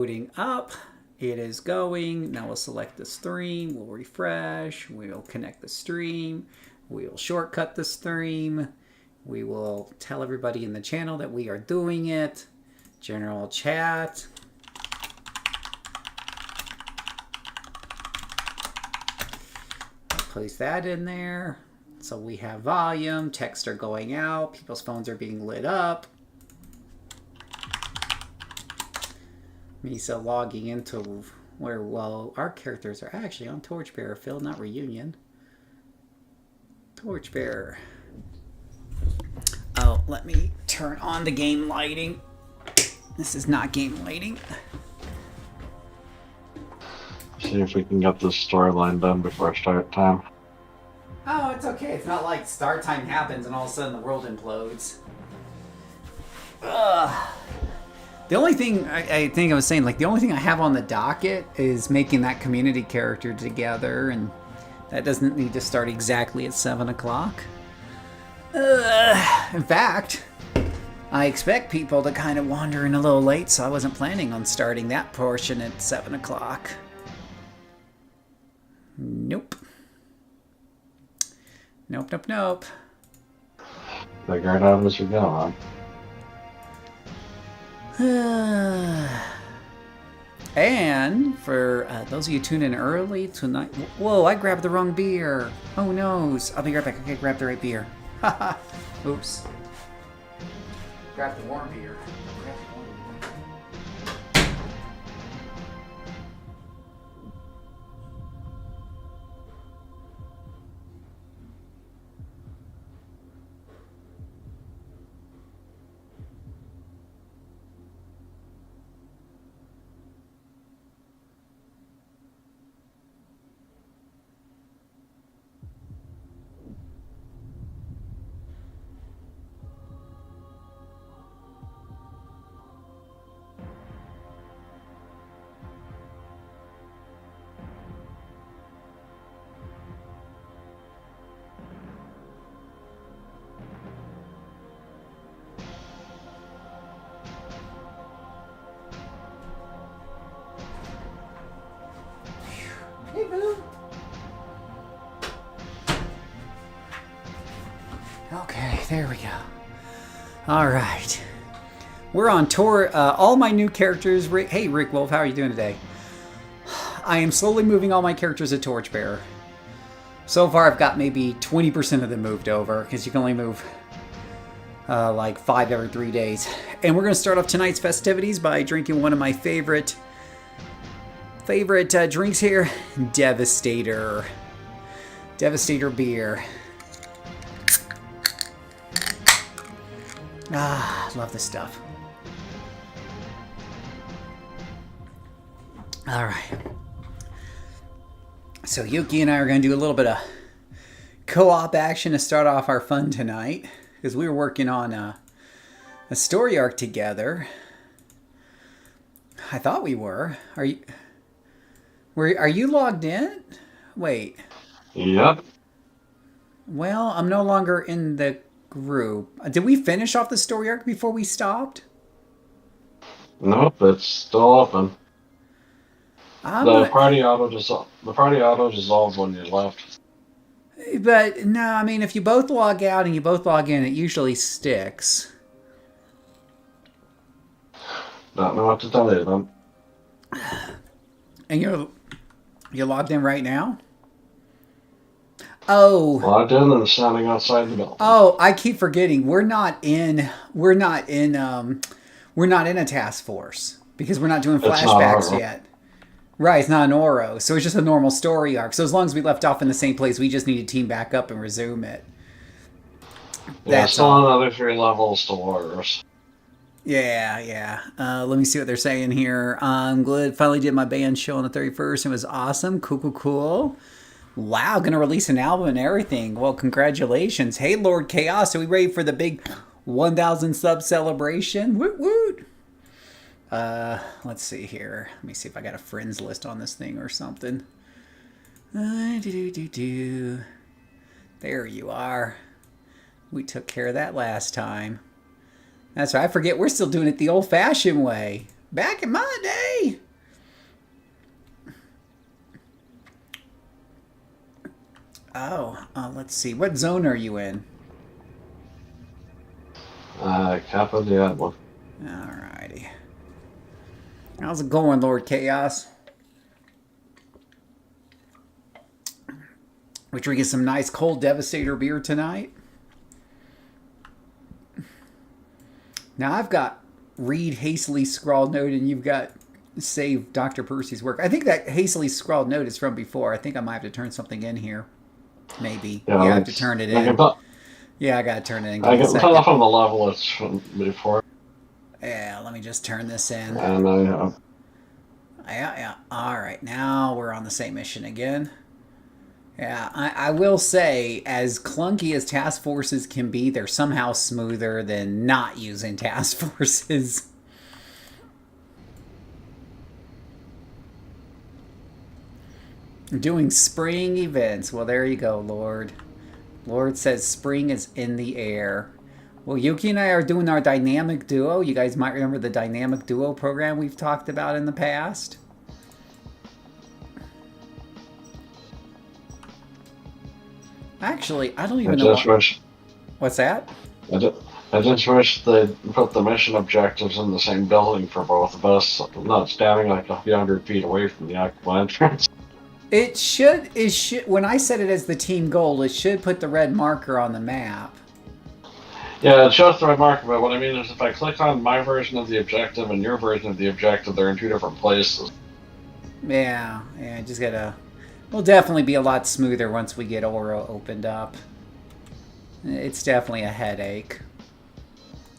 Loading up. It is going. Now we'll select the stream. We'll refresh. We'll connect the stream. We'll shortcut the stream. We will tell everybody in the channel that we are doing it. General chat. Place that in there. So we have volume. Texts are going out. People's phones are being lit up. Misa logging into where, well, our characters are actually on Torchbearer, Phil, not Reunion. Torchbearer. Oh, let me turn on the game lighting. This is not game lighting. See if we can get this storyline done before start time. Oh, it's okay. It's not like start time happens and all of a sudden the world implodes. Ugh. The only thing I think I was saying, like, the only thing I have on the docket is making that community character together, and that doesn't need to start exactly at 7 o'clock. In fact, I expect people to kind of wander in a little late, so I wasn't planning on starting that portion at 7 o'clock. Nope. Nope, nope, nope. Figure it out as we go on. And for those of you tuning in early tonight, whoa, I grabbed the wrong beer. Oh no, I'll be right back. Okay, grab the right beer. Haha. Oops. Grab the warm beer. Hey, boo. Okay, there we go. All right. We're on tour. All my new characters. Hey, Rick Wolf, how are you doing today? I am slowly moving all my characters to Torchbearer. So far, I've got maybe 20% of them moved over, because you can only move like 5 every 3 days. And we're going to start off tonight's festivities by drinking one of my favorite drinks here, Devastator beer. Ah, love this stuff. All right. So Yuki and I are going to do a little bit of co-op action to start off our fun tonight, because we were working on a story arc together. I thought we were. Are you logged in? Wait. Yep. Well, I'm no longer in the group. Did we finish off the story arc before we stopped? Nope, it's still open. The party auto dissolved when you left. But no, I mean, if you both log out and you both log in, it usually sticks. Don't know what to tell you then. And you're logged in right now? Oh. Logged in and standing outside the building. Oh, I keep forgetting. We're not in a task force because we're not doing flashbacks yet. Right, it's not an Ouro, so it's just a normal story arc. So as long as we left off in the same place, we just need to team back up and resume it. Yeah, still another 3 levels to Warriors. Yeah. Let me see what they're saying here. I'm glad finally did my band show on the 31st. It was awesome. Cool. Wow, gonna release an album and everything. Well, congratulations. Hey, Lord Chaos, are we ready for the big 1,000 sub celebration? Woot! Let's see here. Let me see if I got a friends list on this thing or something. There you are. We took care of that last time. That's right. I forget we're still doing it the old-fashioned way. Back in my day. Oh, let's see. What zone are you in? Kappa Diablo. Alrighty. How's it going, Lord Chaos? We drinking some nice cold Devastator beer tonight. Now I've got read hastily scrawled note, and you've got save Dr. Percy's work. I think that hastily scrawled note is from before. I think I might have to turn something in here. Maybe. Yeah, I have to turn it in. Yeah, I gotta turn it in. I can tell off on the level it's from before. Yeah, let me just turn this in. And yeah. All right, now we're on the same mission again. Yeah, I will say, as clunky as task forces can be, they're somehow smoother than not using task forces. Doing spring events. Well, there you go, Lord. Lord says spring is in the air. Well, Yuki and I are doing our dynamic duo. You guys might remember the dynamic duo program we've talked about in the past. Actually, I don't even know what's that? I just wish they'd put the mission objectives in the same building for both of us, not standing like a few hundred feet away from the actual entrance. It should. When I set it as the team goal, it should put the red marker on the map. Yeah, it shows the red marker, but what I mean is if I click on my version of the objective and your version of the objective, they're in two different places. Yeah, just gotta... We'll definitely be a lot smoother once we get Ouro opened up. It's definitely a headache.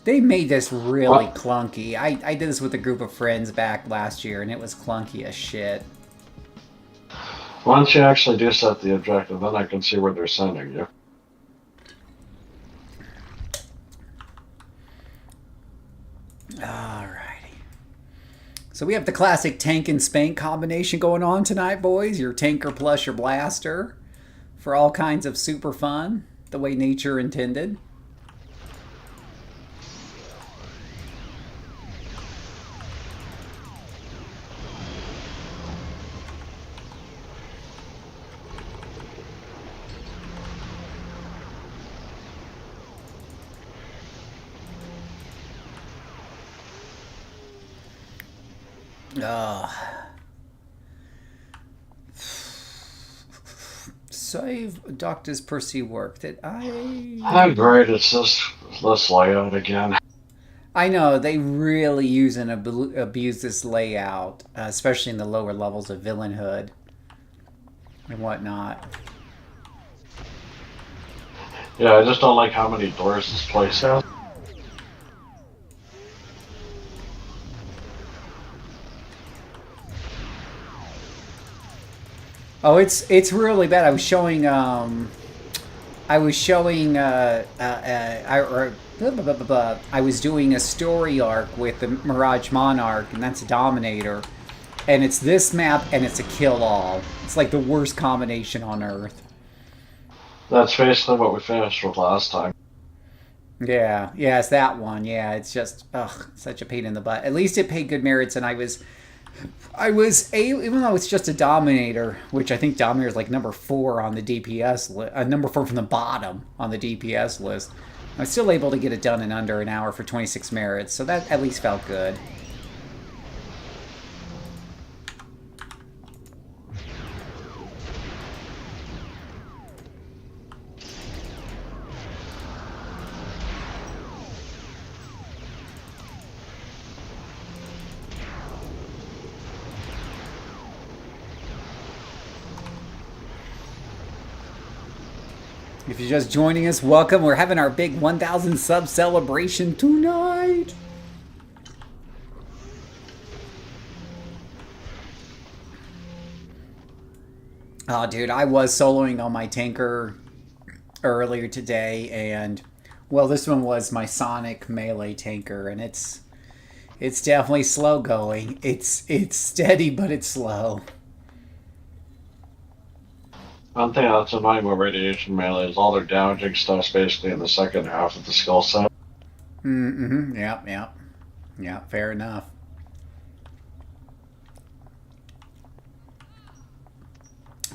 They made this really clunky. I did this with a group of friends back last year, and it was clunky as shit. Once you actually do set the objective, then I can see where they're sending you. Alrighty. So we have the classic tank and spank combination going on tonight, boys. Your tanker plus your blaster for all kinds of super fun, the way nature intended. Save Dr. Percy work. How great is this layout again? I know, they really use and abuse this layout, especially in the lower levels of villainhood and whatnot. Yeah, I just don't like how many doors this place has. Oh, it's really bad. I was showing I was doing a story arc with the Mirage Monarch, and that's a Dominator, and it's this map and it's a kill-all. It's like the worst combination on Earth. That's basically what we finished with last time. Yeah, it's that one. Yeah, it's just such a pain in the butt. At least it paid good merits, and I was even though it's just a Dominator, which I think Dominator is like number 4 on the DPS list, number 4 from the bottom on the DPS list. I was still able to get it done in under an hour for 26 merits, so that at least felt good. If you're just joining us, welcome. We're having our big 1,000 sub celebration tonight. Oh, dude, I was soloing on my tanker earlier today, and well, this one was my Sonic melee tanker, and it's definitely slow going. It's steady, but it's slow. One thing that's annoying with radiation melee is all their damaging stuff's basically in the second half of the skill set. Yeah, fair enough.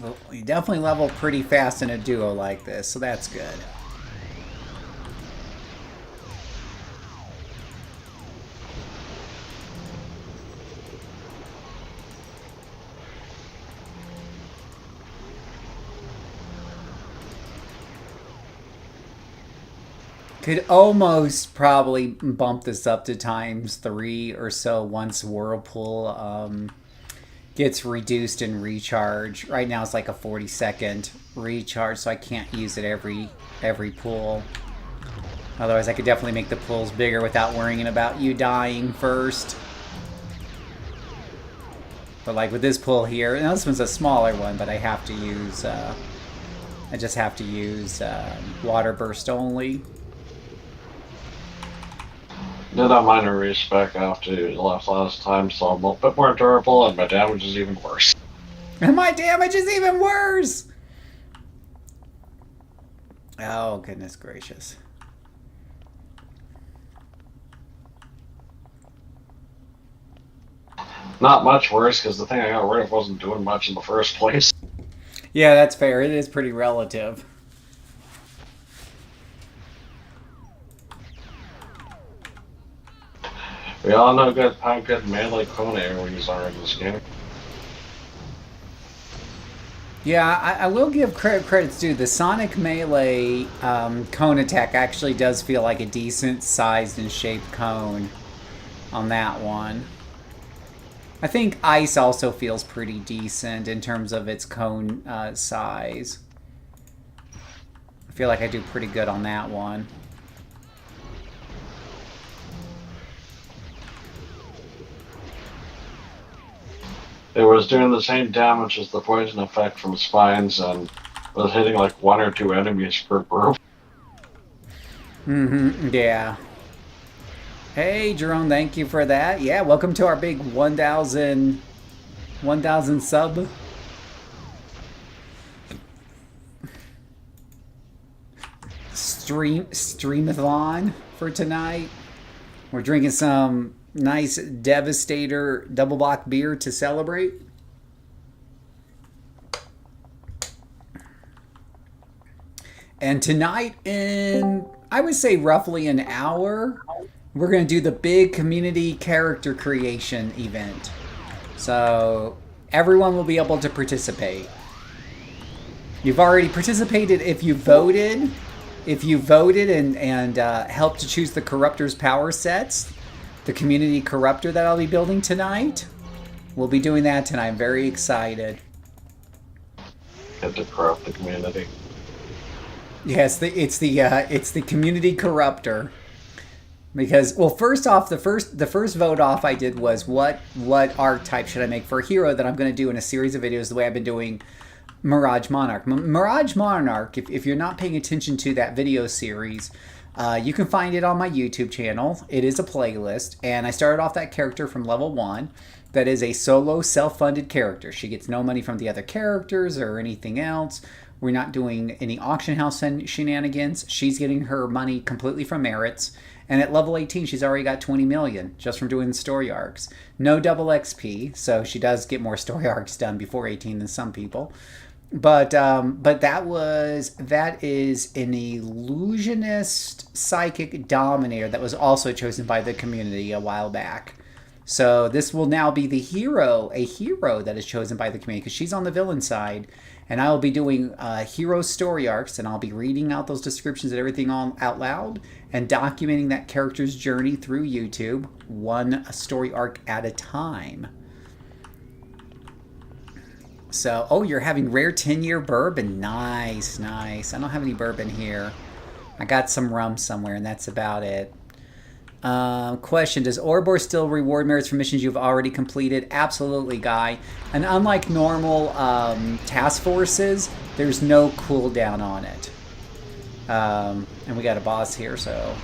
Well, you definitely level pretty fast in a duo like this, so that's good. Could almost probably bump this up to ×3 or so once Whirlpool gets reduced in recharge. Right now it's like a 40-second recharge, so I can't use it every pool. Otherwise I could definitely make the pools bigger without worrying about you dying first. But like with this pool here, now this one's a smaller one, but I have to use, I just have to use water burst only. Did a minor respec after last time, so I'm a bit more durable, and my damage is even worse. And my damage is even worse! Oh, goodness gracious. Not much worse, because the thing I got rid of wasn't doing much in the first place. Yeah, that's fair. It is pretty relative. We all know how good melee cone AoEs are in this game. Yeah, I will give credits due. The Sonic Melee cone attack actually does feel like a decent sized and shaped cone on that one. I think Ice also feels pretty decent in terms of its cone size. I feel like I do pretty good on that one. It was doing the same damage as the poison effect from spines and was hitting like 1 or 2 enemies per group. Yeah. Hey, Jerome, thank you for that. Yeah, welcome to our big 1,000 sub. Streamathon for tonight. We're drinking some nice Devastator double block beer to celebrate. And tonight, in I would say roughly an hour, we're going to do the big community character creation event. So everyone will be able to participate. You've already participated if you voted. If you voted and helped to choose the Corruptor's power sets, the community Corruptor that I'll be building tonight, we'll be doing that tonight. I'm very excited. Get to corrupt the community. Yes, it's the community Corruptor. Because, well, first off, the first vote off I did was what archetype should I make for a hero that I'm going to do in a series of videos the way I've been doing Mirage Monarch. Mirage Monarch, if you're not paying attention to that video series, you can find it on my YouTube channel. It is a playlist, and I started off that character from level 1. That is a solo, self-funded character. She gets no money from the other characters or anything else. We're not doing any auction house shenanigans. She's getting her money completely from merits. And at level 18, she's already got 20 million just from doing the story arcs. No double XP, so she does get more story arcs done before 18 than some people. But that is an illusionist psychic dominator that was also chosen by the community a while back. So this will now be the hero, a hero that is chosen by the community because she's on the villain side. And I will be doing hero story arcs, and I'll be reading out those descriptions and everything out loud and documenting that character's journey through YouTube, one story arc at a time. So, oh, you're having rare 10-year bourbon. Nice, nice. I don't have any bourbon here. I got some rum somewhere, and that's about it. Question, does Ouroboros still reward merits for missions you've already completed? Absolutely, Guy. And unlike normal task forces, there's no cooldown on it. And we got a boss here, so...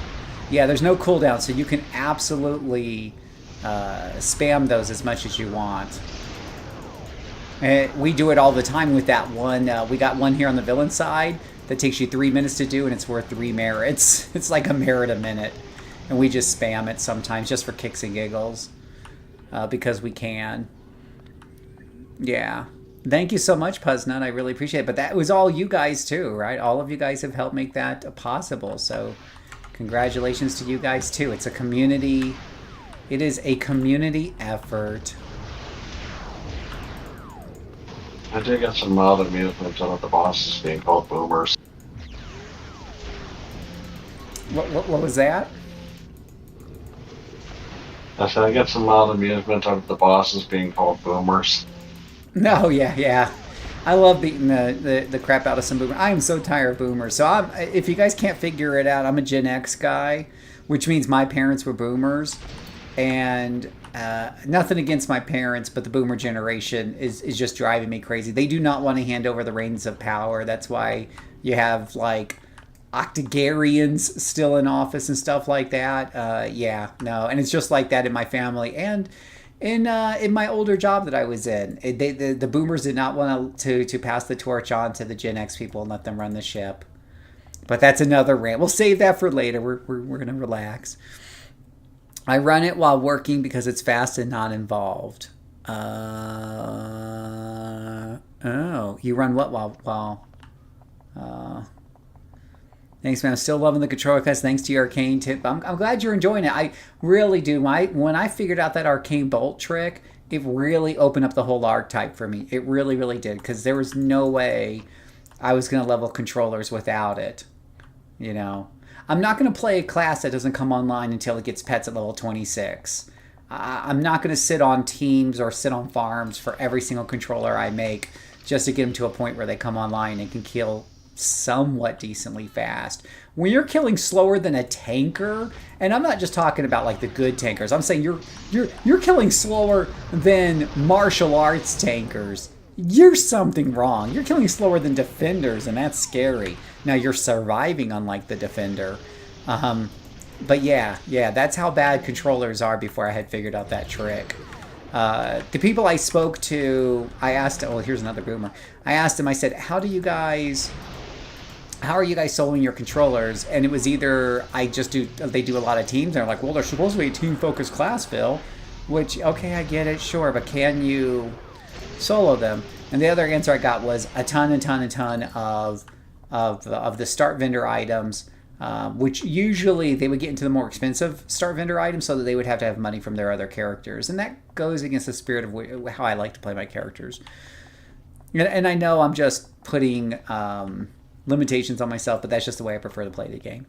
Yeah, there's no cooldown, so you can absolutely spam those as much as you want. And we do it all the time with that one. We got one here on the villain side that takes you 3 minutes to do, and it's worth 3 merits. It's like a merit a minute. And we just spam it sometimes just for kicks and giggles. Because we can. Yeah. Thank you so much, Puznut. I really appreciate it. But that was all you guys too, right? All of you guys have helped make that possible. So congratulations to you guys too. It's a community. It is a community effort. I did get some mild amusement out of the bosses being called boomers. What was that? I said I get some mild amusement out of the bosses being called boomers. No, yeah, yeah. I love beating the crap out of some boomers. I am so tired of boomers. So if you guys can't figure it out, I'm a Gen X guy, which means my parents were boomers. And nothing against my parents, but the boomer generation is just driving me crazy. They do not want to hand over the reins of power. That's why you have like octogenarians still in office and stuff like that. Yeah, no, and it's just like that in my family and in my older job that I was in. The boomers did not want to pass the torch on to the Gen X people and let them run the ship. But that's another rant. We'll save that for later. We're gonna relax. I run it while working because it's fast and not involved. Oh, you run what while thanks, man. I'm still loving the controller class. Thanks to your arcane tip. I'm glad you're enjoying it. I really do. When I figured out that arcane bolt trick, it really opened up the whole archetype for me. It really, really did. Because there was no way I was going to level controllers without it. You know? I'm not going to play a class that doesn't come online until it gets pets at level 26. I'm not going to sit on teams or sit on farms for every single controller I make just to get them to a point where they come online and can kill somewhat decently fast. When you're killing slower than a tanker, and I'm not just talking about like the good tankers, I'm saying you're killing slower than martial arts tankers. You're something wrong. You're killing slower than defenders, and that's scary. Now you're surviving unlike the defender. But yeah, that's how bad controllers are before I had figured out that trick. The people I spoke to, I asked, oh, here's another boomer. I asked them, I said, how are you guys soloing your controllers? And it was either they do a lot of teams. They're like, well, they're supposed to be a team-focused class, Phil. Which, okay, I get it, sure, but can you solo them? And the other answer I got was a ton of the start vendor items, which usually they would get into the more expensive start vendor items so that they would have to have money from their other characters. And that goes against the spirit of how I like to play my characters. And I know I'm just putting limitations on myself, but that's just the way I prefer to play the game.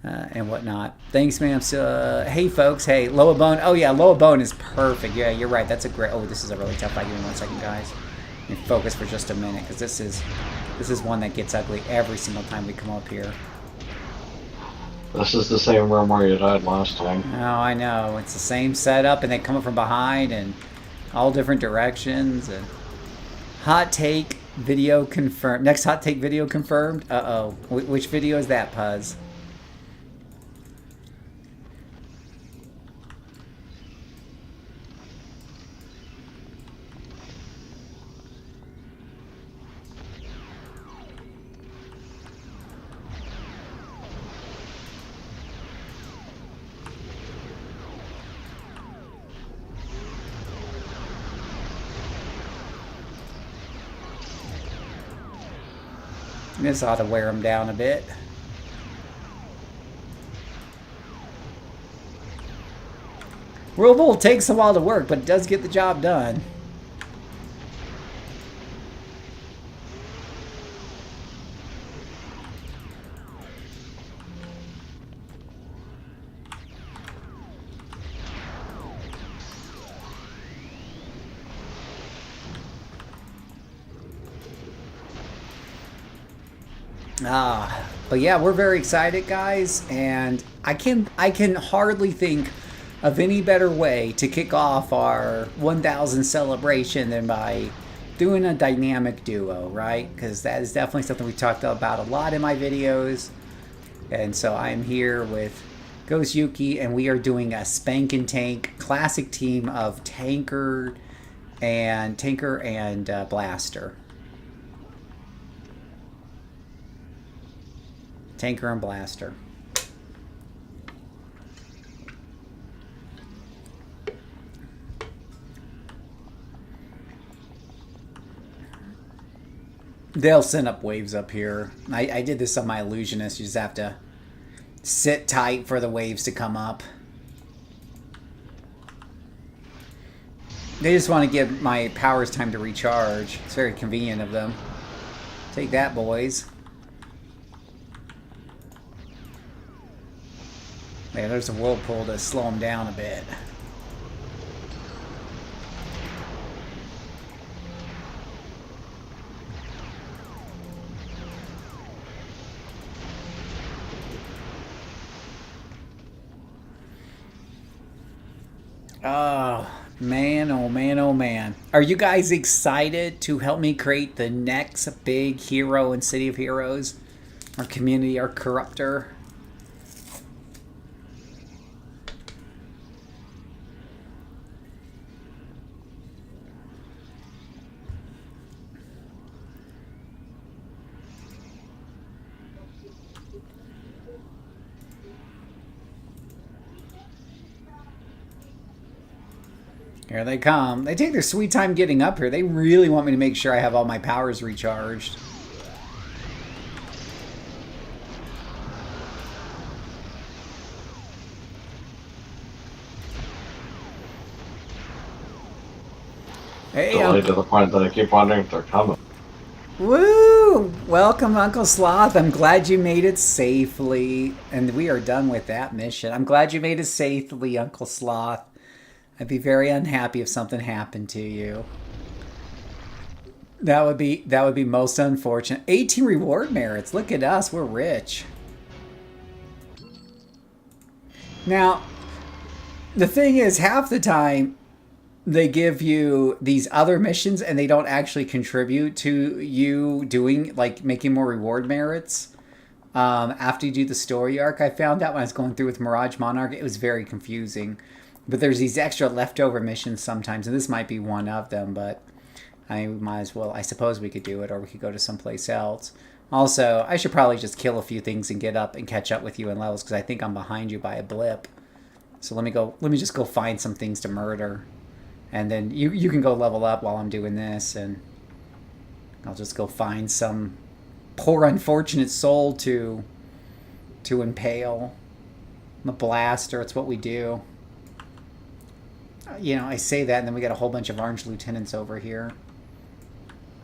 And whatnot. Thanks, man. So, hey, folks. Hey, Loa Bone. Oh, yeah, Loa Bone is perfect. Yeah, you're right. That's a great... Oh, this is a really tough fight. Give me 1 second, guys. Let me focus for just a minute, because this is one that gets ugly every single time we come up here. This is the same room where you died last time. Oh, I know. It's the same setup, and they come up from behind, and all different directions. And hot take video confirmed. Next hot take video confirmed. Uh-oh. Which video is that, Puzz? This ought to wear them down a bit. Whirlpool takes a while to work, but it does get the job done. But yeah, we're very excited, guys, and I can hardly think of any better way to kick off our 1000 celebration than by doing a dynamic duo, right? Because that is definitely something we talked about a lot in my videos. And so I'm here with Ghost Yuki, and we are doing a spank and tank classic team of tanker and blaster. Tanker and blaster. They'll send up waves up here. I did this on my illusionist. You just have to sit tight for the waves to come up. They just want to give my powers time to recharge. It's very convenient of them. Take that, boys. Yeah, there's a whirlpool to slow them down a bit. Oh, man, oh man, oh man. Are you guys excited to help me create the next big hero in City of Heroes? Our community, our corruptor? Here they come. They take their sweet time getting up here. They really want me to make sure I have all my powers recharged. Hey, Delayed to the point that I keep wondering if they're coming. Woo! Welcome, Uncle Sloth. I'm glad you made it safely. And we are done with that mission. I'm glad you made it safely, Uncle Sloth. I'd be very unhappy if something happened to you. That would be most unfortunate. 18 reward merits. Look at us. We're rich. Now, the thing is, half the time they give you these other missions and they don't actually contribute to you doing, like, making more reward merits. After you do the story arc, I found out when I was going through with Mirage Monarch, it was very confusing. But there's these extra leftover missions sometimes, and this might be one of them, but I might as well. I suppose we could do it, or we could go to someplace else. Also, I should probably just kill a few things and get up and catch up with you in levels, because I think I'm behind you by a blip. So let me just go find some things to murder. And then you can go level up while I'm doing this, and I'll just go find some poor unfortunate soul to impale. I'm a blaster, it's what we do. You know, I say that, and then we got a whole bunch of orange lieutenants over here.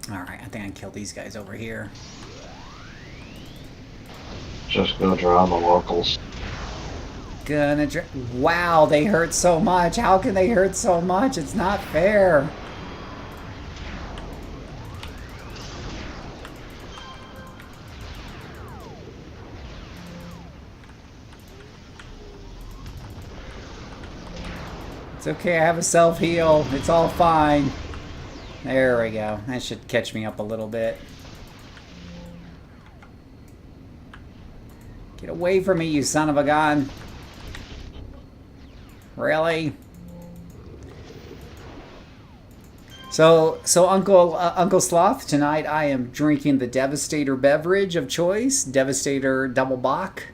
Alright, I think I can kill these guys over here. Just go drown the locals. Wow, they hurt so much. How can they hurt so much? It's not fair. It's okay, I have a self-heal. It's all fine. There we go. That should catch me up a little bit. Get away from me, you son of a gun. Really? So Uncle Sloth, tonight I am drinking the Devastator beverage of choice. Devastator Double Bock.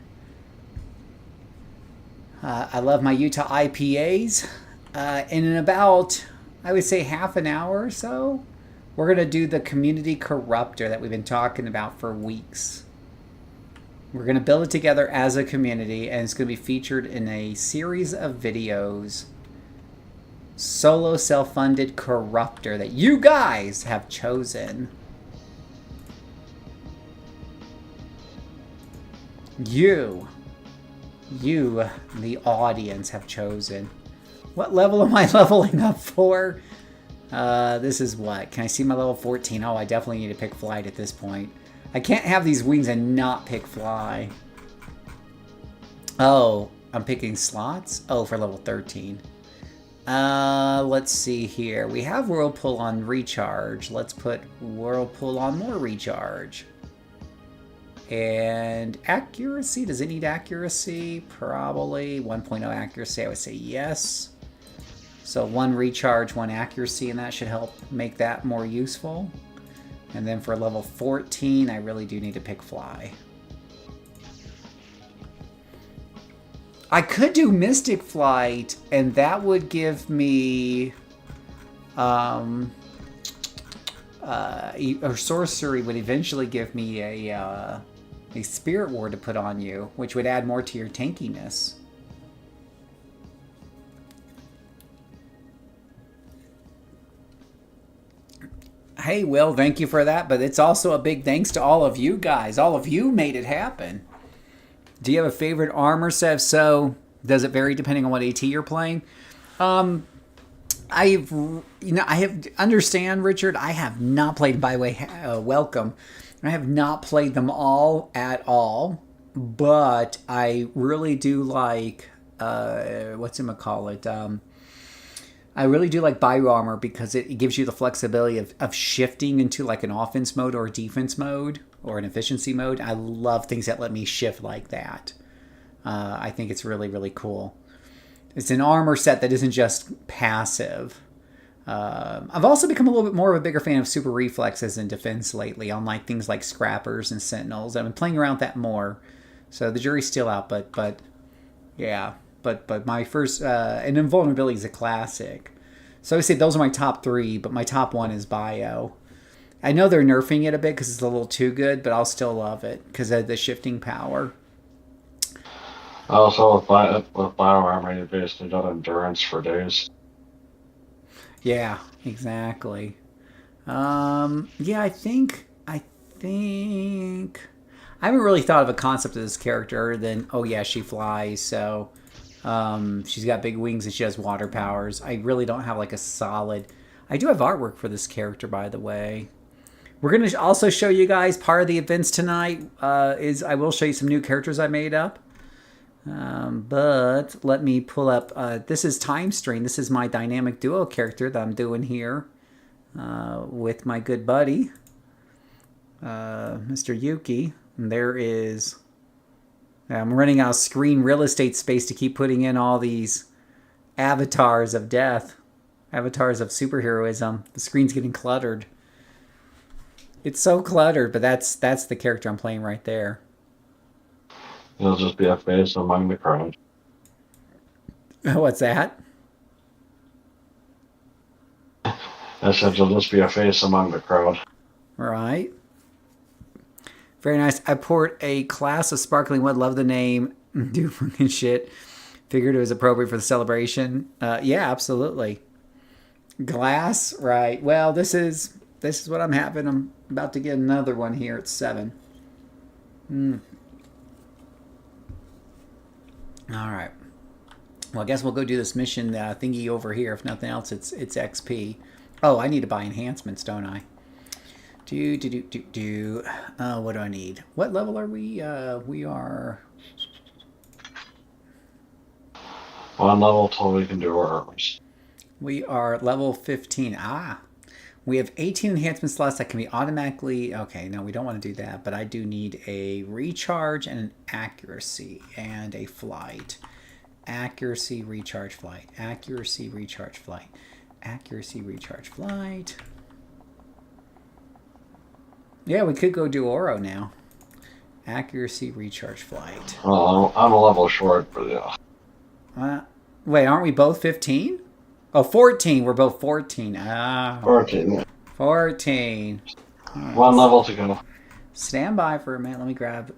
I love my Utah IPAs. And in about, I would say, half an hour or so, we're going to do the community corruptor that we've been talking about for weeks. We're going to build it together as a community, and it's going to be featured in a series of videos. Solo self-funded corruptor that you guys have chosen. You, the audience, have chosen. What level am I leveling up for? This is what? Can I see my level 14? Oh, I definitely need to pick flight at this point. I can't have these wings and not pick fly. Oh, I'm picking slots? Oh, for level 13. Let's see here. We have Whirlpool on recharge. Let's put Whirlpool on more recharge. And accuracy, does it need accuracy? Probably 1.0 accuracy, I would say yes. So 1 recharge, 1 accuracy, and that should help make that more useful. And then for level 14, I really do need to pick fly. I could do Mystic Flight, and that would give me or sorcery would eventually give me a spirit ward to put on you, which would add more to your tankiness. Hey, Will, thank you for that, but it's also a big thanks to all of you guys. All of you made it happen. Do you have a favorite armor set? If so, does it vary depending on what AT you're playing? I have understand, Richard. I have not played Byway Welcome. I have not played them all at all, but I really do like I really do like Bio Armor because it gives you the flexibility of shifting into like an offense mode or a defense mode or an efficiency mode. I love things that let me shift like that. I think it's really, really cool. It's an armor set that isn't just passive. I've also become a little bit more of a bigger fan of super reflexes in defense lately, unlike things like scrappers and sentinels. I've been playing around with that more. So the jury's still out, but yeah. But my first, and Invulnerability is a classic. So I would say those are my top three, but my top one is Bio. I know they're nerfing it a bit because it's a little too good, but I'll still love it because of the shifting power. Also, with Bio Armor, you basically got endurance for days. Yeah, exactly. Yeah, I think I haven't really thought of a concept of this character other than, oh yeah, she flies, so she's got big wings and she has water powers. I really don't have like a solid. I do have artwork for this character, by the way. We're going to also show you guys part of the events tonight. Is I will show you some new characters I made up. But let me pull up. This is Time Strain. This is my dynamic duo character that I'm doing here with my good buddy, Mr. Yuki. And there is. I'm running out of screen real estate space to keep putting in all these avatars of death, avatars of superheroism. The screen's getting cluttered. It's so cluttered, but that's the character I'm playing right there. It'll just be a face among the crowd. What's that? I said you'll just be a face among the crowd. Right. Very nice. I poured a glass of sparkling wood. Love the name. Do fucking shit. Figured it was appropriate for the celebration. Yeah, absolutely. Glass, right. Well, this is what I'm having. I'm about to get another one here at 7. All right. Well, I guess we'll go do this mission thingy over here. If nothing else, it's XP. Oh, I need to buy enhancements, don't I? What do I need? What level are we? We are... One level till we can do our armors. We are level 15. We have 18 enhancement slots that can be automatically... Okay, no, we don't want to do that, but I do need a recharge and an accuracy and a flight. Accuracy, recharge, flight. Accuracy, recharge, flight. Accuracy, recharge, flight. Yeah, we could go do Ouro now. Accuracy, recharge, flight. Well, I'm a level short, but yeah. Wait, aren't we both 15? Oh, 14. We're both 14. 14. Yeah. 14. Right. One level to go. Stand by for a minute. Let me grab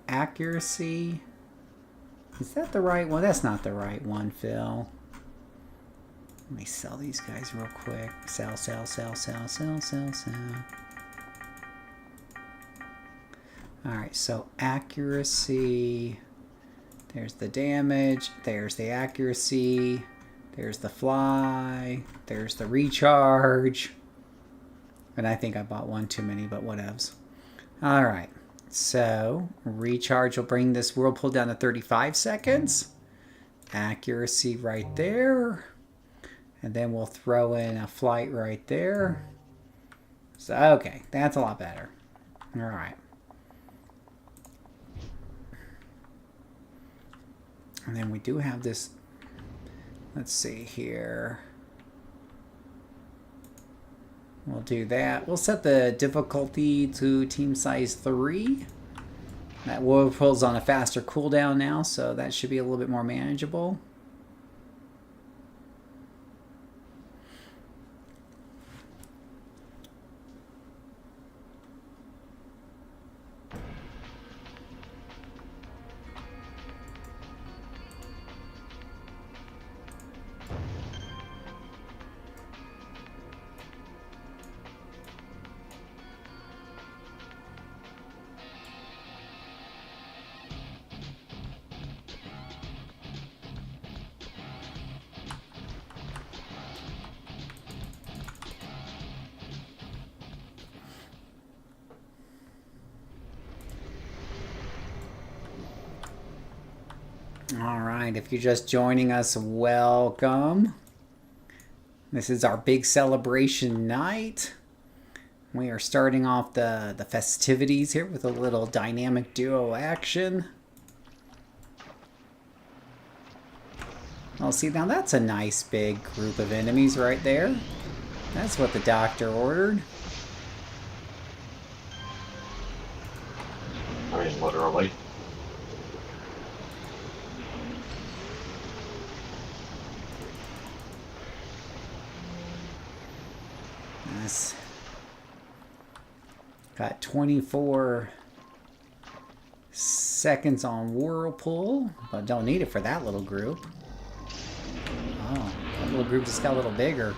accuracy. Is that the right one? That's not the right one, Phil. Let me sell these guys real quick. Sell. Alright, so accuracy. There's the damage. There's the accuracy. There's the fly. There's the recharge. And I think I bought one too many, but whatevs. Alright, so recharge will bring this whirlpool down to 35 seconds. Accuracy right there. And then we'll throw in a flight right there. So, okay, that's a lot better. Alright. And then we do have this, let's see here. We'll do that. We'll set the difficulty to team size 3. That whirlpool's on a faster cooldown now, so that should be a little bit more manageable. All right, if you're just joining us, welcome. This is our big celebration night. We are starting off the festivities here with a little dynamic duo action. Well, see, now that's a nice big group of enemies right there. That's what the doctor ordered. I mean, literally. This got 24 seconds on Whirlpool, but don't need it for that little group. Oh, that little group just got a little bigger.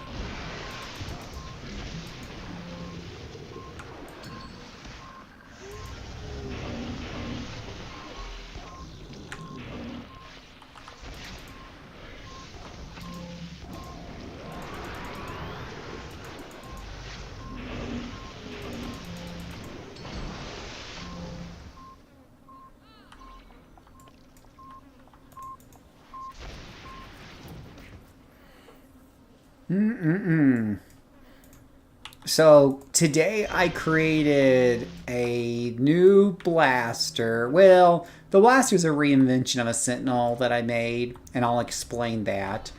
So today I created a new blaster. Well, the blaster is a reinvention of a Sentinel that I made, and I'll explain that.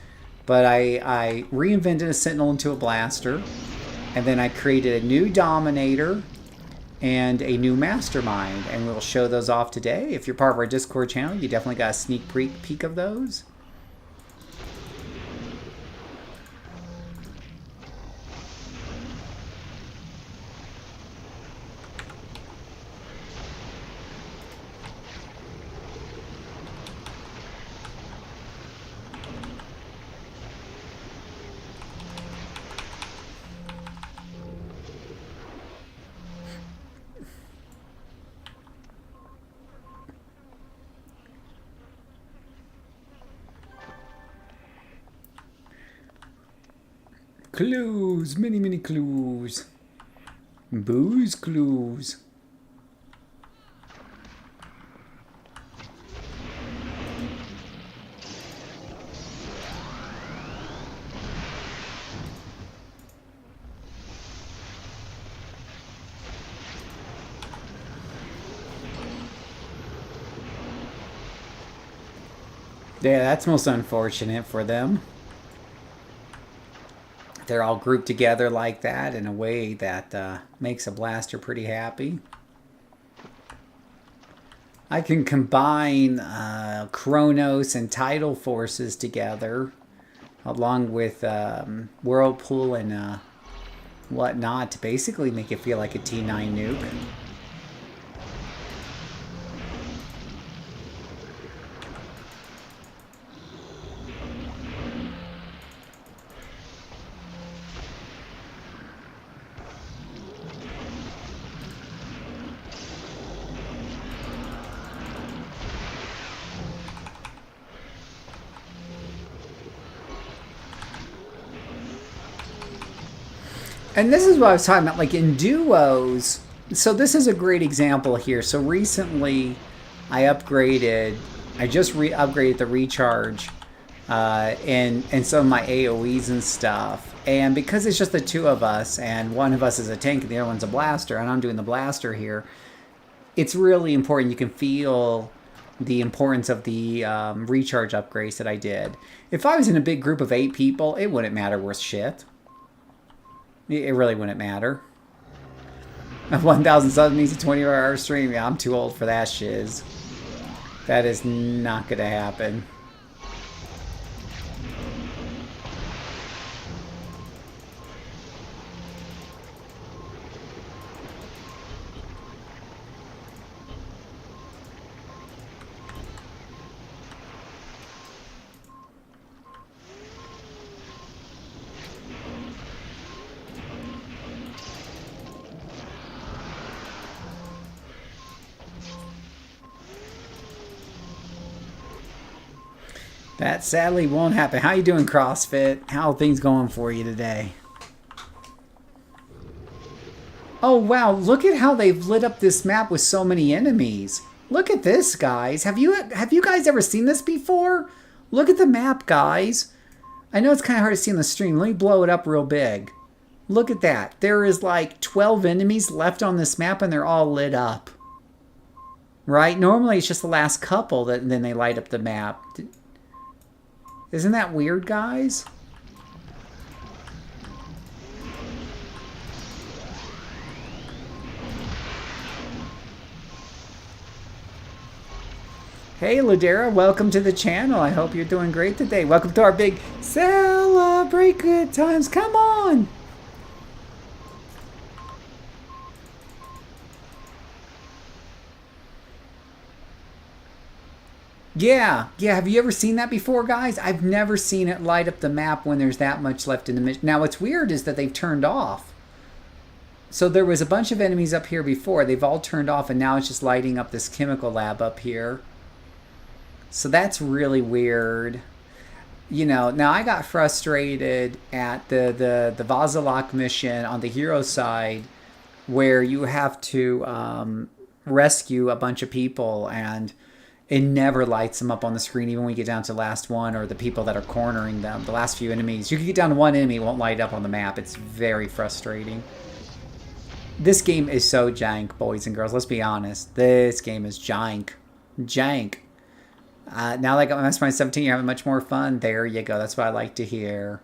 But I reinvented a Sentinel into a blaster, and then I created a new Dominator and a new Mastermind, and we'll show those off today. If you're part of our Discord channel, you definitely got a sneak peek of those. Clues, many clues. Booze clues. Yeah, that's most unfortunate for them. They're all grouped together like that in a way that makes a blaster pretty happy. I can combine Chronos and Tidal forces together, along with Whirlpool and whatnot, to basically make it feel like a T9 nuke. And this is what I was talking about, like in duos. So this is a great example here. So recently, I just upgraded the recharge and some of my AoEs and stuff. And because it's just the two of us, and one of us is a tank and the other one's a blaster, and I'm doing the blaster here, it's really important. You can feel the importance of the recharge upgrades that I did. If I was in a big group of 8 people, it wouldn't matter worth shit. It really wouldn't matter. 1,000 subs means a 24-hour stream. Yeah, I'm too old for that shiz. That is not going to happen. That sadly won't happen. How you doing, CrossFit? How are things going for you today? Oh, wow. Look at how they've lit up this map with so many enemies. Look at this, guys. Have you guys ever seen this before? Look at the map, guys. I know it's kind of hard to see on the stream. Let me blow it up real big. Look at that. There is like 12 enemies left on this map and they're all lit up. Right? Normally it's just the last couple that then they light up the map. Isn't that weird, guys? Hey, Ladera, welcome to the channel. I hope you're doing great today. Welcome to our big Celebrate Good Times. Come on! Yeah. Have you ever seen that before, guys? I've never seen it light up the map when there's that much left in the mission. Now, what's weird is that they've turned off. So there was a bunch of enemies up here before. They've all turned off, and now it's just lighting up this chemical lab up here. So that's really weird. You know, now I got frustrated at the Vazalok mission on the hero side where you have to rescue a bunch of people and it never lights them up on the screen even when we get down to the last one or the people that are cornering them. The last few enemies. You can get down to one enemy, it won't light up on the map. It's very frustrating. This game is so jank, boys and girls. Let's be honest. This game is jank. Jank. Now that I got my Mastermind 17, you're having much more fun. There you go. That's what I like to hear.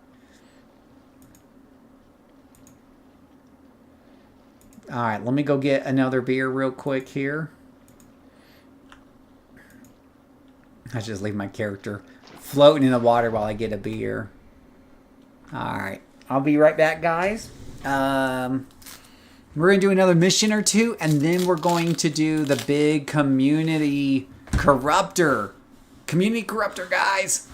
Alright, let me go get another beer real quick here. I just leave my character floating in the water while I get a beer. Alright, I'll be right back, guys. We're going to do another mission or two, and then we're going to do the big community corruptor. Community corruptor, guys.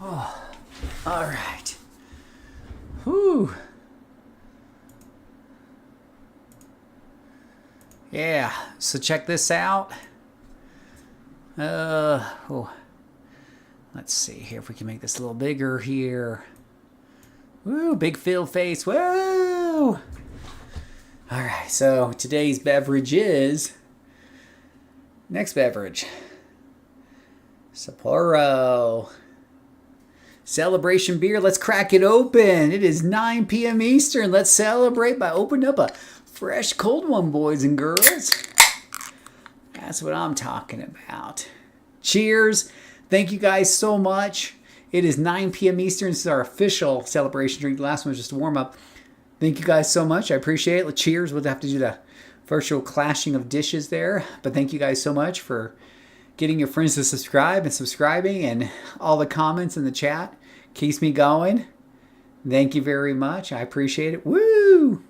Oh, all right. Whew. Yeah, so check this out. Oh. Let's see here if we can make this a little bigger here. Woo, big fill face. Woo! All right, so today's beverage is... Next beverage. Sapporo. Celebration beer. Let's crack it open. It is 9 p.m. Eastern. Let's celebrate by opening up a fresh cold one, boys and girls. That's what I'm talking about. Cheers. Thank you guys so much. It is 9 p.m. Eastern. This is our official celebration drink. The last one was just a warm-up. Thank you guys so much. I appreciate it. Cheers. We'll have to do the virtual clashing of dishes there. But thank you guys so much for getting your friends to subscribe and subscribing, and all the comments in the chat keeps me going. Thank you very much. I appreciate it. Woo!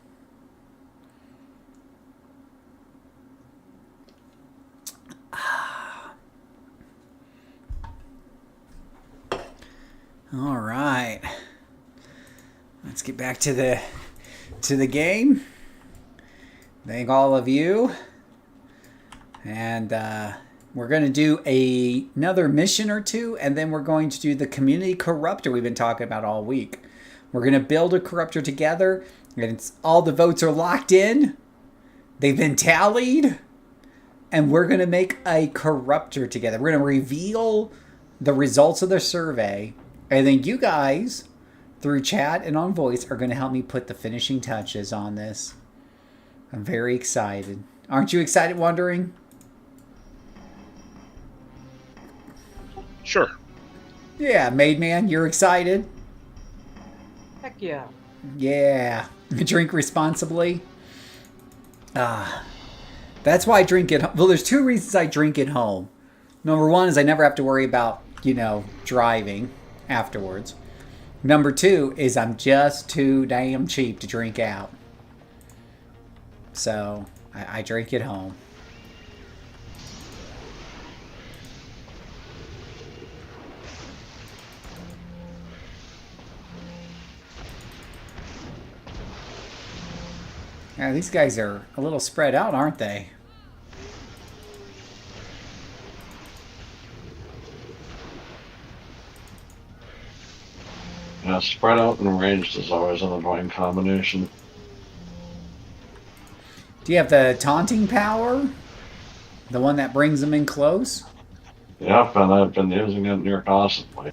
All right. Let's get back to the game. Thank all of you. And we're going to do another mission or two, and then we're going to do the community corruptor we've been talking about all week. We're going to build a corruptor together, and all the votes are locked in. They've been tallied, and we're going to make a corruptor together. We're going to reveal the results of the survey, and then you guys, through chat and on voice, are going to help me put the finishing touches on this. I'm very excited. Aren't you excited, Wondering? Sure. Yeah, Maid Man, you're excited? Heck yeah. Yeah. Drink responsibly. Ah, that's why I drink at. Well, there's two reasons I drink at home. Number one is I never have to worry about driving afterwards. Number two is I'm just too damn cheap to drink out. So I drink at home. Yeah, these guys are a little spread out, aren't they? Yeah, spread out and ranged is always an annoying combination. Do you have the taunting power? The one that brings them in close? Yep, and I've been using it near constantly.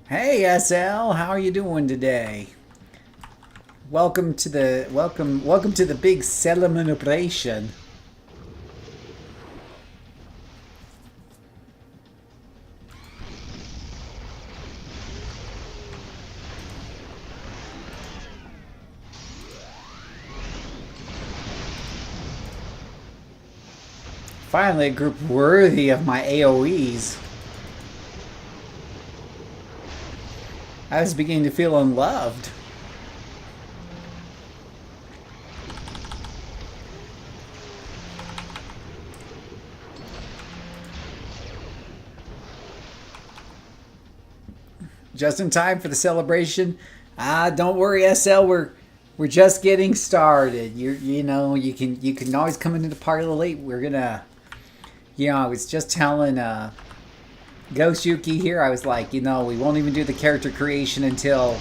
Hey SL, how are you doing today? Welcome to the big celebration. Finally, a group worthy of my AoEs. I was beginning to feel unloved. Just in time for the celebration. Don't worry, SL. We're just getting started. You can always come into the party a little late. We're gonna. I was just telling Ghost Yuki here. I was like, we won't even do the character creation until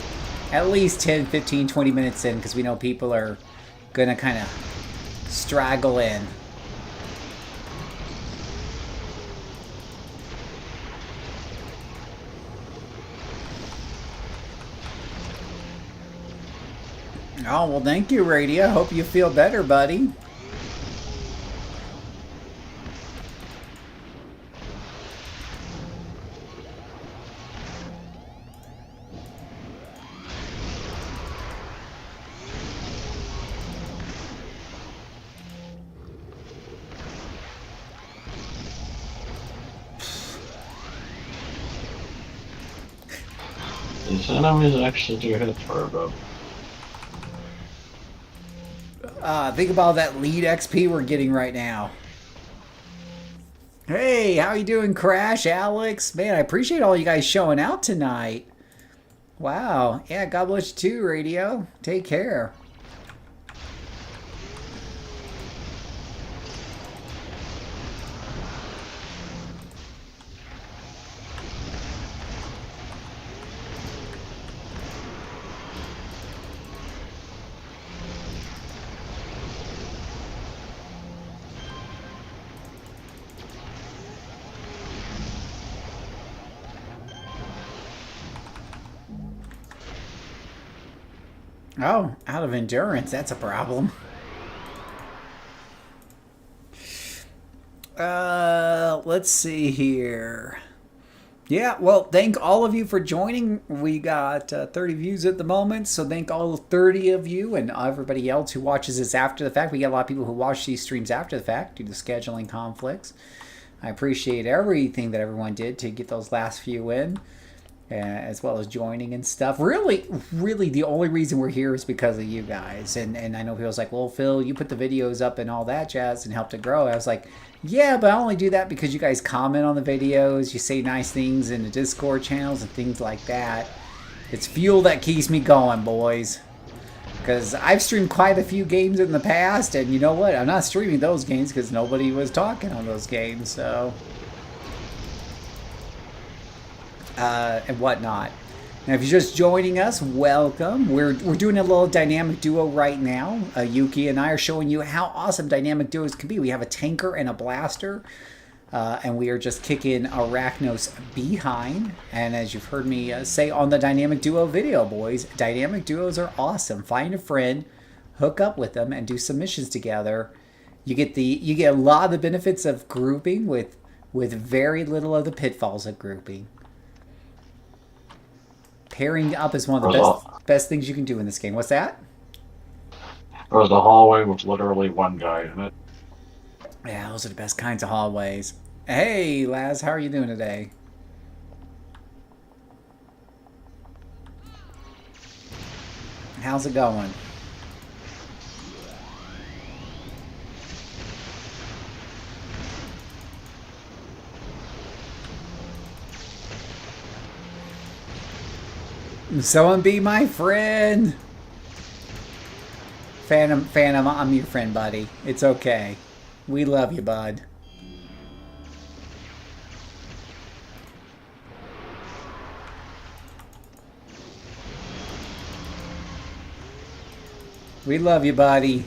at least 10, 15, 20 minutes in, because we know people are gonna kind of straggle in. Oh, well, thank you, Radio. Hope you feel better, buddy. These enemies actually do hit Turbo. Think about that lead XP we're getting right now. Hey, how you doing, Crash, Alex? Man, I appreciate all you guys showing out tonight. Wow. Yeah, God bless you too, Radio. Take care. Oh, out of endurance. That's a problem. Let's see here. Yeah, well, thank all of you for joining. We got 30 views at the moment, so thank all 30 of you and everybody else who watches this after the fact. We get a lot of people who watch these streams after the fact due to scheduling conflicts. I appreciate everything that everyone did to get those last few in, as well as joining and stuff. Really, the only reason we're here is because of you guys. And I know people's like, well, Phil, you put the videos up and all that jazz and helped it grow. I was like, yeah, but I only do that because you guys comment on the videos, you say nice things in the Discord channels and things like that. It's fuel that keeps me going, boys. Because I've streamed quite a few games in the past, and you know what? I'm not streaming those games because nobody was talking on those games, so... and whatnot. Now, if you're just joining us, welcome. We're doing a little dynamic duo right now. Yuki and I are showing you how awesome dynamic duos can be. We have a tanker and a blaster, and we are just kicking Arachnos behind. And as you've heard me say on the dynamic duo video, boys, dynamic duos are awesome. Find a friend, hook up with them, and do some missions together. You get a lot of the benefits of grouping with with very little of the pitfalls of grouping. Pairing up is one of the best things you can do in this game. What's that? There was a hallway with literally one guy in it. Yeah, those are the best kinds of hallways. Hey, Laz, how are you doing today? How's it going? Someone be my friend. Phantom, I'm your friend, buddy. It's okay. We love you, bud. We love you, buddy.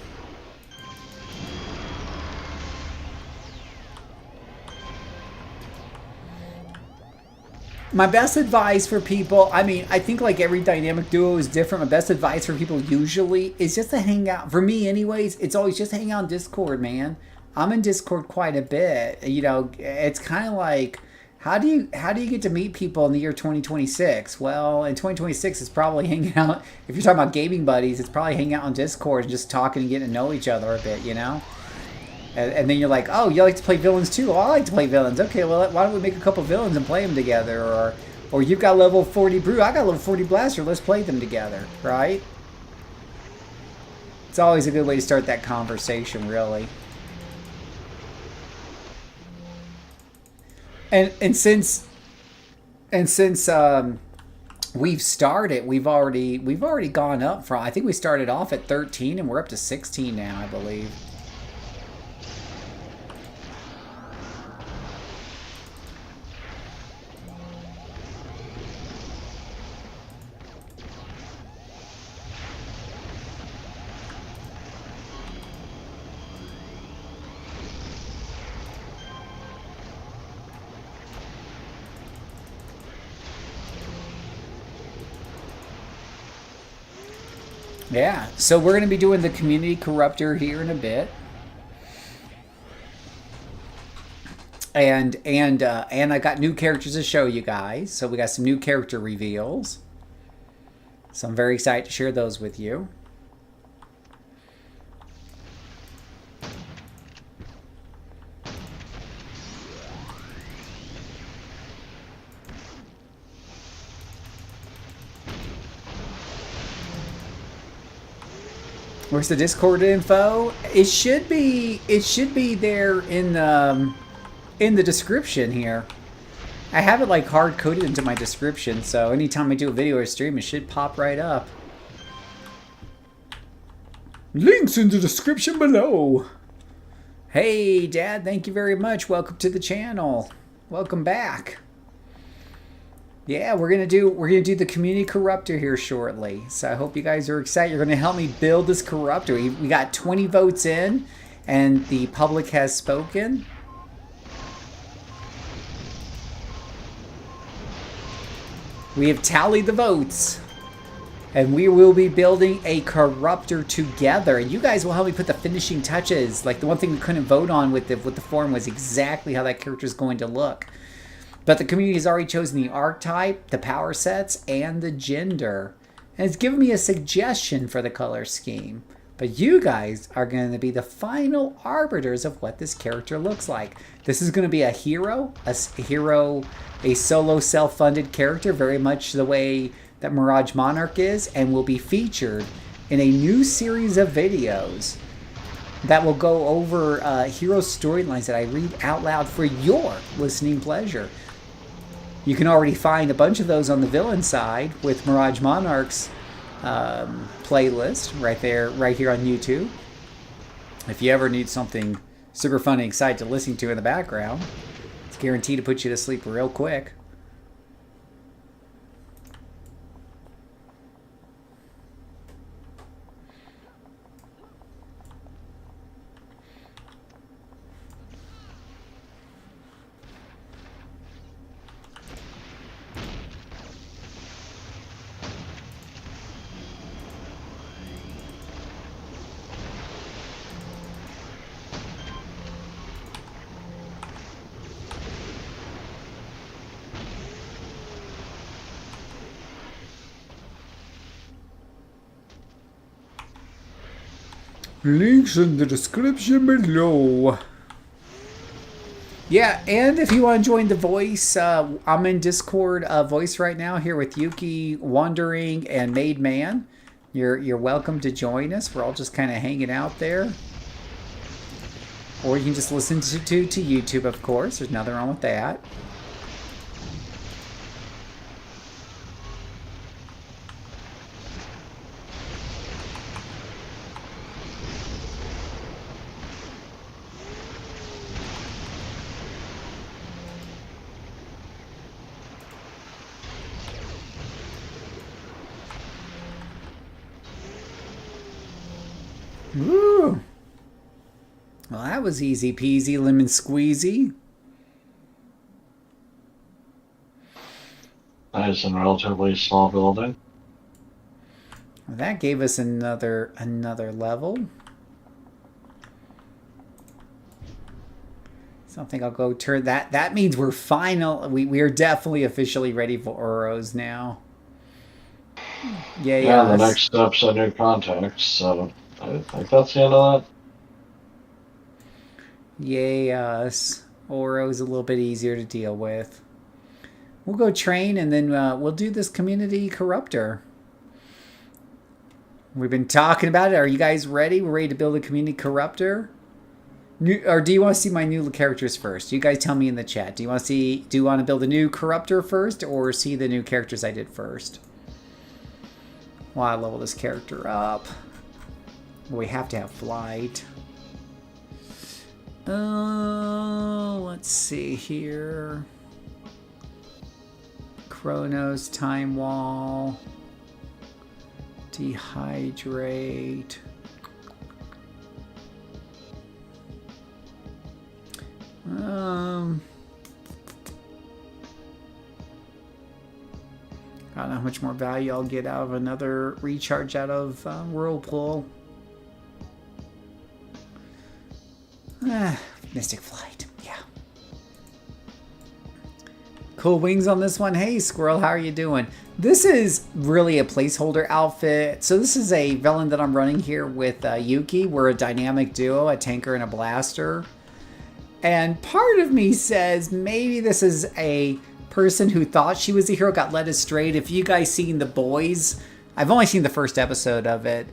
My best advice for people, I mean, I think like every dynamic duo is different. My best advice for people usually is just to hang out. For me anyways, it's always just hang out on Discord, man. I'm in Discord quite a bit. You know, it's kind of like, how do you get to meet people in the year 2026? Well, in 2026, it's probably hanging out. If you're talking about gaming buddies, it's probably hanging out on Discord and just talking and getting to know each other a bit, you know? And then you're like, oh, you like to play villains too? Oh, I like to play villains. Okay, well, why don't we make a couple villains and play them together? Or you've got level 40 Brew, I got level 40 Blaster, let's play them together, right? It's always a good way to start that conversation, really. And since we've started, we've already gone up from, I think we started off at 13 and we're up to 16 now, I believe. Yeah, so we're going to be doing the community corruptor here in a bit. And I got new characters to show you guys. So we got some new character reveals. So I'm very excited to share those with you. Where's the Discord info? It should be there in the description here. I have it like hard coded into my description, so anytime I do a video or stream, it should pop right up. Links in the description below. Hey, Dad, thank you very much. Welcome to the channel. Welcome back. Yeah, we're gonna do the community corruptor here shortly. So I hope you guys are excited. You're gonna help me build this corruptor. We got 20 votes in, and the public has spoken. We have tallied the votes, and we will be building a corruptor together. And you guys will help me put the finishing touches. Like the one thing we couldn't vote on with the form was exactly how that character is going to look. But the community has already chosen the archetype, the power sets, and the gender. And it's given me a suggestion for the color scheme. But you guys are going to be the final arbiters of what this character looks like. This is going to be a hero, a solo self-funded character, very much the way that Mirage Monarch is, and will be featured in a new series of videos that will go over hero storylines that I read out loud for your listening pleasure. You can already find a bunch of those on the villain side with Mirage Monarch's playlist right here on YouTube. If you ever need something super fun and exciting to listen to in the background, it's guaranteed to put you to sleep real quick. Links in the description below. Yeah, and if you want to join the voice, I'm in Discord voice right now here with Yuki, Wandering, and Made Man. You're welcome to join us. We're all just kind of hanging out there. Or you can just listen to YouTube, of course. There's nothing wrong with that. Woo! Well, that was easy peasy lemon squeezy. Nice and relatively small building. Well, that gave us another level. So I think I'll go turn that. That means we're we are definitely officially ready for Ouros now. Yay, Yeah, us. the next step's a new context, so I think that's the end of that. Yay, us. Ouro's a little bit easier to deal with. We'll go train, and then we'll do this community corruptor. We've been talking about it. Are you guys ready? We're ready to build a community corruptor? Or do you want to see my new characters first? You guys tell me in the chat. Do you want to build a new corruptor first, or see the new characters I did first? Well, I level this character up. We have to have flight. Let's see here. Chronos, time wall. Dehydrate. I don't know how much more value I'll get out of another recharge out of Whirlpool. Mystic Flight, yeah. Cool wings on this one. Hey, Squirrel, how are you doing? This is really a placeholder outfit. So this is a villain that I'm running here with Yuki. We're a dynamic duo, a tanker and a blaster. And part of me says maybe this is a person who thought she was a hero, got led astray. If you guys seen The Boys, I've only seen the first episode of it.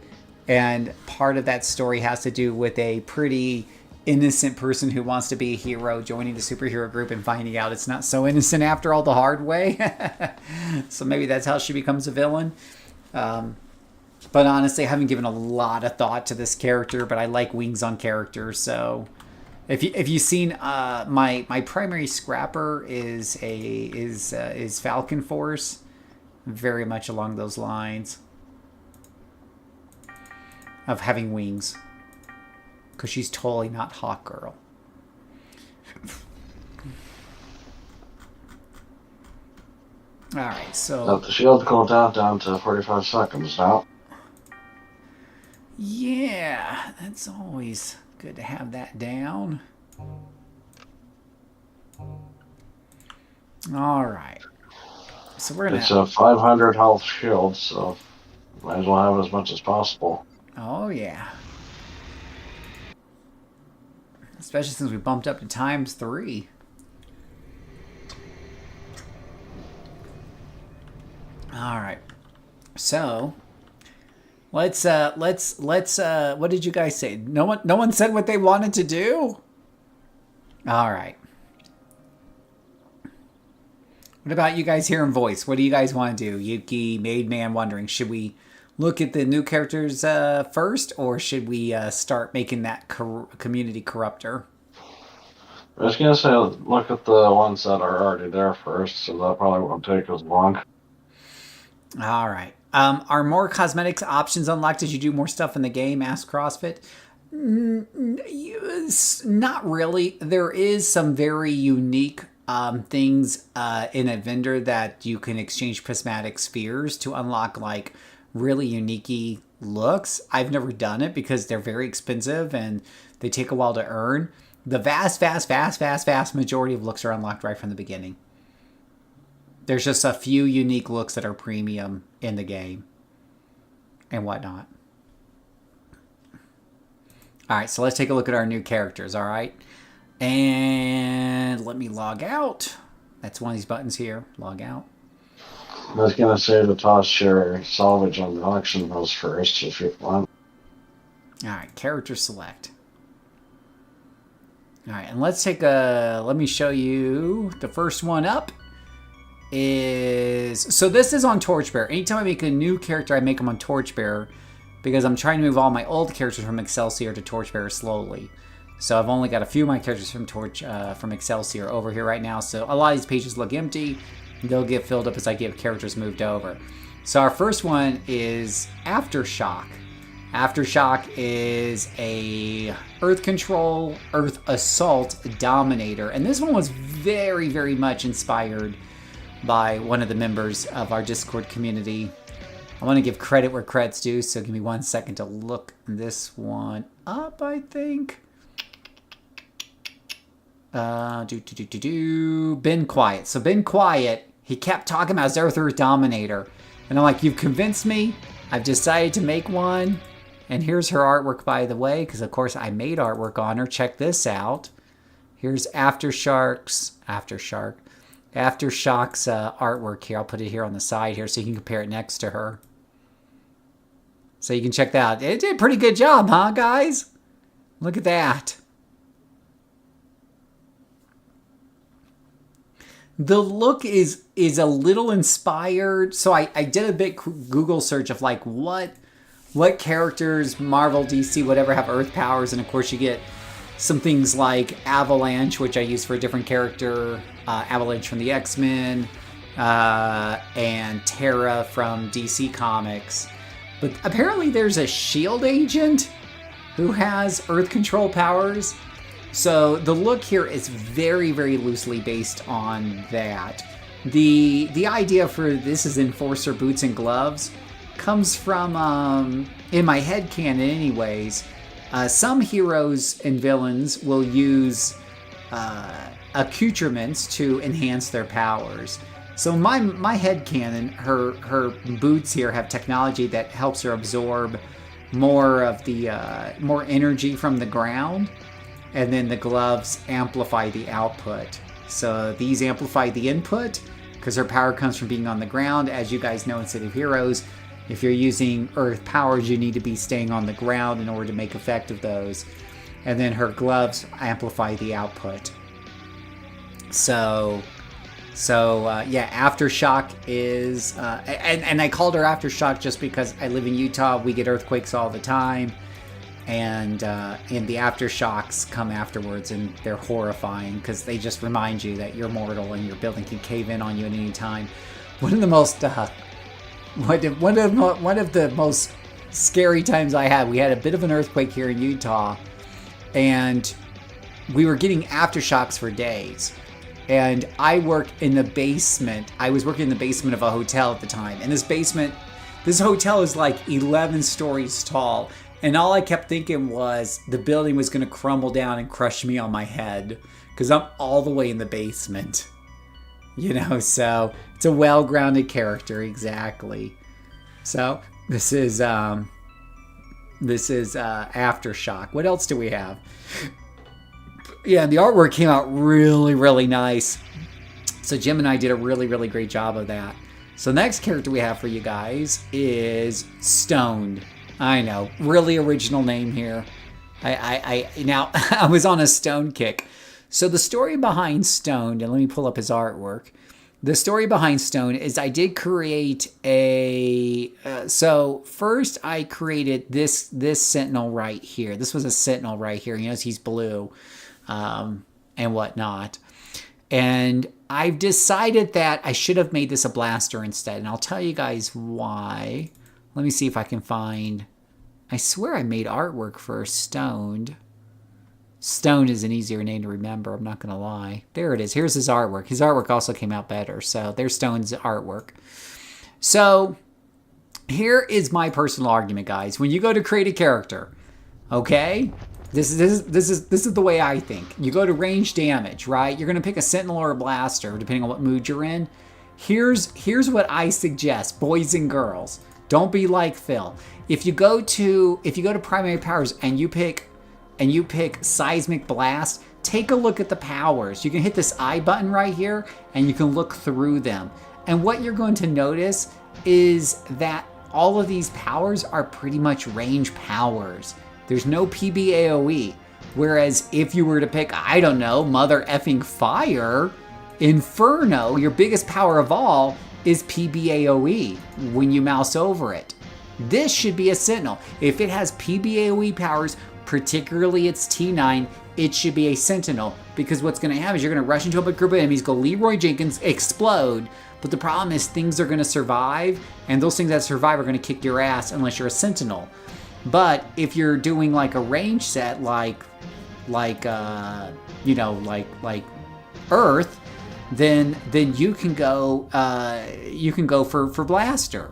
And part of that story has to do with a pretty innocent person who wants to be a hero joining the superhero group and finding out it's not so innocent after all the hard way. So maybe that's how she becomes a villain. But honestly, I haven't given a lot of thought to this character, but I like wings on characters. So if you've seen my primary scrapper is Falcon Force, very much along those lines of having wings. Because she's totally not Hawk Girl. Alright, so... Let the shield cooldown down to 45 seconds now. Yeah, that's always good to have that down. Alright. So we're gonna... It's a 500 health shield, so might as well have as much as possible. Oh, yeah. Especially since we bumped up to ×3. All right. So, let's what did you guys say? No one said what they wanted to do? All right. What about you guys here in voice? What do you guys want to do? Yuki, Made Man, Wondering. Should we look at the new characters first, or should we start making that community corruptor? I was going to say, look at the ones that are already there first, so that probably won't take as long. All right. Are more cosmetics options unlocked as you do more stuff in the game? Ask CrossFit. Not really. There is some very unique things in a vendor that you can exchange prismatic spheres to unlock, like, really unique looks. I've never done it because they're very expensive and they take a while to earn. The vast majority of looks are unlocked right from the beginning. There's just a few unique looks that are premium in the game and whatnot. All right, so let's take a look at our new characters, all right? And let me log out. That's one of these buttons here, log out. I was going to say to toss your salvage on the auction house first if you want. All right, character select. All right, and let me show you the first one up so this is on Torchbearer. Anytime I make a new character, I make them on Torchbearer because I'm trying to move all my old characters from Excelsior to Torchbearer slowly. So I've only got a few of my characters from Excelsior over here right now. So a lot of these pages look empty. They'll get filled up as I get characters moved over. So our first one is Aftershock. Aftershock is a Earth Control, Earth Assault Dominator. And this one was very, very much inspired by one of the members of our Discord community. I want to give credit where credit's due, so give me 1 second to look this one up, I think. Ben Quiet. So Ben Quiet, he kept talking about his Earth Dominator. And I'm like, you've convinced me. I've decided to make one. And here's her artwork, by the way, because of course I made artwork on her. Check this out. Here's Aftershock's artwork here. I'll put it here on the side here so you can compare it next to her. So you can check that out. It did a pretty good job, huh, guys? Look at that. The look is a little inspired. So I did a bit Google search of like what characters, Marvel, DC, whatever, have Earth powers. And of course you get some things like Avalanche, which I use for a different character. Avalanche from the X-Men. And Terra from DC Comics. But apparently there's a S.H.I.E.L.D. agent who has Earth control powers. So the look here is very, very loosely based on that. The idea for this is Enforcer boots and gloves comes from, in my headcanon anyways, some heroes and villains will use accoutrements to enhance their powers. So my headcanon, her boots here have technology that helps her absorb more of the more energy from the ground, and then the gloves amplify the output. So these amplify the input because her power comes from being on the ground. As you guys know in City of Heroes, if you're using Earth powers, you need to be staying on the ground in order to make effect of those. And then her gloves amplify the output. So yeah, Aftershock is, and I called her Aftershock just because I live in Utah. We get earthquakes all the time, and the Aftershocks come afterwards, and they're horrifying because they just remind you that you're mortal and your building can cave in on you at any time. One of the most scary times I had, we had a bit of an earthquake here in Utah, and we were getting aftershocks for days. And I worked in the basement. I was working in the basement of a hotel at the time. And this hotel is like 11 stories tall. And all I kept thinking was the building was going to crumble down and crush me on my head. Because I'm all the way in the basement. You know, so it's a well-grounded character, exactly. So this is Aftershock. What else do we have? Yeah, the artwork came out really, really nice. So Jim and I did a really, really great job of that. So the next character we have for you guys is Stoned. I know, really original name here. Now I was on a Stone kick. So the story behind Stoned, and let me pull up his artwork. The story behind Stoned is I did create so first I created this Sentinel right here. This was a Sentinel right here. You notice he's blue. And whatnot. And I've decided that I should have made this a blaster instead. And I'll tell you guys why. Let me see if I can find... I swear I made artwork for Stoned. Stoned is an easier name to remember, I'm not going to lie. There it is. Here's his artwork. His artwork also came out better. So there's Stone's artwork. So here is my personal argument, guys. When you go to create a character, okay... This is the way I think. You go to range damage, right? You're going to pick a Sentinel or a Blaster, depending on what mood you're in. Here's what I suggest, boys and girls. Don't be like Phil. If you go to primary powers and you pick and you pick Seismic Blast, take a look at the powers. You can hit this I button right here, and you can look through them. And what you're going to notice is that all of these powers are pretty much range powers. There's no PBAOE. Whereas if you were to pick, I don't know, Mother Effing Fire, Inferno, your biggest power of all, is PBAOE when you mouse over it. This should be a Sentinel. If it has PBAOE powers, particularly its T9, it should be a Sentinel. Because what's going to happen is you're going to rush into a big group of enemies, go Leroy Jenkins, explode. But the problem is things are going to survive, and those things that survive are going to kick your ass unless you're a Sentinel. But if you're doing like a range set, like Earth, then you can go for Blaster.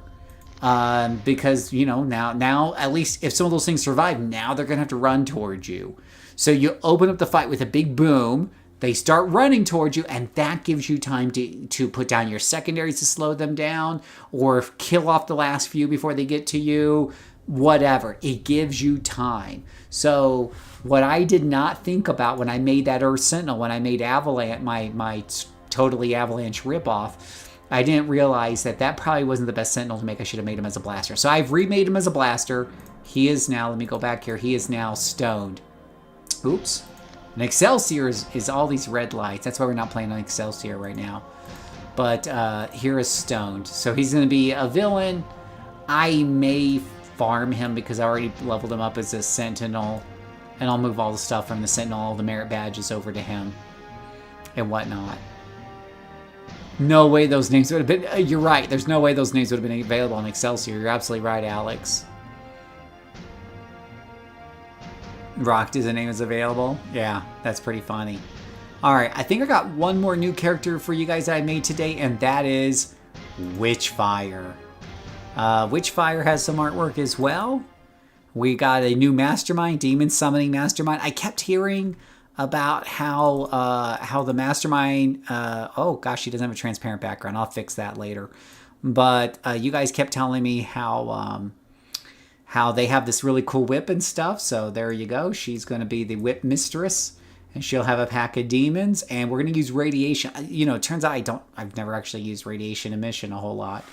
Because now at least if some of those things survive, now they're gonna have to run towards you. So you open up the fight with a big boom. They start running towards you, and that gives you time to put down your secondaries to slow them down, or kill off the last few before they get to you. Whatever. It gives you time. So what I did not think about when I made that Earth Sentinel, when I made Avalanche, my totally Avalanche ripoff, I didn't realize that probably wasn't the best Sentinel to make. I should have made him as a blaster. So I've remade him as a blaster. He is now, let me go back here, he is now stoned. Oops. And Excelsior is all these red lights. That's why we're not playing on Excelsior right now. But here is stoned. So he's going to be a villain. I may farm him because I already leveled him up as a Sentinel. And I'll move all the stuff from the Sentinel, all the merit badges over to him. And whatnot. No way those names would have been... You're right. There's no way those names would have been available on Excelsior. You're absolutely right, Alex. Rocked as a name is available. Yeah, that's pretty funny. Alright, I think I got one more new character for you guys that I made today, and that is Witchfire. Witchfire has some artwork as well. We got a new mastermind, Demon Summoning Mastermind. I kept hearing about how the mastermind... oh gosh, he doesn't have a transparent background. I'll fix that later. But you guys kept telling me how they have this really cool whip and stuff. So there you go. She's going to be the whip mistress, and she'll have a pack of demons, and we're going to use radiation. It turns out I've never actually used radiation emission a whole lot.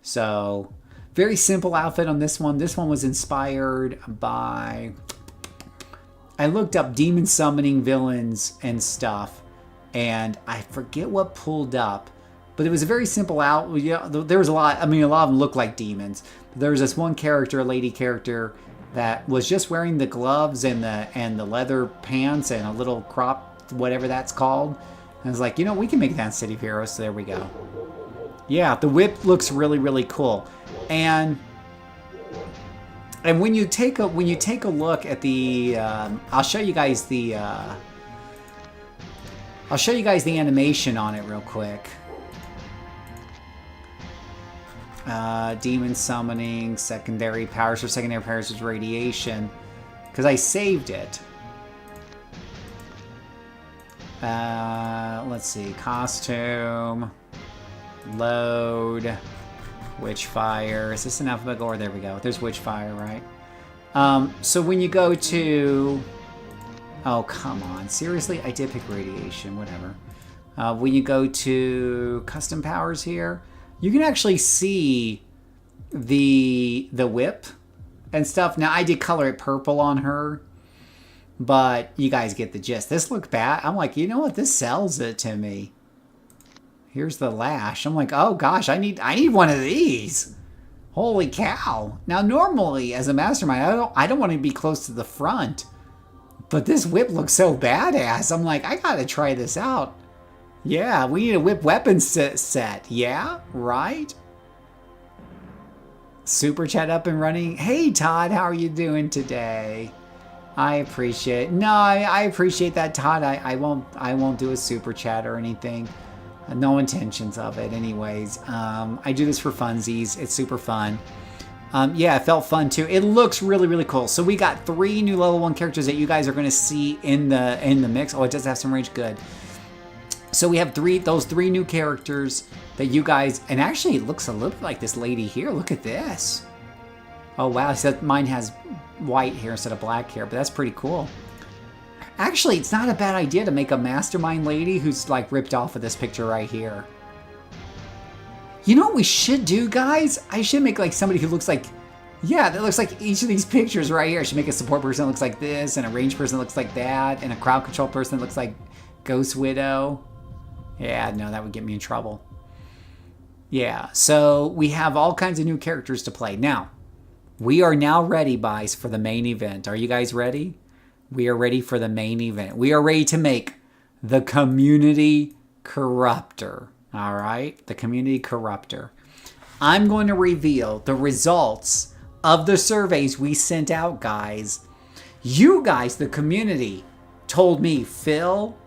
So very simple outfit on this one. This one was inspired by, I looked up demon summoning villains and stuff, and I forget what pulled up, but it was a very simple out. There was a lot. I mean, a lot of them look like demons. There was this one character, a lady character, that was just wearing the gloves and the leather pants and a little crop, whatever that's called. And I was like, we can make that in City of Heroes. So there we go. Yeah, the whip looks really, really cool. And when you take a look at the, I'll show you guys the animation on it real quick. Demon summoning, secondary powers. For secondary powers is radiation, because I saved it. Let's see, costume, load, Witchfire. Is this in alphabetical order? There we go. There's Witchfire, right? So when you go to, oh come on, seriously, I did pick radiation. Whatever. When you go to custom powers here, you can actually see the whip and stuff. Now, I did color it purple on her, but you guys get the gist. This looked bad. I'm like, you know what? This sells it to me. Here's the lash. I'm like, oh gosh, I need one of these. Holy cow. Now, normally, as a mastermind, I don't want to be close to the front, but this whip looks so badass. I'm like, I gotta try this out. Yeah, we need a whip weapons set. Yeah, right? Super chat up and running. Hey, Todd, how are you doing today? I appreciate it. No, I appreciate that, Todd. I won't do a super chat or anything. No intentions of it anyways. I do this for funsies. It's super fun. Yeah, it felt fun too. It looks really, really cool. So we got 3 new level 1 characters that you guys are going to see in the mix. Oh, it does have some range. Good. So we have those 3 new characters that you guys, and actually it looks a little bit like this lady here. Look at this. Oh wow, so mine has white hair instead of black hair, but that's pretty cool. Actually, it's not a bad idea to make a mastermind lady who's like ripped off of this picture right here. You know what we should do, guys? I should make like somebody who looks like, yeah, that looks like each of these pictures right here. I should make a support person that looks like this, and a range person that looks like that, and a crowd control person that looks like Ghost Widow. Yeah, no, that would get me in trouble. Yeah, so we have all kinds of new characters to play. Now, we are now ready, guys, for the main event. Are you guys ready? We are ready for the main event. We are ready to make the Community Corruptor. All right? The Community Corruptor. I'm going to reveal the results of the surveys we sent out, guys. You guys, the community, told me, Phil,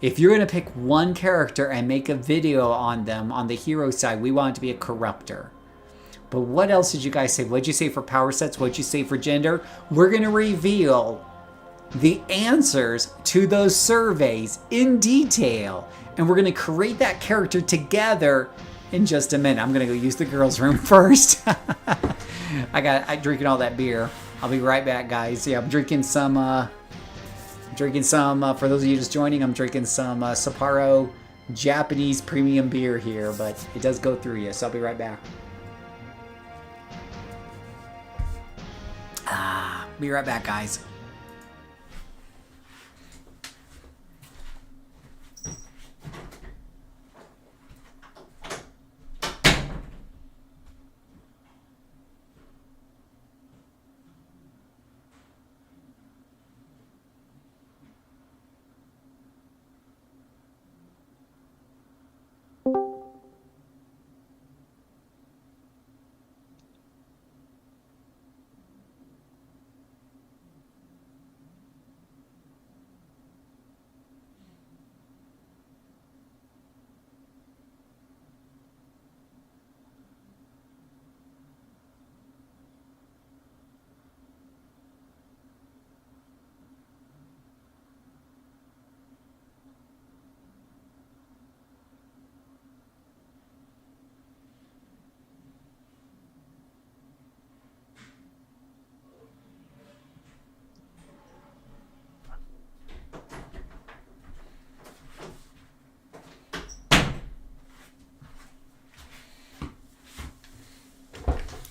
if you're going to pick one character and make a video on them on the hero side, we want it to be a Corruptor. But what else did you guys say? What'd you say for power sets? What'd you say for gender? We're going to reveal the answers to those surveys in detail. And we're going to create that character together in just a minute. I'm going to go use the girls' room first. I'm drinking all that beer. I'll be right back, guys. Yeah, I'm drinking some, for those of you just joining, I'm drinking some Sapporo Japanese premium beer here, but it does go through you, so I'll be right back. Be right back, guys.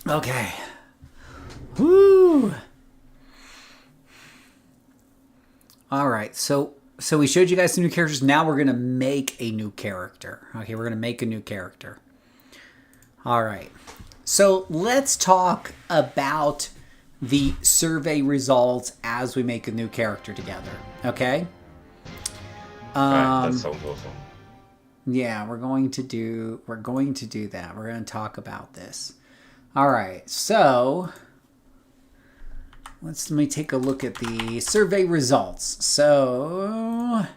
Okay. Woo! All right. So we showed you guys some new characters. Now we're going to make a new character. Okay, we're going to make a new character. All right. So let's talk about the survey results as we make a new character together. Okay? Right, that sounds awesome. Yeah, we're going to do that. We're going to talk about this. All right, so let me take a look at the survey results. So,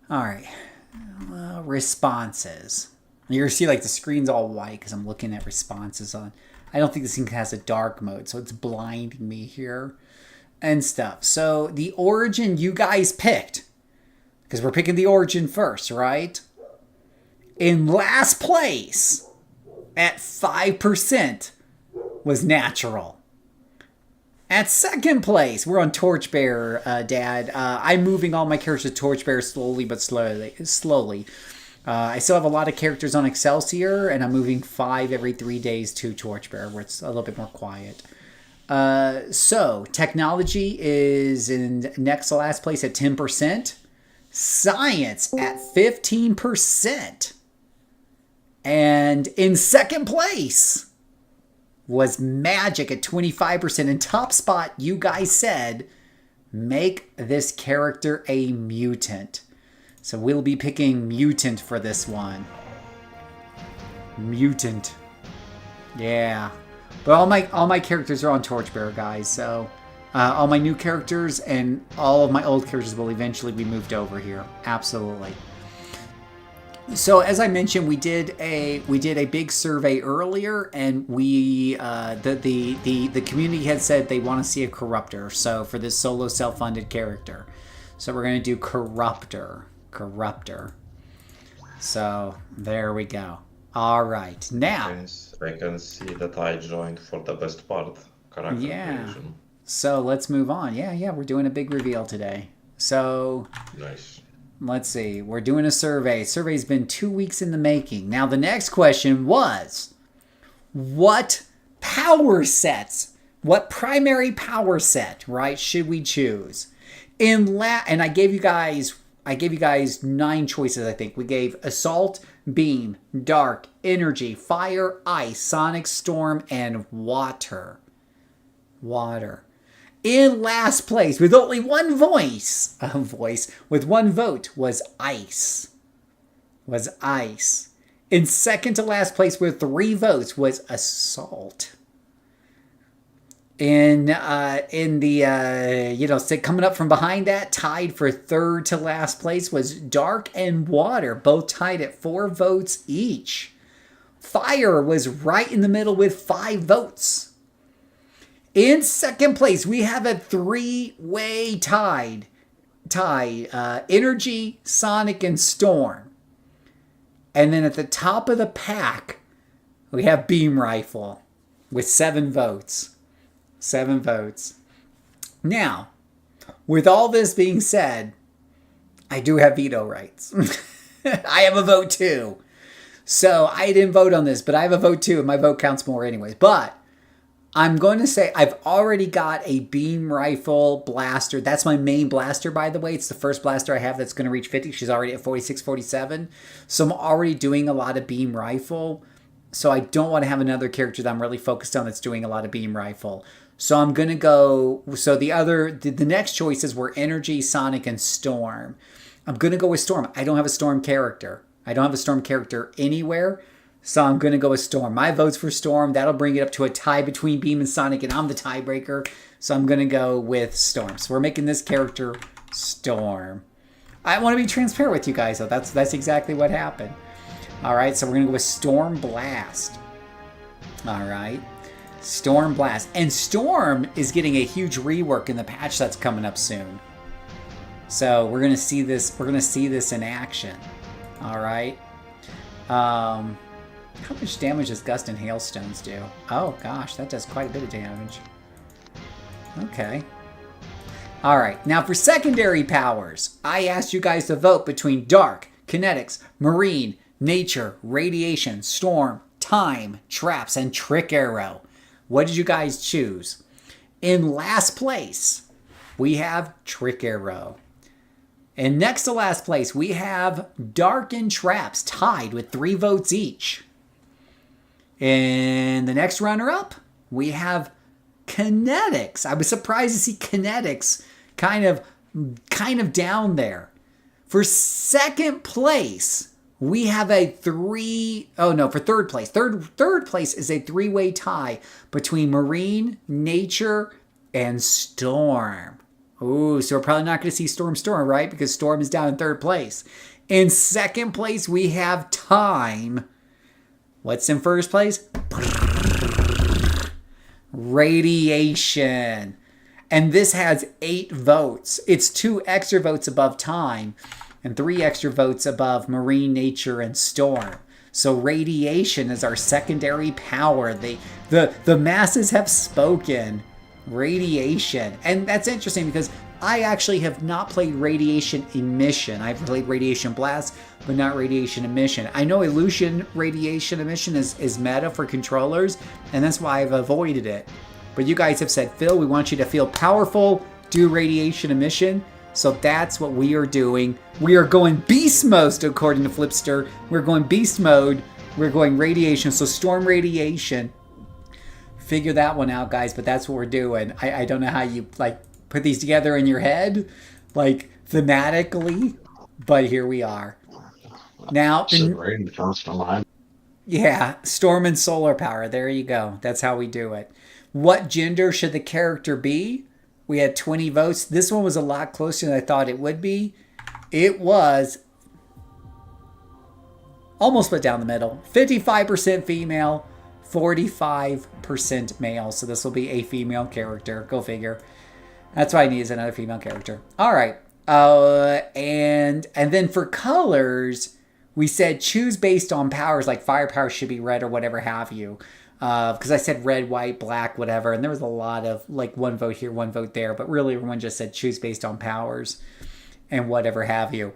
all right, responses. You're gonna see like the screen's all white because I'm looking at responses on. I don't think this thing has a dark mode, so it's blinding me here and stuff. So the origin you guys picked, because we're picking the origin first, right? In last place, at 5%, was natural. At second place, we're on Torchbearer, Dad. I'm moving all my characters to Torchbearer slowly but slowly. I still have a lot of characters on Excelsior, and I'm moving 5 every 3 days to Torchbearer, where it's a little bit more quiet. So, technology is in next to last place at 10%. Science at 15%. And in second place was magic at 25%. In top spot, you guys said, make this character a mutant. So we'll be picking mutant for this one. Mutant. Yeah. But all my characters are on Torchbearer, guys. So all my new characters and all of my old characters will eventually be moved over here. Absolutely. So as I mentioned, we did a big survey earlier, and we the community had said they want to see a Corruptor. So for this solo self-funded character, so we're gonna do Corruptor. So there we go. All right, now I can see that I joined for the best part, character yeah. creation. So let's move on. Yeah, we're doing a big reveal today. So Nice. let's see. We're doing a survey. Survey's been 2 weeks in the making. Now the next question was, what power sets, what primary power set, right, should we choose? And I gave you guys 9 choices, I think. We gave assault, beam, dark, energy, fire, ice, sonic, storm, and water. In last place, with only one with one vote, was ice. In second to last place with 3 votes was assault. In the coming up from behind that, tied for third to last place was dark and water, both tied at 4 votes each. Fire was right in the middle with 5 votes. In second place, we have a 3-way tie. Energy, Sonic, and Storm. And then at the top of the pack, we have Beam Rifle with 7 votes. 7 votes. Now, with all this being said, I do have veto rights. I have a vote too. So I didn't vote on this, but I have a vote too, and my vote counts more anyways. But I'm going to say I've already got a beam rifle blaster. That's my main blaster, by the way. It's the first blaster I have that's going to reach 50. She's already at 46, 47. So I'm already doing a lot of beam rifle. So I don't want to have another character that I'm really focused on that's doing a lot of beam rifle. So I'm going to go... So the next choices were Energy, Sonic, and Storm. I'm going to go with Storm. I don't have a Storm character. I don't have a Storm character anywhere. So I'm going to go with Storm. My vote's for Storm. That'll bring it up to a tie between Beam and Sonic, and I'm the tiebreaker. So I'm going to go with Storm. So we're making this character Storm. I want to be transparent with you guys, though. That's exactly what happened. All right, so we're going to go with Storm Blast. All right. Storm Blast. And Storm is getting a huge rework in the patch that's coming up soon. So we're going to see this. We're going to see this in action. All right. How much damage does Gust and Hailstones do? Oh gosh, that does quite a bit of damage. Okay. All right. Now for secondary powers, I asked you guys to vote between Dark, Kinetics, Marine, Nature, Radiation, Storm, Time, Traps, and Trick Arrow. What did you guys choose? In last place, we have Trick Arrow. And next to last place, we have Dark and Traps tied with 3 votes each. And the next runner-up, we have Kinetics. I was surprised to see Kinetics kind of down there. For second place, we have for third place. Third place is a 3-way tie between Marine, Nature, and Storm. Ooh, so we're probably not going to see Storm, right? Because Storm is down in third place. In second place, we have Time. What's in first place? Radiation. And this has 8 votes. It's 2 extra votes above Time and 3 extra votes above Marine, Nature, and Storm. So Radiation is our secondary power. The masses have spoken. Radiation. And that's interesting because I actually have not played Radiation Emission. I've played Radiation Blast, but not Radiation Emission. I know Illusion Radiation Emission is meta for controllers, and that's why I've avoided it. But you guys have said, Phil, we want you to feel powerful, do Radiation Emission. So that's what we are doing. We are going Beast Mode, according to Flipster. We're going Beast Mode. We're going Radiation. So Storm Radiation. Figure that one out, guys, but that's what we're doing. I don't know how you put these together in your head, thematically, but here we are. Now, Rain comes to mind. Yeah, Storm and Solar Power. There you go. That's how we do it. What gender should the character be? We had 20 votes. This one was a lot closer than I thought it would be. It was almost split down the middle. 55% female, 45% male. So this will be a female character. Go figure. That's what I need, is another female character. All right. And then for colors, we said choose based on powers, like firepower should be red or whatever have you. Because I said red, white, black, whatever. And there was a lot of 1 vote here, 1 vote there. But really everyone just said choose based on powers. and whatever have you.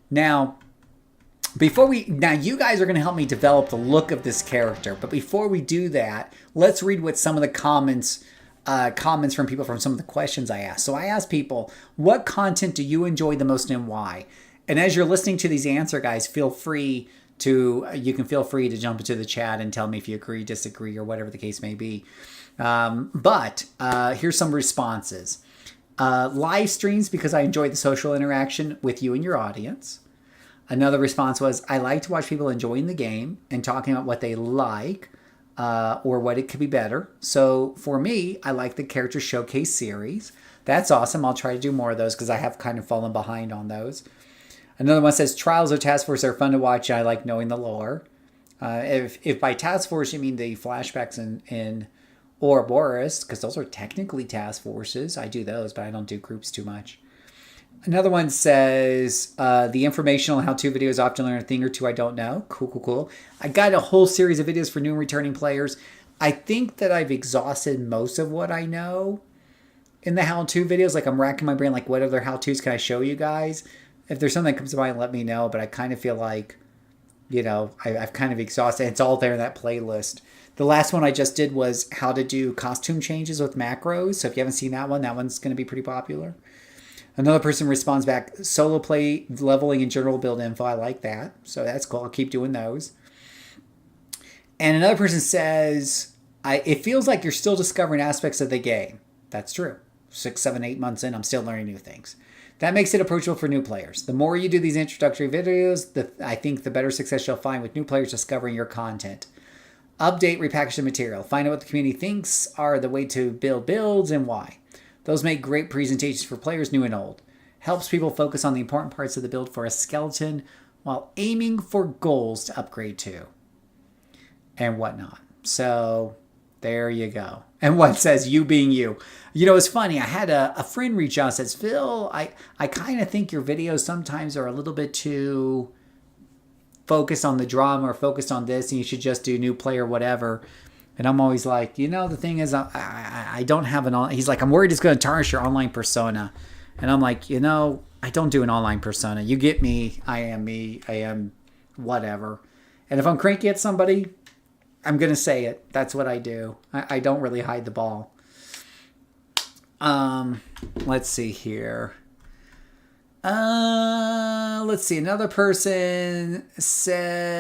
Now, you guys are going to help me develop the look of this character. But before we do that, let's read what some of the comments from people from some of the questions I asked. So I asked people, what content do you enjoy the most and why? And as you're listening to these answer guys, you can feel free to jump into the chat and tell me if you agree, disagree, or whatever the case may be. But here's some responses. Live streams because I enjoy the social interaction with you and your audience. Another response was, I like to watch people enjoying the game and talking about what they like or what it could be better. So for me, I like the character showcase series. That's awesome. I'll try to do more of those because I have kind of fallen behind on those. Another one says, Trials or Task Force are fun to watch. I like knowing the lore. If by Task Force you mean the flashbacks in Ouroboros, because those are technically task forces. I do those, but I don't do groups too much. Another one says, the informational how-to videos often learn a thing or two I don't know. Cool. I got a whole series of videos for new and returning players. I think that I've exhausted most of what I know in the how-to videos. Like, I'm racking my brain, like, what other how-tos can I show you guys? If there's something that comes to mind, let me know. But I kind of feel like, I've kind of exhausted. It's all there in that playlist. The last one I just did was how to do costume changes with macros. So if you haven't seen that one's going to be pretty popular. Another person responds back, solo play, leveling, and general build info. I like that. So that's cool. I'll keep doing those. And another person says, it feels like you're still discovering aspects of the game. That's true. 6, 7, 8 months in, I'm still learning new things. That makes it approachable for new players. The more you do these introductory videos, I think the better success you'll find with new players discovering your content. Update, repackage the material. Find out what the community thinks are the way to build builds and why. Those make great presentations for players new and old. Helps people focus on the important parts of the build for a skeleton while aiming for goals to upgrade to. And whatnot. So, there you go. And one says, you being you. It's funny. I had a friend reach out and says, Phil, I kind of think your videos sometimes are a little bit too focused on the drama or focused on this, and you should just do new player whatever. And I'm always like, the thing is, I don't have he's like, I'm worried it's going to tarnish your online persona. And I'm like, I don't do an online persona. You get me. I am whatever. And if I'm cranky at somebody, I'm going to say it. That's what I do. I don't really hide the ball. Let's see here. Let's see. Another person says,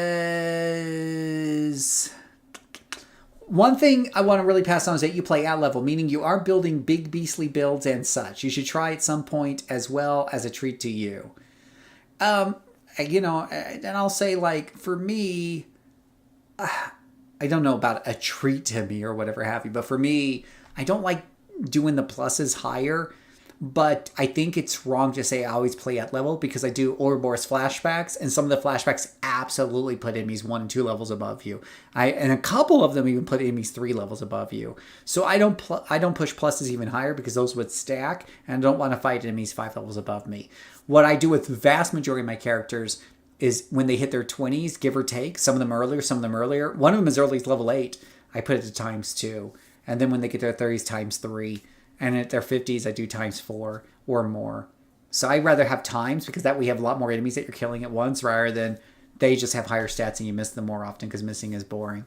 one thing I want to really pass on is that you play at level, meaning you are building big beastly builds and such. You should try at some point as well as a treat to you. And I'll say, like, for me, I don't know about a treat to me or whatever have you, but for me, I don't like doing the pluses higher. But I think it's wrong to say I always play at level because I do Ouroboros flashbacks, and some of the flashbacks absolutely put enemies 1 and 2 levels above you. And a couple of them even put enemies 3 levels above you. So I don't push pluses even higher because those would stack, and I don't want to fight enemies 5 levels above me. What I do with the vast majority of my characters is when they hit their 20s, give or take, some of them earlier, some of them earlier. One of them is early as level 8. I put it to times 2. And then when they get their 30s, times 3. And at their 50s, I do times 4 or more. So I'd rather have times because that way you have a lot more enemies that you're killing at once rather than they just have higher stats and you miss them more often because missing is boring.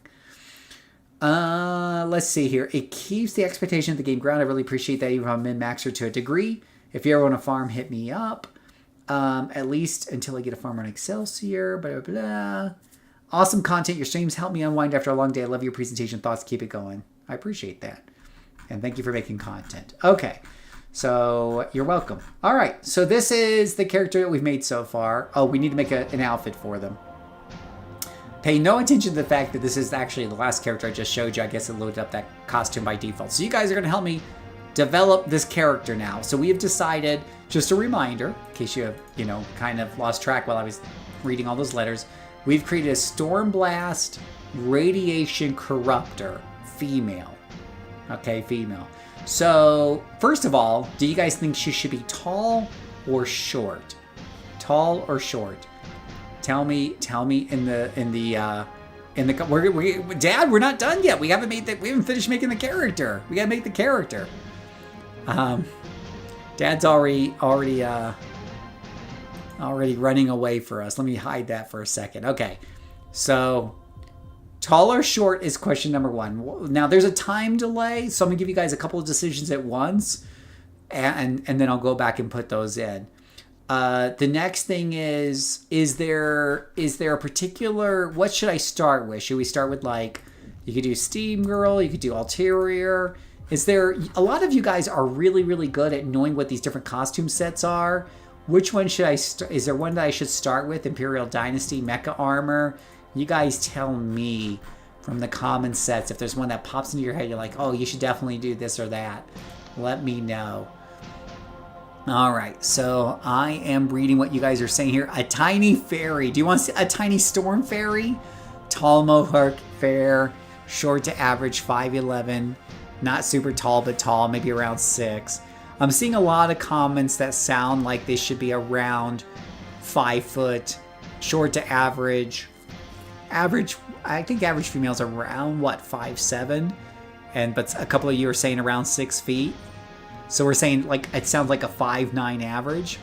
Let's see here. It keeps the expectation of the game ground. I really appreciate that even if I'm min-maxer to a degree. If you ever want to farm, hit me up. At least until I get a farm on Excelsior. Blah, blah, blah. Awesome content. Your streams help me unwind after a long day. I love your presentation thoughts. Keep it going. I appreciate that. And thank you for making content. Okay, so you're welcome. All right, so this is the character that we've made so far. Oh, we need to make an outfit for them. Pay no attention to the fact that this is actually the last character I just showed you. I guess it loaded up that costume by default. So you guys are going to help me develop this character now. So we have decided, just a reminder, in case you have, kind of lost track while I was reading all those letters, we've created a Stormblast Radiation Corruptor, female. Okay, female. So, first of all, do you guys think she should be tall or short? Tall or short? Tell me in the Dad, we're not done yet. We haven't finished making the character. We gotta make the character. Dad's already Already running away for us. Let me hide that for a second. Okay. So, tall or short is question number 1. Now, there's a time delay, so I'm going to give you guys a couple of decisions at once, and then I'll go back and put those in. The next thing is there a particular, what should I start with? Should we start with, like, you could do Steam Girl, you could do Ulterior. Is there, a lot of you guys are really, really good at knowing what these different costume sets are. Which one should I, is there one that I should start with? Imperial Dynasty, Mecha Armor? You guys tell me from the common sets if there's one that pops into your head, you're like, oh, you should definitely do this or that. Let me know. All right, so I am reading what you guys are saying here. A tiny fairy. Do you want to see a tiny storm fairy? Tall mohawk, fair, short to average, 5'11", not super tall, but tall, maybe around 6. I'm seeing a lot of comments that sound like they should be around 5 foot, short to average. Average, I think average females are around, what, 5'7"? But a couple of you are saying around 6 feet. So we're saying, like, it sounds like a 5'9" average.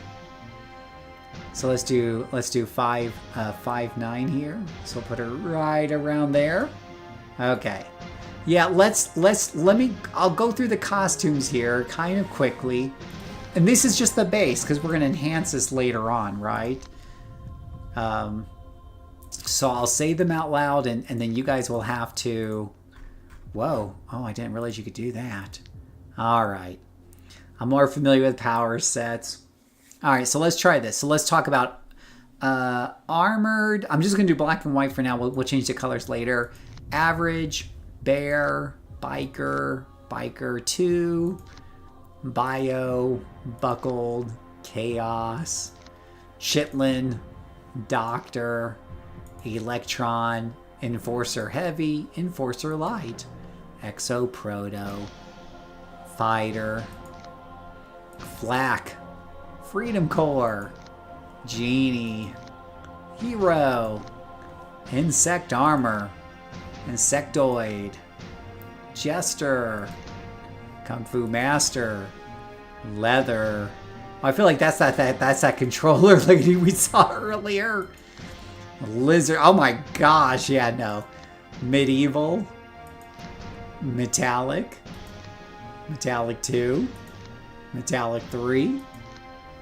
So let's do 5'9" here. So we'll put her right around there. Okay. Yeah, I'll go through the costumes here kind of quickly. And this is just the base, because we're going to enhance this later on, right? So I'll say them out loud, and then you guys will have to... Whoa. Oh, I didn't realize you could do that. All right. I'm more familiar with power sets. All right, so let's try this. So let's talk about armored. I'm just going to do black and white for now. We'll change the colors later. Average, bear, biker, biker 2, bio, buckled, chaos, chitlin, doctor, electron, enforcer heavy, enforcer light, exo proto, fighter, flak, freedom core, genie, hero, insect armor, insectoid, jester, kung fu master, leather. I feel like that's that controller lady we saw earlier. Lizard. Oh my gosh, yeah, no. Medieval, metallic, metallic 2, metallic 3,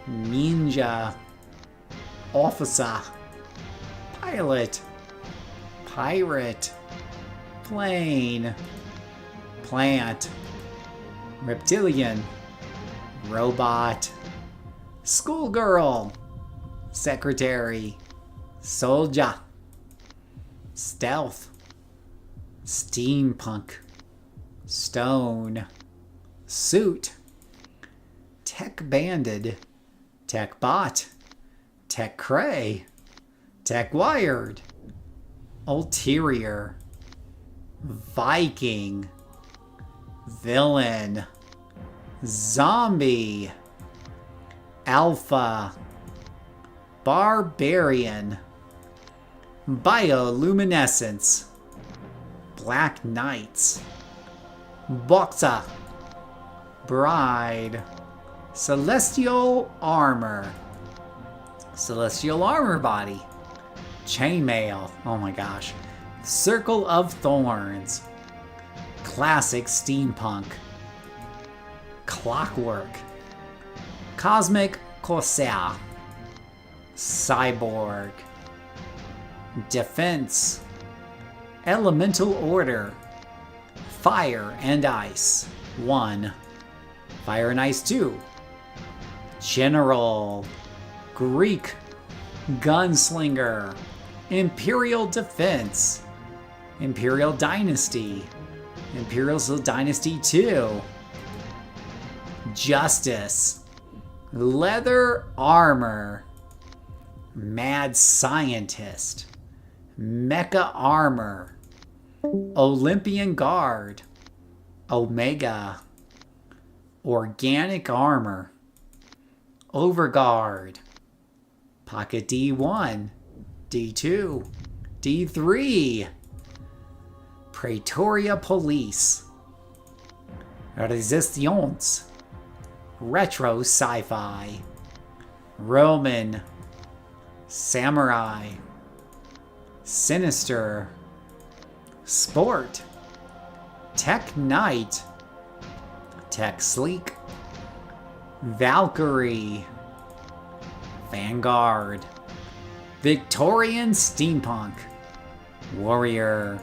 ninja, officer, pilot, pirate, plane, plant, reptilian, robot, schoolgirl, secretary, soldier, stealth, steampunk, stone, suit, tech banded, tech bot, tech cray, tech wired, ulterior, Viking, villain, zombie, alpha, barbarian, bioluminescence, black knights, boxer, bride, celestial armor body, chainmail, oh my gosh, circle of thorns, classic steampunk, clockwork, cosmic corsair, cyborg, defense, elemental order, fire and ice 1, fire and ice 2, general, Greek, gunslinger, imperial defense, imperial dynasty, imperial dynasty 2, justice, leather armor, mad scientist, mecha armor, Olympian guard, omega, organic armor, overguard, pocket D1, D2, D3, Praetoria police, resistance, retro sci-fi, Roman, Samurai, Sinister, Sport, Tech Knight, Tech Sleek, Valkyrie, Vanguard, Victorian Steampunk, Warrior,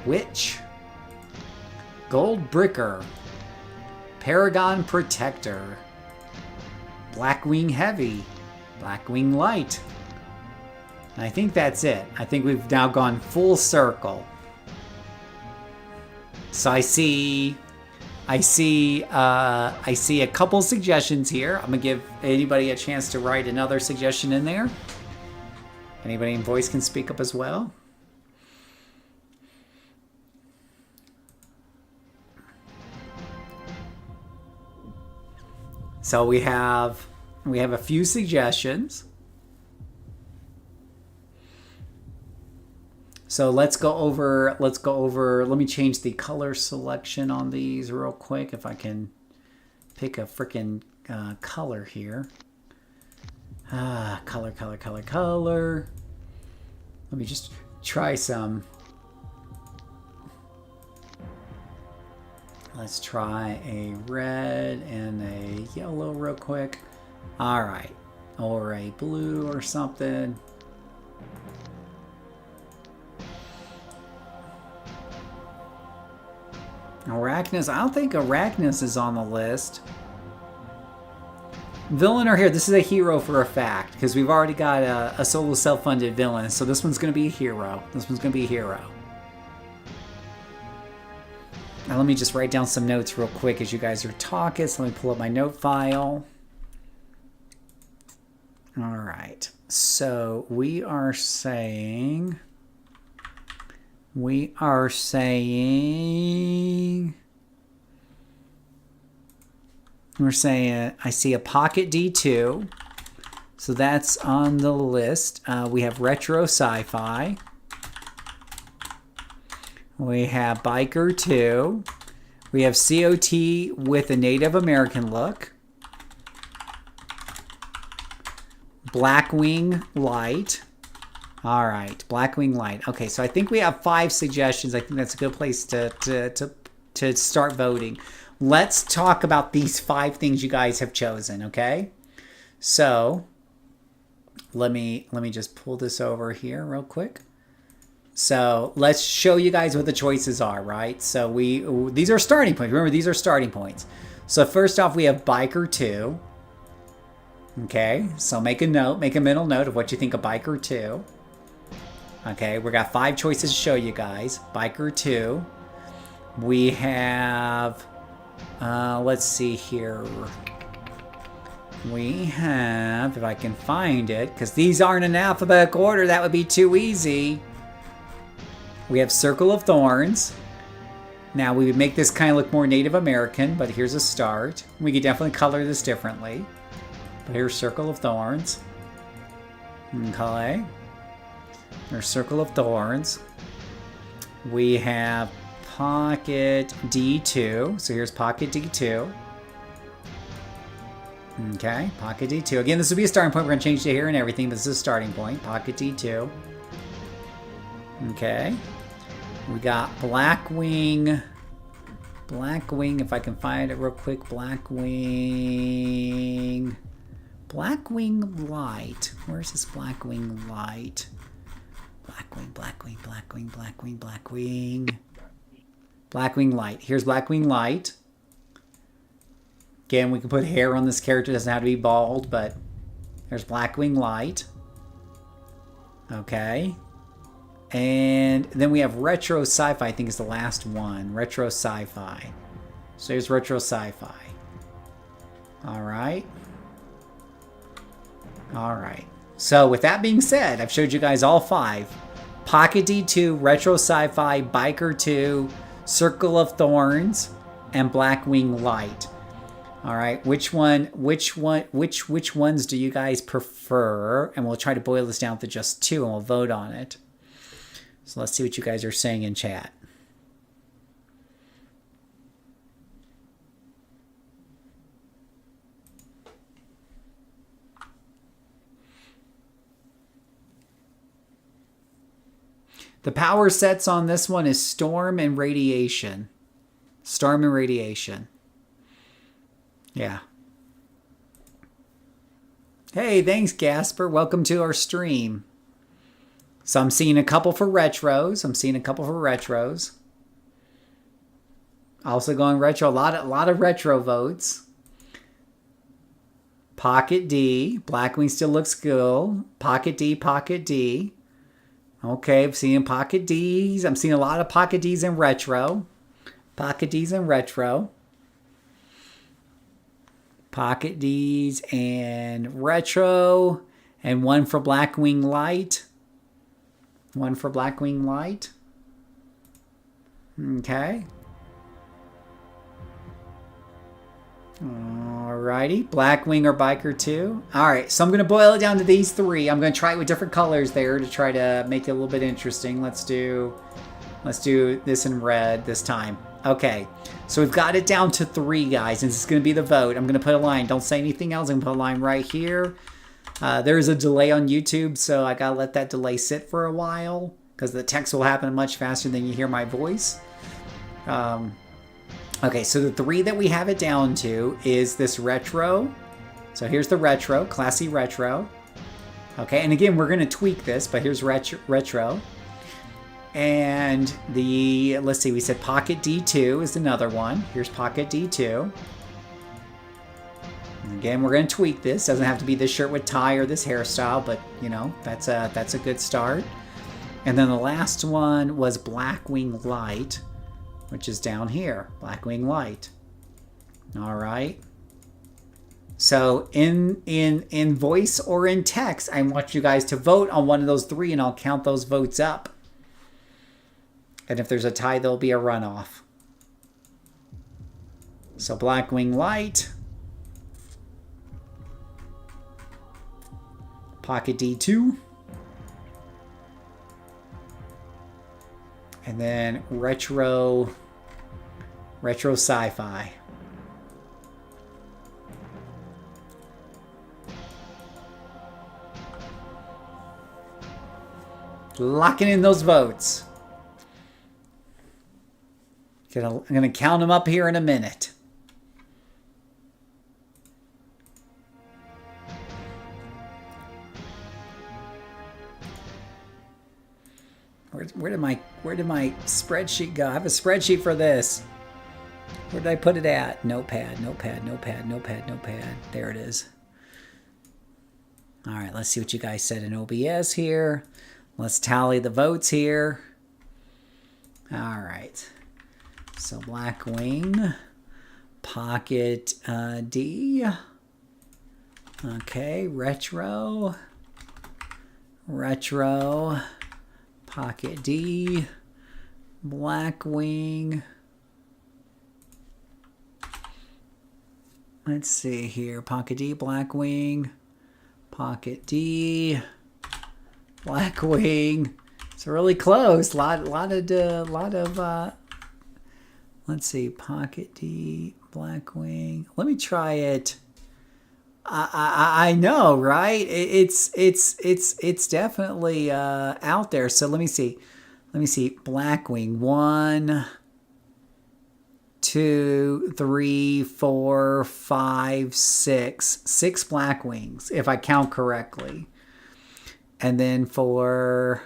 Witch, Gold Bricker, Paragon Protector, Blackwing Heavy, Blackwing Light. And I think that's it. I think we've now gone full circle. So I see a couple suggestions here. I'm gonna give anybody a chance to write another suggestion in there. Anybody in voice can speak up as well. So we have a few suggestions. So let's go over, let me change the color selection on these real quick if I can pick a freaking color here. Color. Let me just try some. Let's try a red and a yellow real quick. All right, or a blue or something. Arachnus, I don't think Arachnus is on the list. Villain or hero? This is a hero for a fact, because we've already got a solo self-funded villain, so this one's going to be a hero. Now let me just write down some notes real quick as you guys are talking, so let me pull up my note file. Alright, so we are saying... I see a Pocket D2, so that's on the list. We have Retro Sci-Fi. We have Biker 2. We have COT with a Native American look. Blackwing Light. All right, Blackwing Light. Okay, so I think we have 5 suggestions. I think that's a good place to start voting. Let's talk about these 5 things you guys have chosen, okay? So, let me just pull this over here real quick. So, let's show you guys what the choices are, right? So, these are starting points. Remember, these are starting points. So, first off, we have Biker 2. Okay, so make a mental note of what you think of Biker 2. Okay, we got 5 choices to show you guys. Biker 2. We have, let's see here. We have, if I can find it, because these aren't in alphabetical order, that would be too easy. We have Circle of Thorns. Now, we would make this kind of look more Native American, but here's a start. We could definitely color this differently. But here's Circle of Thorns. Okay. There's Circle of Thorns. We have Pocket D2. So here's Pocket D2. Okay, Pocket D2. Again, this will be a starting point. We're going to change it here and everything, but this is a starting point. Pocket D2. Okay. We got Blackwing. Blackwing, if I can find it real quick. Blackwing. Blackwing Light. Where's this Blackwing Light? Blackwing. Blackwing Light. Here's Blackwing Light. Again, we can put hair on this character. It doesn't have to be bald, but there's Blackwing Light. Okay. And then we have Retro Sci-Fi, I think is the last one. Retro Sci-Fi. So here's Retro Sci-Fi. Alright. Alright. So with that being said, I've showed you guys all 5. Pocket D2, Retro Sci-Fi, Biker 2, Circle of Thorns, and Blackwing Light. Alright, which ones do you guys prefer? And we'll try to boil this down to just 2 and we'll vote on it. So let's see what you guys are saying in chat. The power sets on this one is Storm and Radiation. Storm and Radiation. Yeah. Hey, thanks, Gasper. Welcome to our stream. So I'm seeing a couple for retros. Also going retro. A lot of retro votes. Pocket D. Blackwing still looks cool. Pocket D. Okay, I'm seeing Pocket Ds. I'm seeing a lot of Pocket Ds in retro. Pocket Ds and retro. And one for Blackwing Light. Okay. Alrighty. Blackwing or Biker 2. Alright, so I'm going to boil it down to these three. I'm going to try it with different colors there to try to make it a little bit interesting. Let's do this in red this time. Okay, so we've got it down to 3, guys, and this is going to be the vote. I'm going to put a line. Don't say anything else. I'm going to put a line right here. There's a delay on YouTube, so I got to let that delay sit for a while because the text will happen much faster than you hear my voice. Okay, so the 3 that we have it down to is this retro. So here's the retro, classy retro. Okay, and again, we're going to tweak this, but here's retro. And let's see, we said Pocket D2 is another one. Here's Pocket D2. And again, we're going to tweak this. Doesn't have to be this shirt with tie or this hairstyle, but, you know, that's a good start. And then the last one was Blackwing Light, which is down here. Blackwing Light. All right. So in voice or in text, I want you guys to vote on one of those 3, and I'll count those votes up. And if there's a tie, there'll be a runoff. So Blackwing Light. Pocket D2. And then retro sci-fi. Locking in those votes. I'm going to count them up here in a minute. Where did my spreadsheet go? I have a spreadsheet for this. Where did I put it at? Notepad. There it is. All right, let's see what you guys said in OBS here. Let's tally the votes here. All right. So Blackwing, Pocket D. Okay, retro, Pocket D, Blackwing. Let's see here. Pocket D, Blackwing, Pocket D, Blackwing. It's really close. Lot of. Let's see. Pocket D, Blackwing. Let me try it. I know, right? It's definitely out there. So let me see. Blackwing. 1, 2, 3, 4, 5, 6. 6 Blackwings, if I count correctly. And then for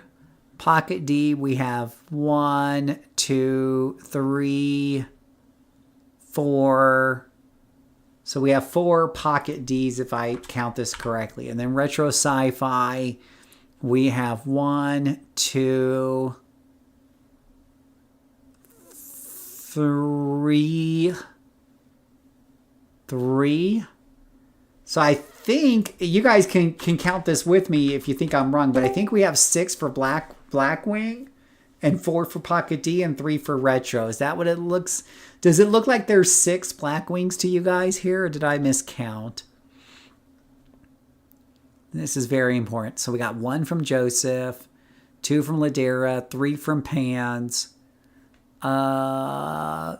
Pocket D, we have 1, 2, 3, 4. So we have 4 Pocket Ds if I count this correctly. And then retro sci-fi, we have 1, 2, 3. So I think you guys can count this with me if you think I'm wrong, but I think we have 6 for Blackwing and 4 for Pocket D and 3 for retro. Is that what it looks? Does it look like there's 6 Blackwings to you guys here, or did I miscount? This is very important. So we got 1 from Joseph, 2 from Ladera, 3 from Pans, 4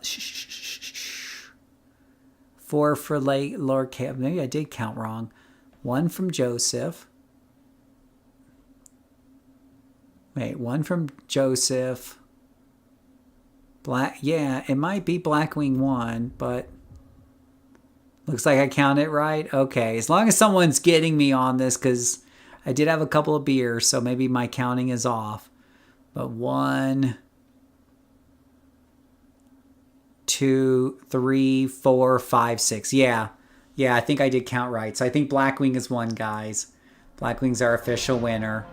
for Lord Cab. Maybe I did count wrong. 1 from Joseph. Wait, one from Joseph. Black, yeah, it might be Blackwing 1, but looks like I counted it right. Okay, as long as someone's getting me on this, because I did have a couple of beers, so maybe my counting is off. But 1, 2, 3, 4, 5, 6. Yeah, I think I did count right. So I think Blackwing is 1, guys. Blackwing's our official winner.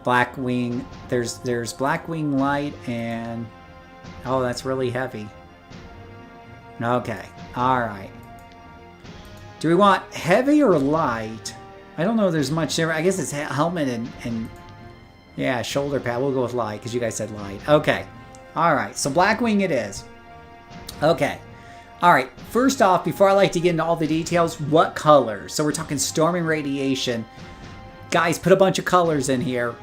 Blackwing, there's Blackwing Light and, oh, that's really heavy. Okay, all right. Do we want heavy or light? I don't know if there's much there. I guess it's helmet and yeah, shoulder pad. We'll go with light because you guys said light. Okay, all right, so Blackwing it is. Okay, all right, first off, before I like to get into all the details, what colors? So we're talking storming radiation. Guys, put a bunch of colors in here.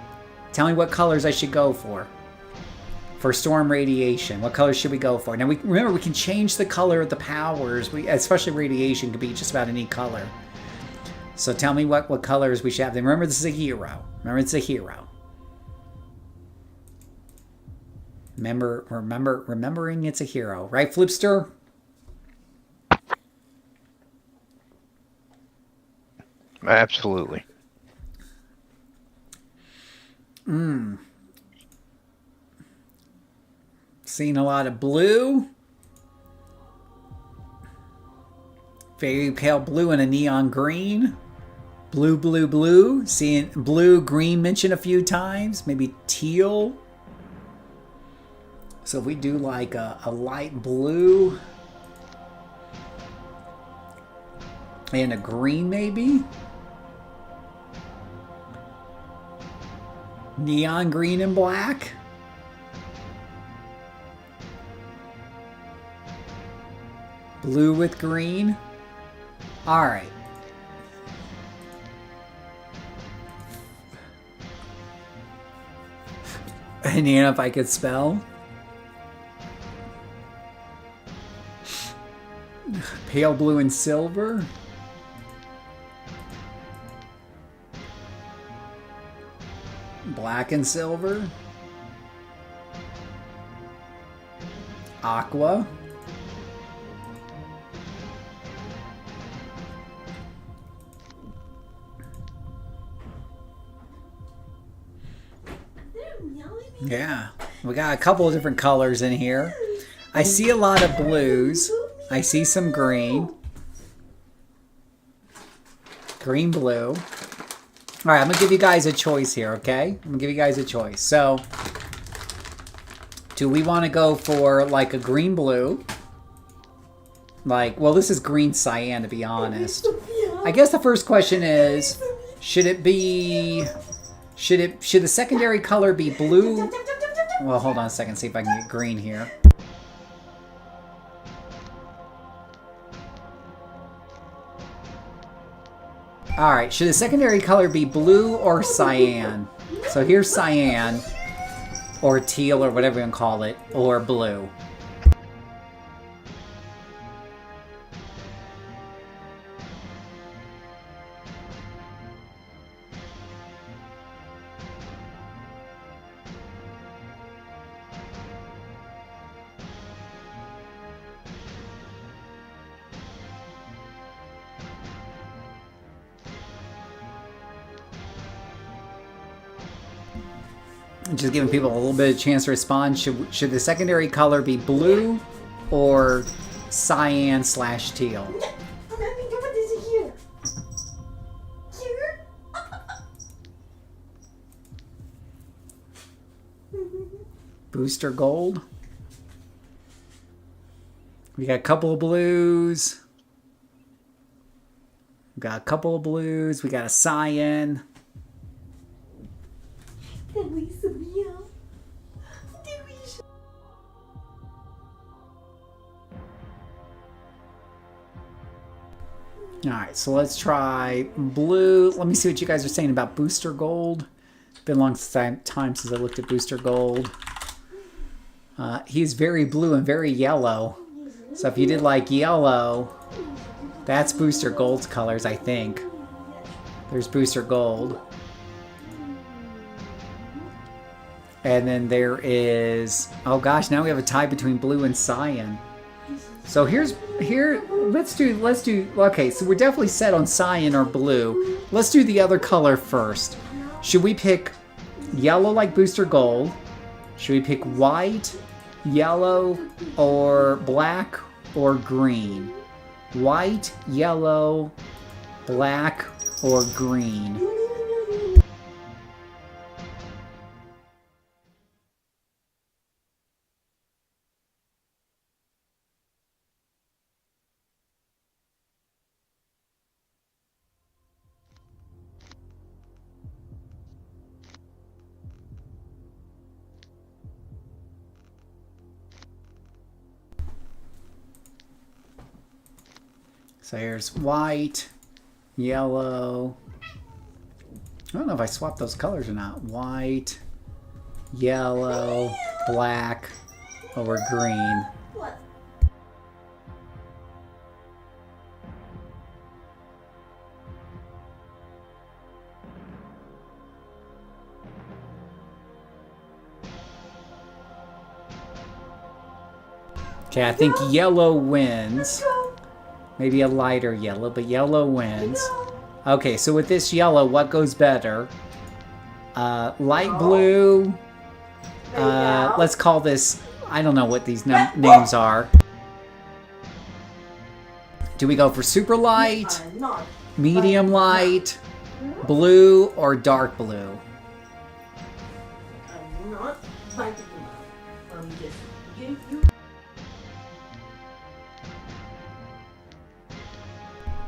Tell me what colors I should go for storm radiation. What colors should we go for? Now, remember, we can change the color of the powers. Especially radiation could be just about any color. So tell me what colors we should have. Then remember, this is a hero. Remember, it's a hero. Remembering it's a hero. Right, Flipster? Absolutely. Seeing a lot of blue. Very pale blue and a neon green. Blue, blue, blue. Seeing blue, green mentioned a few times. Maybe teal. So if we do like a light blue. And a green maybe. Neon green and black. Blue with green. All right. And you know if I could spell. Pale blue and silver. Black and silver. Aqua. Yeah, we got a couple of different colors in here. I see a lot of blues. I see some green. Green, blue. All right, I'm going to give you guys a choice here, okay? I'm going to give you guys a choice. So, do we want to go for like a green, blue? Like, well, this is green cyan, to be honest. I guess the first question is, should it be... Should the secondary color be blue? Well, hold on a second, see if I can get green here. Alright, should the secondary color be blue or cyan? So here's cyan, or teal, or whatever you want to call it, or blue. Just giving people a little bit of chance to respond. Should the secondary color be blue or cyan / teal? Booster gold. We got a couple of blues. We got a couple of blues. We got a cyan. Alright, so let's try blue. Let me see what you guys are saying about Booster Gold. Been a long time since I looked at Booster Gold. He's very blue and very yellow. So if you did like yellow, that's Booster Gold's colors, I think. There's Booster Gold. And then there is, oh gosh, now we have a tie between blue and cyan. So let's do, okay, so we're definitely set on cyan or blue. Let's do the other color first. Should we pick yellow like Booster Gold? Should we pick white, yellow, or black, or green? White, yellow, black, or green? So here's white, yellow. I don't know if I swapped those colors or not. White, yellow, black, or green. Okay, I think yellow wins. Maybe a lighter yellow, but yellow wins. Okay, so with this yellow, what goes better? Light blue. Let's call this, I don't know what these names are. Do we go for super light, medium light, blue, or dark blue?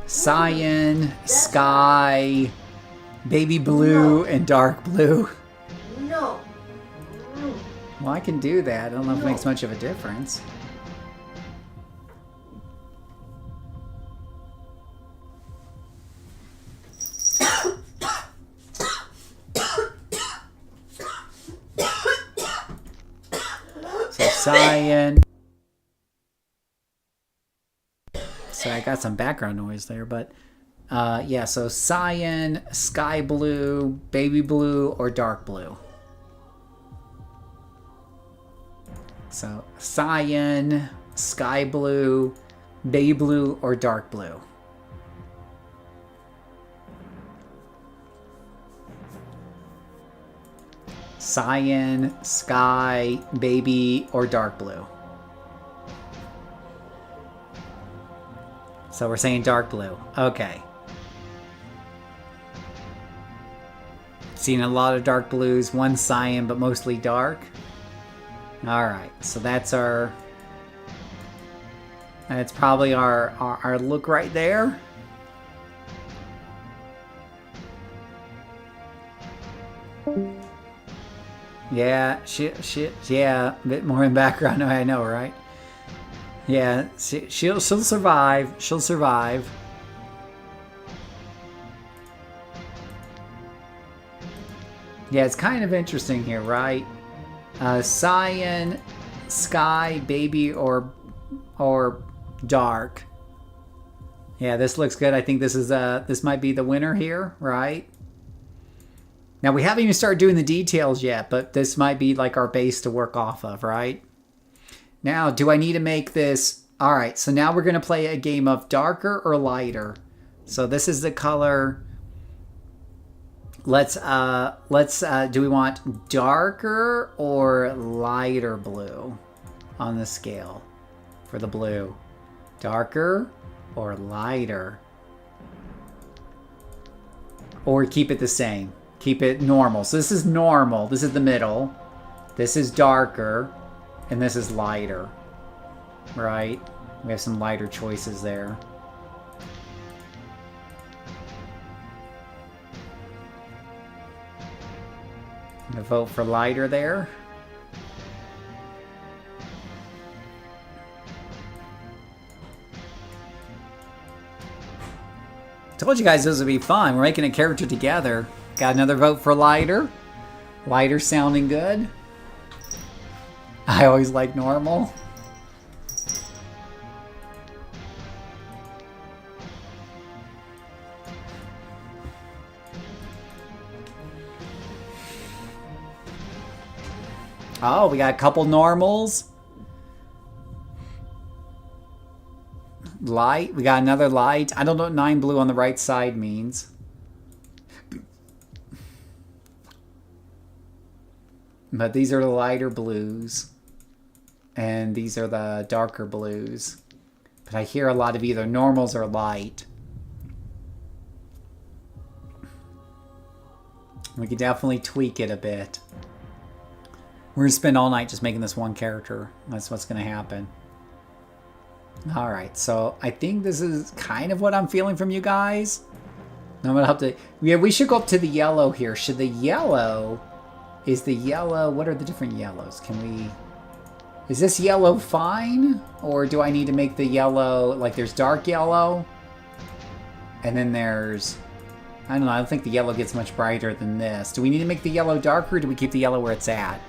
Cyan, sky, baby blue, and dark blue. No. Well, I can do that. I don't know if it makes much of a difference. So cyan. So I got some background noise there, but yeah, so cyan, sky blue, baby blue, or dark blue. So cyan, sky blue, baby blue, or dark blue. Cyan, sky, baby, or dark blue. So we're saying dark blue. Okay. Seen a lot of dark blues. One cyan, but mostly dark. Alright, so that's our... That's probably our look right there. Yeah, yeah, a bit more in background. I know, right? Yeah, she'll survive. She'll survive. Yeah, it's kind of interesting here, right? Cyan, sky, baby, or dark. Yeah, this looks good. I think this is this might be the winner here, right? Now we haven't even started doing the details yet, but this might be like our base to work off of, right? Now, do I need to make this? All right, so now we're going to play a game of darker or lighter. So this is the color. Let's do we want darker or lighter blue on the scale for the blue? Darker or lighter? Or keep it the same. Keep it normal. So this is normal. This is the middle. This is darker. And this is lighter. Right? We have some lighter choices there. I'm gonna vote for lighter there. Told you guys this would be fun. We're making a character together. Got another vote for lighter. Lighter sounding good. I always like normal. Oh, we got a couple normals. Light. We got another light. I don't know what 9 blue on the right side means. But these are the lighter blues. And these are the darker blues. But I hear a lot of either normals or light. We could definitely tweak it a bit. We're going to spend all night just making this one character. That's what's going to happen. Alright, so I think this is kind of what I'm feeling from you guys. I'm going to have to... Yeah, we should go up to the yellow here. Should the yellow... Is the yellow... What are the different yellows? Can we... Is this yellow fine? Or do I need to make the yellow... Like, there's dark yellow. And then there's... I don't know, I don't think the yellow gets much brighter than this. Do we need to make the yellow darker, or do we keep the yellow where it's at?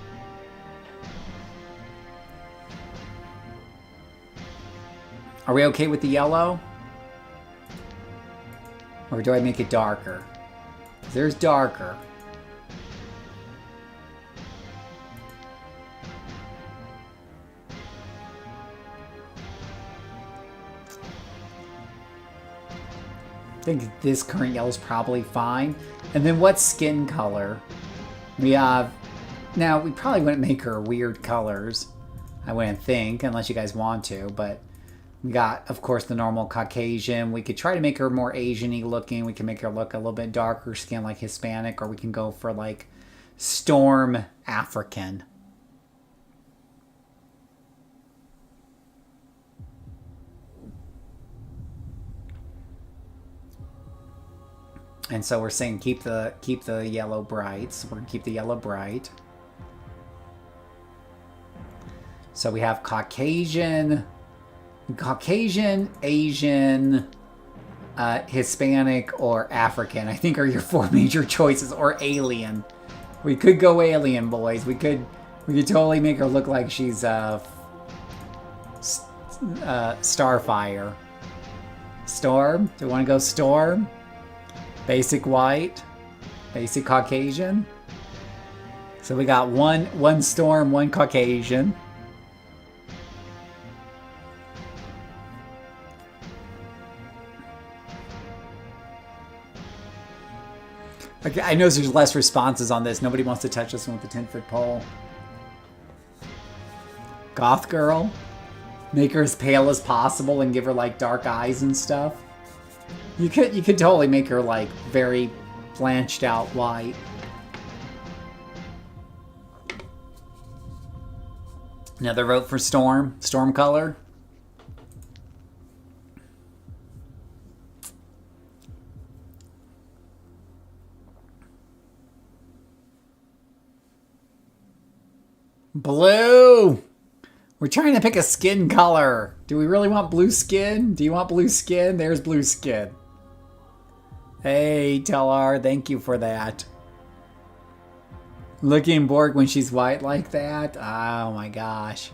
Are we okay with the yellow? Or do I make it darker? There's darker. I think this current yellow is probably fine. And then what skin color? We have... Now, we probably wouldn't make her weird colors. I wouldn't think, unless you guys want to. But we got, of course, the normal Caucasian. We could try to make her more Asian-y looking. We can make her look a little bit darker skin, like Hispanic. Or we can go for, like, Storm African. And so we're saying keep the yellow bright. So we're gonna keep the yellow bright. So we have Caucasian, Asian, Hispanic, or African. I think are your 4 major choices, or alien. We could go alien, boys. We could totally make her look like she's Starfire. Storm? Do we want to go Storm? Basic white, basic Caucasian. So we got one Storm, one Caucasian. Okay, I know there's less responses on this. Nobody wants to touch this one with the 10-foot pole. Goth girl. Make her as pale as possible and give her like dark eyes and stuff. You could totally make her like very blanched out white. Another vote for Storm. Storm color. Blue! We're trying to pick a skin color. Do we really want blue skin? Do you want blue skin? There's blue skin. Hey, Tellar, thank you for that. Looking bored when she's white like that? Oh my gosh.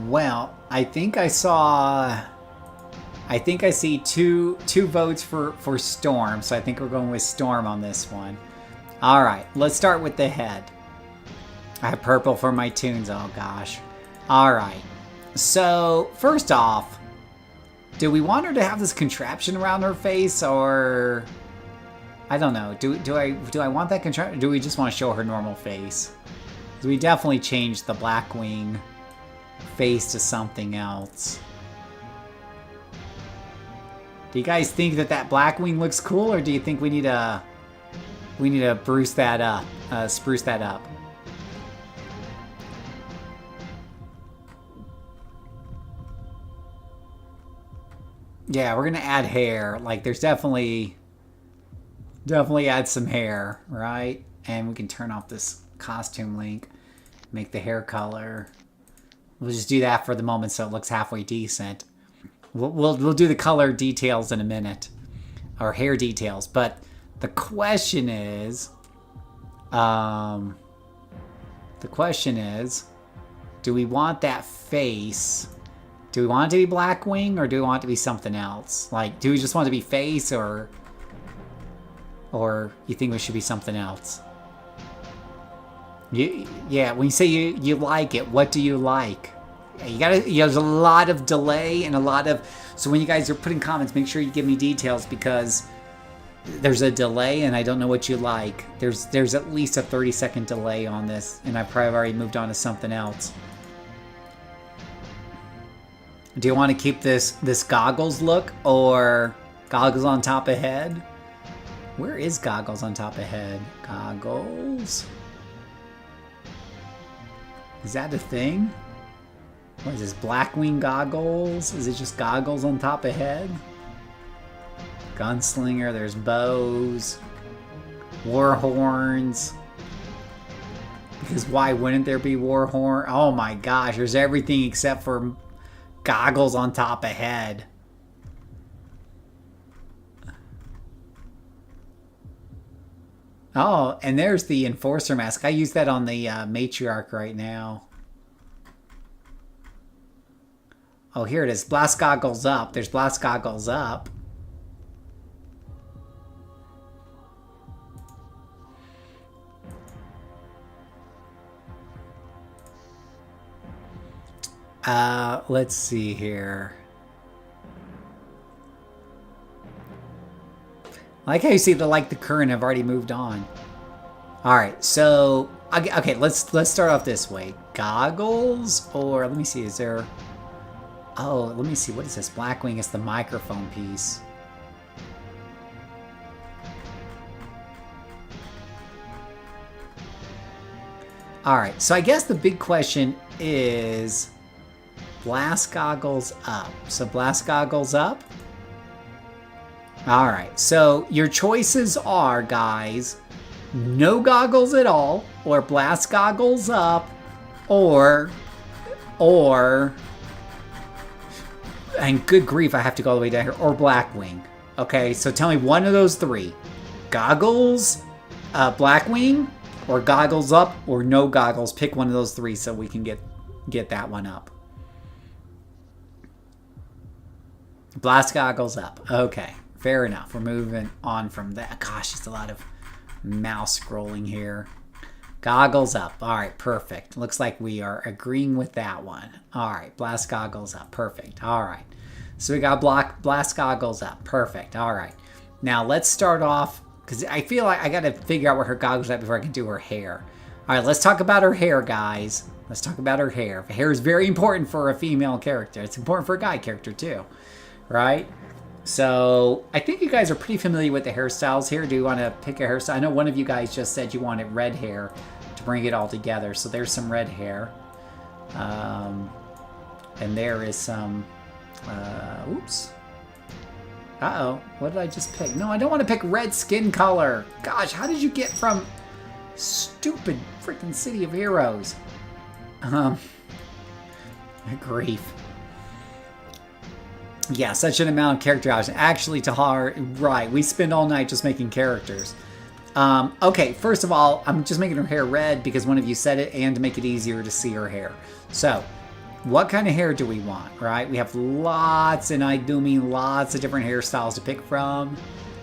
Well, I think I see two votes for Storm, so I think we're going with Storm on this one. Alright, let's start with the head. I have purple for my tunes, oh gosh. Alright, so first off, do we want her to have this contraption around her face, or... I don't know, do I want that contraption, or do we just want to show her normal face? Because we definitely changed the Blackwing face to something else. Do you guys think that Blackwing looks cool, or do you think we need to spruce that up? Yeah, we're gonna add hair. Like, there's definitely add some hair, right? And we can turn off this costume link, make the hair color. We'll just do that for the moment so it looks halfway decent. We'll do the color details in a minute, or hair details. But the question is, do we want that face Do we want it to be Blackwing or do we want it to be something else? Like, do we just want it to be face or you think it should be something else? Yeah, when you say you like it, what do you like? You gotta, there's a lot of delay and a lot of, so when you guys are putting comments, make sure you give me details because there's a delay and I don't know what you like. There's at least a 30-second delay on this and I probably already moved on to something else. Do you want to keep this goggles look or goggles on top of head? Where is goggles on top of head? Goggles? Is that a thing? What is this, Blackwing goggles? Is it just goggles on top of head? Gunslinger, there's bows. War horns. Because why wouldn't there be war horn? Oh my gosh, there's everything except for goggles on top of head. Oh, and there's the Enforcer mask. I use that on the Matriarch right now. Oh, here it is. Blast goggles up. There's blast goggles up. Let's see here. I like how you see the current. I've already moved on. All right, so okay, let's start off this way. Goggles, or let me see. Is there? Oh, let me see. What is this? Blackwing is the microphone piece. All right, so I guess the big question is blast goggles up. So blast goggles up. All right, so your choices are, guys, no goggles at all, or blast goggles up, or, and good grief, I have to go all the way down here, or Blackwing. Okay, so tell me one of those three. Goggles, Blackwing, or goggles up, or no goggles. Pick one of those three so we can get that one up. Blast goggles up. Okay. Fair enough. We're moving on from that. Gosh, it's a lot of mouse scrolling here. Goggles up. All right, perfect. Looks like we are agreeing with that one. All right, blast goggles up. Perfect. All right. So we got blast goggles up. Perfect. All right. Now let's start off, because I feel like I got to figure out where her goggles are at before I can do her hair. All right, let's talk about her hair, guys. Let's talk about her hair. Hair is very important for a female character. It's important for a guy character too, right? So I think you guys are pretty familiar with the hairstyles here. Do you want to pick a hairstyle? I know one of you guys just said you wanted red hair to bring it all together. So there's some red hair. And there is some... oops. Uh-oh. What did I just pick? No, I don't want to pick red skin color. Gosh, how did you get from stupid freaking City of Heroes? Grief. Yeah, such an amount of character options. Actually, Tahar, right, we spend all night just making characters. Okay, first of all, I'm just making her hair red because one of you said it and to make it easier to see her hair. So, what kind of hair do we want, right? We have lots, and I do mean lots of different hairstyles to pick from.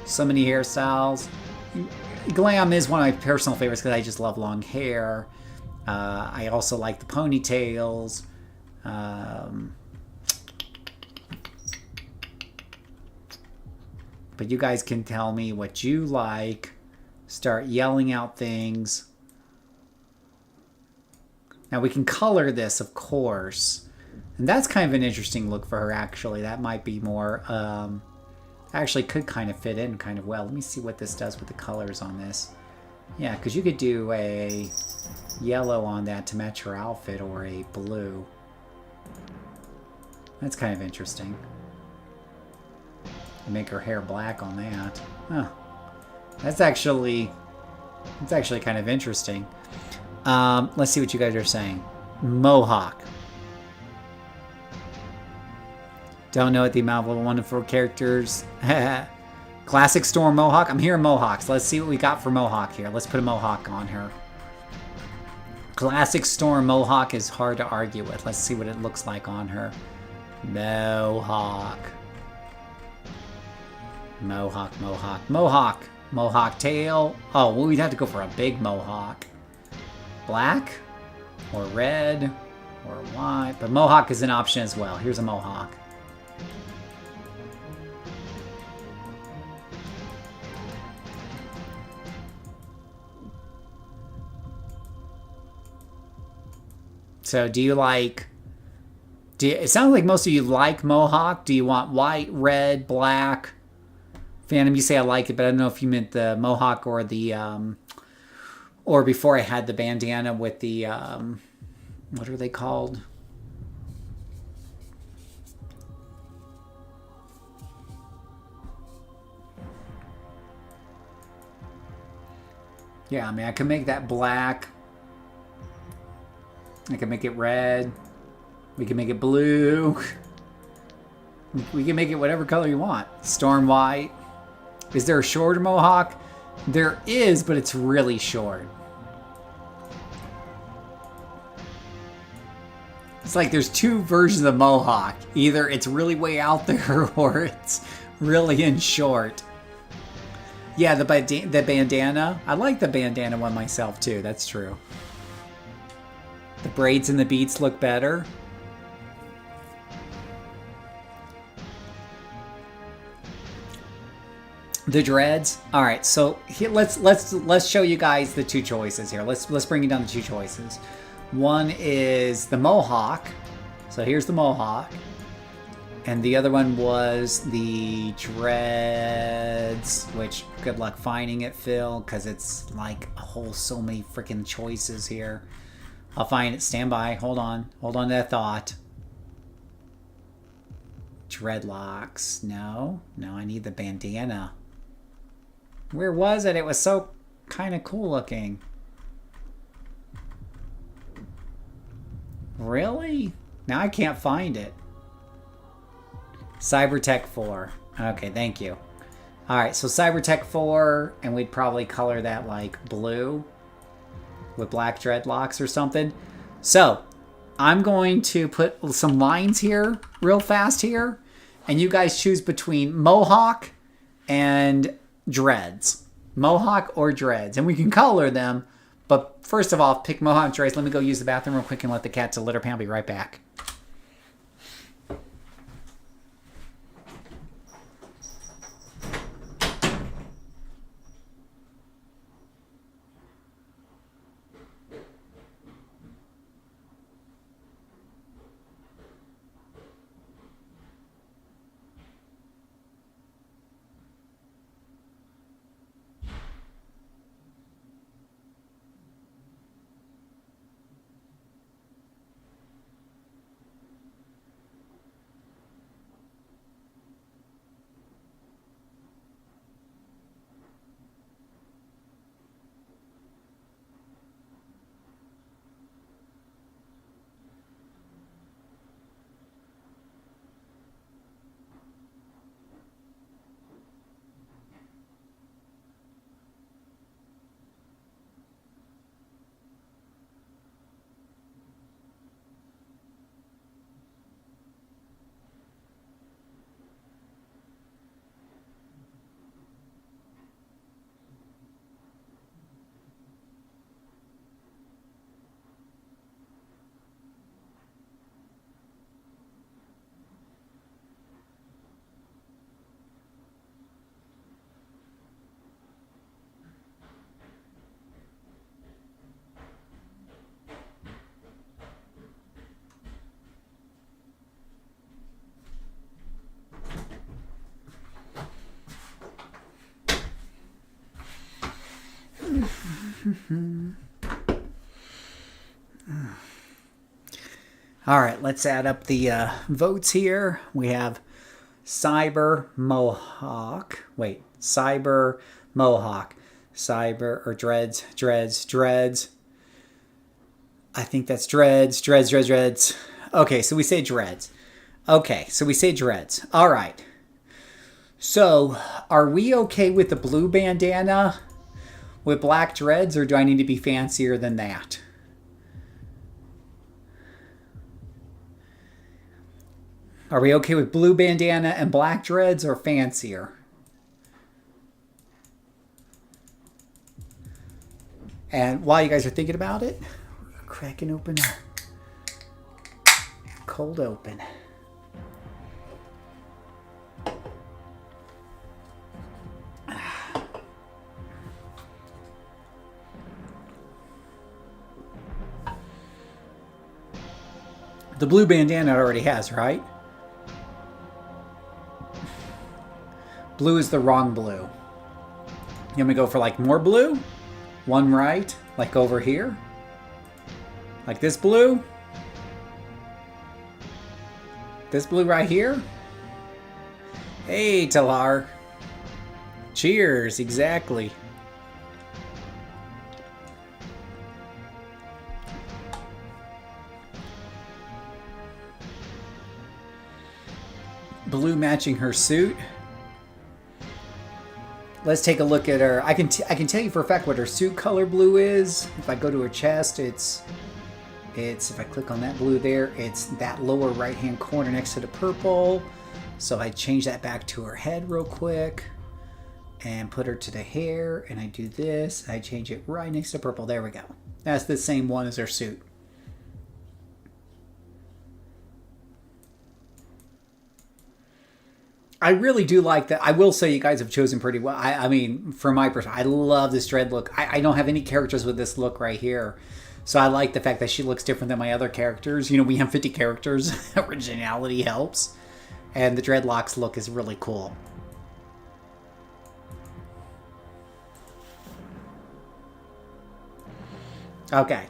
So many hairstyles. Glam is one of my personal favorites because I just love long hair. I also like the ponytails. But you guys can tell me what you like. Start yelling out things. Now we can color this, of course. And that's kind of an interesting look for her, actually. That might be more... actually could kind of fit in kind of well. Let me see what this does with the colors on this. Yeah, because you could do a yellow on that to match her outfit, or a blue. That's kind of interesting. Make her hair black on that. Huh. That's actually kind of interesting. Let's see what you guys are saying. Mohawk. Don't know what the amount of wonderful characters. Classic Storm Mohawk. I'm hearing Mohawks. Let's see what we got for Mohawk here. Let's put a Mohawk on her. Classic Storm Mohawk is hard to argue with. Let's see what it looks like on her. Mohawk. Mohawk, mohawk, mohawk. Mohawk tail. Oh, well, we'd have to go for a big mohawk. Black or red or white. But mohawk is an option as well. Here's a mohawk. So do you like... it sounds like most of you like mohawk. Do you want white, red, black? Phantom, you say I like it, but I don't know if you meant the mohawk or the... or before I had the bandana with the... what are they called? Yeah, I mean, I can make that black. I can make it red. We can make it blue. We can make it whatever color you want. Storm white. Is there a shorter mohawk? There is, but it's really short. It's like there's two versions of mohawk. Either it's really way out there or it's really in short. Yeah, the bandana. I like the bandana one myself too. That's true. The braids and the beats look better. The dreads. All right, so here, let's show you guys the two choices here. Let's bring it down to two choices. One is the mohawk. So here's the mohawk. And the other one was the dreads, which good luck finding it, Phil, because it's like a whole so many freaking choices here. I'll find it. Stand by. Hold on. Hold on to that thought. Dreadlocks. No. No, I need the bandana. Where was it? It was so kind of cool looking. Really? Now I can't find it. Cybertech 4. Okay, thank you. Alright, so Cybertech 4, and we'd probably color that like blue with black dreadlocks or something. So, I'm going to put some lines here real fast here, and you guys choose between mohawk and dreads. Mohawk or dreads. And we can color them, but first of all, pick mohawk and dreads. Let me go use the bathroom real quick and let the cat to litter pan. I'll be right back. All right, let's add up the votes here. We have Cyber Mohawk. Wait, Cyber Mohawk. Cyber or dreads. I think that's dreads. Okay, so we say dreads. All right. So, are we okay with the blue bandana with black dreads, or do I need to be fancier than that? Are we okay with blue bandana and black dreads or fancier? And while you guys are thinking about it, we're cracking open a cold open. The blue bandana it already has, right? Blue is the wrong blue. You want me to go for like more blue? One right, like over here? Like this blue? This blue right here? Hey, Talar. Cheers, exactly. Blue matching her suit. Let's take a look at her. I can tell you for a fact what her suit color blue is. If I go to her chest, it's if I click on that blue there, it's that lower right hand corner next to the purple. So I change that back to her head real quick and put her to the hair, and I do this. I change it right next to purple. There we go. That's the same one as her suit. I really do like that. I will say you guys have chosen pretty well. I mean, from my perspective, I love this dread look. I don't have any characters with this look right here. So I like the fact that she looks different than my other characters. You know, we have 50 characters. Originality helps. And the dreadlocks look is really cool. Okay.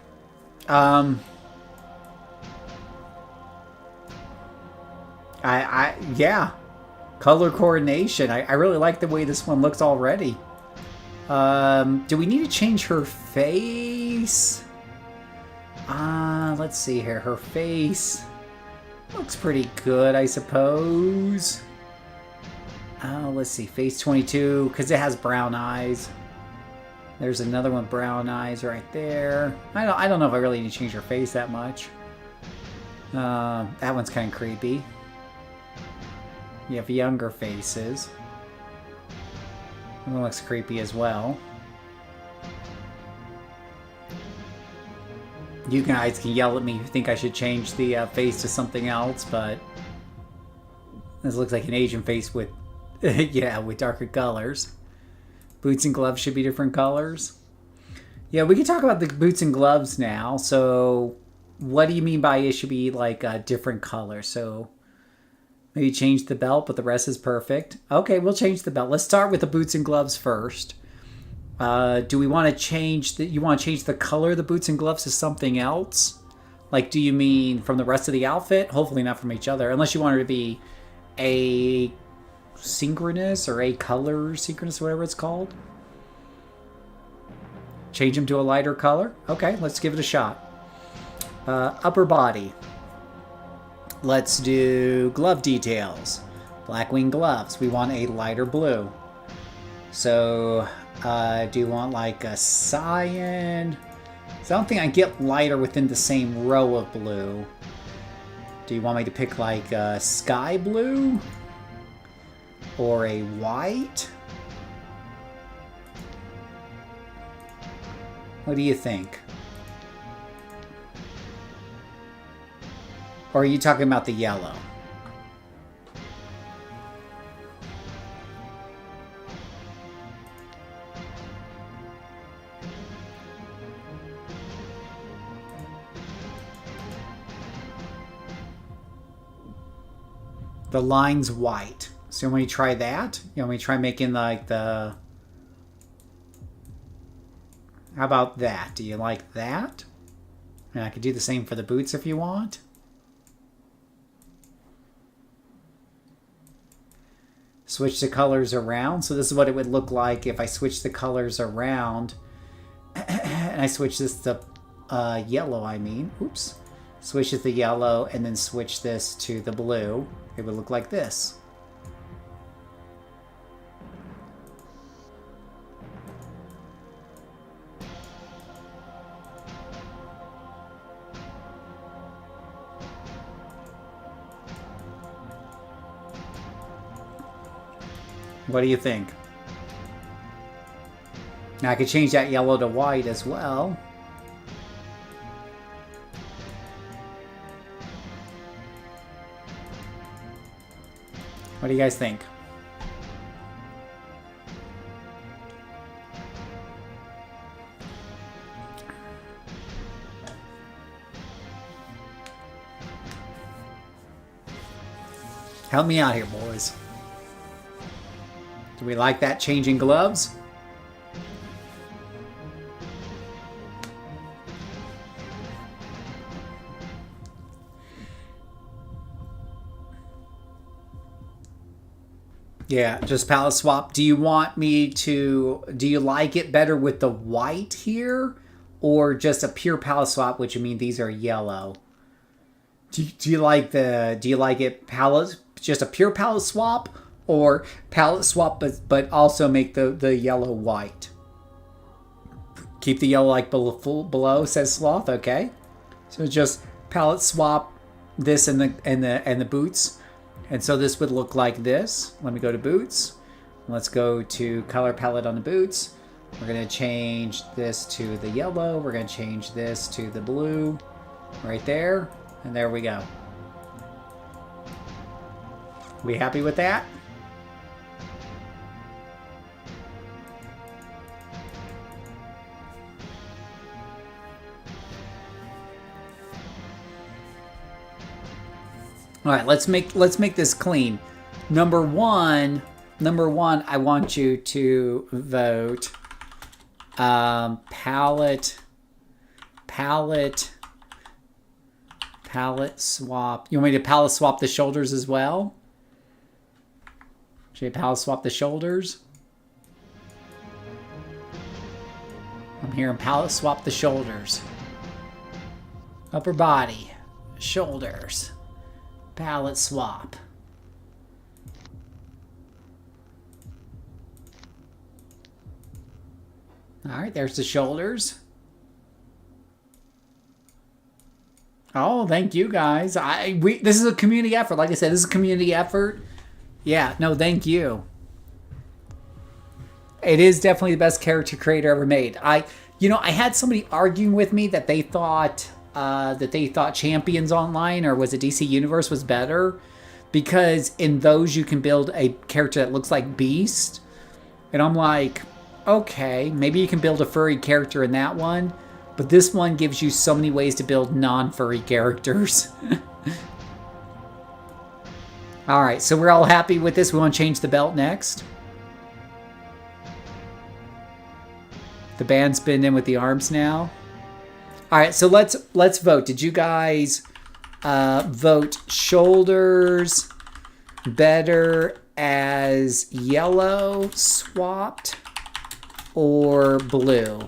Yeah. Color coordination. I really like the way this one looks already. Do we need to change her face? Let's see here. Her face looks pretty good, I suppose. Let's see. Face 22, because it has brown eyes. There's another one, brown eyes right there. I don't know if I really need to change her face that much. That one's kind of creepy. You have younger faces. That one looks creepy as well. You guys can yell at me if you think I should change the face to something else, but this looks like an Asian face with, yeah, with darker colors. Boots and gloves should be different colors. Yeah, we can talk about the boots and gloves now. So, what do you mean by it should be like a different color? So, maybe change the belt, but the rest is perfect. Okay, we'll change the belt. Let's start with the boots and gloves first. Do we want to change you want to change the color of the boots and gloves to something else? Like, do you mean from the rest of the outfit? Hopefully not from each other, unless you want it to be a synchronous or a color synchronous, whatever it's called. Change them to a lighter color. Okay, let's give it a shot. Upper body. Let's do glove details. Blackwing gloves. We want a lighter blue. So, do you want like a cyan? So I don't think I get lighter within the same row of blue. Do you want me to pick like a sky blue? Or a white? What do you think? Or are you talking about the yellow? The line's white. So you want me to try that? You want me to try making like the... How about that? Do you like that? And I could do the same for the boots if you want. Switch the colors around. So this is what it would look like if I switch the colors around. And I switch this to yellow, I mean. Oops. Switch it to yellow and then switch this to the blue. It would look like this. What do you think? Now I could change that yellow to white as well. What do you guys think? Help me out here, boys. Do we like that changing gloves? Yeah, just palette swap. Do you want me to... Do you like it better with the white here? Or just a pure palette swap, which I mean these are yellow? Do you like the... Do you like it palette... Just a pure palette swap? Or palette swap but also make the yellow white? Keep the yellow like below, says Sloth. Okay. So just palette swap this and the boots. And so this would look like this. Let me go to boots. Let's go to color palette on the boots. We're going to change this to the yellow. We're going to change this to the blue. Right there. And there we go. We happy with that? All right, let's make this clean. Number one, I want you to vote palette swap. You want me to palette swap the shoulders as well? Should I palette swap the shoulders? I'm hearing palette swap the shoulders. Upper body, shoulders. Palette swap. All right, there's the shoulders. Oh, thank you guys. This is a community effort. Like I said, this is a community effort. Yeah, no, thank you. It is definitely the best character creator ever made. I had somebody arguing with me that they thought Champions Online, or was it DC Universe, was better because in those you can build a character that looks like Beast, and I'm like, okay, maybe you can build a furry character in that one, but this one gives you so many ways to build non-furry characters. All right, so we're all happy with this. We want to change the belt next. The band's been in with the arms now. All right, so let's vote. Did you guys vote shoulders better as yellow swapped or blue?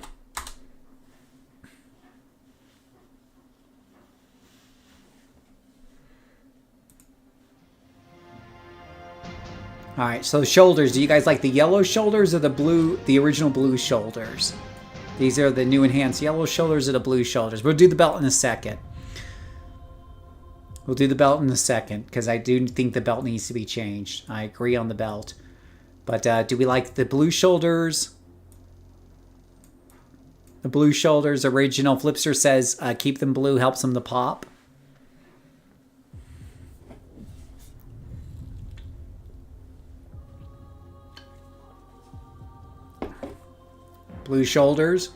All right, so shoulders. Do you guys like the yellow shoulders or the original blue shoulders? These are the new enhanced yellow shoulders or the blue shoulders. We'll do the belt in a second. Because I do think the belt needs to be changed. I agree on the belt. But do we like the blue shoulders? The blue shoulders original. Flipster says keep them blue, helps them to pop. Blue shoulders.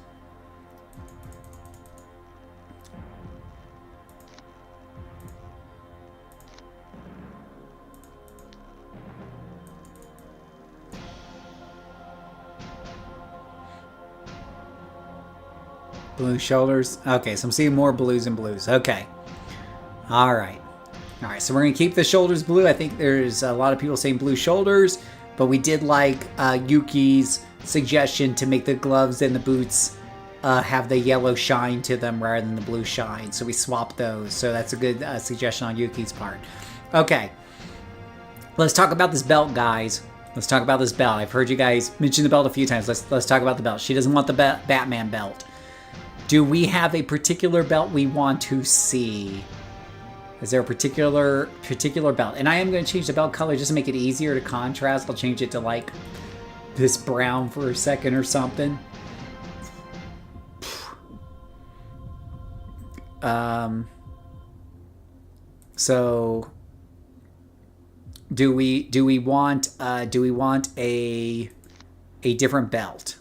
Blue shoulders. Okay, so I'm seeing more blues and blues. Okay. All right. All right, so we're going to keep the shoulders blue. I think there's a lot of people saying blue shoulders, but we did like Yuki's suggestion to make the gloves and the boots have the yellow shine to them rather than the blue shine. So we swapped those. So that's a good suggestion on Yuki's part. Okay. Let's talk about this belt, guys. Let's talk about this belt. I've heard you guys mention the belt a few times. Let's talk about the belt. She doesn't want the Batman belt. Do we have a particular belt we want to see? Is there a particular belt? And I am going to change the belt color just to make it easier to contrast. I'll change it to like this brown for a second or something. So do we want a different belt?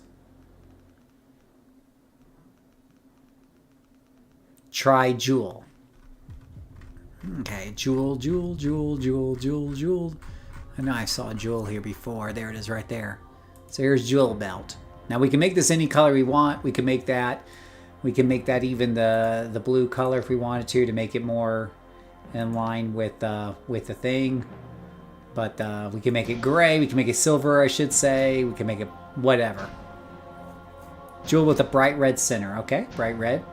Try jewel. Okay, jewel. I know I saw a jewel here before. There it is right there. So here's jewel belt. Now we can make this any color we want. We can make that even the blue color if we wanted to make it more in line with the thing. But we can make it gray. We can make it silver, I should say. We can make it whatever. Jewel with a bright red center. Okay, bright red.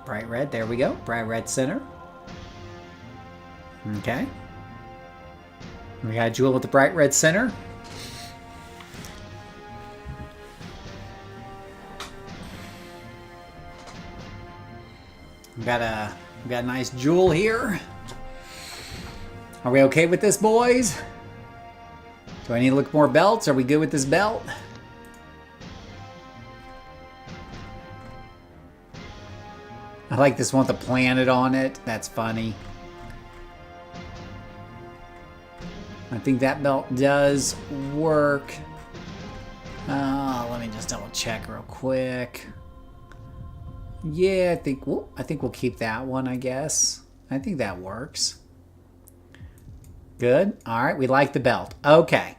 Bright red. There we go. Bright red center. Okay. We got a jewel with the bright red center. We got a nice jewel here. Are we okay with this, boys? Do I need to look more belts? Are we good with this belt? I like this one with the planet on it. That's funny. I think that belt does work. Let me just double check real quick. Yeah, I think we'll keep that one, I guess. I think that works. Good. All right, we like the belt. Okay.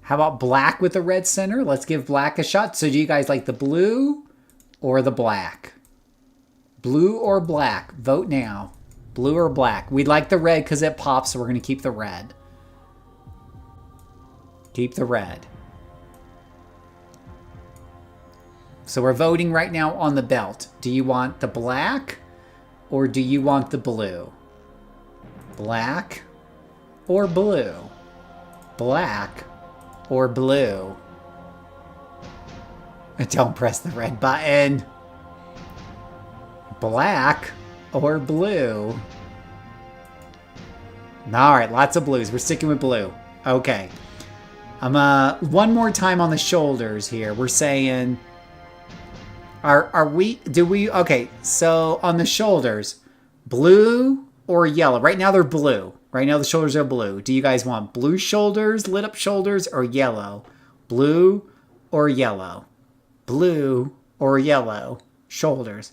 How about black with a red center? Let's give black a shot. So do you guys like the blue or the black? Blue or black? Vote now. Blue or black? We like the red because it pops, so we're going to keep the red. Keep the red. So we're voting right now on the belt. Do you want the black or do you want the blue? Black or blue? Black or blue? Don't press the red button. Black or blue? Alright, lots of blues. We're sticking with blue. Okay. One more time on the shoulders here. We're saying... Okay, so on the shoulders, blue or yellow? Right now they're blue. Right now the shoulders are blue. Do you guys want blue shoulders, lit up shoulders, or yellow? Blue or yellow? Blue or yellow? Shoulders.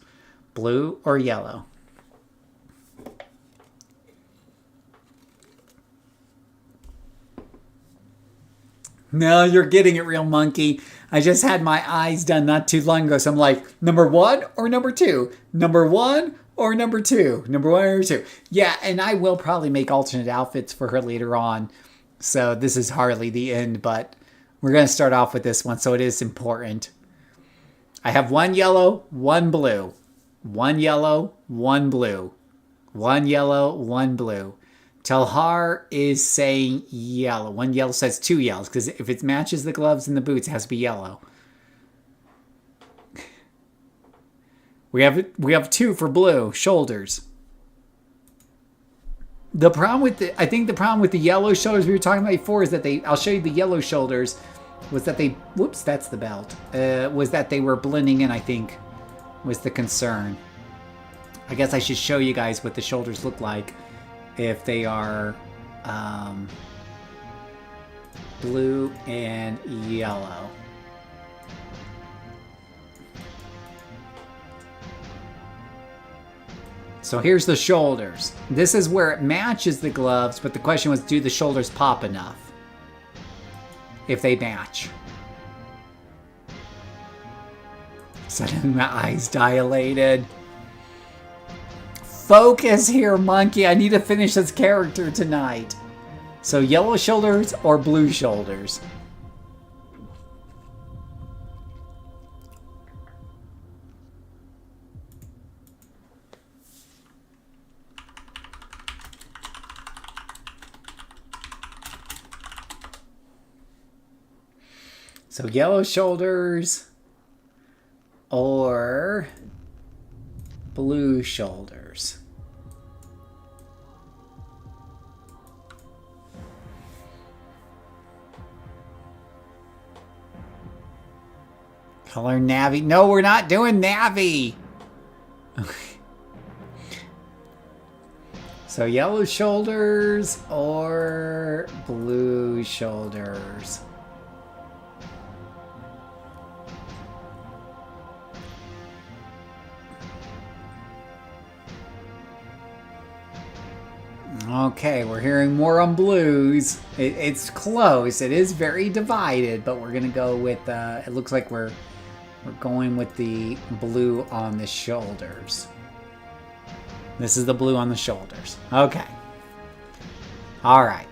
Blue or yellow? No, you're getting it, Real Monkey. I just had my eyes done not too long ago, so I'm like, number 1 or number 2? Number 1 or number 2? Number 1 or 2? Yeah, and I will probably make alternate outfits for her later on. So this is hardly the end, but we're going to start off with this one, so it is important. I have 1 yellow, 1 blue. 1 yellow, 1 blue. 1 yellow, 1 blue. Telhar is saying yellow. 1 yellow says 2 yellows, because if it matches the gloves and the boots, it has to be yellow. We have 2 for blue shoulders. The problem with I think the problem with the yellow shoulders we were talking about before is that I'll show you the yellow shoulders, was that whoops, that's the belt. Was that they were blending in, I think, was the concern. I guess I should show you guys what the shoulders look like. If they are blue and yellow. So here's the shoulders. This is where it matches the gloves, but the question was, do the shoulders pop enough? If they match. Suddenly my eyes dilated. Focus here, monkey. I need to finish this character tonight. So yellow shoulders or blue shoulders? So yellow shoulders or blue shoulders? Color navy. No, we're not doing navy. So yellow shoulders or blue shoulders? Okay, we're hearing more on blues. It's close. It is very divided, but we're gonna go with. It looks like we're going with the blue on the shoulders. This is the blue on the shoulders. Okay. All right.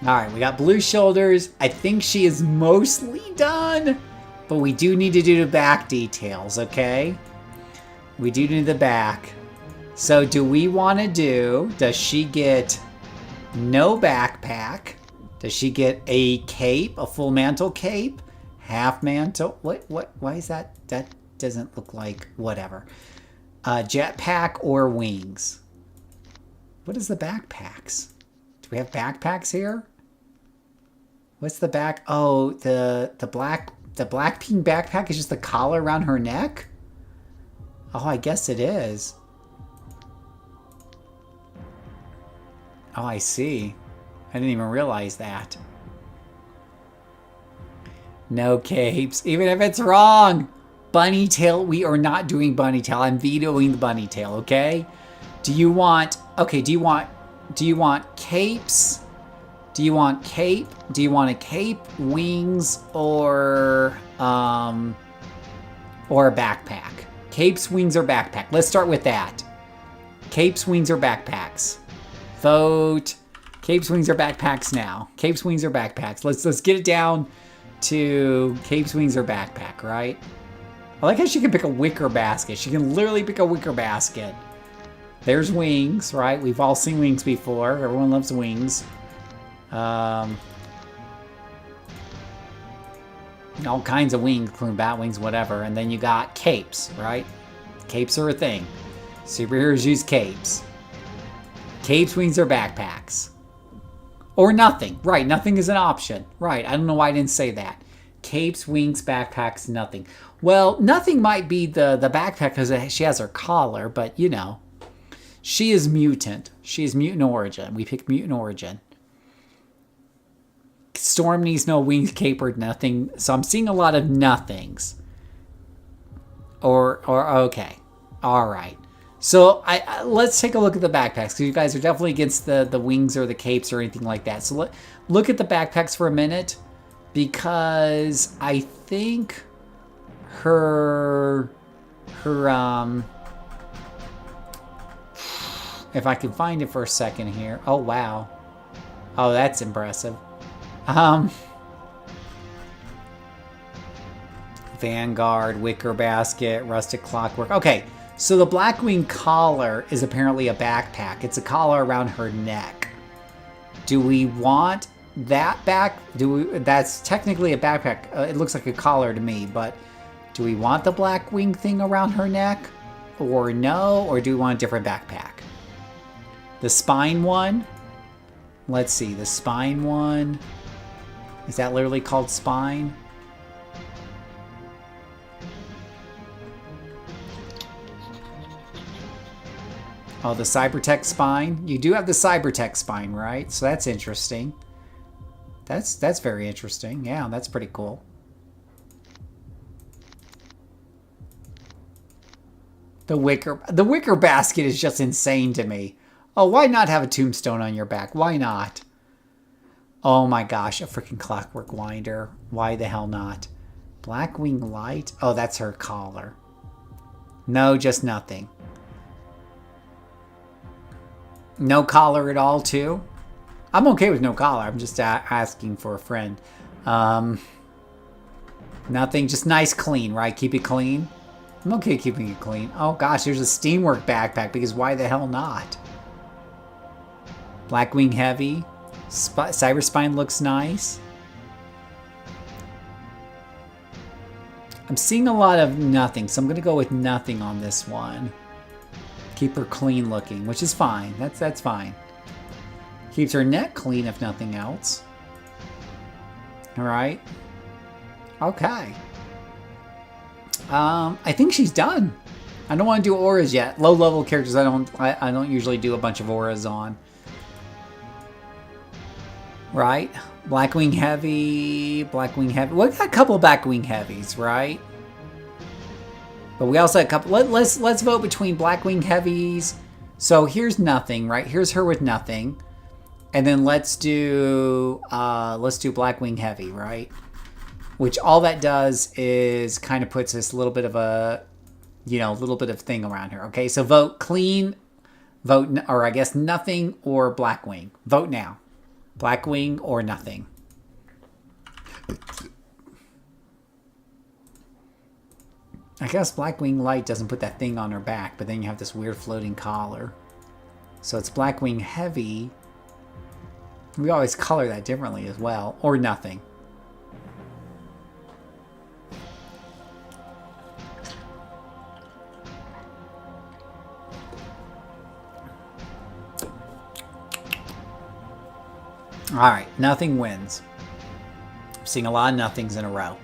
All right, we got blue shoulders. I think she is mostly done, but we do need to do the back details. Okay. We do need the back. So do we want to do, does she get no backpack? Does she get a cape, a full mantle cape? Half mantle? Why is that? That doesn't look like, whatever. Jetpack or wings? What is the backpacks? Do we have backpacks here? What's the back? Oh, the Blackpink backpack is just the collar around her neck? Oh, I guess it is. Oh, I see. I didn't even realize that. No capes, even if it's wrong. Bunny tail, we are not doing bunny tail. I'm vetoing the bunny tail, okay? Do you want, okay, do you want capes? Do you want cape? Do you want a cape, wings, or a backpack? Capes, wings, or backpack? Let's start with that. Capes, wings, or backpacks? Vote. Capes, wings, or backpacks now. Capes, wings, or backpacks. Let's get it down to capes, wings, or backpack, right? I like how she can pick a wicker basket. She can literally pick a wicker basket. There's wings, right? We've all seen wings before. Everyone loves wings. All kinds of wings, including bat wings, whatever. And then you got capes, right? Capes are a thing. Superheroes use capes. Capes, wings, or backpacks? Or nothing. Right, nothing is an option. Right, I don't know why I didn't say that. Capes, wings, backpacks, nothing. Well, nothing might be the backpack because she has her collar, but you know. She is mutant. She is mutant origin. We pick mutant origin. Storm needs no wings, cape, or nothing. So I'm seeing a lot of nothings. Or okay. All right. So let's take a look at the backpacks because you guys are definitely against the wings or the capes or anything like that. So look at the backpacks for a minute because I think her if I can find it for a second here. Oh wow. Oh, that's impressive. Vanguard, wicker basket, rustic clockwork. Okay. So the Blackwing collar is apparently a backpack. It's a collar around her neck. Do we want that back? That's technically a backpack. It looks like a collar to me, but do we want the Blackwing thing around her neck? Or no? Or do we want a different backpack? The spine one? Let's see. The spine one. Is that literally called spine? Oh, the Cybertech spine? You do have the Cybertech spine, right? So that's interesting. That's very interesting. Yeah, that's pretty cool. The wicker basket is just insane to me. Oh, why not have a tombstone on your back? Why not? Oh my gosh, a freaking clockwork winder. Why the hell not? Blackwing light? Oh, that's her collar. No, just nothing. No collar at all, too? I'm okay with no collar. I'm just asking for a friend. Nothing. Just nice clean, right? Keep it clean. I'm okay keeping it clean. Oh, gosh. There's a Steamwork backpack because why the hell not? Blackwing heavy. Cyberspine looks nice. I'm seeing a lot of nothing, so I'm going to go with nothing on this one. Keep her clean looking, which is fine. That's fine. Keeps her neck clean if nothing else. All right. Okay. I think she's done. I don't want to do auras yet. Low level characters I don't usually do a bunch of auras on. Right? Blackwing Heavy, Blackwing Heavy. We got a couple of Blackwing Heavies, right? But we also had a couple. Let's vote between Blackwing Heavies. So here's nothing, right? Here's her with nothing. And then let's do Blackwing Heavy, right? Which all that does is kind of puts this little bit of a, little bit of thing around her. Okay, so vote clean, or I guess nothing or Blackwing. Vote now. Blackwing or nothing. I guess Blackwing Light doesn't put that thing on her back, but then you have this weird floating collar. So it's Blackwing Heavy. We always color that differently as well. Or nothing. Alright, nothing wins. I'm seeing a lot of nothings in a row.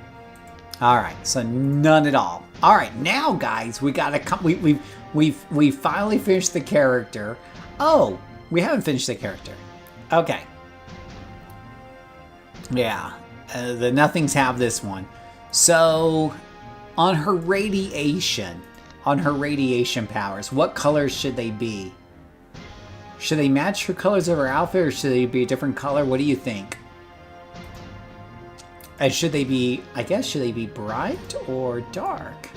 Alright, so none at all. Alright, now guys, we gotta come. We finally finished the character. Oh, we haven't finished the character. Okay. Yeah, the nothings have this one. So, on her radiation powers, what colors should they be? Should they match her colors of her outfit, or should they be a different color? What do you think? And should they be, I guess, should they be bright or dark?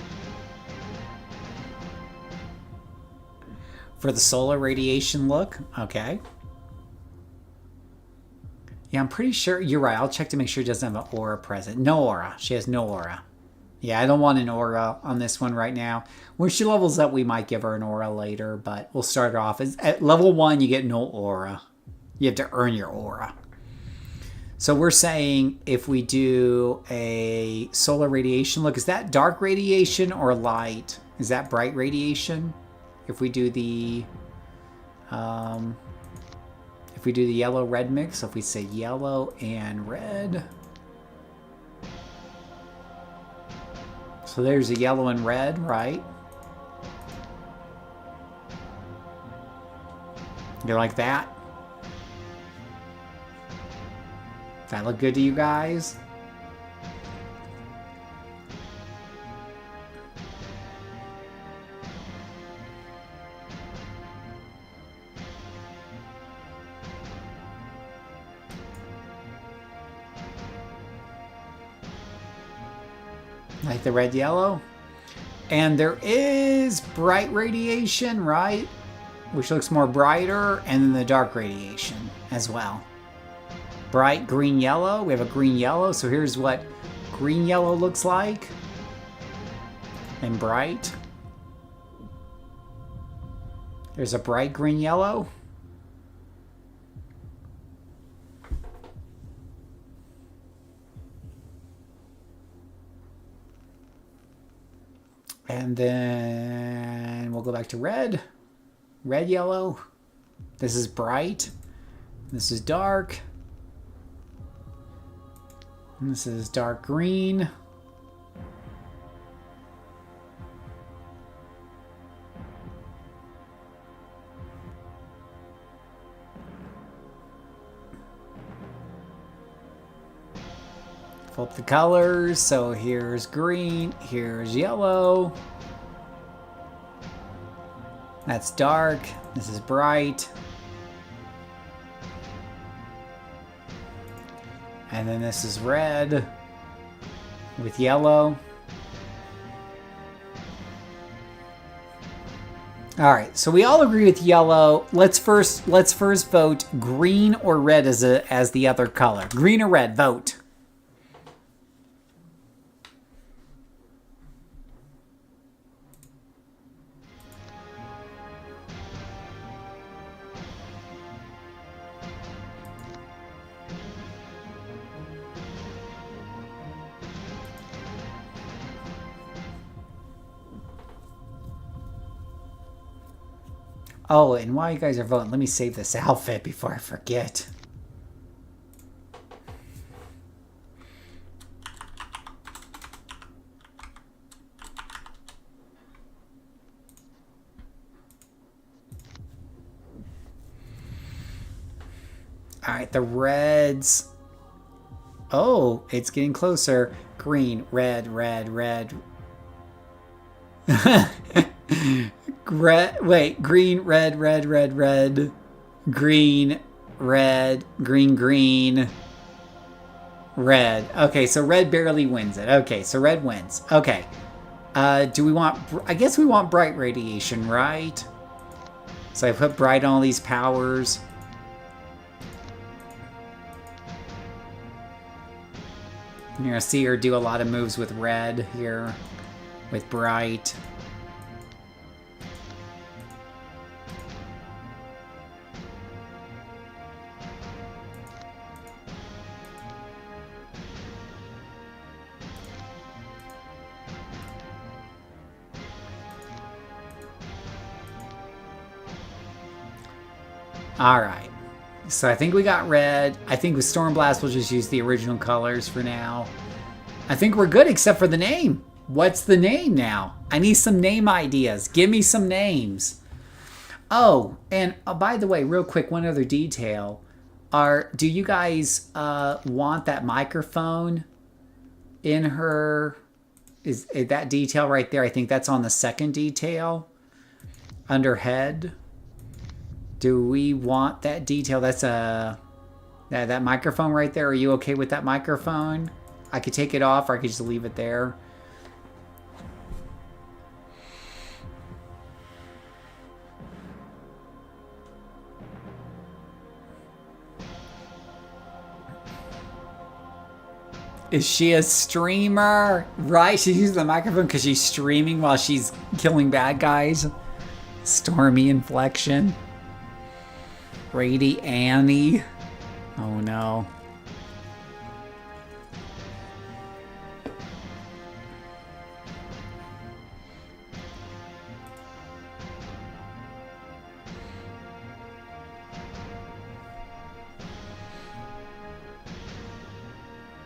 For the solar radiation look? Okay. Yeah, I'm pretty sure, you're right. I'll check to make sure it doesn't have an aura present. No aura. She has no aura. Yeah, I don't want an aura on this one right now. When she levels up, we might give her an aura later, but we'll start her off. At level 1, you get no aura. You have to earn your aura. So we're saying if we do a solar radiation look, is that dark radiation or light? Is that bright radiation? If we do the yellow-red mix, if we say yellow and red. So there's a yellow and red, right? You like that? Does that look good to you guys? Like the red yellow. And there is bright radiation, right? Which looks more brighter, and then the dark radiation as well. Bright green yellow. We have a green yellow, so here's what green yellow looks like. And bright. There's a bright green yellow. And then we'll go back to red. Red, yellow. This is bright. This is dark. And this is dark green. Flip the colors. So here's green, here's yellow. That's dark. This is bright. And then this is red with yellow. All right, so we all agree with yellow. Let's first vote green or red as the other color. Green or red, vote. Oh, and while you guys are voting, let me save this outfit before I forget. All right, the reds. Oh, it's getting closer. Green, red, red, red. Wait, green, red, red, red, red. Green, red, green, green. Red. Okay, so red barely wins it. Okay, so red wins. Okay. Do we want... I guess we want bright radiation, right? So I put bright on all these powers. You're going to see her do a lot of moves with red here. With bright. Alright. So I think we got red. I think with Stormblast we'll just use the original colors for now. I think we're good except for the name. What's the name now? I need some name ideas. Give me some names. Oh, and by the way, real quick, one other detail. Do you guys want that microphone in her? Is that detail right there? I think that's on the second detail. Under head. Do we want that detail? That's that microphone right there. Are you okay with that microphone? I could take it off or I could just leave it there. Is she a streamer? Right, she's using the microphone because she's streaming while she's killing bad guys. Stormy inflection. Brady Annie. Oh no.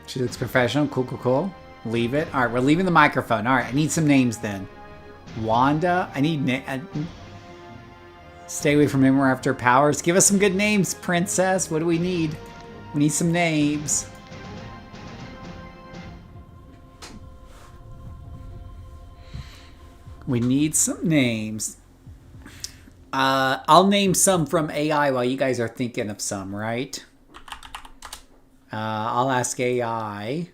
She looks professional. Cool, cool, cool. Leave it. All right, we're leaving the microphone. All right, I need some names then. Wanda. I need... Stay away from him or after powers. Give us some good names, princess. What do we need? We need some names. We need some names. I'll name some from AI while you guys are thinking of some, right? I'll ask AI.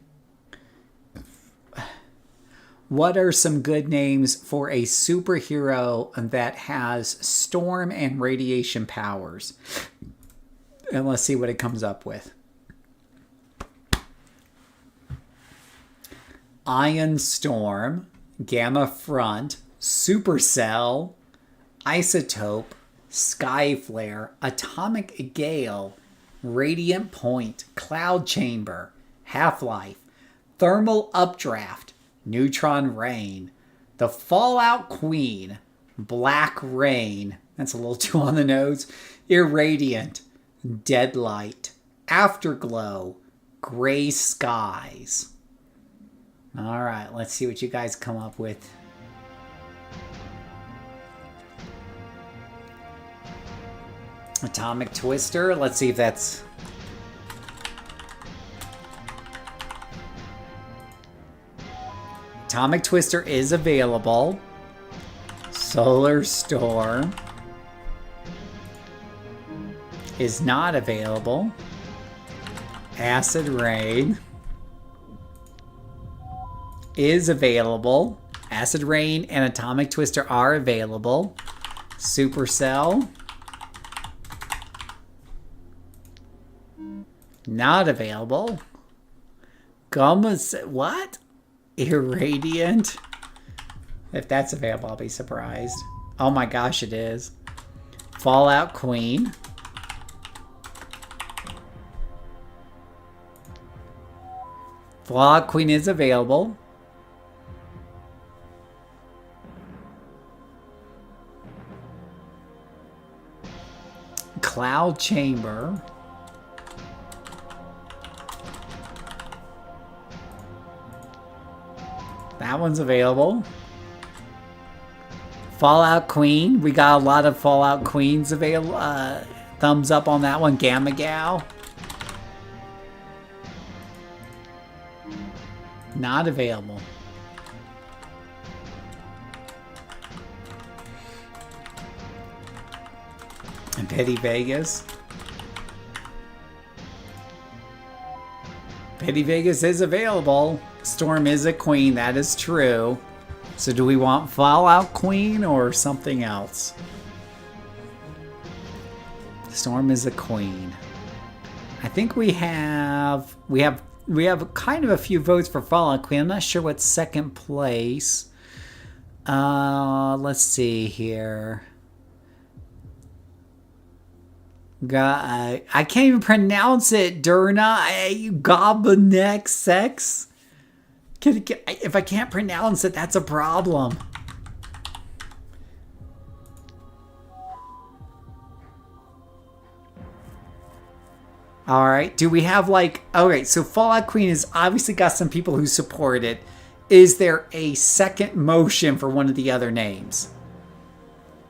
What are some good names for a superhero that has storm and radiation powers? And let's see what it comes up with. Ion Storm, Gamma Front, Supercell, Isotope, Sky Flare, Atomic Gale, Radiant Point, Cloud Chamber, Half-Life, Thermal Updraft, Neutron Rain, the Fallout Queen, Black Rain, that's a little too on the nose, Irradiant, Deadlight, Afterglow, Gray Skies. All right, let's see what you guys come up with. Atomic Twister, let's see if that's... Atomic Twister is available. Solar Storm is not available. Acid Rain is available. Acid Rain and Atomic Twister are available. Supercell, not available. Gamma, what? Irradiant. If that's available, I'll be surprised. Oh my gosh, it is. Fallout Queen. Fallout Queen is available. Cloud Chamber. That one's available. Fallout Queen. We got a lot of Fallout Queens available. thumbs up on that one, Gamma Gal. Not available. And Petty Vegas. Petty Vegas is available. Storm is a queen, that is true. So do we want Fallout Queen or something else? Storm is a queen. I think we have kind of a few votes for Fallout Queen. I'm not sure what's second place. Let's see here. God, I can't even pronounce it, Durna. You gobbleneck sex. If I can't pronounce it, that's a problem. All right. Do we have like... Okay, so Fallout Queen has obviously got some people who support it. Is there a second motion for one of the other names?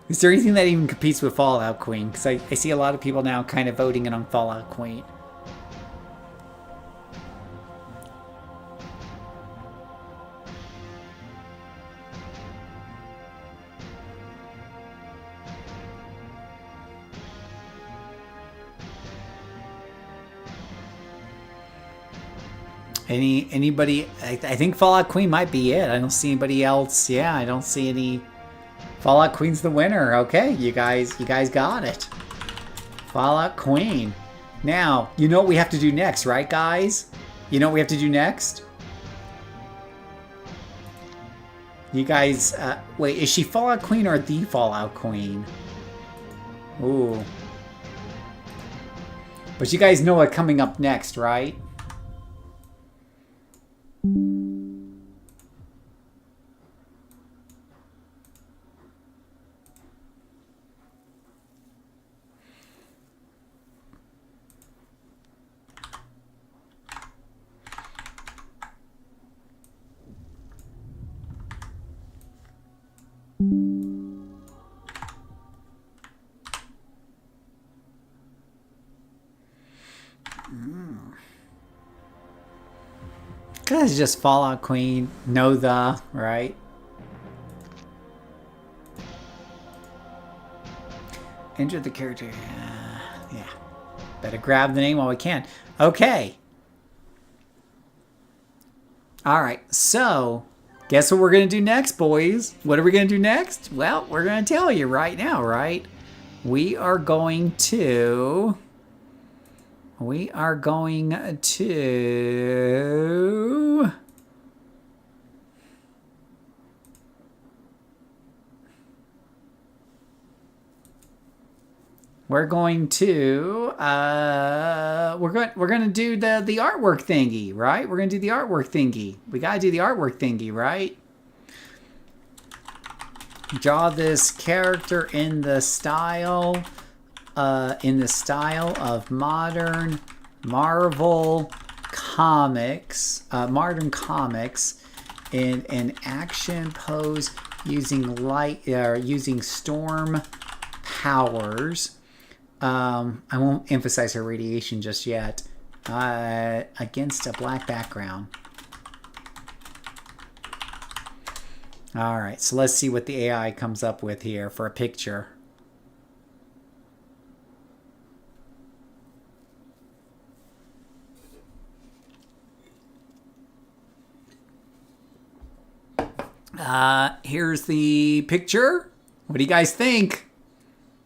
Is there anything that even competes with Fallout Queen? Because I see a lot of people now kind of voting in on Fallout Queen. Anybody? I think Fallout Queen might be it. I don't see anybody else. Yeah, I don't see any. Fallout Queen's the winner. Okay, you guys got it. Fallout Queen. Now, you know what we have to do next, right, guys? You know what we have to do next? You guys, wait, is she Fallout Queen or the Fallout Queen? Ooh. But you guys know what's coming up next, right? It's just Fallout Queen, know the, right? Enter the character. Yeah. Better grab the name while we can. Okay. All right. So, guess what we're going to do next, boys? What are we going to do next? Well, we're going to tell you right now, right? We are going to... We're going to do the artwork thingy, right? We're gonna do the artwork thingy. We gotta do the artwork thingy, right? Draw this character in the style of modern Marvel comics, modern comics, in an action pose using using storm powers. I won't emphasize her radiation just yet. Against a black background. All right, so let's see what the AI comes up with here for a picture. Here's the picture. What do you guys think?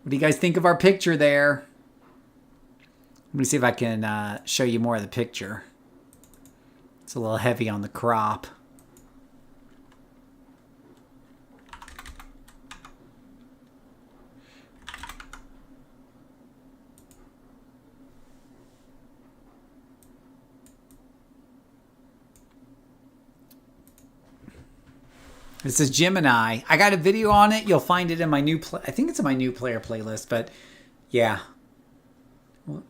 What do you guys think of our picture there? Let me see if I can show you more of the picture. It's a little heavy on the crop. This is Gemini. I got a video on it. You'll find it in my new I think it's in my new player playlist, but yeah.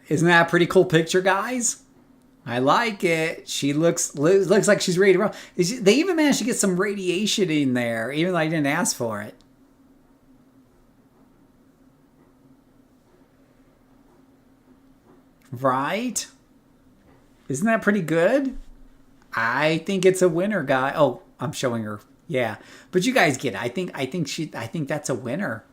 Isn't that a pretty cool picture, guys? I like it. She looks like she's ready to roll. They even managed to get some radiation in there, even though I didn't ask for it. Right? Isn't that pretty good? I think it's a winner, guy. Oh, I'm showing her. Yeah. But you guys get it. I think that's a winner.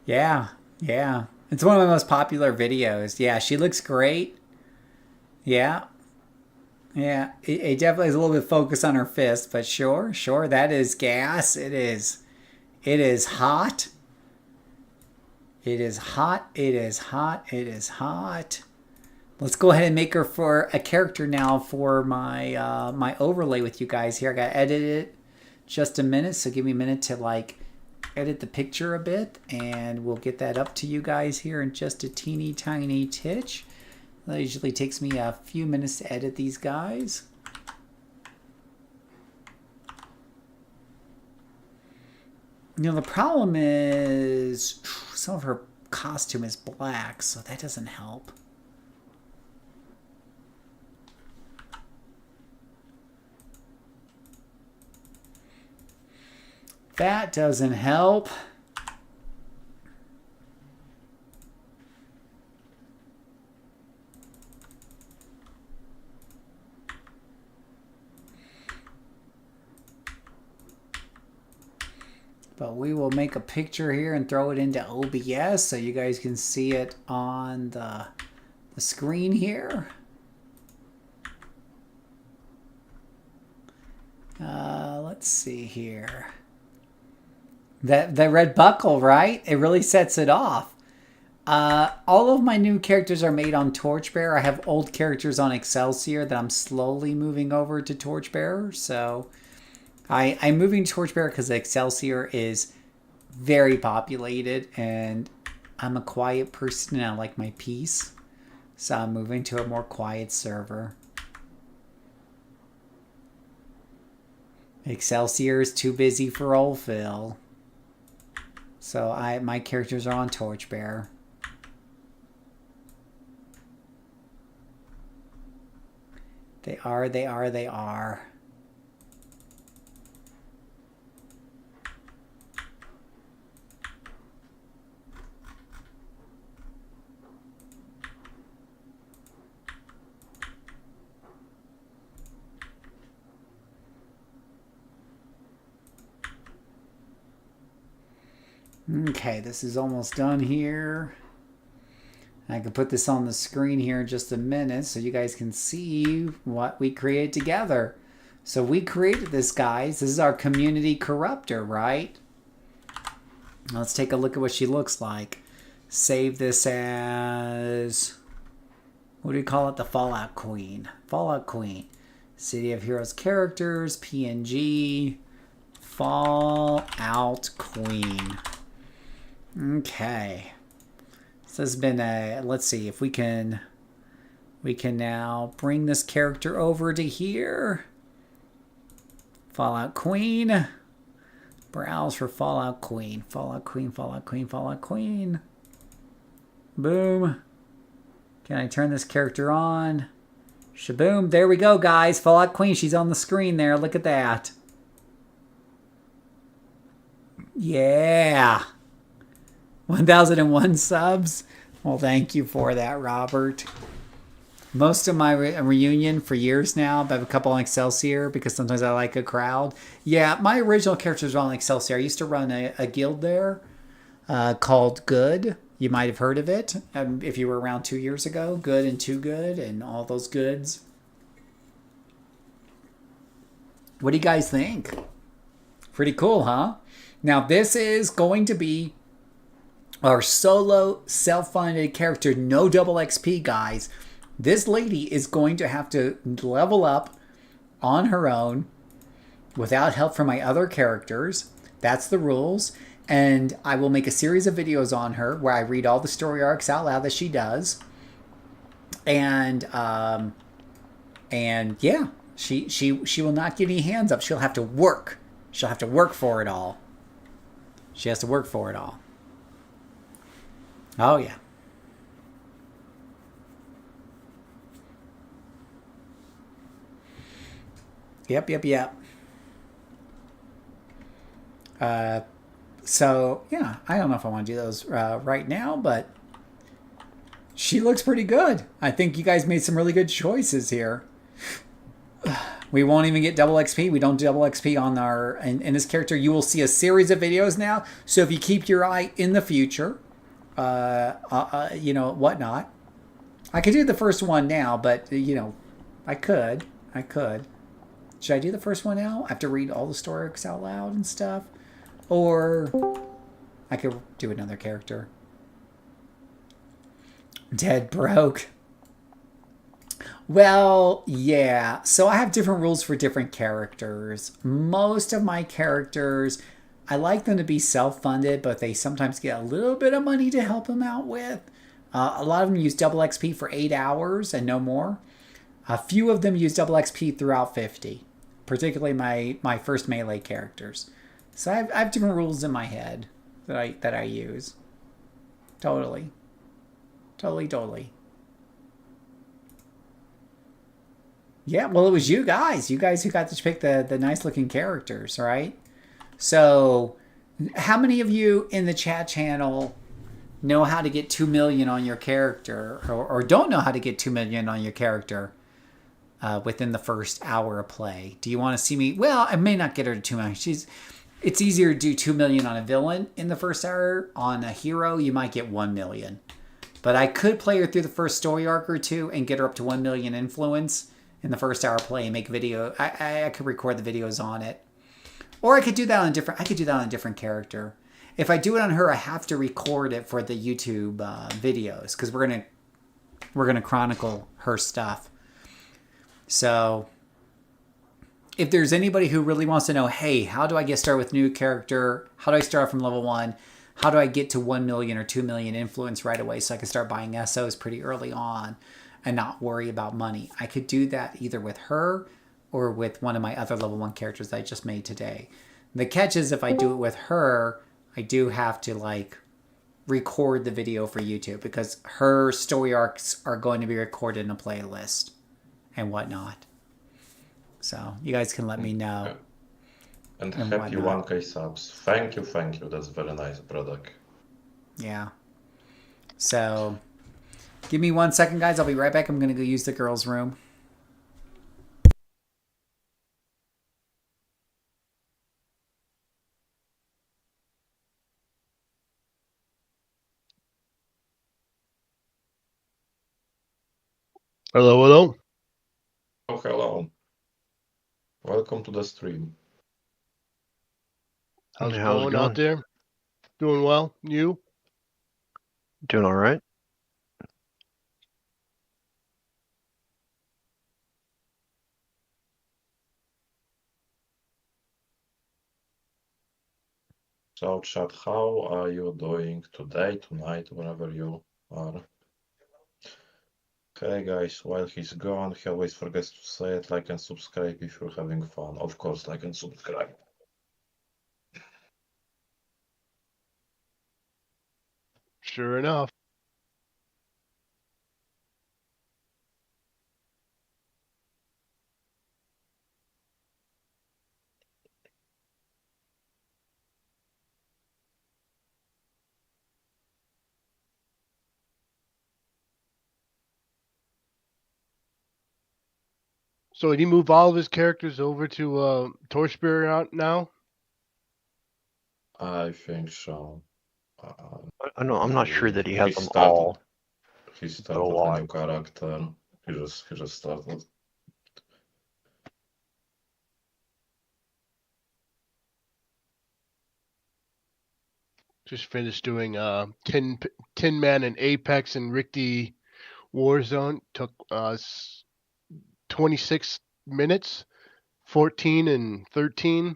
Yeah. Yeah. It's one of my most popular videos. Yeah, she looks great. Yeah. Yeah. It definitely is a little bit focused on her fist, but sure, sure. That is gas. It is. It is hot. It is hot. It is hot. It is hot. Let's go ahead and make her for a character now for my my overlay with you guys here. I got to edit it just a minute, so give me a minute to like edit the picture a bit, and we'll get that up to you guys here in just a teeny tiny titch. That usually takes me a few minutes to edit these guys. You know, the problem is some of her costume is black, so that doesn't help. That doesn't help. But we will make a picture here and throw it into OBS so you guys can see it on the screen here. Let's see here. That red buckle, right? It really sets it off. All of my new characters are made on Torchbearer. I have old characters on Excelsior that I'm slowly moving over to Torchbearer. So I'm moving to Torchbearer because Excelsior is very populated and I'm a quiet person and I like my peace. So I'm moving to a more quiet server. Excelsior is too busy for old Phil. So my characters are on Torchbearer. They are. Okay, this is almost done here. I can put this on the screen here in just a minute so you guys can see what we created together. So we created this, guys. This is our community corruptor, right? Let's take a look at what she looks like. Save this as... what do we call it? The Fallout Queen. Fallout Queen. City of Heroes characters, PNG, Fallout Queen. Okay. So this has been a, let's see if we can now bring this character over to here. Fallout Queen. Browse for Fallout Queen. Fallout Queen, Fallout Queen, Fallout Queen. Boom. Can I turn this character on? Shaboom. There we go, guys. Fallout Queen. She's on the screen there. Look at that. Yeah. 1,001 subs. Well, thank you for that, Robert. Most of my reunion for years now, I have a couple on Excelsior because sometimes I like a crowd. Yeah, my original characters are on Excelsior. I used to run a guild there called Good. You might have heard of it if you were around 2 years ago. Good and Too Good and all those goods. What do you guys think? Pretty cool, huh? Now, this is going to be our solo self-funded character, no double XP, guys. This lady is going to have to level up on her own without help from my other characters. That's the rules. And I will make a series of videos on her where I read all the story arcs out loud that she does. And yeah, she will not give any hands up. She'll have to work. She'll have to work for it all. She has to work for it all. Oh, yeah. Yep. So yeah, I don't know if I want to do those right now, but she looks pretty good. I think you guys made some really good choices here. We won't even get double XP. We don't do double XP on our in this character. You will see a series of videos now. So if you keep your eye in the future, whatnot. I could do the first one now, but I could. Should I do the first one now? I have to read all the story arcs out loud and stuff, or I could do another character. Dead broke. Well, yeah. So I have different rules for different characters. Most of my characters, I like them to be self-funded, but they sometimes get a little bit of money to help them out with. A lot of them use double XP for 8 hours and no more. A few of them use double XP throughout 50, particularly my first melee characters. So I have different rules in my head that I use. Totally. Yeah, well, it was you guys who got to pick the nice looking characters, right? So, how many of you in the chat channel know how to get 2 million on your character, or don't know how to get 2 million on your character within the first hour of play? Do you want to see me? Well, I may not get her to 2 million. It's easier to do 2 million on a villain in the first hour. On a hero, you might get 1 million. But I could play her through the first story arc or two and get her up to 1 million influence in the first hour play and make video. I could record the videos on it, or I could do that on a different. I could do that on a different character. If I do it on her, I have to record it for the YouTube videos because we're gonna chronicle her stuff. So if there's anybody who really wants to know, hey, how do I get started with new character? How do I start from level 1? How do I get to 1 million or 2 million influence right away so I can start buying SOs pretty early on and not worry about money? I could do that either with her or with one of my other level 1 characters that I just made today. The catch is if I do it with her, I do have to record the video for YouTube because her story arcs are going to be recorded in a playlist and whatnot. So you guys can let me know. And happy 1K subs. Thank you. That's very nice, brother. Yeah. So give me 1 second, guys. I'll be right back. I'm going to go use the girls' room. Hello. Oh, hello. Welcome to the stream. How's it going out there? Doing well. You? Doing all right. So, chat, how are you doing today, tonight, wherever you are? Okay, guys, while he's gone, he always forgets to say it, like and subscribe if you're having fun. Of course, like and subscribe. Sure enough. So did he move all of his characters over to Torchbearer now? I think so. I'm not sure that he has them started, all. He started a new character. He just started. Just finished doing Tin Man and Apex and Ricky Warzone. Took 26 minutes, 14 and 13,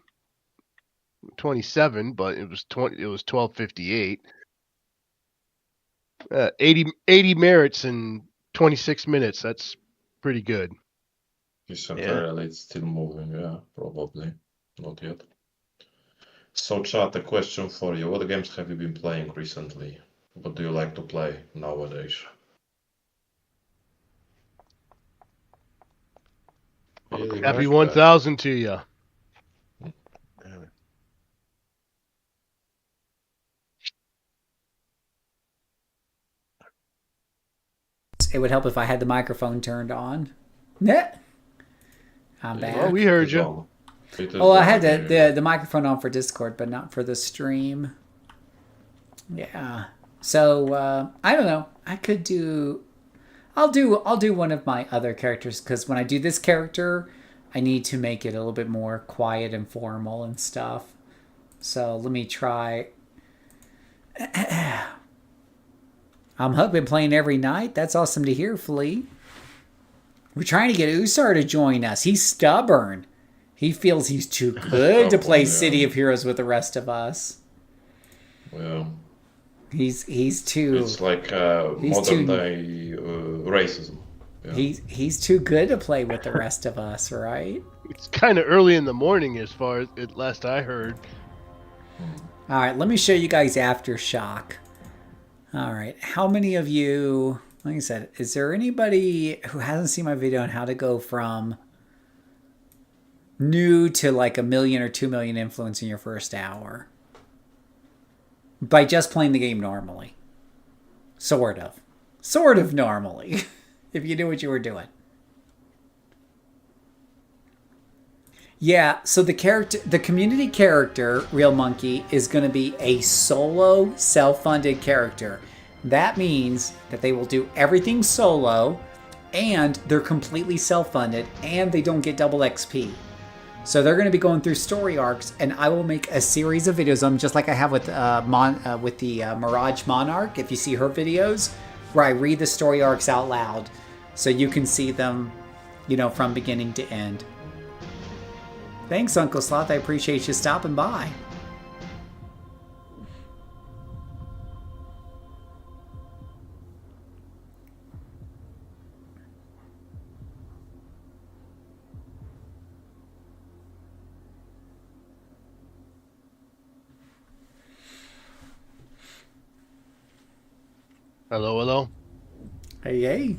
27, but it was 12:58. 80 merits in 26 minutes. That's pretty good. He's apparently still moving, yeah, probably. Not yet. So, chat, a question for you. What games have you been playing recently? What do you like to play nowadays? Happy 1000 to you. it would help if I had the microphone turned on. Nah. I'm back. Well, we heard you. Oh, I had the microphone on for Discord, but not for the stream. Yeah. So I don't know. I could do. I'll do one of my other characters because when I do this character, I need to make it a little bit more quiet and formal and stuff. So let me try. Hug been playing every night. That's awesome to hear, Flea. We're trying to get Usar to join us. He's stubborn. He feels he's too good to play City of Heroes with the rest of us. Yeah. He's too. It's like modern day racism. Yeah. He's too good to play with the rest of us, right? It's kind of early in the morning as far as last I heard. All right, let me show you guys Aftershock. All right, how many of you, like I said, is there anybody who hasn't seen my video on how to go from new to like 1 million or 2 million influence in your first hour? By just playing the game normally. Sort of normally. If you knew what you were doing. Yeah, so the community character, Real Monkey, is going to be a solo, self-funded character. That means that they will do everything solo, and they're completely self-funded, and they don't get double XP. So they're going to be going through story arcs, and I will make a series of videos on them, just like I have with the Mirage Monarch, if you see her videos, where I read the story arcs out loud, so you can see them, you know, from beginning to end. Thanks, Uncle Sloth. I appreciate you stopping by. Hello, hello. Hey, hey.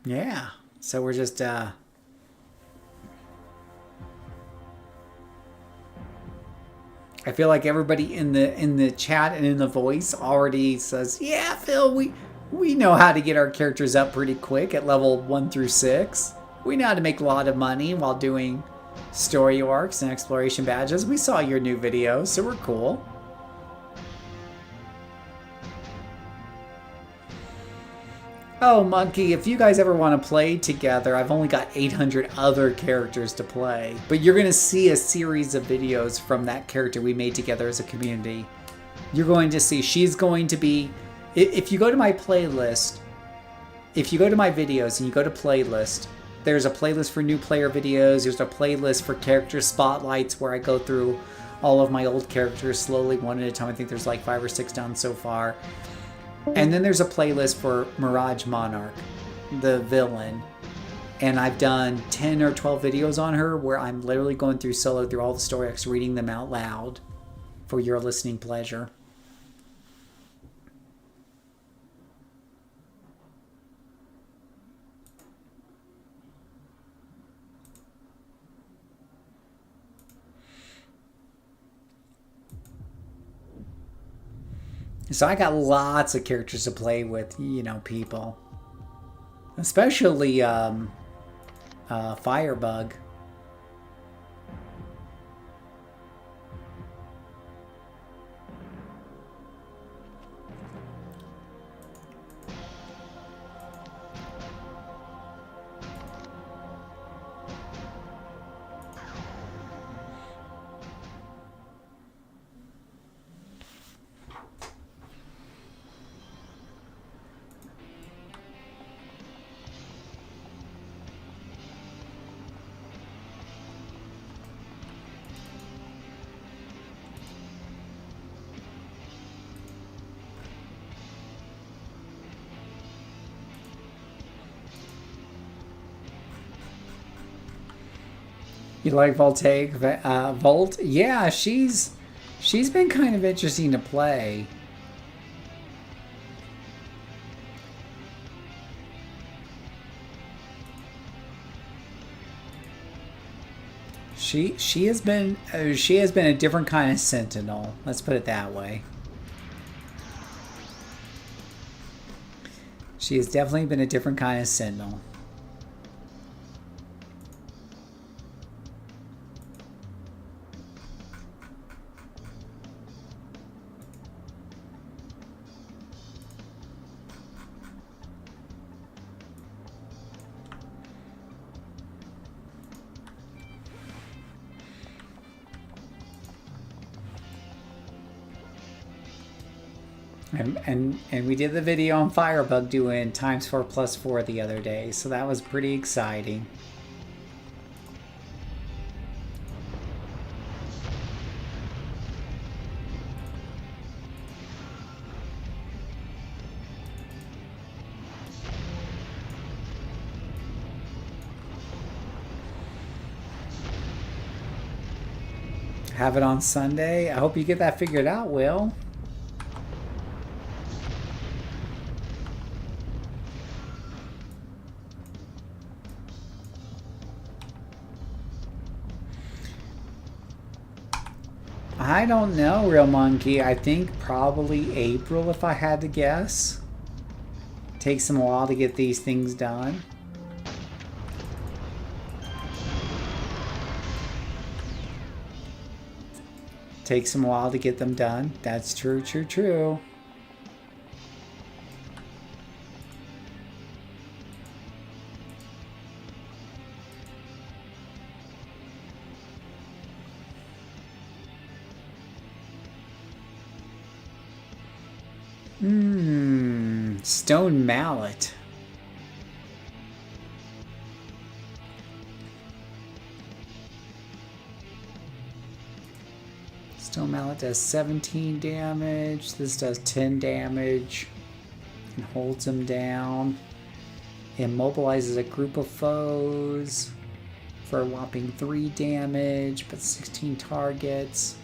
Yeah. So we're just I feel like everybody in the chat and in the voice already says, "Yeah, Phil, we know how to get our characters up pretty quick at level 1 through 6. We know how to make a lot of money while doing story arcs and exploration badges. We saw your new videos, so we're cool." Oh, Monkey, if you guys ever want to play together, I've only got 800 other characters to play. But you're going to see a series of videos from that character we made together as a community. You're going to see, she's going to be... If you go to my playlist, if you go to my videos and you go to playlist, there's a playlist for new player videos, there's a playlist for character spotlights where I go through all of my old characters slowly, one at a time. I think there's like 5 or 6 done so far. And then there's a playlist for Mirage Monarch, the villain. And I've done 10 or 12 videos on her where I'm literally going through solo through all the story arcs, reading them out loud for your listening pleasure. So I got lots of characters to play with, you know, people. Especially Firebug. You like Voltaic? Volt? Yeah, she's been kind of interesting to play. She has been a different kind of sentinel. Let's put it that way. She has definitely been a different kind of sentinel. And we did the video on Firebug doing ×4+4 the other day, so that was pretty exciting. Have it on Sunday. I hope you get that figured out, Will. I don't know, Real Monkey. I think probably April if I had to guess. Takes them a while to get these things done. Takes them a while to get them done. That's true, true, true. Stone mallet. Stone mallet does 17 damage. This does 10 damage. And holds them down. Immobilizes a group of foes for a whopping 3 damage, but 16 targets.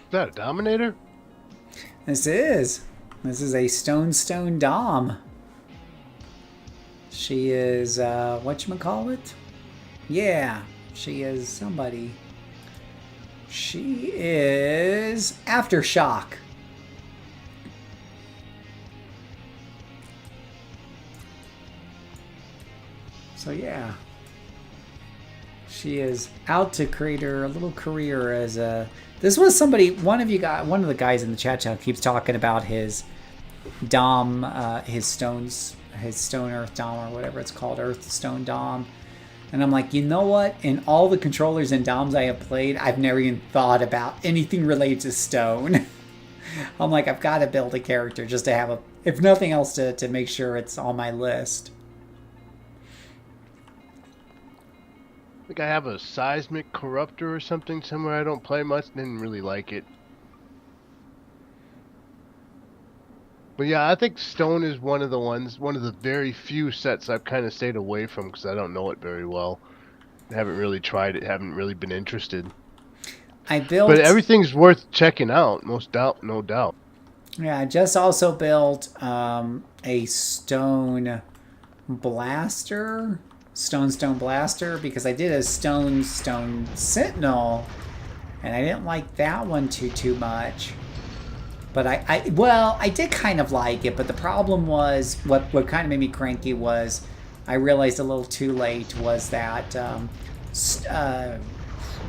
Is that a Dominator? This is a stone dom. She is whatchamacallit? Yeah, she is somebody. She is Aftershock. So yeah. She is out to create her a little career as a... This was somebody, one of the guys in the chat channel keeps talking about his Dom, his stone Earth Dom or whatever it's called, Earth Stone Dom. And I'm like, you know what? In all the controllers and Doms I have played, I've never even thought about anything related to stone. I'm like, I've got to build a character just to have if nothing else, to make sure it's on my list. I think I have a seismic corruptor or something somewhere. I don't play much. Didn't really like it. But yeah, I think stone is one of the very few sets I've kind of stayed away from because I don't know it very well. I haven't really tried it. Haven't really been interested. But everything's worth checking out. No doubt. Yeah, I just also built a stone blaster. Stone blaster, because I did a stone sentinel and I didn't like that one too much, but I did kind of like it, but the problem was what kind of made me cranky was I realized a little too late was that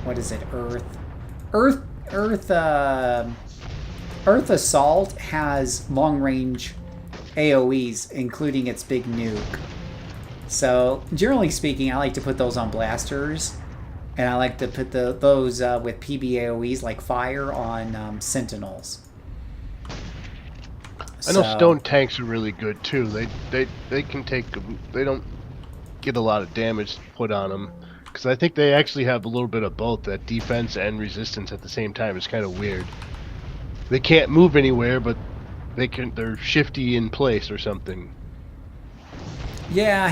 what is it, Earth Assault has long range AoEs including its big nuke. So, generally speaking, I like to put those on blasters, and I like to put those with PBAOEs like fire on sentinels. I know stone tanks are really good too. They can take, they don't get a lot of damage put on them, because I think they actually have a little bit of both, that defense and resistance at the same time. It's kind of weird. They can't move anywhere, but they're shifty in place or something. Yeah, I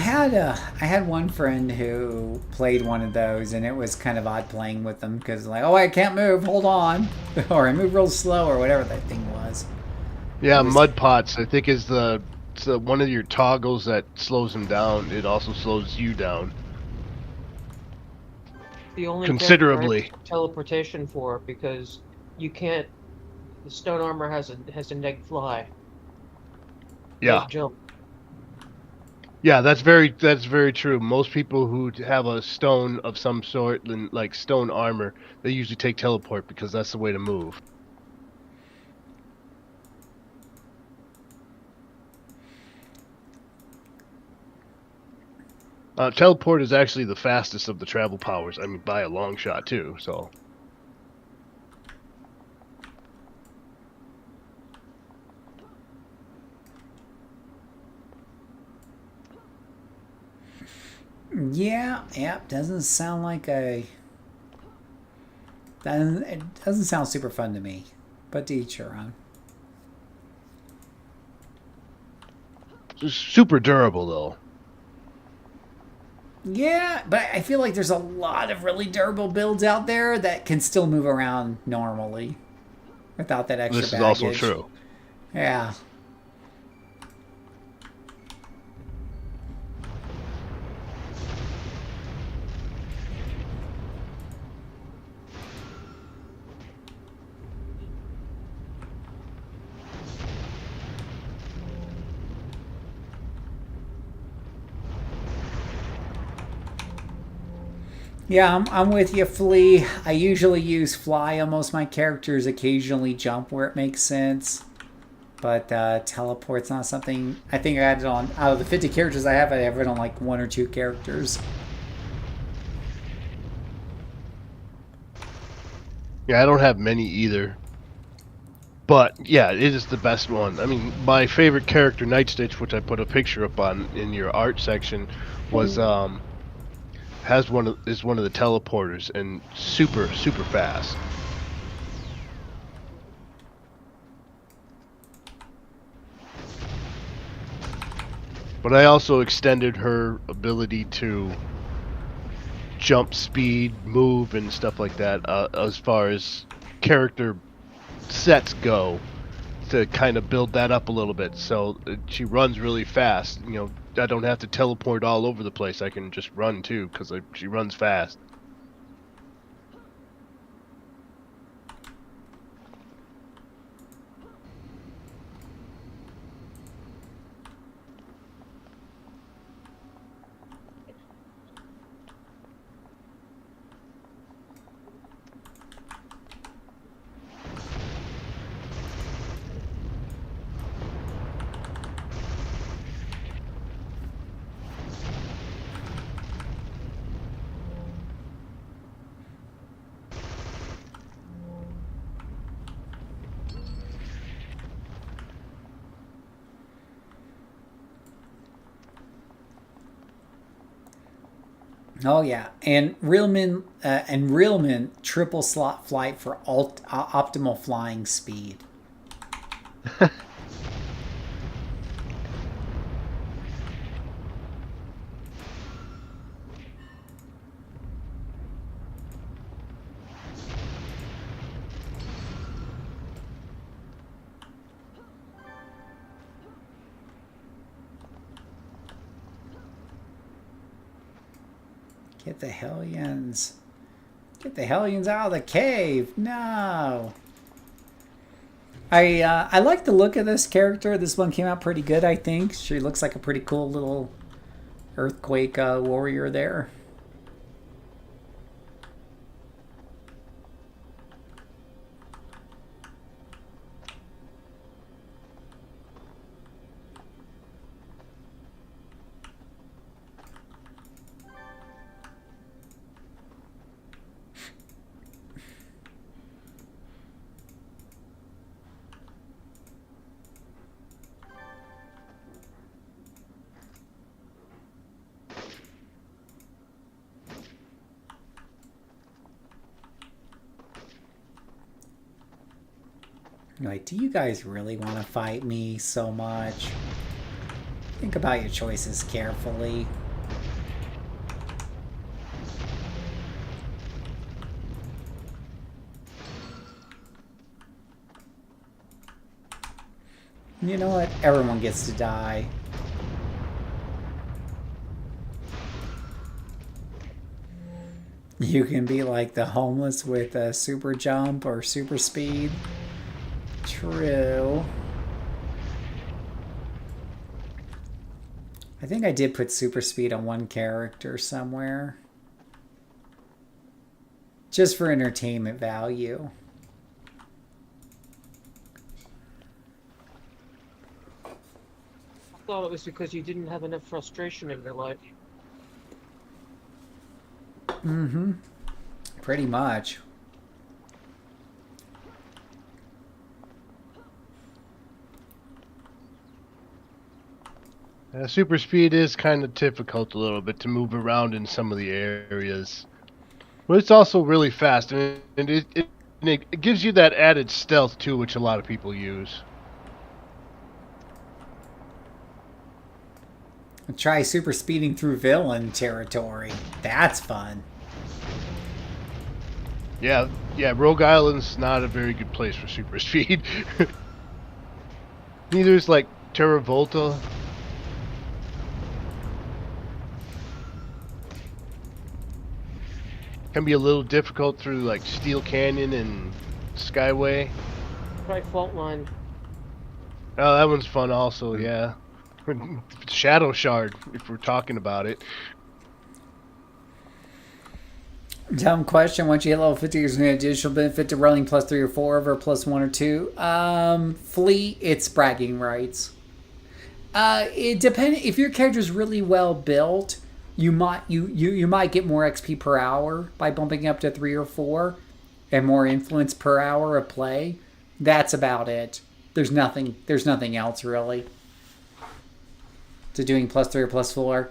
had one friend who played one of those, and it was kind of odd playing with them because like, oh, I can't move, hold on, or I move real slow, or whatever that thing was. Yeah, mud pots I think is the it's one of your toggles that slows him down. It also slows you down The only considerably. character I have teleportation for, because you can't. The stone armor has a neg fly. Yeah, Neg jump. yeah, that's very true. Most people who have a stone of some sort, like stone armor, they usually take teleport because that's the way to move. Teleport is actually the fastest of the travel powers. I mean, by a long shot too. So. Yeah, doesn't sound like a... It doesn't sound super fun to me, but to each your own. Super durable though. Yeah, but I feel like there's a lot of really durable builds out there that can still move around normally without that extra This is baggage. also true. Yeah. Yeah, I'm with you, Flea. I usually use fly on most of my characters, occasionally jump where it makes sense. But teleport's not something... I think I had it on... Out of the 50 characters I have it on like 1 or 2 characters. Yeah, I don't have many either. But yeah, it is the best one. I mean, my favorite character, Night Stitch, which I put a picture up on in your art section, was is one of the teleporters and super fast. But I also extended her ability to jump speed, move, and stuff like that as far as character sets go, to kind of build that up a little bit. So she runs really fast. You know, I don't have to teleport all over the place. I can just run too because she runs fast. Oh yeah, and Realman triple slot flight for optimal flying speed. Get the Hellions. Get the Hellions out of the cave. No. I like the look of this character. This one came out pretty good, I think. She looks like a pretty cool little earthquake warrior there. Like, do you guys really want to fight me so much? Think about your choices carefully. You know what? Everyone gets to die. You can be like the homeless with a super jump or super speed. True. I think I did put super speed on one character somewhere. Just for entertainment value. I thought it was because you didn't have enough frustration in your life. Mm-hmm. Pretty much. Super speed is kind of difficult a little bit to move around in some of the areas. But it's also really fast, and it gives you that added stealth too, which a lot of people use. Try super speeding through villain territory. That's fun. Yeah, Rogue Island's not a very good place for super speed. Neither is like Terra Volta. Can be a little difficult through like Steel Canyon and Skyway. Try Fault Line. Oh, that one's fun also, yeah. Shadow Shard, if we're talking about it. Dumb question. Once you hit level 50, there's an additional benefit to rolling plus 3 or 4 over plus 1 or 2. Fleet, it's bragging rights. It depends. If your character's really well built, you might get more XP per hour by bumping up to 3 or 4, and more influence per hour of play. That's about it. There's nothing else really to doing plus 3 or plus 4.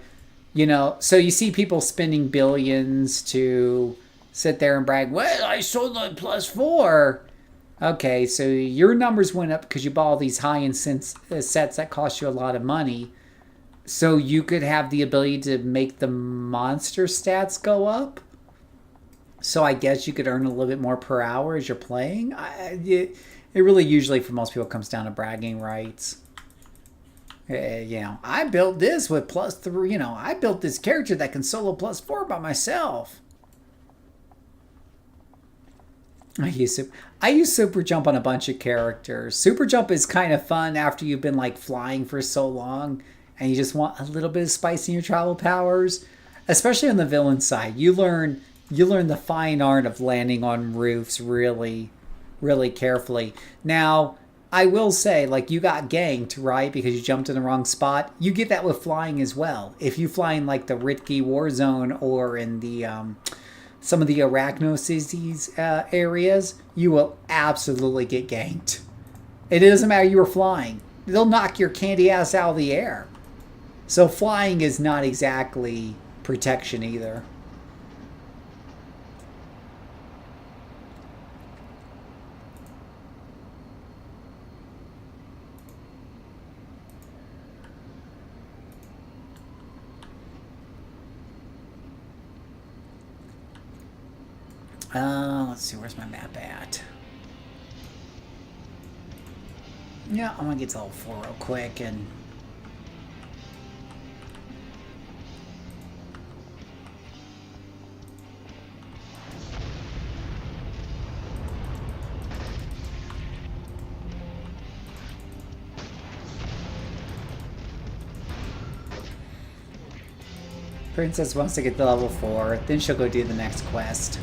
You know, so you see people spending billions to sit there and brag, well, I sold the plus 4. Okay, so your numbers went up because you bought all these high-end sets that cost you a lot of money. So you could have the ability to make the monster stats go up. So I guess you could earn a little bit more per hour as you're playing. It really usually for most people comes down to bragging rights. You know, I built this with plus 3. You know, I built this character that can solo plus 4 by myself. I use super jump on a bunch of characters. Super jump is kind of fun after you've been like flying for so long, and you just want a little bit of spice in your travel powers. Especially on the villain side, you learn the fine art of landing on roofs really, really carefully. Now, I will say, like, you got ganked, right, because you jumped in the wrong spot. You get that with flying as well. If you fly in, like, the Ritki war zone or in the some of the Arachnocides areas, you will absolutely get ganked. It doesn't matter you were flying. They'll knock your candy ass out of the air. So flying is not exactly protection either. Let's see, where's my map at? Yeah, I'm gonna get to level 4 real quick and... Princess wants to get to level 4, then she'll go do the next quest.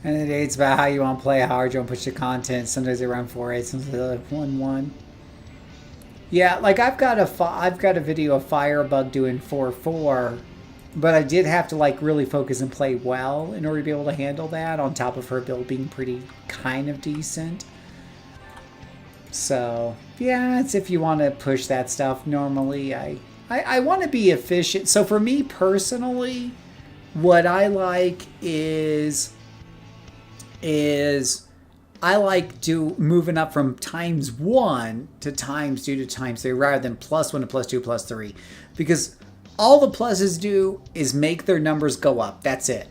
And it's about how you want to play, how hard you want to push the content. Sometimes they run 4-8, sometimes they like 1-1. Yeah, like I've got a video of Firebug doing 4-4, But I did have to like really focus and play well in order to be able to handle that, on top of her build being pretty kind of decent. So yeah, it's if you want to push that stuff. Normally I want to be efficient. So for me personally, what I like is I like moving up from ×1 to ×2 to ×3 rather than +1 to +2 +3, because all the pluses do is make their numbers go up. That's it.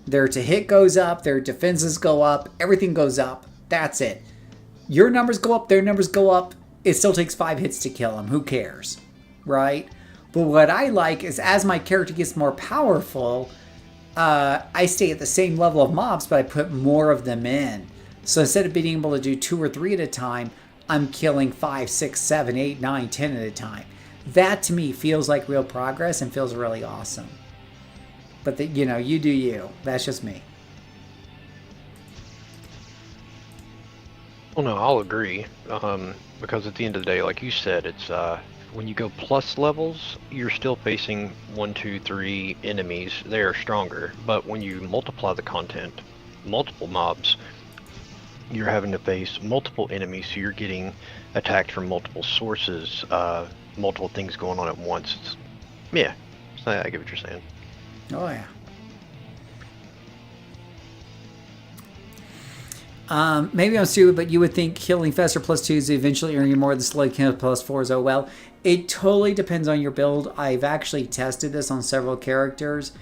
Their to hit goes up, their defenses go up, everything goes up. That's it. Your numbers go up, their numbers go up. It still takes 5 hits to kill them. Who cares? Right? But what I like is as my character gets more powerful, I stay at the same level of mobs, but I put more of them in. So instead of being able to do 2 or 3 at a time, I'm killing 5, 6, 7, 8, 9, 10 at a time. That to me feels like real progress and feels really awesome. But you do you. That's just me. Well, no, I'll agree. Because at the end of the day, like you said, it's when you go plus levels, you're still facing 1, 2, 3 enemies. They are stronger. But when you multiply the content, multiple mobs, you're having to face multiple enemies, so you're getting attacked from multiple sources, multiple things going on at once. Yeah, so I get what you're saying. Oh yeah. Maybe I'm stupid, but you would think killing faster +2s eventually earn you more than slow killing +4s. Oh well. It totally depends on your build. I've actually tested this on several characters,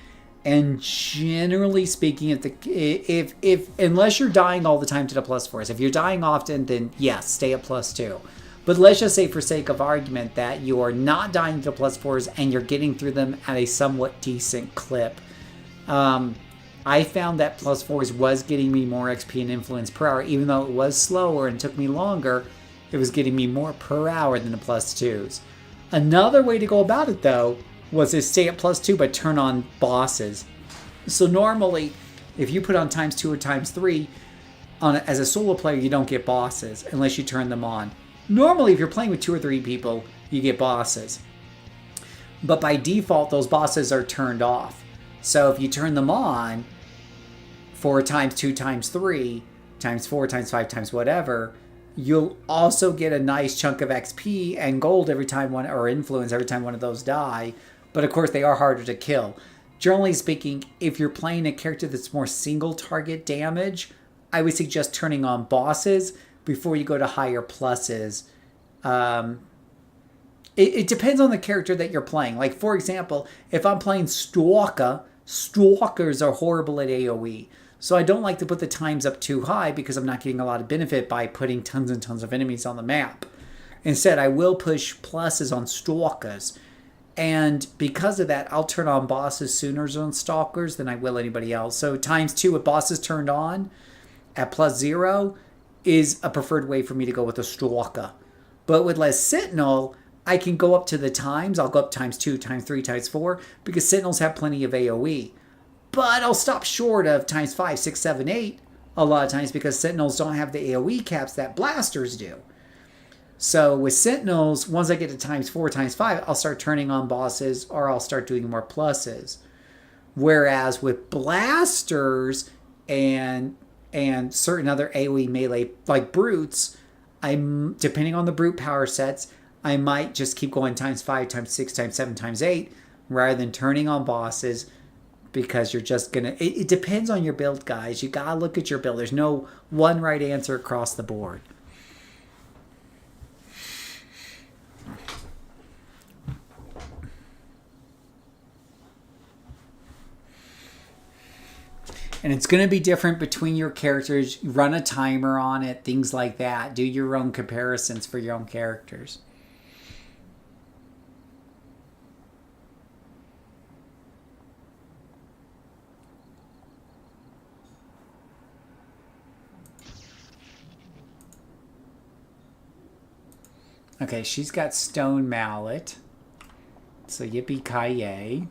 and generally speaking, if unless you're dying all the time to the +4s, if you're dying often, then yes, stay at +2. But let's just say, for sake of argument, that you are not dying to the +4s and you're getting through them at a somewhat decent clip. I found that +4s was getting me more XP and influence per hour, even though it was slower and took me longer. It was getting me more per hour than the +2s. Another way to go about it, though, was to stay at +2 but turn on bosses. So normally, if you put on ×2 or ×3, as a solo player, you don't get bosses unless you turn them on. Normally, if you're playing with 2 or 3 people, you get bosses. But by default, those bosses are turned off. So if you turn them on for ×2, ×3, ×4, ×5, times whatever, you'll also get a nice chunk of XP and gold every time or influence every time one of those die. But of course, they are harder to kill. Generally speaking, if you're playing a character that's more single target damage, I would suggest turning on bosses before you go to higher pluses. It depends on the character that you're playing. Like, for example, if I'm playing Stalker, Stalkers are horrible at AoE. So I don't like to put the times up too high because I'm not getting a lot of benefit by putting tons and tons of enemies on the map. Instead, I will push pluses on Stalkers. And because of that, I'll turn on bosses sooner on Stalkers than I will anybody else. So ×2 with bosses turned on at +0 is a preferred way for me to go with a Stalker. But with less Sentinel, I can go up to the times. I'll go up ×2, ×3, ×4 because Sentinels have plenty of AoE. But I'll stop short of ×5, 6, 7, 8 a lot of times because Sentinels don't have the AoE caps that Blasters do. So with Sentinels, once I get to ×4, ×5, I'll start turning on bosses or I'll start doing more pluses. Whereas with Blasters and certain other AoE melee like Brutes, depending on the Brute power sets, I might just keep going ×5, ×6, ×7, ×8 rather than turning on bosses because you're just going to... It depends on your build, guys. You got to look at your build. There's no one right answer across the board. And it's going to be different between your characters. Run a timer on it, things like that. Do your own comparisons for your own characters. Okay, she's got Stone Mallet. So yippee-ki-yay.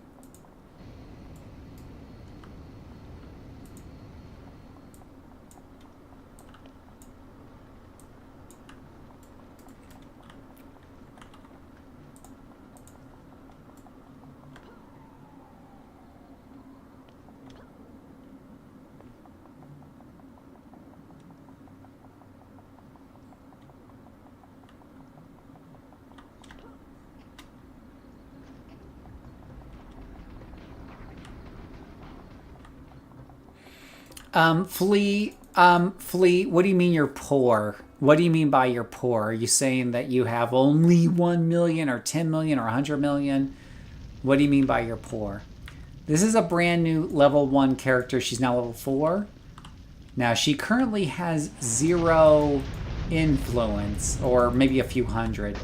Flea, what do you mean you're poor? What do you mean by you're poor? Are you saying that you have only 1 million or 10 million or 100 million? What do you mean by you're poor? This is a brand new level 1 character. She's now level 4. Now, she currently has 0 influence, or maybe a few hundred.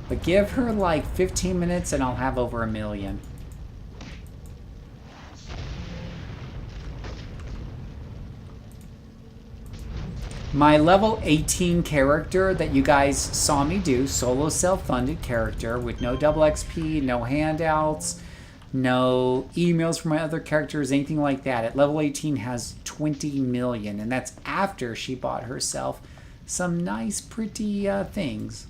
But give her like 15 minutes and I'll have over 1 million. My level 18 character that you guys saw me do, solo self-funded character with no double XP, no handouts, no emails from my other characters, anything like that. At level 18 has 20 million, and that's after she bought herself some nice, pretty things.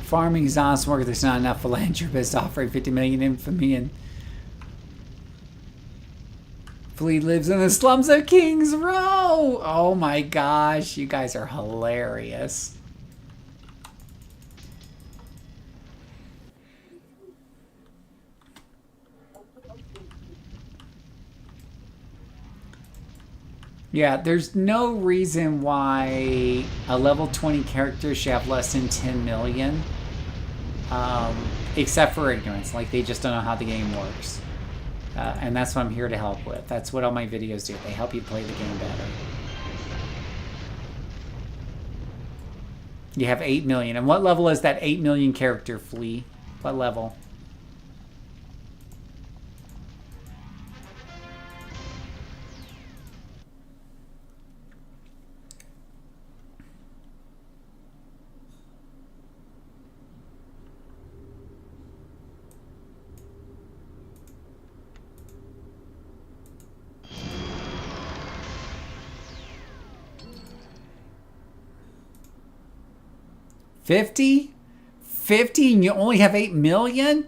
Farming is honest work. There's not enough philanthropists offering 50 million infamy, and Flea lives in the slums of Kings Row. Oh my gosh, you guys are hilarious. Yeah, there's no reason why a level 20 character should have less than 10 million. Except for ignorance. Like, they just don't know how the game works. And that's what I'm here to help with. That's what all my videos do. They help you play the game better. You have 8 million. And what level is that 8 million character, Flea? What level? $50? $50 and you only have 8 million?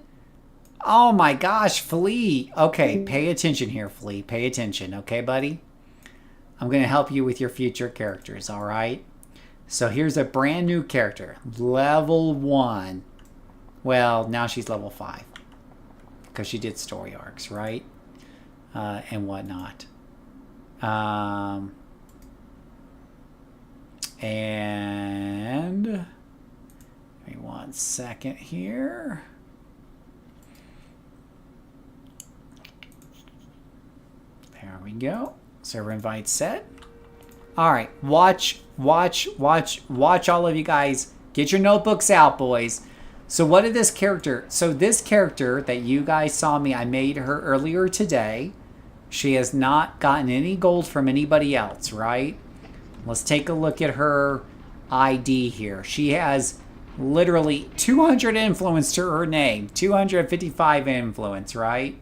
Oh my gosh, Flea. Okay, pay attention here, Flea. Pay attention, okay, buddy? I'm going to help you with your future characters, all right? So here's a brand new character. Level 1. Well, now she's level 5. Because she did story arcs, right? And whatnot. And... give me 1 second here. There we go. Server invite set. All right, watch all of you guys. Get your notebooks out, boys. So what did this character... so this character that you guys saw me, I made her earlier today. She has not gotten any gold from anybody else, right? Let's take a look at her ID here. She has literally 200 influence to her name. 255 influence, right?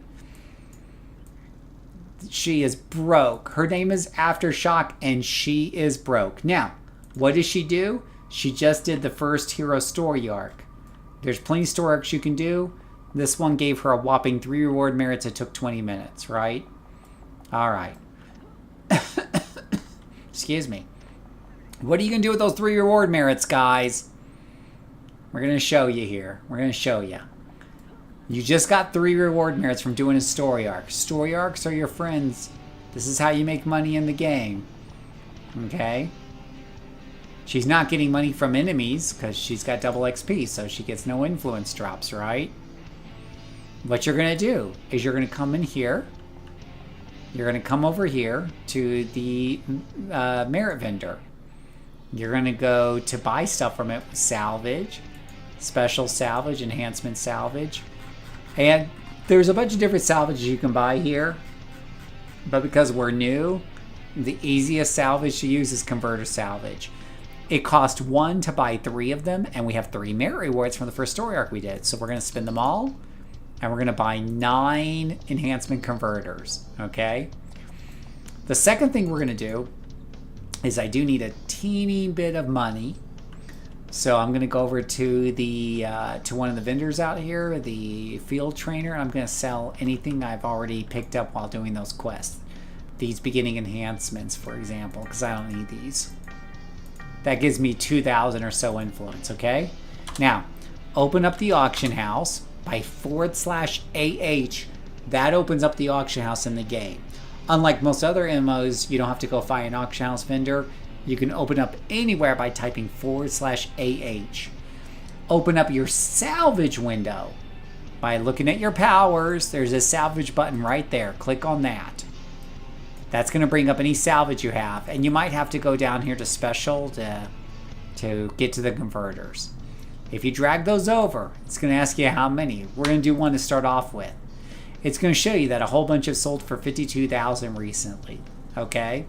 She is broke. Her name is Aftershock, and she is broke. Now, what does she do? She just did the first hero story arc. There's plenty of story arcs you can do. This one gave her a whopping 3 reward merits. It took 20 minutes, right? All right. Excuse me. What are you going to do with those 3 reward merits, guys? We're going to show you here. We're going to show you. You just got 3 reward merits from doing a story arc. Story arcs are your friends. This is how you make money in the game. Okay? She's not getting money from enemies because she's got double XP, so she gets no influence drops, right? What you're going to do is you're going to come in here. You're going to come over here to the merit vendor. You're going to go to buy stuff from it. Salvage, special salvage, enhancement salvage. And there's a bunch of different salvages you can buy here. But because we're new, the easiest salvage to use is converter salvage. It cost 1 to buy 3 of them, and we have 3 merit rewards from the first story arc we did. So we're going to spend them all, and we're going to buy 9 enhancement converters, okay? The second thing we're going to do is I do need a teeny bit of money. So I'm going to go over to the to one of the vendors out here, the field trainer. I'm going to sell anything I've already picked up while doing those quests. These beginning enhancements, for example, because I don't need these. That gives me 2,000 or so influence, okay? Now, open up the auction house by /AH. That opens up the auction house in the game. Unlike most other MMOs, you don't have to go find an auction house vendor. You can open up anywhere by typing /AH. Open up your salvage window by looking at your powers. There's a salvage button right there. Click on that. That's going to bring up any salvage you have. And you might have to go down here to special to get to the converters. If you drag those over, it's going to ask you how many. We're going to do one to start off with. It's going to show you that a whole bunch have sold for 52,000 recently. Okay?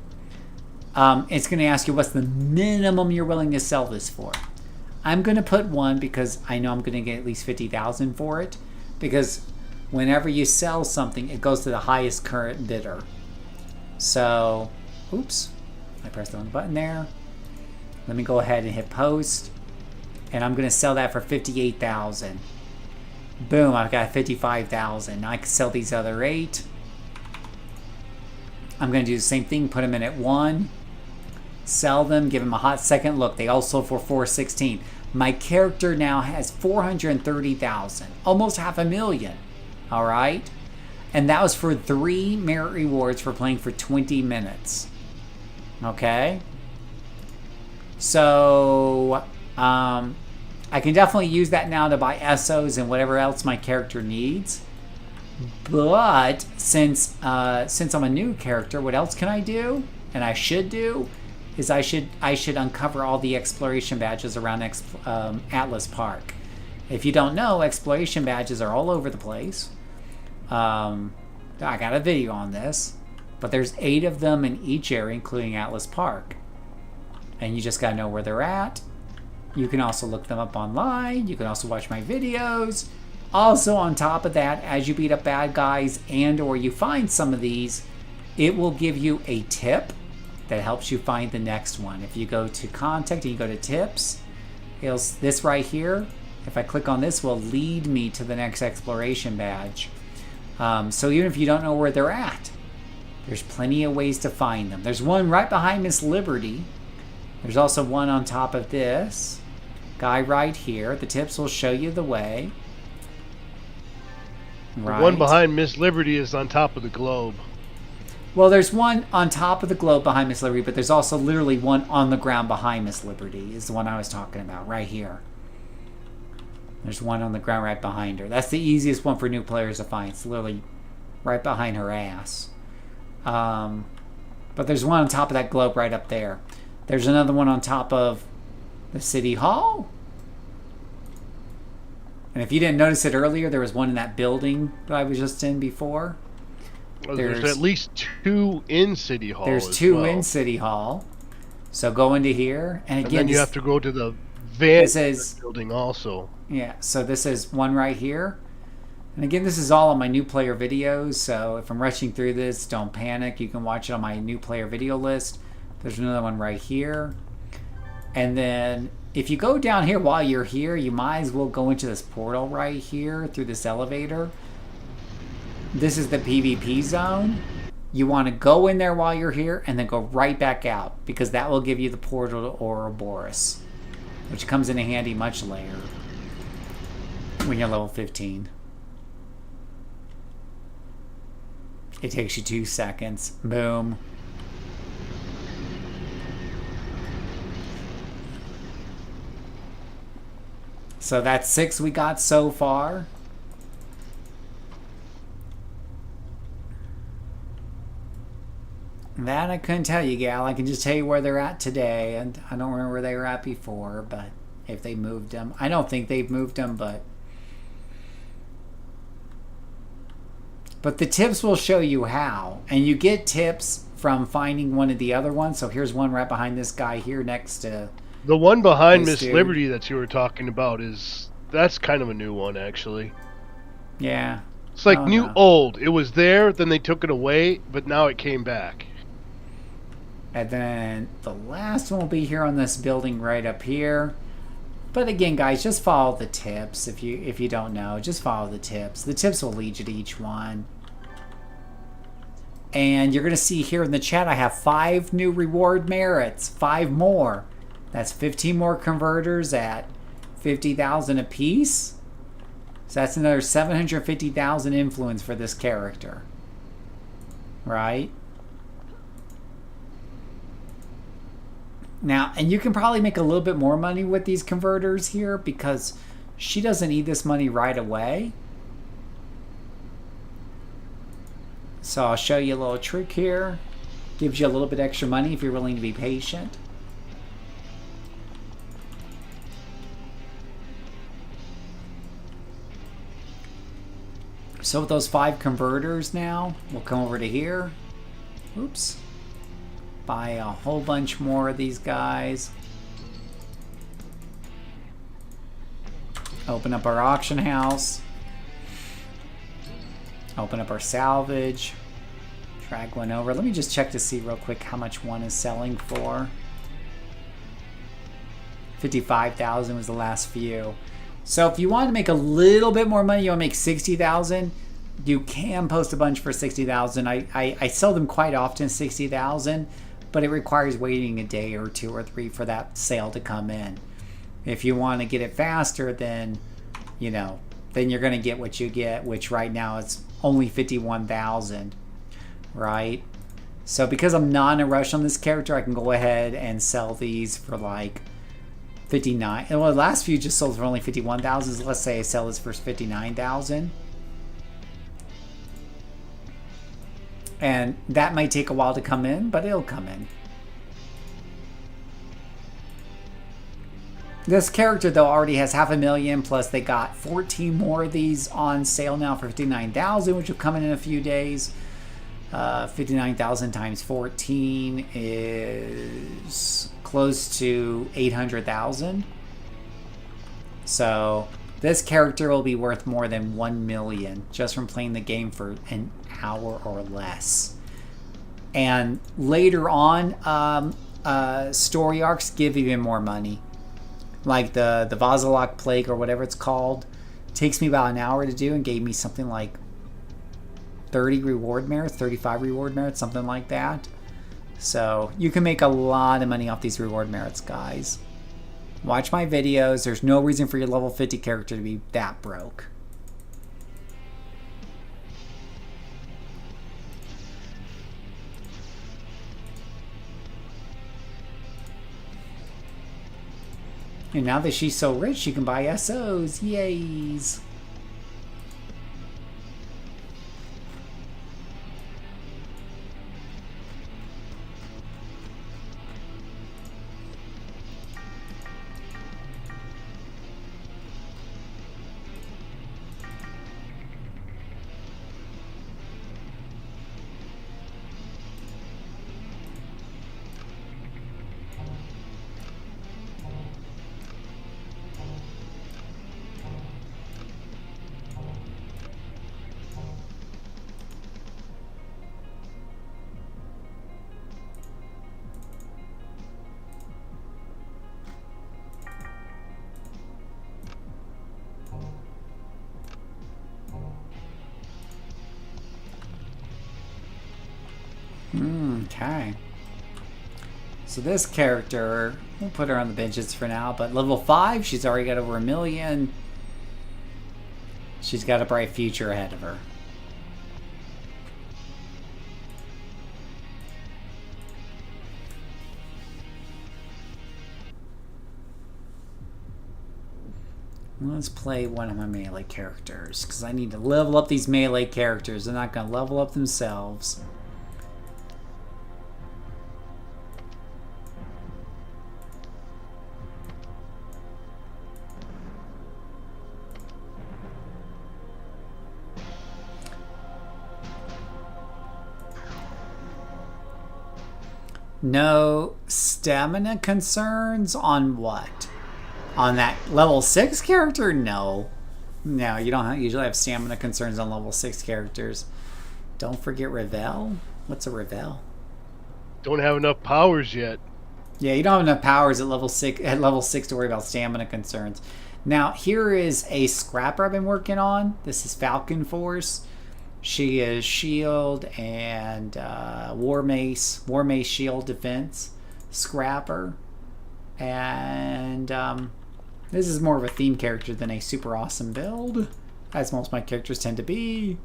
It's going to ask you what's the minimum you're willing to sell this for. I'm going to put 1 because I know I'm going to get at least 50,000 for it. Because whenever you sell something, it goes to the highest current bidder. So, oops, I pressed the wrong button there. Let me go ahead and hit post. And I'm going to sell that for 58,000. Boom, I've got 55,000. Now I can sell these other 8. I'm going to do the same thing, put them in at 1. Sell them, give them a hot second look. They all sold for 416. My character now has 430,000. Almost 500,000. All right? And that was for 3 merit rewards for playing for 20 minutes. Okay? So, I can definitely use that now to buy SOs and whatever else my character needs. But since I'm a new character, what else can I do? And I should do is I should uncover all the exploration badges around Atlas Park. If you don't know, exploration badges are all over the place. I got a video on this, but there's 8 of them in each area, including Atlas Park. And you just gotta know where they're at. You can also look them up online. You can also watch my videos. Also, on top of that, as you beat up bad guys and or you find some of these, it will give you a tip that helps you find the next one. If you go to contact and you go to tips, this right here, if I click on this, will lead me to the next exploration badge. So even if you don't know where they're at, there's plenty of ways to find them. There's one right behind Miss Liberty. There's also one on top of this guy right here. The tips will show you the way. Right. The one behind Miss Liberty is on top of the globe. Well, there's one on top of the globe behind Miss Liberty, but there's also literally one on the ground behind Miss Liberty, is the one I was talking about, right here. There's one on the ground right behind her. That's the easiest one for new players to find. It's literally right behind her ass. But there's one on top of that globe right up there. There's another one on top of the City Hall. And if you didn't notice it earlier, there was one in that building that I was just in before. Well, there's at least 2 in City Hall. There's 2 in City Hall. So go into here. And again, then you have to go to the building also. Yeah, so this is one right here. And again, this is all on my new player videos. So if I'm rushing through this, don't panic. You can watch it on my new player video list. There's another one right here. And then if you go down here while you're here, you might as well go into this portal right here through this elevator. This is the PvP zone. You want to go in there while you're here and then go right back out, because that will give you the portal to Ouroboros, which comes in handy much later when you're level 15. It takes you 2 seconds. Boom. So that's 6 we got so far. That I couldn't tell you, gal. I can just tell you where they're at today, and I don't remember where they were at before, but if they moved them. I don't think they've moved them, but the tips will show you how. And you get tips from finding one of the other ones. So here's one right behind this guy here next to... The one behind Miss Liberty that you were talking about that's kind of a new one, actually. Yeah. It's like old. It was there, then they took it away, but now it came back. And then the last one will be here on this building right up here. But again, guys, just follow the tips. If you don't know, just follow the tips. The tips will lead you to each one. And you're going to see here in the chat, I have 5 new reward merits. 5 more. That's 15 more converters at 50,000 apiece. So that's another 750,000 influence for this character. Right? Now, and you can probably make a little bit more money with these converters here because she doesn't need this money right away. So I'll show you a little trick here. Gives you a little bit extra money if you're willing to be patient. So with those 5 converters now, we'll come over to here. Oops. Buy a whole bunch more of these guys. Open up our auction house. Open up our salvage. Drag one over. Let me just check to see real quick how much one is selling for. 55,000 was the last few. So if you want to make a little bit more money, you want to make 60,000. You can post a bunch for 60,000. I sell them quite often, 60,000. But it requires waiting a day or 2 or 3 for that sale to come in. If you want to get it faster, then, you know, then you're going to get what you get, which right now it's only 51,000, right? So because I'm not in a rush on this character, I can go ahead and sell these for like 59. Well, the last few just sold for only 51,000. So let's say I sell this for 59,000. And that might take a while to come in, but it'll come in. This character, though, already has 500,000, plus they got 14 more of these on sale now for 59,000, which will come in a few days. 59,000 times 14 is close to 800,000. So this character will be worth more than 1 million just from playing the game for an hour or less. And later on, story arcs give even more money. Like the Vazalok Plague or whatever it's called. Takes me about an hour to do and gave me something like 30 reward merits, 35 reward merits, something like that. So you can make a lot of money off these reward merits, guys. Watch my videos. There's no reason for your level 50 character to be that broke. And now that she's so rich, she can buy SOs. Yays. Okay. So this character, we'll put her on the benches for now, but level 5, she's already got over 1 million. She's got a bright future ahead of her. Let's play one of my melee characters, because I need to level up these melee characters. They're not going to level up themselves. No stamina concerns on what? On that level 6 character? No. No, you don't usually have stamina concerns on level 6 characters. Don't forget Revel. What's a Revel? Don't have enough powers yet. Yeah, you don't have enough powers at level 6 to worry about stamina concerns. Now, here is a scrapper I've been working on. This is Falcon Force. She is shield and war mace shield defense scrapper. And this is more of a theme character than a super awesome build, as most of my characters tend to be.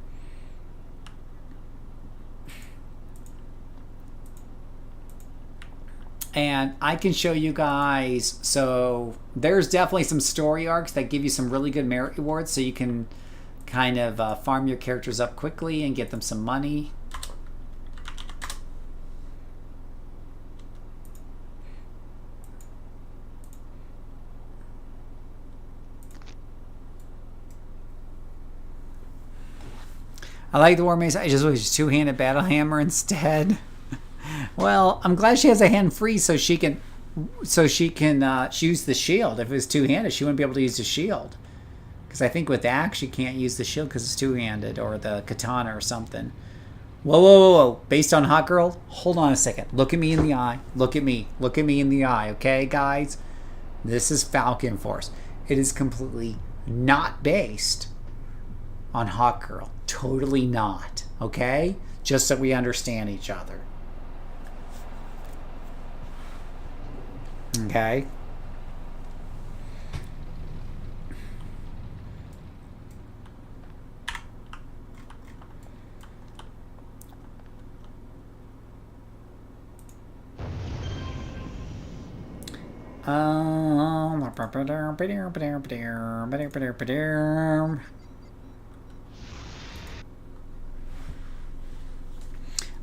And I can show you guys, so there's definitely some story arcs that give you some really good merit rewards, so you can kind of farm your characters up quickly and get them some money. I like the War Mace. I just wish two-handed battle hammer instead. Well, I'm glad she has a hand free, so she can use the shield. If it was two-handed, she wouldn't be able to use the shield. Because I think with axe, she can't use the shield because it's two-handed, or the katana or something. Whoa, whoa, whoa, whoa. Based on Hot Girl, hold on a second. Look at me in the eye. Look at me. Look at me in the eye, okay, guys? This is Falcon Force. It is completely not based on Hot Girl. Totally not, okay? Just so we understand each other. Okay.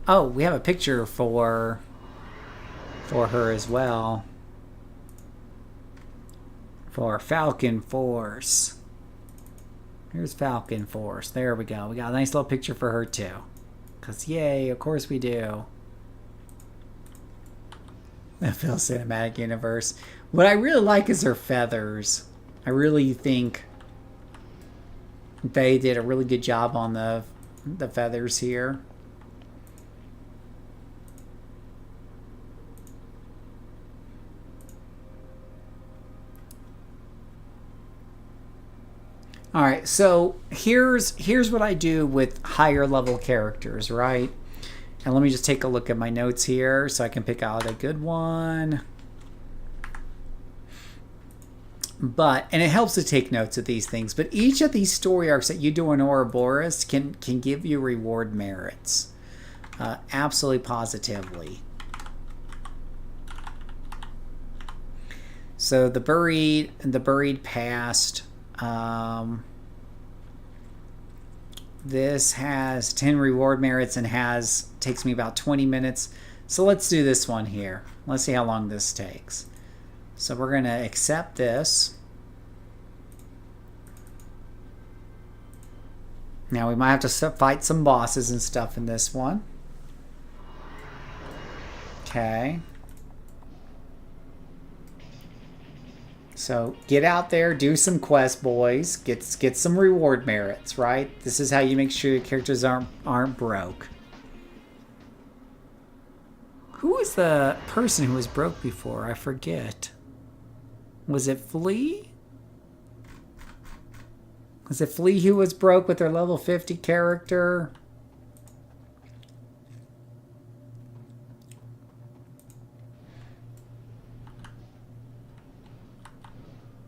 Oh, we have a picture for her as well. For Falcon Force. Here's Falcon Force. There we go. We got a nice little picture for her too. Because yay, of course we do. The Phil Cinematic Universe. What I really like is her feathers. I really think they did a really good job on the feathers here. All right, so here's what I do with higher level characters, right? And let me just take a look at my notes here so I can pick out a good one. And it helps to take notes of these things, but each of these story arcs that you do in Ouroboros can give you reward merits. Absolutely positively. So the buried past. This has 10 reward merits and takes me about 20 minutes. So let's do this one here. Let's see how long this takes. So we're going to accept this. Now we might have to fight some bosses and stuff in this one. Okay. So get out there, do some quests, boys. Get some reward merits, right? This is how you make sure your characters aren't broke. Who was the person who was broke before? I forget. Was it Flea? Was it Flea who was broke with their level 50 character?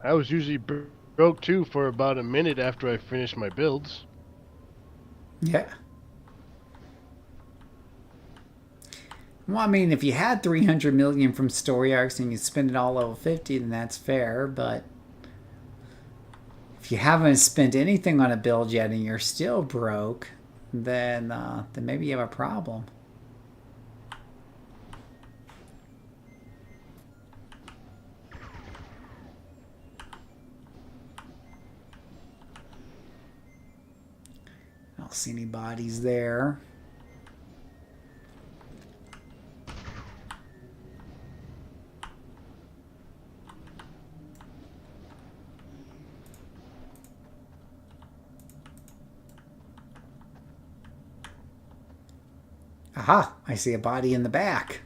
I was usually broke too for about a minute after I finished my builds. Yeah. Well, I mean, if you had 300 million from story arcs and you spend it all level 50, then that's fair, but if you haven't spent anything on a build yet and you're still broke, then maybe you have a problem. I don't see any bodies there. Aha! I see a body in the back.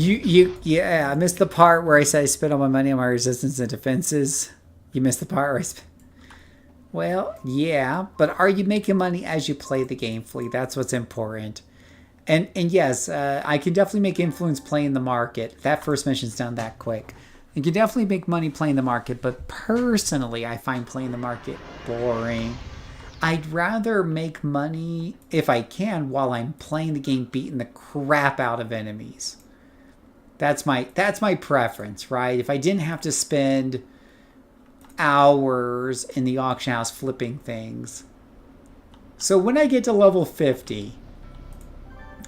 Yeah, I missed the part where I said I spent all my money on my resistance and defenses. You missed the part where I spent. Well, yeah, but are you making money as you play the game, Flea? That's what's important. And yes, I can definitely make influence playing the market. That first mission's done that quick. You can definitely make money playing the market, but personally, I find playing the market boring. I'd rather make money, if I can, while I'm playing the game, beating the crap out of enemies. That's my preference, right? If I didn't have to spend hours in the auction house flipping things. So when I get to level 50,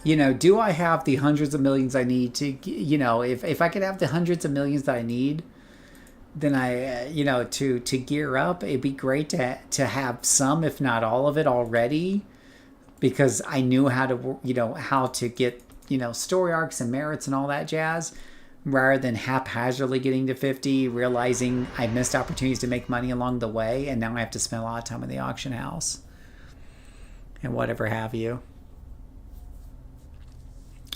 do I have the hundreds of millions I need to, if I could have the hundreds of millions that I need, then to gear up, it'd be great to have some, if not all of it already, because I knew how to get, story arcs and merits and all that jazz, rather than haphazardly getting to 50, realizing I missed opportunities to make money along the way, and now I have to spend a lot of time in the auction house and whatever have you.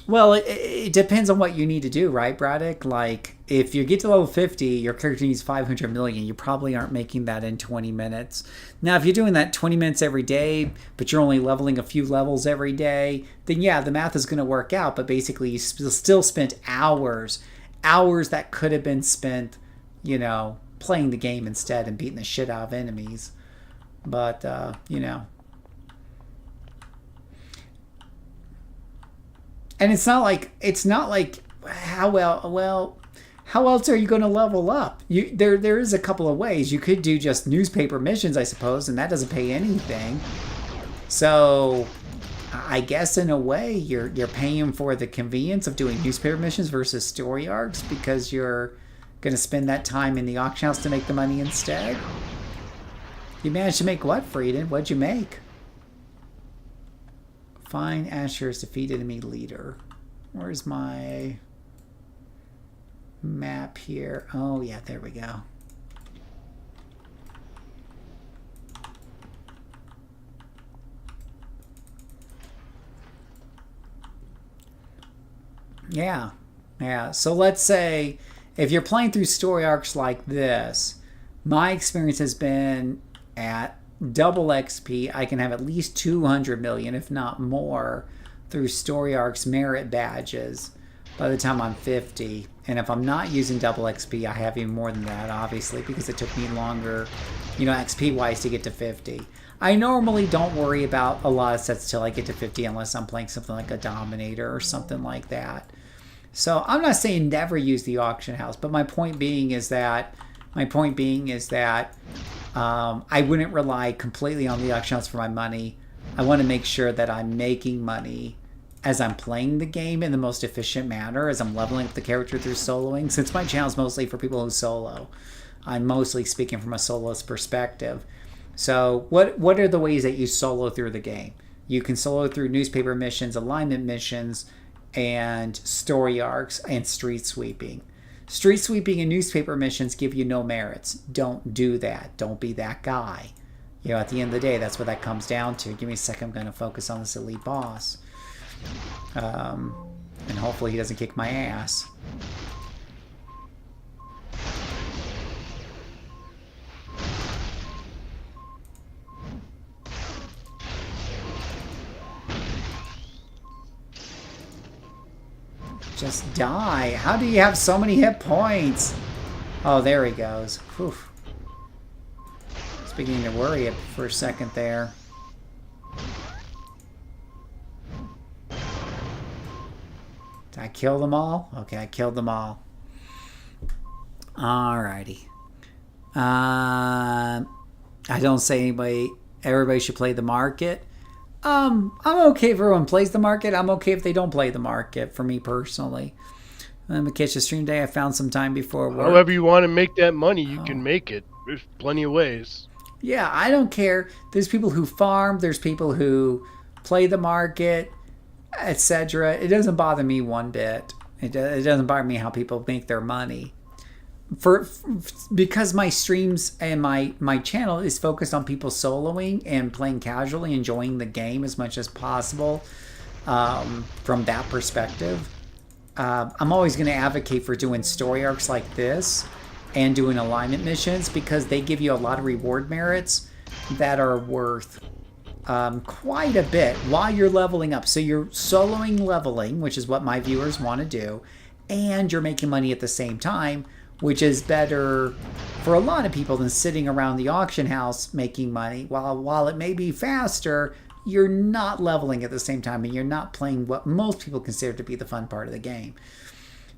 Well, it depends on what you need to do, right, Braddock? Like, if you get to level 50, your character needs 500 million. You probably aren't making that in 20 minutes. Now, if you're doing that 20 minutes every day, but you're only leveling a few levels every day, then yeah, the math is going to work out. But basically, you still spent hours that could have been spent, playing the game instead and beating the shit out of enemies. But, And it's not like how else are you going to level up? There is a couple of ways. You could do just newspaper missions, I suppose, and that doesn't pay anything. So I guess in a way you're paying for the convenience of doing newspaper missions versus story arcs, because you're going to spend that time in the auction house to make the money instead. You managed to make what, Frieden? What'd you make? Find Asher's defeat enemy leader. Where's my map here? Oh, yeah, there we go. Yeah. So let's say if you're playing through story arcs like this, my experience has been at double XP, I can have at least 200 million, if not more, through story arcs merit badges by the time I'm 50. And if I'm not using double XP, I have even more than that, obviously, because it took me longer, XP-wise to get to 50. I normally don't worry about a lot of sets till I get to 50 unless I'm playing something like a Dominator or something like that. So I'm not saying never use the auction house, but my point being is that I wouldn't rely completely on the auction house for my money. I want to make sure that I'm making money as I'm playing the game in the most efficient manner, as I'm leveling up the character through soloing. Since my channel is mostly for people who solo, I'm mostly speaking from a soloist perspective. So what are the ways that you solo through the game? You can solo through newspaper missions, alignment missions, and story arcs, and street sweeping. Street sweeping and newspaper missions give you no merits. Don't do that. Don't be that guy. At the end of the day, that's what that comes down to. Give me a second. I'm going to focus on this elite boss. And hopefully he doesn't kick my ass. Just die. How do you have so many hit points? Oh, there he goes. Whew. I was beginning to worry for a second there. Did I kill them all? Okay, I killed them all. Alrighty. I don't say everybody should play the market. I'm okay if everyone plays the market. I'm okay if they don't play the market, for me personally. I'm going to catch a stream day. I found some time before work. However you want to make that money, you can make it. There's plenty of ways. Yeah, I don't care. There's people who farm. There's people who play the market, etc. It doesn't bother me one bit. It doesn't bother me how people make their money. Because my streams and my channel is focused on people soloing and playing casually, enjoying the game as much as possible, from that perspective. I'm always going to advocate for doing story arcs like this and doing alignment missions because they give you a lot of reward merits that are worth quite a bit while you're leveling up. So you're soloing leveling, which is what my viewers want to do, and you're making money at the same time, which is better for a lot of people than sitting around the auction house making money. While it may be faster, you're not leveling at the same time, and you're not playing what most people consider to be the fun part of the game.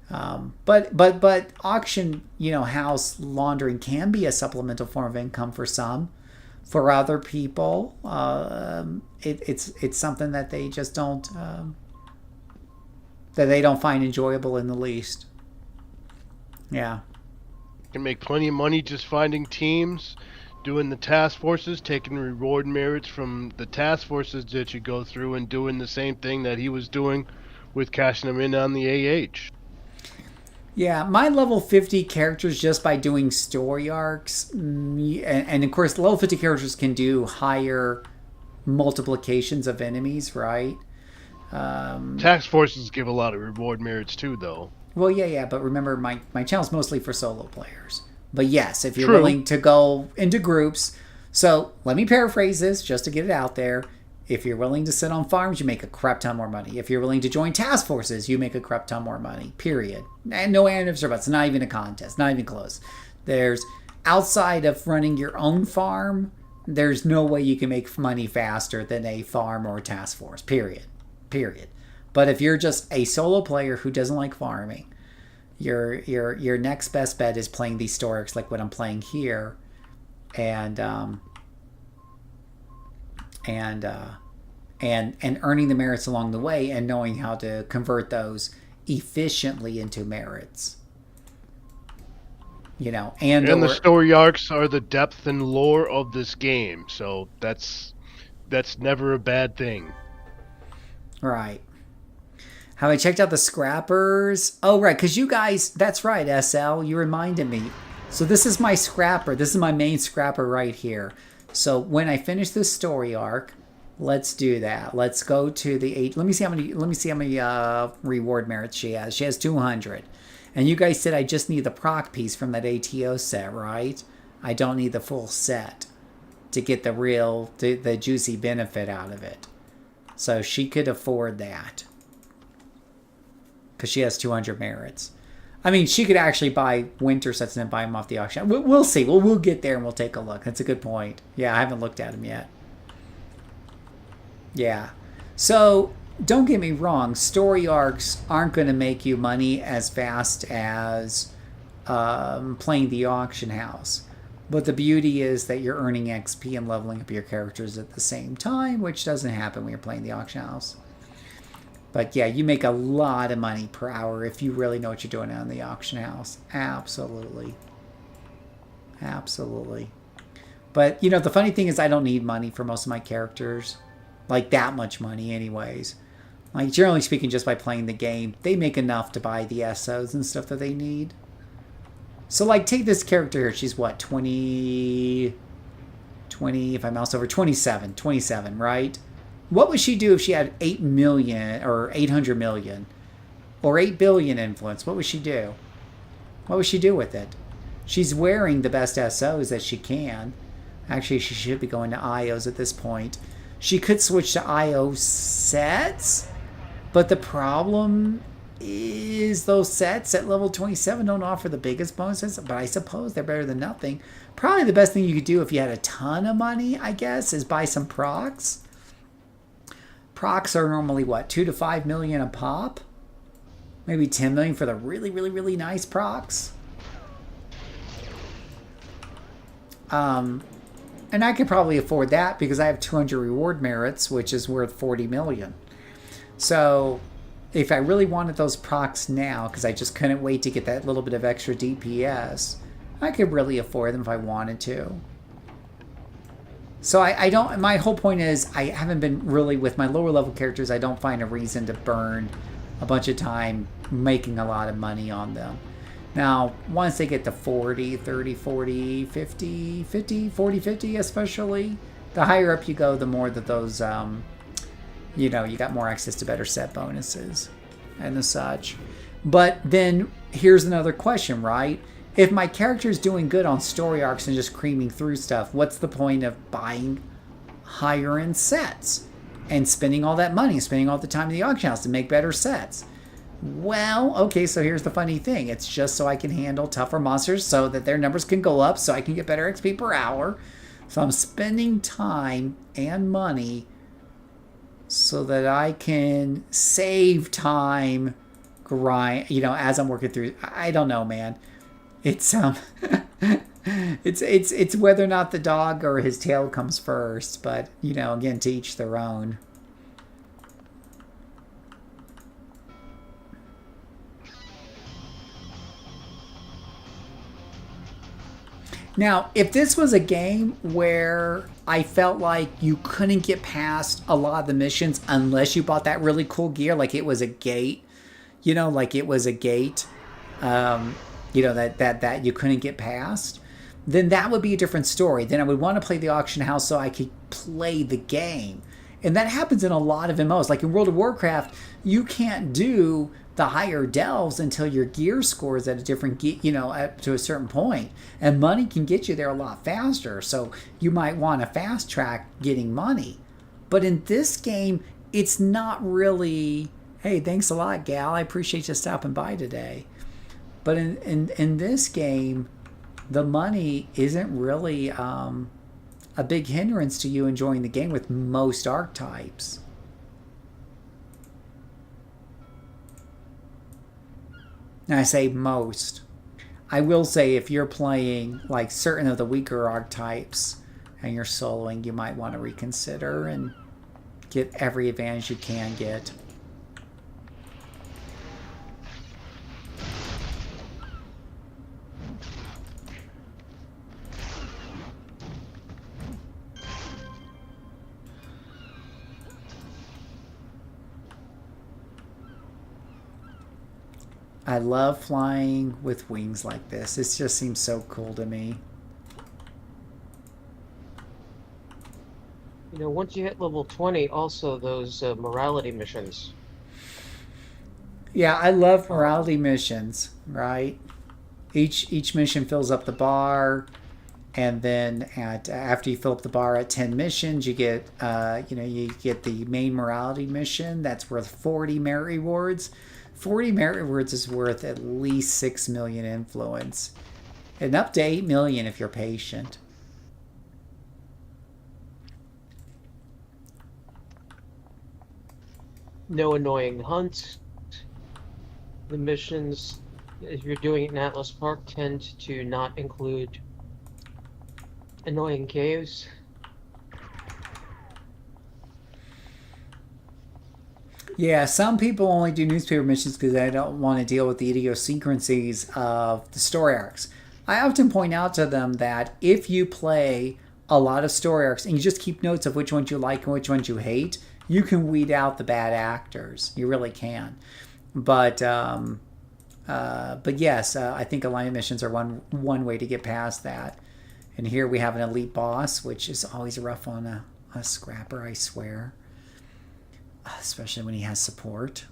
But auction, house laundering can be a supplemental form of income for some. For other people, it's something that they just don't find enjoyable in the least. Yeah. You can make plenty of money just finding teams, doing the task forces, taking reward merits from the task forces that you go through, and doing the same thing that he was doing with cashing them in on the AH. Yeah, my level 50 characters, just by doing story arcs, and of course level 50 characters can do higher multiplications of enemies, right? Task forces give a lot of reward merits too, though. Well, yeah, but remember, my channel's mostly for solo players. But yes, if you're True. willing to go into groups, so let me paraphrase this just to get it out there. If you're willing to sit on farms, you make a crap ton more money. If you're willing to join task forces, you make a crap ton more money, period. And no ands or buts, not even a contest, not even close. There's, outside of running your own farm, there's no way you can make money faster than a farm or a task force, period. But if you're just a solo player who doesn't like farming, your next best bet is playing these story arcs like what I'm playing here, and earning the merits along the way and knowing how to convert those efficiently into merits. And the story arcs are the depth and lore of this game, so that's never a bad thing. Right. Have I checked out the scrappers? Oh, right, because you guys, that's right, SL, you reminded me. So this is my scrapper. This is my main scrapper right here. So when I finish this story arc, let's do that. Let's go to the 8. Let me see how many reward merits she has. She has 200. And you guys said I just need the proc piece from that ATO set, right? I don't need the full set to get the juicy benefit out of it. So she could afford that, because she has 200 merits. I mean, she could actually buy winter sets and then buy them off the auction. We'll see. We'll get there and we'll take a look. That's a good point. Yeah, I haven't looked at them yet. Yeah. So, don't get me wrong. Story arcs aren't going to make you money as fast as playing the auction house. But the beauty is that you're earning XP and leveling up your characters at the same time, which doesn't happen when you're playing the auction house. But yeah, you make a lot of money per hour if you really know what you're doing on the auction house. Absolutely. But, the funny thing is I don't need money for most of my characters. Like, that much money anyways. Like, generally speaking, just by playing the game, they make enough to buy the SOs and stuff that they need. So, like, take this character here. She's what, 20, if I mouse over, 27, right? What would she do if she had 8 million or 800 million or 8 billion influence? What would she do? What would she do with it? She's wearing the best SOs that she can. Actually, she should be going to IOs at this point. She could switch to IO sets, but the problem is those sets at level 27 don't offer the biggest bonuses, but I suppose they're better than nothing. Probably the best thing you could do if you had a ton of money, I guess, is buy some procs. Procs are normally, what, 2 to 5 million a pop? Maybe 10 million for the really, really, really nice procs. And I could probably afford that because I have 200 reward merits, which is worth 40 million. So if I really wanted those procs now, because I just couldn't wait to get that little bit of extra DPS, I could really afford them if I wanted to. So I don't, my whole point is I haven't been really, with my lower level characters, I don't find a reason to burn a bunch of time making a lot of money on them. Now, once they get to 40, 30, 40, 50, 50, 40, 50 especially, the higher up you go, the more that those, you got more access to better set bonuses and the such. But then here's another question, right? If my character's doing good on story arcs and just creaming through stuff, what's the point of buying higher end sets and spending all that money, spending all the time in the auction house to make better sets? Well, okay, so here's the funny thing. It's just so I can handle tougher monsters so that their numbers can go up so I can get better XP per hour. So I'm spending time and money so that I can save time grind, as I'm working through. I don't know, man. It's it's whether or not the dog or his tail comes first, but again, to each their own. Now, if this was a game where I felt like you couldn't get past a lot of the missions unless you bought that really cool gear, like it was a gate, that you couldn't get past, then that would be a different story. Then I would want to play the auction house so I could play the game. And that happens in a lot of MMOs. Like in World of Warcraft, you can't do the higher delves until your gear scores at a different, up to a certain point. And money can get you there a lot faster. So you might want to fast track getting money. But in this game, it's not really, hey, thanks a lot, gal. I appreciate you stopping by today. But in this game, the money isn't really a big hindrance to you enjoying the game with most archetypes. Now I say most. I will say if you're playing like certain of the weaker archetypes and you're soloing, you might want to reconsider and get every advantage you can get. I love flying with wings like this. It just seems so cool to me. Once you hit level 20, also those morality missions. Yeah, I love morality missions, right? Each mission fills up the bar, and then after you fill up the bar at 10 missions, you get you get the main morality mission that's worth 40 merit rewards. 40 merit rewards is worth at least 6 million influence. And up to 8 million if you're patient. No annoying hunts. The missions, if you're doing it in Atlas Park, tend to not include annoying caves. Yeah, some people only do newspaper missions because they don't want to deal with the idiosyncrasies of the story arcs. I often point out to them that if you play a lot of story arcs and you just keep notes of which ones you like and which ones you hate, you can weed out the bad actors. You really can. But yes, I think alignment missions are one way to get past that. And here we have an elite boss, which is always rough on a scrapper, I swear. Especially when he has support.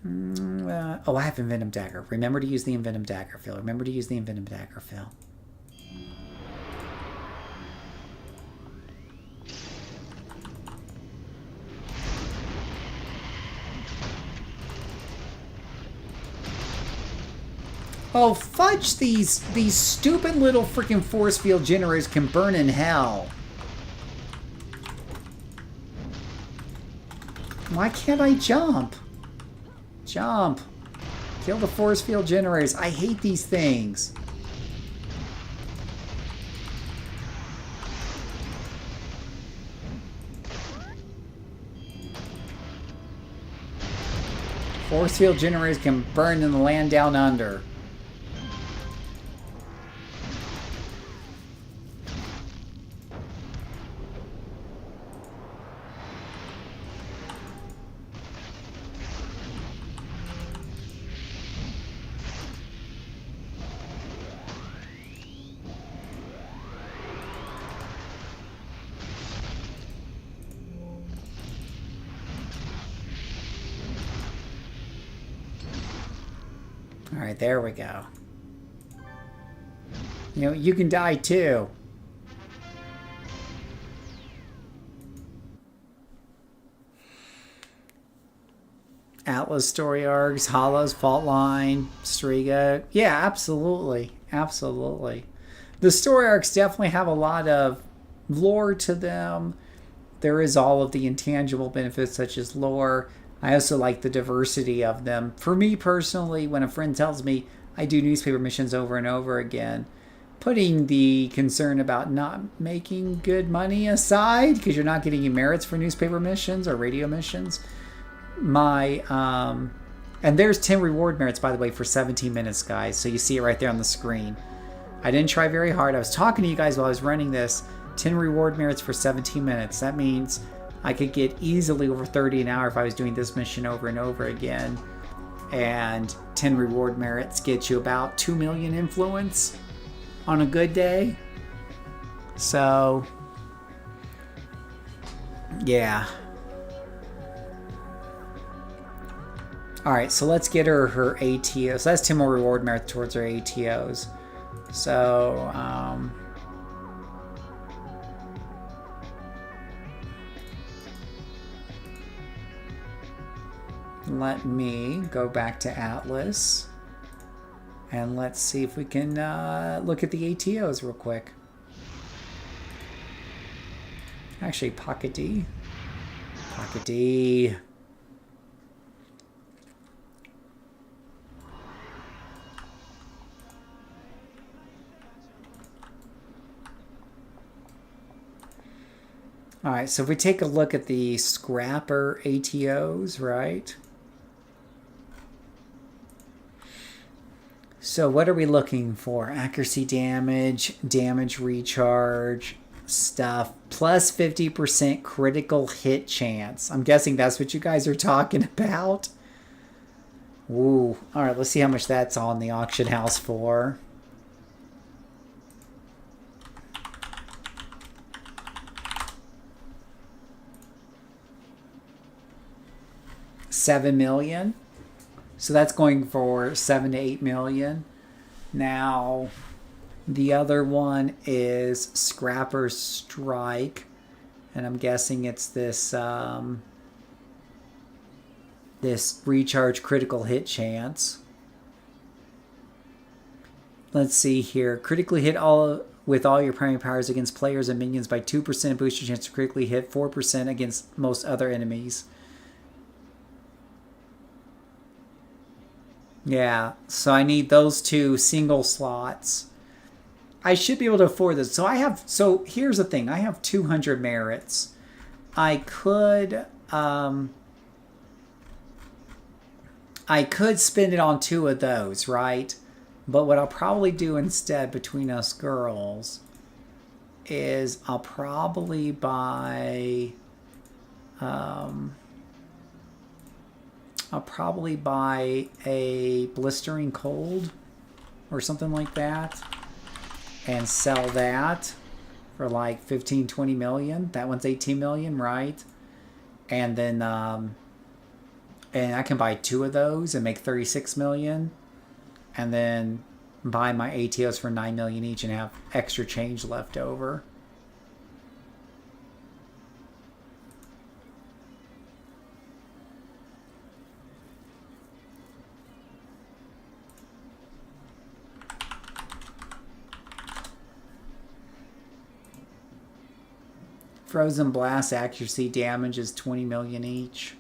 Oh, I have Envenom Dagger. Remember to use the Envenom Dagger, Phil. Remember to use the Envenom Dagger, Phil. Oh, fudge, these stupid little freaking force field generators can burn in hell. Why can't I jump? Jump. Kill the force field generators. I hate these things. Force field generators can burn in the land down under. All right, there we go. You know, you can die too. Atlas story arcs, Hollows, Fault Line, Striga. Yeah, absolutely. Absolutely. The story arcs definitely have a lot of lore to them. There is all of the intangible benefits such as lore. I also like the diversity of them. For me personally, when a friend tells me I do newspaper missions over and over again, putting the concern about not making good money aside, because you're not getting any merits for newspaper missions or radio missions, and there's 10 reward merits, by the way, for 17 minutes, guys. So you see it right there on the screen. I didn't try very hard. I was talking to you guys while I was running this. 10 reward merits for 17 minutes. That means I could get easily over 30 an hour if I was doing this mission over and over again. And 10 reward merits get you about 2 million influence on a good day. So, yeah. Alright, so let's get her ATOs. So that's 10 more reward merit towards her ATOs. So, let me go back to Atlas. And let's see if we can look at the ATOs real quick. Actually, Pocket D. Pocket D. Alright, so if we take a look at the Scrapper ATOs, right? So what are we looking for? Accuracy damage, damage recharge, stuff, plus 50% critical hit chance. I'm guessing that's what you guys are talking about. Ooh. Alright, let's see how much that's on the auction house for. $7 million. So that's going for 7 to 8 million. Now, the other one is Scrapper's Strike, and I'm guessing it's this this recharge critical hit chance. Let's see here. Critically hit with all your primary powers against players and minions by 2%, boost your chance to critically hit 4% against most other enemies. Yeah, so I need those two single slots. I should be able to afford this. So here's the thing. I have 200 merits. I could spend it on 2 of those, right? But what I'll probably do instead between us girls is I'll probably buy a Blistering Cold or something like that and sell that for like 15, 20 million. That one's 18 million, right? And then and I can buy 2 of those and make 36 million and then buy my ATOs for 9 million each and have extra change left over. Frozen Blast accuracy damage is 20 million each.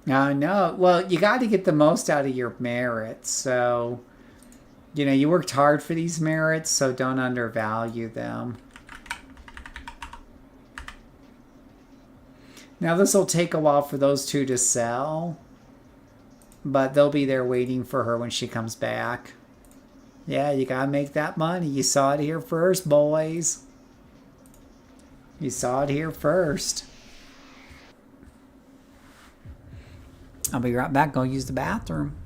No. Well, you got to get the most out of your merits, so... You know, you worked hard for these merits, so don't undervalue them. Now, this will take a while for those 2 to sell, but they'll be there waiting for her when she comes back. Yeah, you gotta make that money. You saw it here first, boys. You saw it here first. I'll be right back. Go use the bathroom.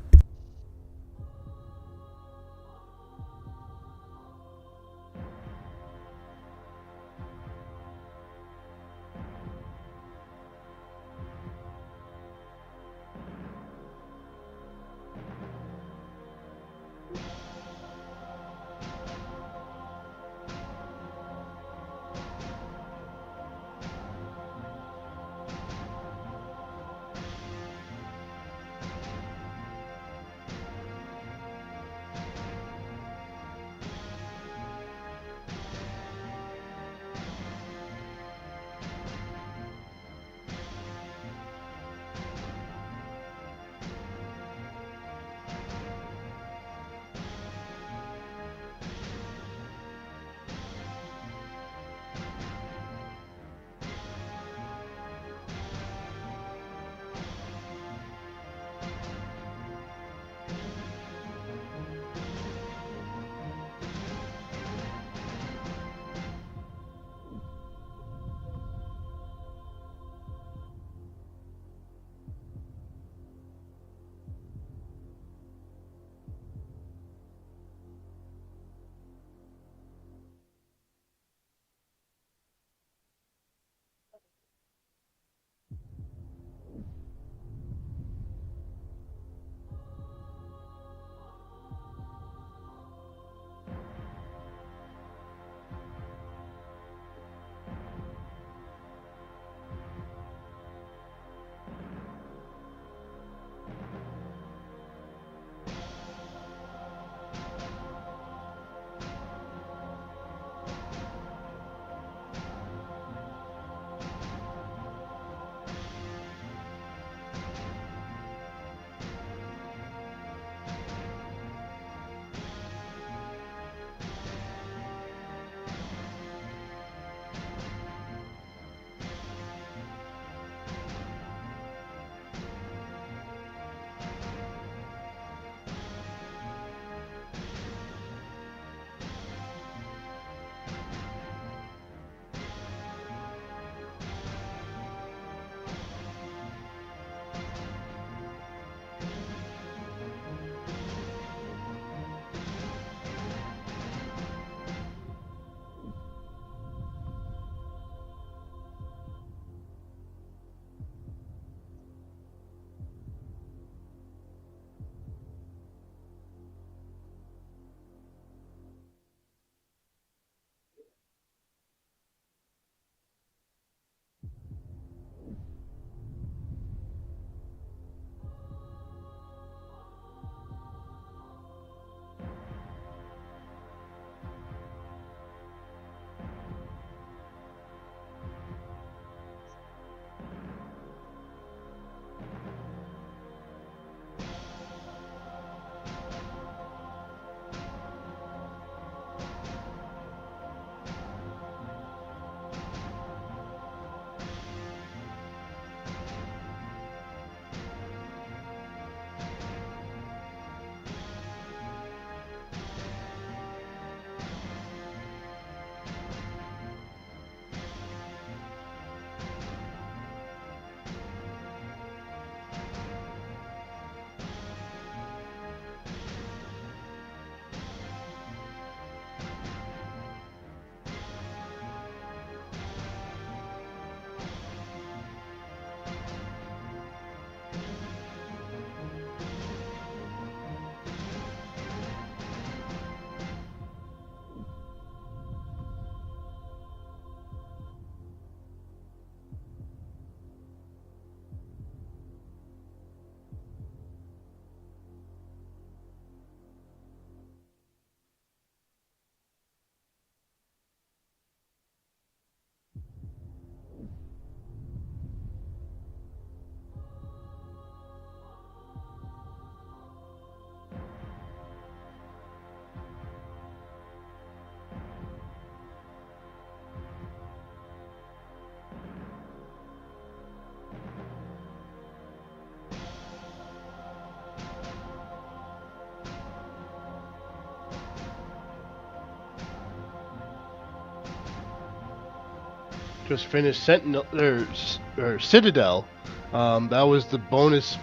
Just finished Sentinel or Citadel. That was the bonus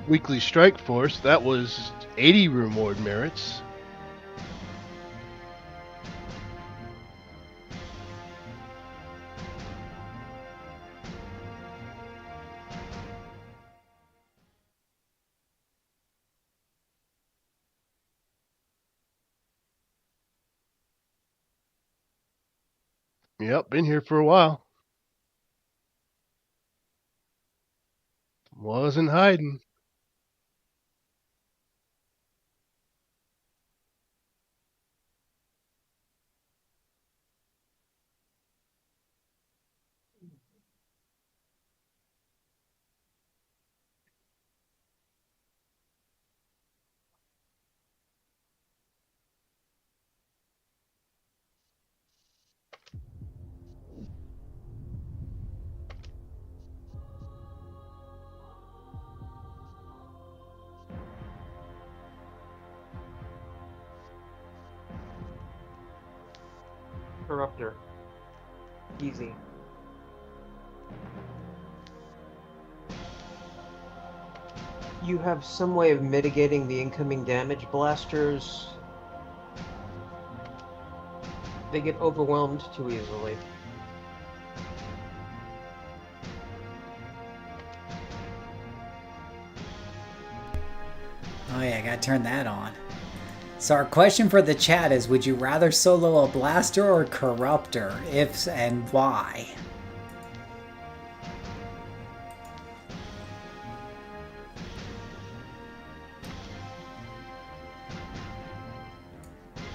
Weekly Strike Force, that was 80 reward merits. Yep, been here for a while. Wasn't hiding. Corruptor. Easy. You have some way of mitigating the incoming damage blasters. They get overwhelmed too easily. Oh yeah, I gotta turn that on. So our question for the chat is, would you rather solo a blaster or corruptor? If and why?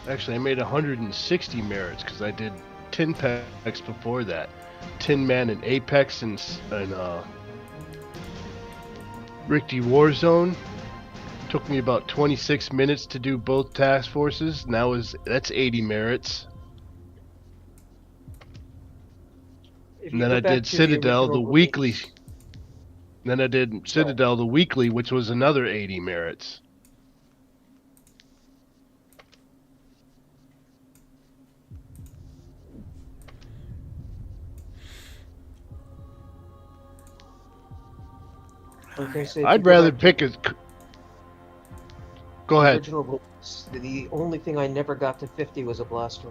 Actually, I made 160 merits because I did 10 packs before that. 10 man in Apex and Rickety Warzone. Took me about 26 minutes to do both task forces. Now that's 80 merits. And then I did Citadel the weekly. Then I did Citadel the weekly, which was another 80 merits. Okay, so I'd rather pick a. Go ahead. Original rules. The only thing I never got to 50 was a blaster.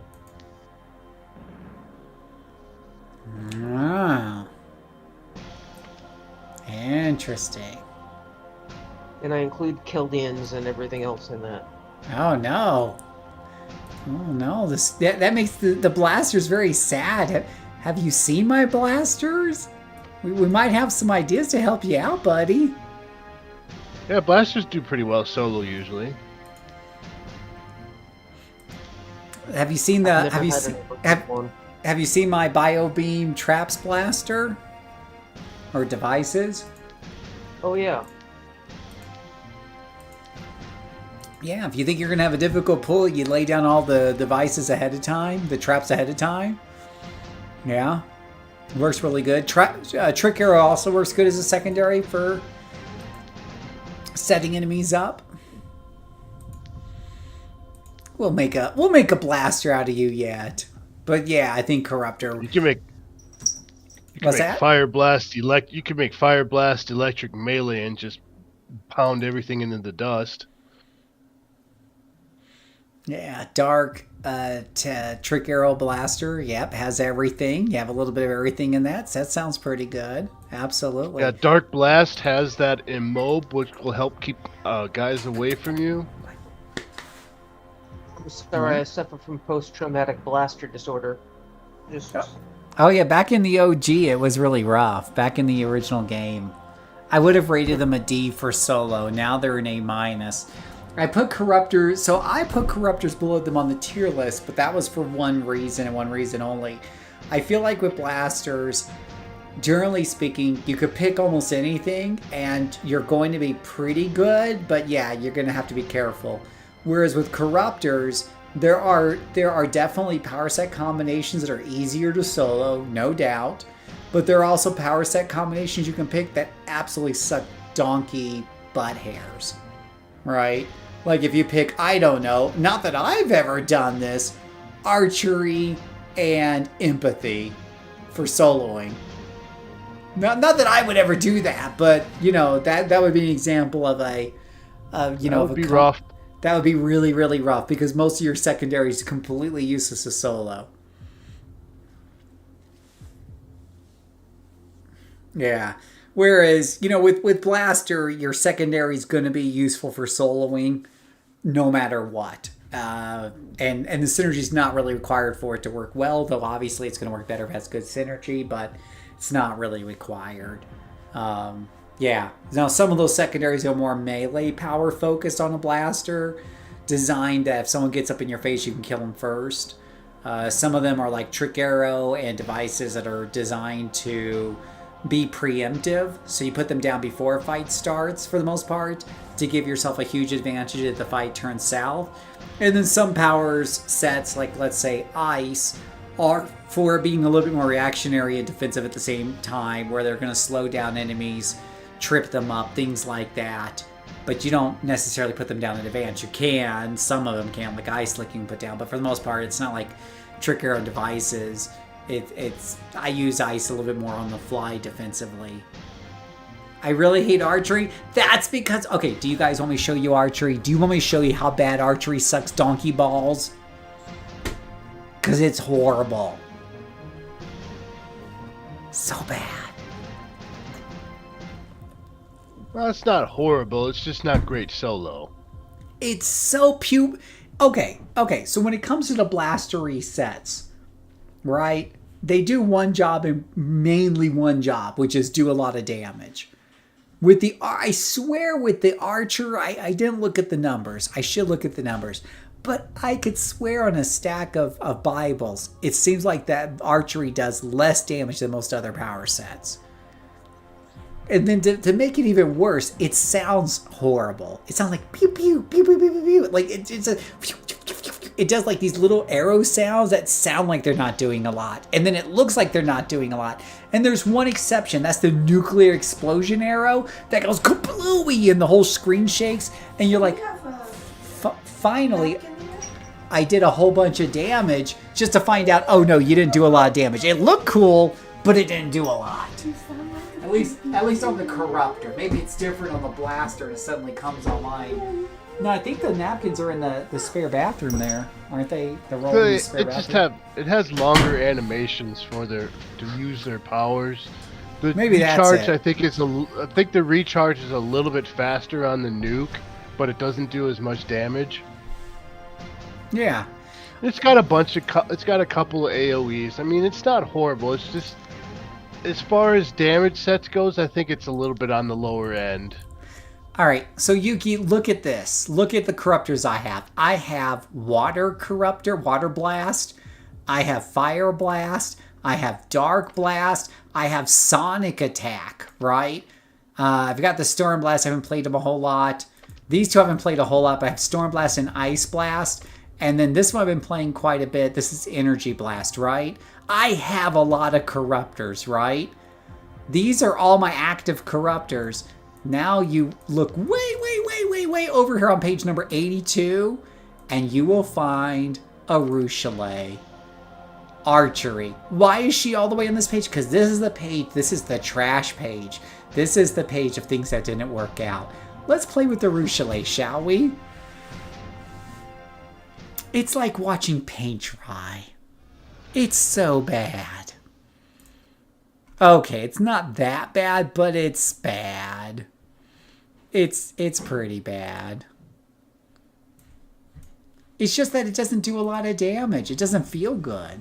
Oh. Interesting. And I include Kildians and everything else in that. Oh no. Oh no, that makes the blasters very sad. Have you seen my blasters? We might have some ideas to help you out, buddy. Yeah, blasters do pretty well solo usually. Have you seen the have you seen my BioBeam traps blaster? Or devices? Oh yeah. Yeah, if you think you're gonna have a difficult pull, you lay down all the devices ahead of time, the traps ahead of time. Yeah. Works really good. Trick Arrow also works good as a secondary for setting enemies up. We'll make a blaster out of you yet. But yeah, I think Corruptor. You can make Fire Blast you can make Fire Blast electric melee and just pound everything into the dust. Yeah, Dark Trick Arrow Blaster. Yep, has everything. You have a little bit of everything in that. So that sounds pretty good. Absolutely. Yeah, Dark Blast has that immob, which will help keep guys away from you. I'm sorry, I suffer from post-traumatic blaster disorder. Oh yeah, back in the OG, it was really rough. Back in the original game, I would have rated them a D for solo. Now they're an A-. I put Corruptors below them on the tier list, but that was for one reason and one reason only. I feel like with blasters, generally speaking, you could pick almost anything and you're going to be pretty good, but yeah, you're going to have to be careful. Whereas with Corruptors, there are definitely power set combinations that are easier to solo, no doubt, but there are also power set combinations you can pick that absolutely suck donkey butt hairs, right? Like if you pick, I don't know, not that I've ever done this, archery and empathy for soloing. Not that I would ever do that, but you know that would be an example of a, you know, That would be rough. That would be really, really rough because most of your secondaries are completely useless as solo. Yeah. Whereas, you know, with Blaster, your secondary is going to be useful for soloing no matter what. And the synergy is not really required for it to work well, though obviously it's going to work better if it has good synergy, but it's not really required. Yeah. Now, some of those secondaries are more melee power focused on a Blaster, designed that if someone gets up in your face, you can kill them first. Some of them are like Trick Arrow and devices that are designed to be preemptive, so you put them down before a fight starts for the most part to give yourself a huge advantage if the fight turns south. And then some powers sets, like let's say Ice, are for being a little bit more reactionary and defensive at the same time, where they're going to slow down enemies, trip them up, things like that. But you don't necessarily put them down in advance. You can, some of them can, like Ice Lick you can put down, but for the most part it's not like Trick Arrow devices. I use Ice a little bit more on the fly defensively. I really hate archery. That's because, okay, do you guys want me to show you archery? Do you want me to show you how bad archery sucks donkey balls? Because it's horrible. So bad. Well, it's not horrible. It's just not great solo. It's so Okay, so when it comes to the Blaster resets, right? They do one job and mainly one job, which is do a lot of damage. With the, I swear with the Archer, I didn't look at the numbers. I should look at the numbers. But I could swear on a stack of Bibles, it seems like that Archery does less damage than most other power sets. And then to make it even worse, it sounds horrible. It sounds like pew pew pew pew pew pew pew. Like it does like these little arrow sounds that sound like they're not doing a lot, and then it looks like they're not doing a lot. And there's one exception. That's the nuclear explosion arrow that goes kablooey and the whole screen shakes, and you're like, finally, I did a whole bunch of damage just to find out. Oh no, you didn't do a lot of damage. It looked cool, but it didn't do a lot. At least on the Corruptor. Maybe it's different on the Blaster and it suddenly comes online. No, I think the napkins are in the spare bathroom there, aren't they? They're all in the spare bathroom. It has longer animations for to use their powers. The Maybe recharge, that's it. I think the recharge is a little bit faster on the nuke, but it doesn't do as much damage. Yeah. It's got a couple of AoEs. I mean, it's not horrible. It's just, as far as damage sets goes, I think it's a little bit on the lower end. All right, so Yuki, look at this. Look at the Corruptors I have. I have Water Corruptor, Water Blast. I have Fire Blast. I have Dark Blast. I have Sonic Attack, right? I've got the Storm Blast. I haven't played them a whole lot. These two I haven't played a whole lot, but I have Storm Blast and Ice Blast. And then this one I've been playing quite a bit. This is Energy Blast, right? I have a lot of Corruptors, right? These are all my active Corruptors. Now you look way over here on page number 82, and you will find Ouro Flashbacks. Archery. Why is she all the way on this page? Because this is the page, this is the trash page. This is the page of things that didn't work out. Let's play with Ouro Flashbacks, shall we? It's like watching paint dry. It's so bad. Okay, it's not that bad, but it's bad. It's pretty bad. It's just that it doesn't do a lot of damage. It doesn't feel good.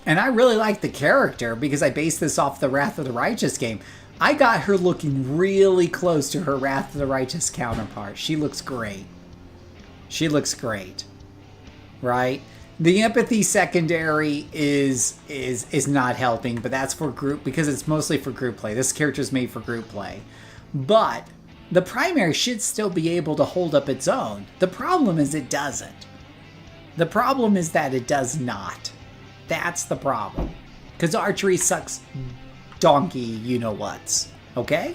And I really like the character because I based this off the Wrath of the Righteous game. I got her looking really close to her Wrath of the Righteous counterpart. She looks great. She looks great. Right? The empathy secondary is not helping, but that's for group, because it's mostly for group play. This character's made for group play. But the primary should still be able to hold up its own. The problem is it doesn't. The problem is that it does not. That's the problem. Because archery sucks donkey you-know-whats. Okay?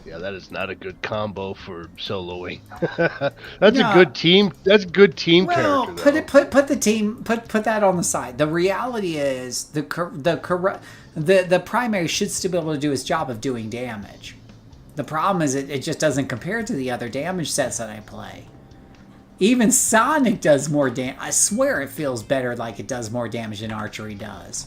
Yeah, that is not a good combo for soloing. That's No. a good team. That's a good team Well, character. put the team put that on the side. The reality is the primary should still be able to do his job of doing damage. The problem is it just doesn't compare to the other damage sets that I play. Even Sonic does more damage. I swear it feels better like it does more damage than archery does.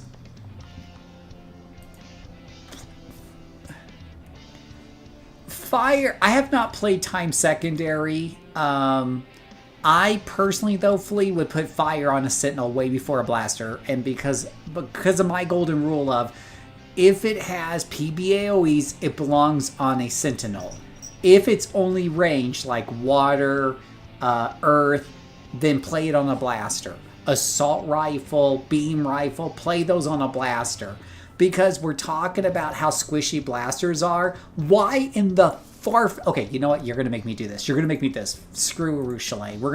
Fire. I have not played Time Secondary. I personally, though, Flea would put fire on a Sentinel way before a blaster, and because of my golden rule of if it has PBAOEs, it belongs on a Sentinel. If it's only ranged like water, earth, then play it on a blaster. Assault rifle, beam rifle, play those on a blaster. Because we're talking about how squishy blasters are. Why in the okay, you know what? You're gonna make me do this. You're gonna make me do this. Screw Ouro Chalet. We're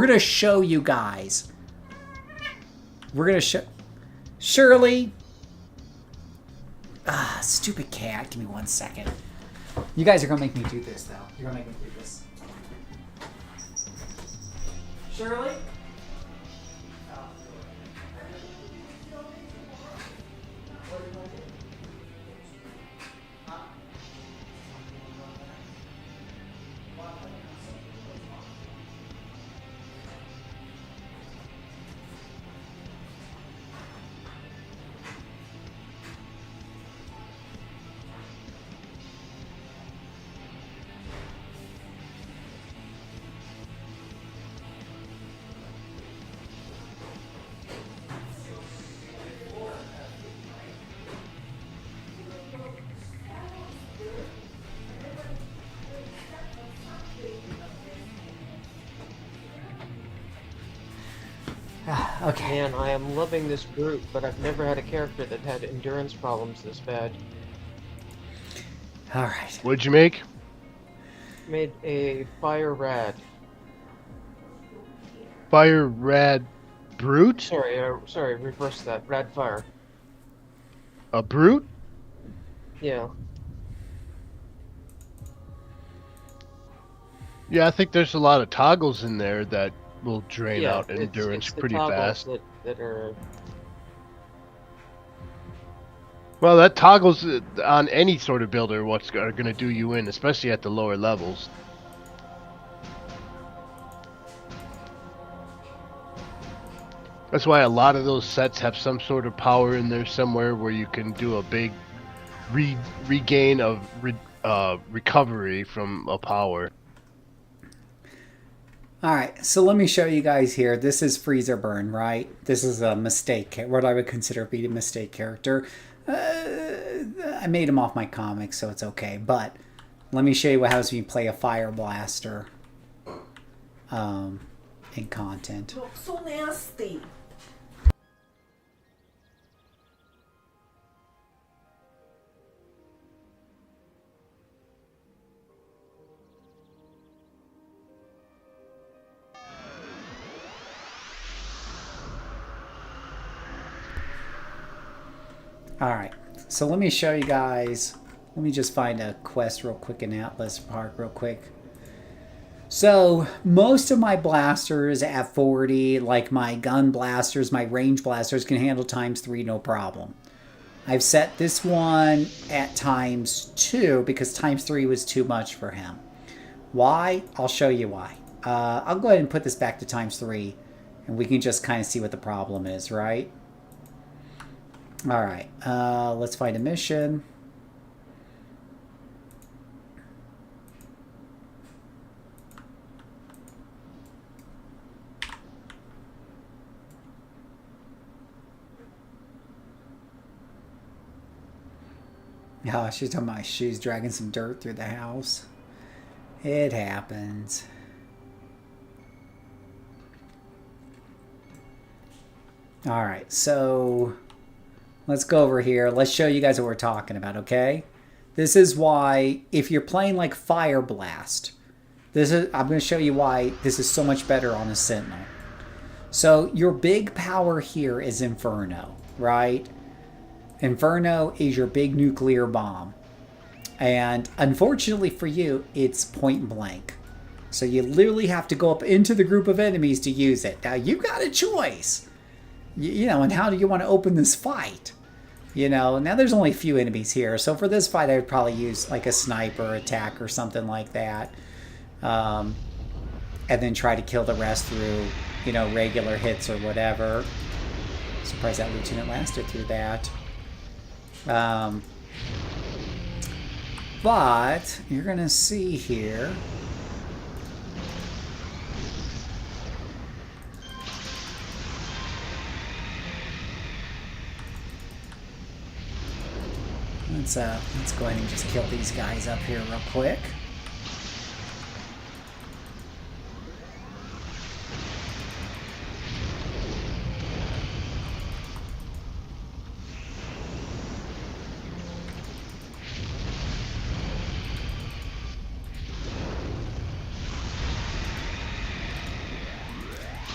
gonna show you guys. We're gonna show Shirley. Stupid cat. Give me 1 second. You guys are gonna make me do this, though. You're gonna make me do this. Shirley. Okay. Man, I am loving this group, but I've never had a character that had endurance problems this bad. All right. What'd you make? Made a fire rad. Fire Rad Brute? Sorry, reverse that. Rad fire. A brute? Yeah. Yeah, I think there's a lot of toggles in there that will drain Yeah, out endurance it's the pretty toggles fast. that are. Well, that toggles on any sort of builder what's going to do you in, especially at the lower levels. That's why a lot of those sets have some sort of power in there somewhere where you can do a big regain of recovery from a power. All right, so let me show you guys here. This is Freezer Burn, right? This is a mistake, what I would consider to be a mistake character. I made him off my comics, so it's okay. But let me show you what happens when you play a Fire Blaster in content. Look so nasty. Alright, so let me show you guys. Let me just find a quest real quick in Atlas Park real quick. So, most of my blasters at 40, like my gun blasters, my range blasters, can handle ×3 no problem. I've set this one at ×2 because ×3 was too much for him. Why? I'll show you why. I'll go ahead and put this back to ×3 and we can just kind of see what the problem is, right? Alright, let's find a mission. Oh, she's talking about she's dragging some dirt through the house. It happens. Alright, so let's go over here. Let's show you guys what we're talking about, okay? This is why, if you're playing like Fire Blast, I'm going to show you why this is so much better on a Sentinel. So your big power here is Inferno, right? Inferno is your big nuclear bomb. And unfortunately for you, it's point blank. So you literally have to go up into the group of enemies to use it. Now you've got a choice. You know, and how do you want to open this fight? You know, now there's only a few enemies here. So for this fight, I would probably use like a sniper attack or something like that. And then try to kill the rest through, you know, regular hits or whatever. Surprised that lieutenant lasted through that. But you're going to see here. Let's go ahead and just kill these guys up here real quick.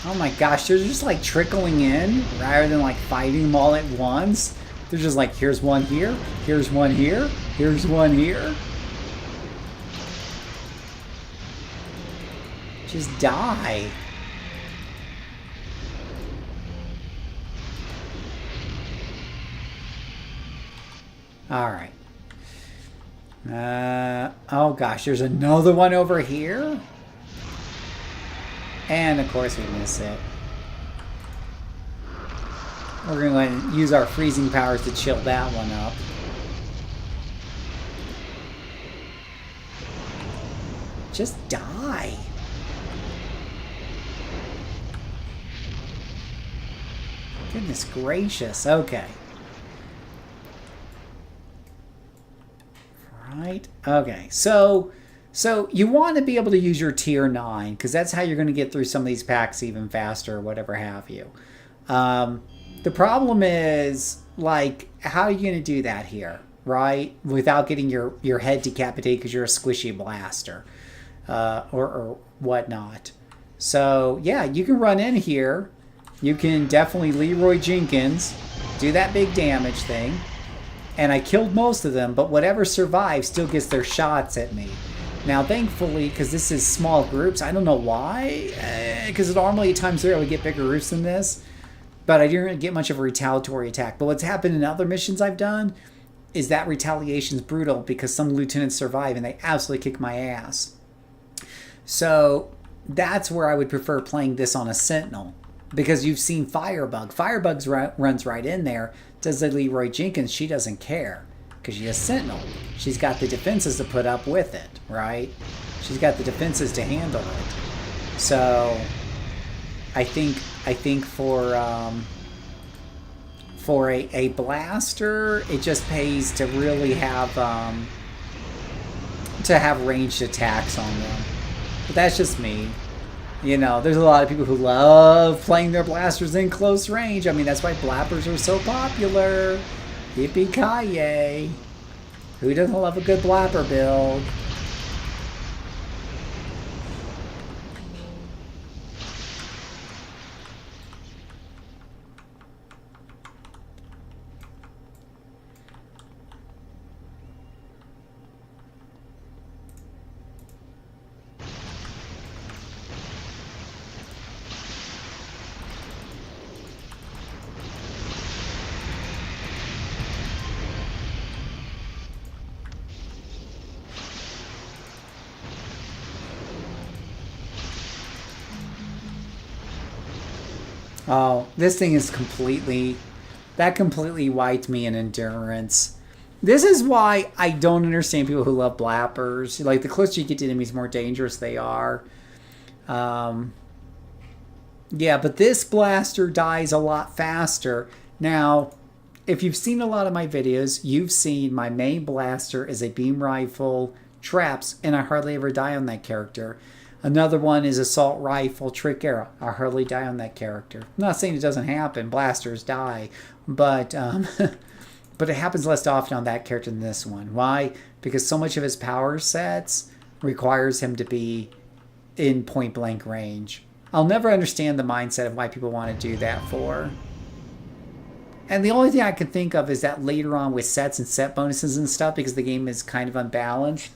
Oh my gosh, they're just like trickling in rather than like fighting them all at once. They're just like, here's one here, here's one here, here's one here. Just die. Alright. Oh gosh, there's another one over here. And of course we miss it. We're going to use our freezing powers to chill that one up. Just die. Goodness gracious. Okay. Right. Okay. So you want to be able to use your tier 9 because that's how you're going to get through some of these packs even faster or whatever have you. The problem is, like, how are you going to do that here, right? Without getting your head decapitated because you're a squishy blaster or whatnot. So, yeah, you can run in here. You can definitely Leroy Jenkins, do that big damage thing. And I killed most of them, but whatever survives still gets their shots at me. Now, thankfully, because this is small groups, I don't know why. Because normally at times 3 I would get bigger groups than this. But I didn't get much of a retaliatory attack. But what's happened in other missions I've done is that retaliation's brutal because some lieutenants survive and they absolutely kick my ass. So that's where I would prefer playing this on a Sentinel. Because you've seen Firebug. Firebug runs right in there. Does the Leroy Jenkins, she doesn't care. Because she's a Sentinel. She's got the defenses to put up with it, right? She's got the defenses to handle it. So I think for a blaster, it just pays to really have ranged attacks on them. But that's just me. You know, there's a lot of people who love playing their blasters in close range. I mean, that's why blappers are so popular. Yippee-ki-yay. Who doesn't love a good blapper build? Oh, this thing is completely wiped me in endurance. This is why I don't understand people who love blappers. Like, the closer you get to enemies, the more dangerous they are. Yeah, but this blaster dies a lot faster. Now, if you've seen a lot of my videos, you've seen my main blaster is a beam rifle, traps, and I hardly ever die on that character. Another one is assault rifle, trick arrow. I hardly die on that character. I'm not saying it doesn't happen. Blasters die. But but it happens less often on that character than this one. Why? Because so much of his power sets requires him to be in point blank range. I'll never understand the mindset of why people want to do that for. And the only thing I can think of is that later on with sets and set bonuses and stuff, because the game is kind of unbalanced,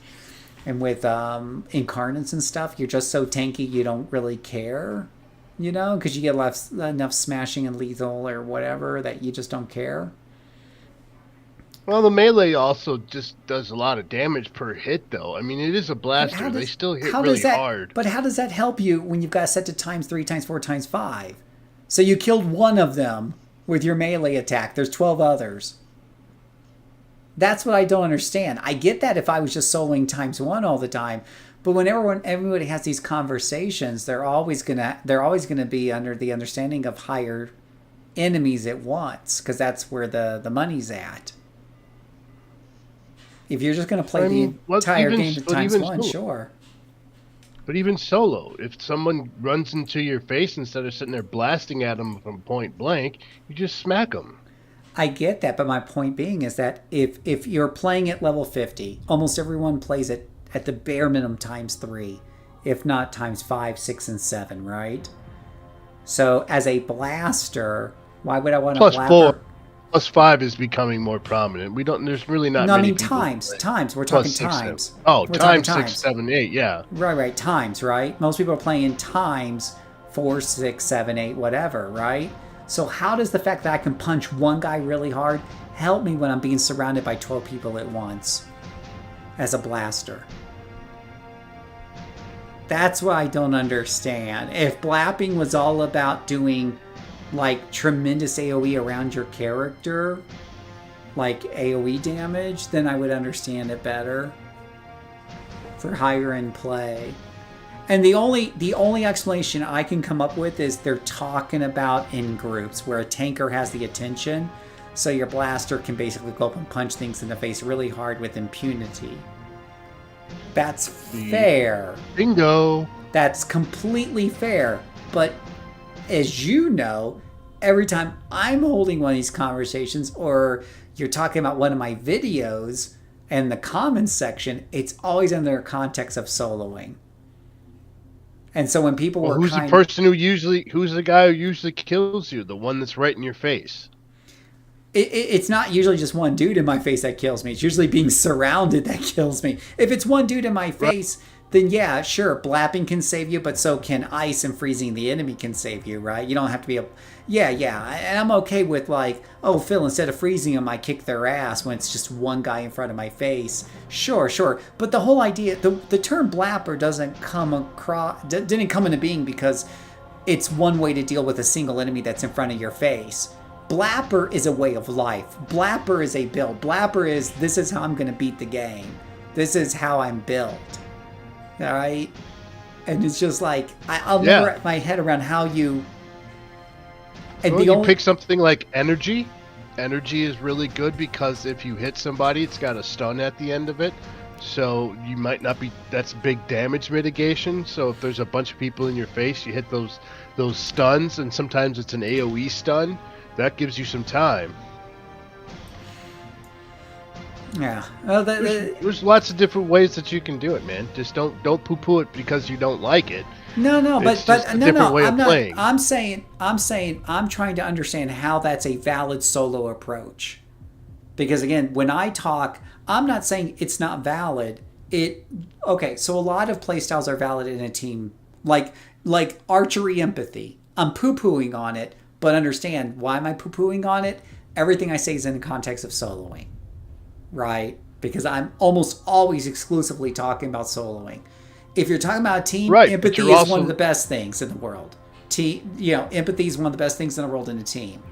and with incarnates and stuff, you're just so tanky you don't really care, you know, because you get enough smashing and lethal or whatever that you just don't care. Well, the melee also just does a lot of damage per hit, though. I mean, it is a blaster. They still hit really hard. But how does that help you when you've got set to times 3, times 4, times 5? So you killed one of them with your melee attack. There's 12 others. That's what I don't understand. I get that if I was just soloing times 1 all the time, but when everybody has these conversations, they're always gonna be under the understanding of higher enemies at once, because that's where the money's at. If you're just going to play the entire game at times 1, sure. But even solo, if someone runs into your face instead of sitting there blasting at them from point blank, you just smack them. I get that, but my point being is that if you're playing at level 50, almost everyone plays it at the bare minimum times 3, if not times 5, 6, and 7, right? So as a blaster, why would I want to blast? Plus 4. Plus 5 is becoming more prominent. There's really not many people. Times. We're talking times. Oh, times 6, 7, 8, yeah. Right, times, right? Most people are playing times 4, 6, 7, 8, whatever, right? So how does the fact that I can punch one guy really hard help me when I'm being surrounded by 12 people at once as a blaster? That's what I don't understand. If blapping was all about doing like tremendous AoE around your character, like AoE damage, then I would understand it better for higher end play. And the only explanation I can come up with is they're talking about in groups where a tanker has the attention, so your blaster can basically go up and punch things in the face really hard with impunity. That's fair. Bingo. That's completely fair. But as you know, every time I'm holding one of these conversations or you're talking about one of my videos and the comments section, it's always in their context of soloing. And so when people were who's the guy who usually kills you? The one that's right in your face. It's not usually just one dude in my face that kills me. It's usually being surrounded that kills me. If it's one dude in my face, then yeah, sure, blapping can save you, but so can ice and freezing the enemy can save you, right? You don't have to be Yeah, and I'm okay with like, oh, Phil, instead of freezing them, I kick their ass when it's just one guy in front of my face. Sure. But the whole idea, the term blapper didn't come into being because it's one way to deal with a single enemy that's in front of your face. Blapper is a way of life. Blapper is a build. Blapper is, this is how I'm going to beat the game. This is how I'm built. All right? And it's just like, I'll never wrap my head around how you... And you pick something like energy. Energy is really good because if you hit somebody, it's got a stun at the end of it. So you might not be... That's big damage mitigation. So if there's a bunch of people in your face, you hit those stuns, and sometimes it's an AoE stun. That gives you some time. Yeah. There's lots of different ways that you can do it, man. Just don't poo-poo it because you don't like it. No, it's just a different way of playing. I'm saying I'm trying to understand how that's a valid solo approach. Because again, when I talk, I'm not saying it's not valid. So a lot of playstyles are valid in a team, like archery empathy. I'm poo-pooing on it. But understand, why am I poo-pooing on it? Everything I say is in the context of soloing, right? Because I'm almost always exclusively talking about soloing. If you're talking about a team, empathy is one of the best things in the world. Empathy is one of the best things in the world in a team,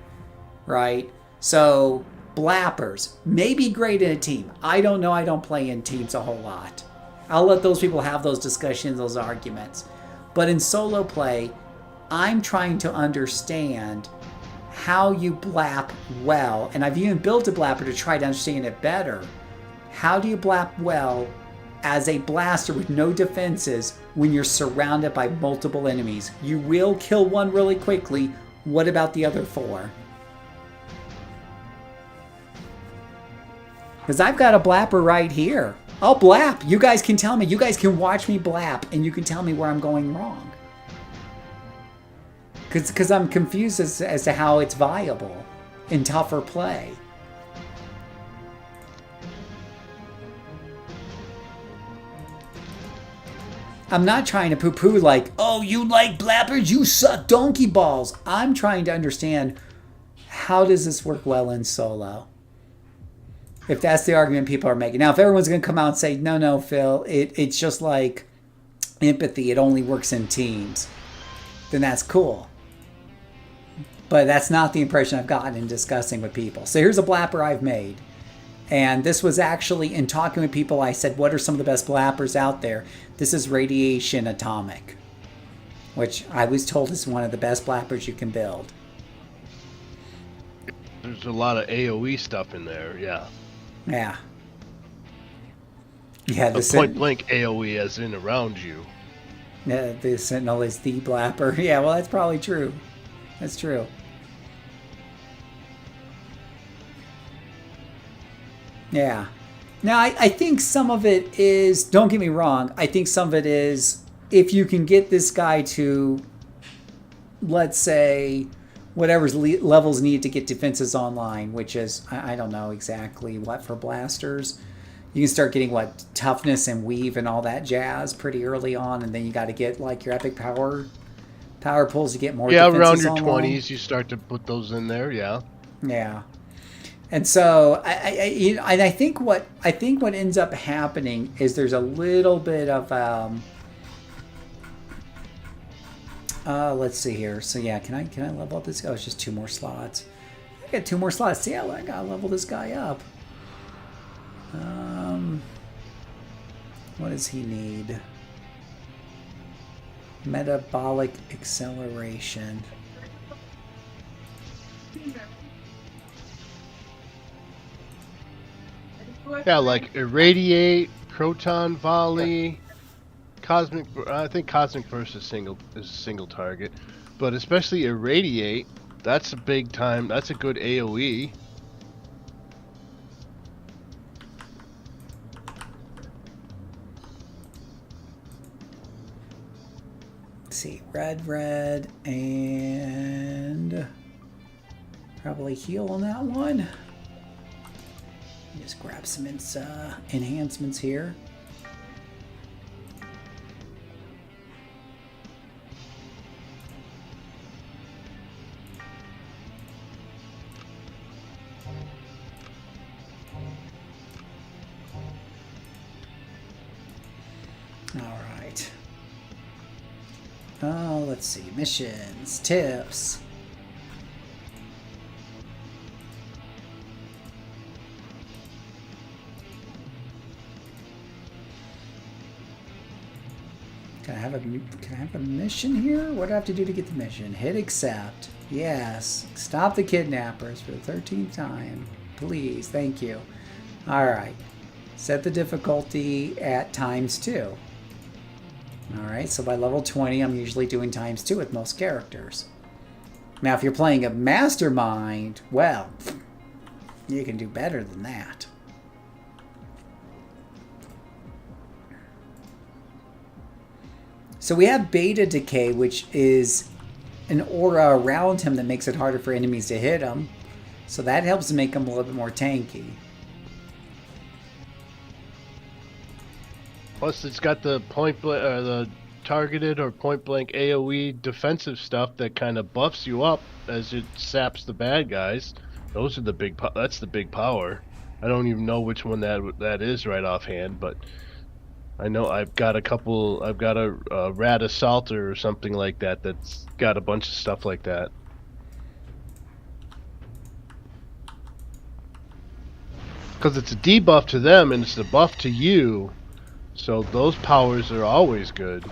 right? So blappers may be great in a team. I don't know. I don't play in teams a whole lot. I'll let those people have those discussions, those arguments. But in solo play, I'm trying to understand how you blap well, and I've even built a blapper to try to understand it better. How do you blap well as a blaster with no defenses when you're surrounded by multiple enemies? You will kill one really quickly. What about the other 4? Because I've got a blapper right here. I'll blap. You guys can tell me. You guys can watch me blap, and you can tell me where I'm going wrong. Because I'm confused as to how it's viable in tougher play. I'm not trying to poo-poo like, oh, you like blappers, you suck donkey balls. I'm trying to understand, how does this work well in solo? If that's the argument people are making. Now, if everyone's going to come out and say, no, Phil, it's just like empathy, it only works in teams, then that's cool. But that's not the impression I've gotten in discussing with people. So here's a blapper I've made. And this was actually, in talking with people, I said, what are some of the best blappers out there? This is Radiation Atomic, which I was told is one of the best blappers you can build. There's a lot of AoE stuff in there, yeah. Yeah. Yeah, the point blank AoE as in around you. Yeah, the Sentinel is the blapper. Yeah, well, that's probably true. That's true. Yeah. Now, I think some of it is, don't get me wrong, I think some of it is, if you can get this guy to, let's say, whatever levels needed to get defenses online, which is, I don't know exactly what for blasters. You can start getting, what, toughness and weave and all that jazz pretty early on, and then you got to get, like, your epic power pulls to get more defenses around your online. 20s, you start to put those in there, yeah. Yeah. And so I think what ends up happening is there's a little bit of let's see here. So yeah, can I level up this? Oh, it's just 2 more slots. I got 2 more slots. See, I gotta level this guy up. What does he need? Metabolic acceleration. Yeah, like irradiate, proton volley, cosmic. I think cosmic burst is a single target, but especially irradiate. That's a big time. That's a good AOE. Let's see, red, and probably heal on that one. Just grab some enhancements here. All right. Oh, let's see. Missions, tips. Can I have a mission here? What do I have to do to get the mission? Hit accept. Yes. Stop the kidnappers for the 13th time. Please. Thank you. All right. Set the difficulty at ×2. All right. So by level 20, I'm usually doing ×2 with most characters. Now, if you're playing a mastermind, well, you can do better than that. So we have beta decay, which is an aura around him that makes it harder for enemies to hit him. So that helps make him a little bit more tanky. Plus, it's got the the targeted or point blank AOE defensive stuff that kind of buffs you up as it saps the bad guys. Those are the big. That's the big power. I don't even know which one that is right offhand, but I know I've got a couple. I've got a rat assaulter or something like that that's got a bunch of stuff like that. Because it's a debuff to them and it's a buff to you, so those powers are always good.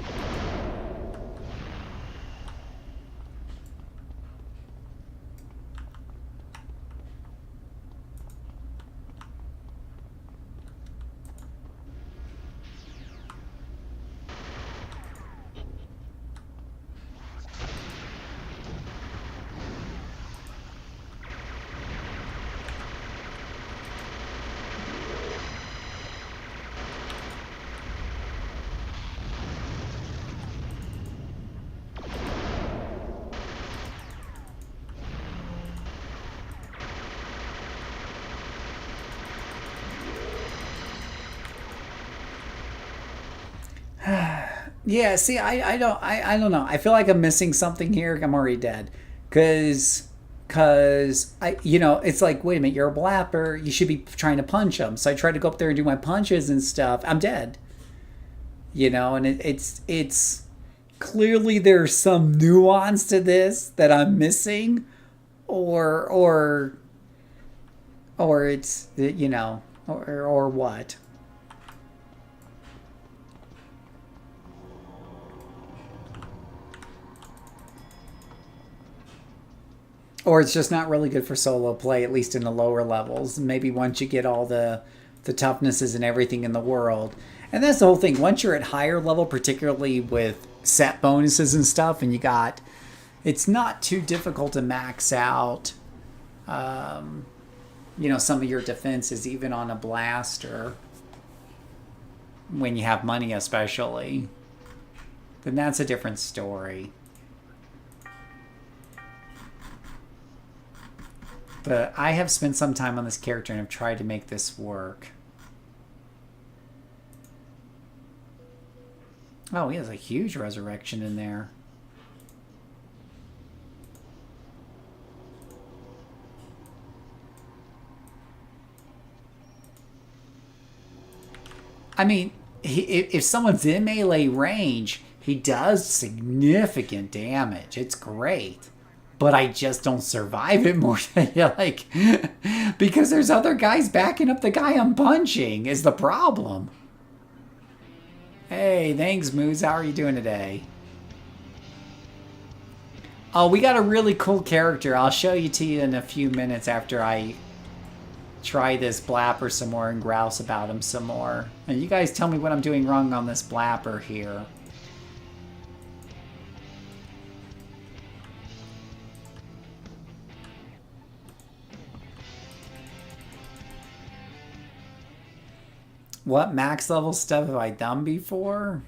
Yeah, see, I don't know. I feel like I'm missing something here. I'm already dead. Cause it's like, wait a minute, you're a blapper. You should be trying to punch them. So I try to go up there and do my punches and stuff. I'm dead. And it's clearly there's some nuance to this that I'm missing, or it's or what. Or it's just not really good for solo play, at least in the lower levels. Maybe once you get all the toughnesses and everything in the world. And that's the whole thing. Once you're at higher level, particularly with set bonuses and stuff, and it's not too difficult to max out, some of your defenses, even on a blaster, when you have money especially. Then that's a different story. But I have spent some time on this character and have tried to make this work. Oh, he has a huge resurrection in there. I mean, if someone's in melee range, he does significant damage. It's great. But I just don't survive it more than because there's other guys backing up the guy I'm punching is the problem. Hey, thanks, Moose. How are you doing today? Oh, we got a really cool character. I'll show you to you in a few minutes after I try this blapper some more and grouse about him some more. And you guys tell me what I'm doing wrong on this blapper here. What max level stuff have I done before?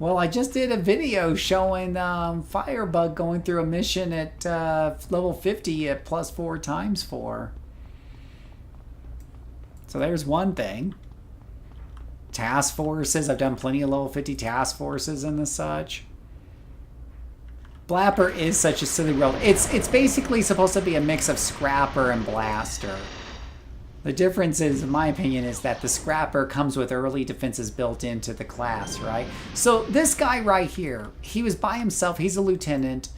Well, I just did a video showing Firebug going through a mission at level 50 at +4 × 4. So there's one thing. Task forces. I've done plenty of level 50 task forces and the such. Blapper is such a silly world. It's basically supposed to be a mix of Scrapper and Blaster. The difference is, in my opinion, is that the Scrapper comes with early defenses built into the class, right? So this guy right here, he was by himself, he's a lieutenant,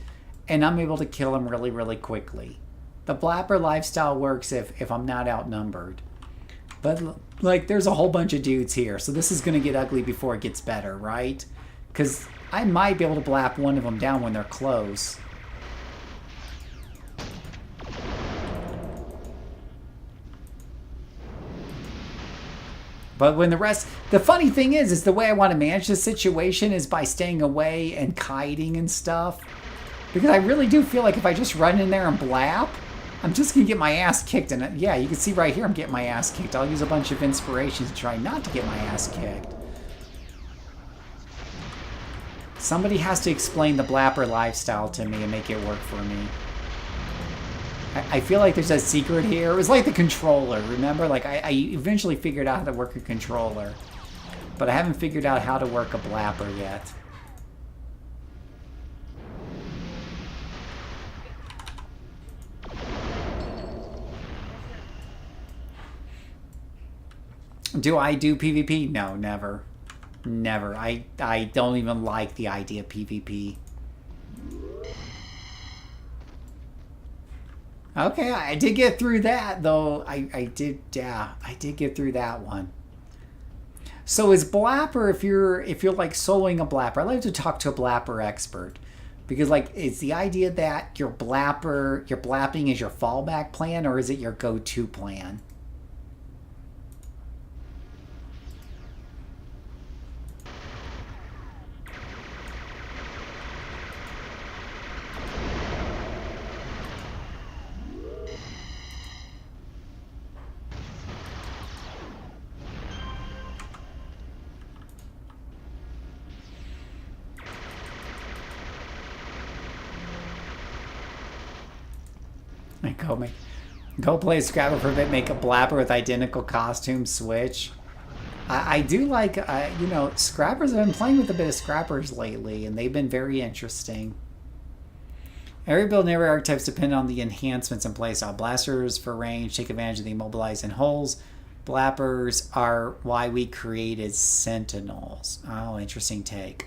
and I'm able to kill him really, really quickly. The Blapper lifestyle works if I'm not outnumbered. But, there's a whole bunch of dudes here, so this is going to get ugly before it gets better, right? Because I might be able to blap one of them down when they're close. But when the rest... The funny thing is the way I want to manage this situation is by staying away and kiting and stuff. Because I really do feel like if I just run in there and blap, I'm just going to get my ass kicked. And yeah, you can see right here I'm getting my ass kicked. I'll use a bunch of inspirations to try not to get my ass kicked. Somebody has to explain the blapper lifestyle to me and make it work for me. I feel like there's a secret here. It was like the controller, remember? I eventually figured out how to work a controller. But I haven't figured out how to work a blapper yet. Do I do PvP? No, never. Never. I don't even like the idea of PvP. Okay, I did get through that, though. I did get through that one. So is blapper, if you're like soloing a blapper, I like to talk to a blapper expert. Because is the idea that your blapping is your fallback plan, or is it your go-to plan? Go play Scrabble for a bit, make a blapper with identical costume, switch. I do like, scrappers. I've been playing with a bit of scrappers lately, and they've been very interesting. Every build and every archetypes depend on the enhancements in playstyle. Blasters for range take advantage of the immobilizing holes. Blappers are why we created Sentinels. Oh, interesting take.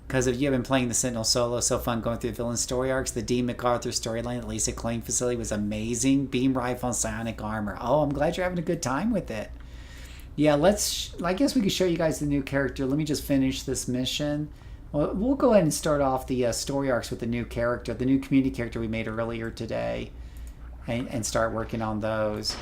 Because if you have been playing the Sentinel solo, so fun going through the villain story arcs. The D. MacArthur storyline at Lisa Klein facility was amazing. Beam rifle and psionic armor. Oh, I'm glad you're having a good time with it. Yeah, I guess we could show you guys the new character. Let me just finish this mission. Well, we'll go ahead and start off the story arcs with the new character, the new community character we made earlier today, and start working on those.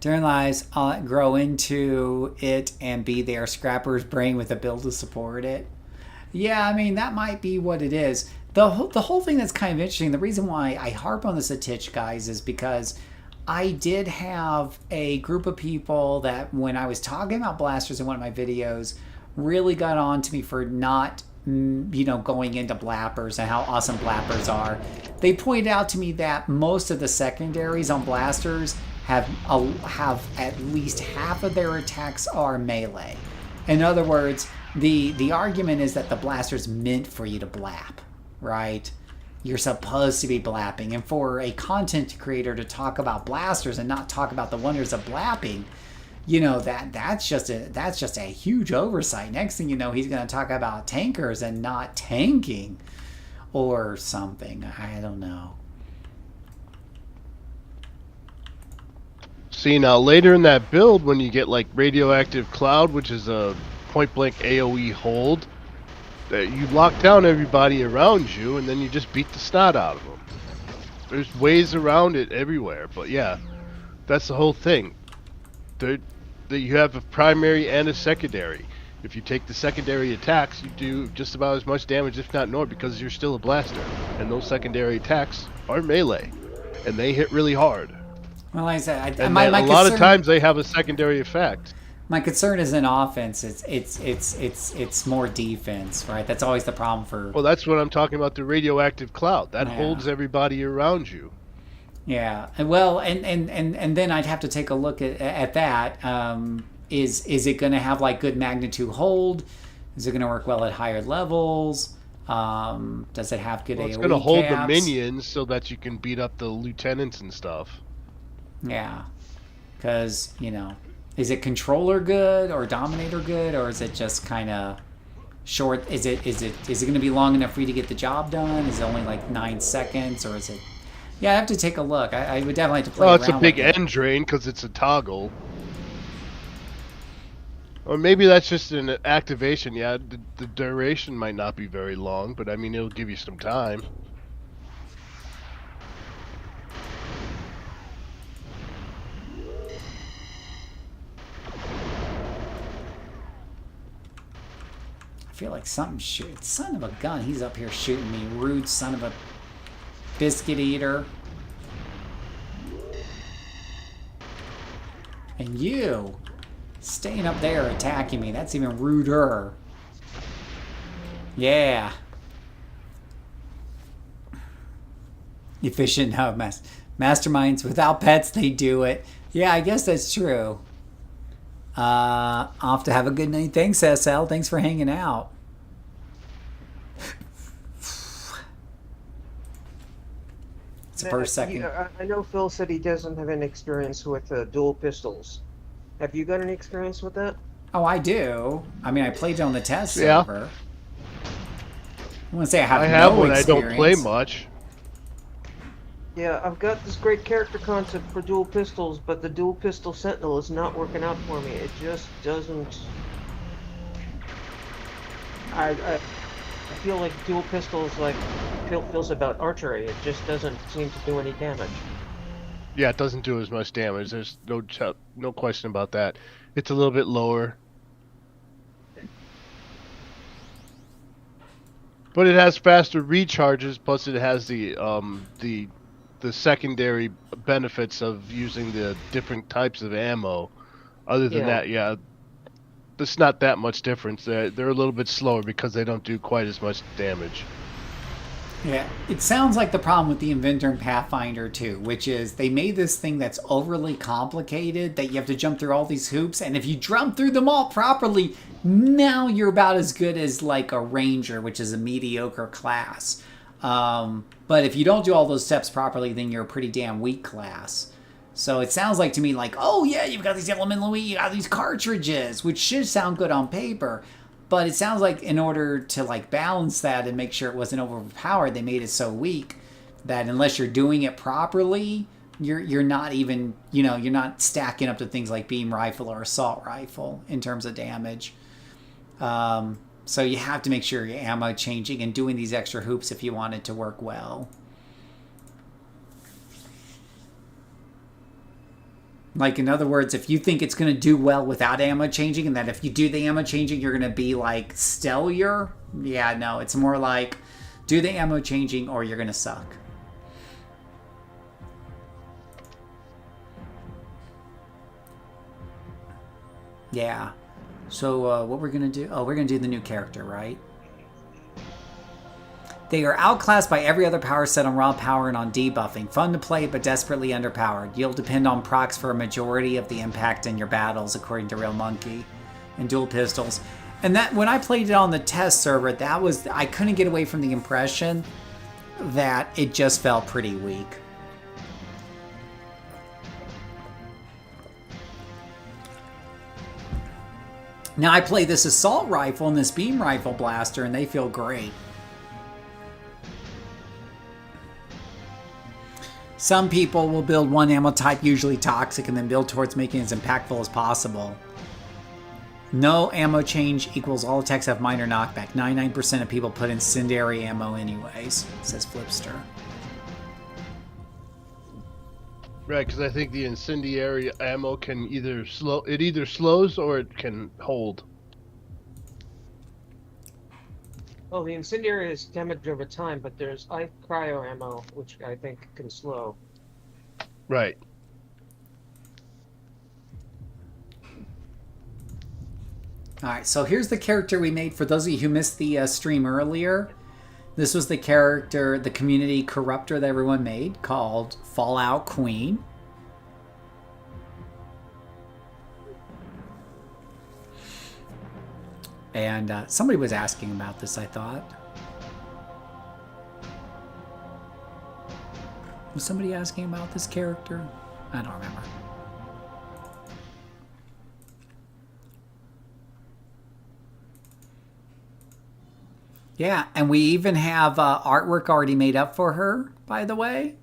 During lives, grow into it and be their scrapper's brain with a build to support it. Yeah, I mean, that might be what it is. The whole thing that's kind of interesting, the reason why I harp on this a titch, guys, is because I did have a group of people that, when I was talking about blasters in one of my videos, really got on to me for not, going into blappers and how awesome blappers are. They pointed out to me that most of the secondaries on blasters have at least half of their attacks are melee. In other words, the argument is that the blaster's meant for you to blap, right? You're supposed to be blapping, and for a content creator to talk about blasters and not talk about the wonders of blapping, that's just a huge oversight. Next thing you know, he's going to talk about tankers and not tanking or something. I don't know. See, now later in that build, when you get like radioactive cloud, which is a point blank AoE hold, that you lock down everybody around you and then you just beat the snot out of them. There's ways around it everywhere, but yeah, that's the whole thing. You have a primary and a secondary. If you take the secondary attacks, you do just about as much damage, if not more, because you're still a blaster. And those secondary attacks are melee, and they hit really hard. Well, like I said, a lot of times they have a secondary effect. My concern isn't offense; it's more defense, right? That's always the problem for. Well, that's what I'm talking about. The radioactive cloud that holds everybody around you. Yeah, well, and then I'd have to take a look at that. Is it going to have like good magnitude hold? Is it going to work well at higher levels? Does it have good AoE? It's going to hold the minions so that you can beat up the lieutenants and stuff. Yeah, because is it controller good or dominator good, or is it just kind of short? Is it going to be long enough for you to get the job done? Is it only like 9 seconds, or is it? Yeah, I have to take a look. I would definitely have to play around with it. Well, it's a big end drain because it's a toggle. Or maybe that's just an activation. Yeah, the duration might not be very long, but I mean, it'll give you some time. I feel like something shoots. Son of a gun, he's up here shooting me. Rude son of a biscuit eater. And you staying up there attacking me. That's even ruder. Yeah. Efficient. No, masterminds. Without pets, they do it. Yeah, I guess that's true. Off to have a good night. Thanks, SL. Thanks for hanging out. It's the first second. I know Phil said he doesn't have any experience with dual pistols. Have you got any experience with that? Oh, I do. I mean, I played it on the test server. I want to say I have no experience. I don't play much. Yeah, I've got this great character concept for dual pistols, but the dual pistol sentinel is not working out for me. It just doesn't. I feel like dual pistols, like Phil feels about archery. It just doesn't seem to do any damage. Yeah, it doesn't do as much damage. There's no question about that. It's a little bit lower. But it has faster recharges, plus it has the secondary benefits of using the different types of ammo. Other than that, yeah, There's not that much difference. They're a little bit slower because they don't do quite as much damage. Yeah, it sounds like the problem with the Inventor and Pathfinder too, which is they made this thing that's overly complicated that you have to jump through all these hoops, and if you jump through them all properly, now you're about as good as like a ranger, which is a mediocre class. But if you don't do all those steps properly, then you're a pretty damn weak class. So it sounds like to me like, oh yeah, you've got these elemental, you got these cartridges, which should sound good on paper. But it sounds like in order to like balance that and make sure it wasn't overpowered, they made it so weak that unless you're doing it properly, you're not even, you're not stacking up to things like beam rifle or assault rifle in terms of damage. So you have to make sure your ammo changing and doing these extra hoops if you want it to work well. Like, in other words, if you think it's going to do well without ammo changing, and that if you do the ammo changing, you're going to be, like, stellar, yeah, no, it's more like, do the ammo changing or you're going to suck. Yeah. So, what we're going to do? Oh, we're going to do the new character, right? They are outclassed by every other power set on raw power and on debuffing. Fun to play, but desperately underpowered. You'll depend on procs for a majority of the impact in your battles, according to Real Monkey. And dual pistols. And that when I played it on the test server, I couldn't get away from the impression that it just felt pretty weak. Now I play this assault rifle and this beam rifle blaster, and they feel great. Some people will build one ammo type, usually toxic, and then build towards making it as impactful as possible. No ammo change equals all attacks have minor knockback. 99% of people put incendiary ammo anyways, says Flipster. Right, because I think the incendiary ammo can either slows or it can hold. Oh, the incendiary is damage over time, but there's cryo ammo, which I think can slow. Right. Alright, so here's the character we made for those of you who missed the stream earlier. This was the character, the community corruptor that everyone made, called Fallout Queen. And somebody was asking about this, I thought. Was somebody asking about this character? I don't remember. Yeah, and we even have artwork already made up for her, by the way.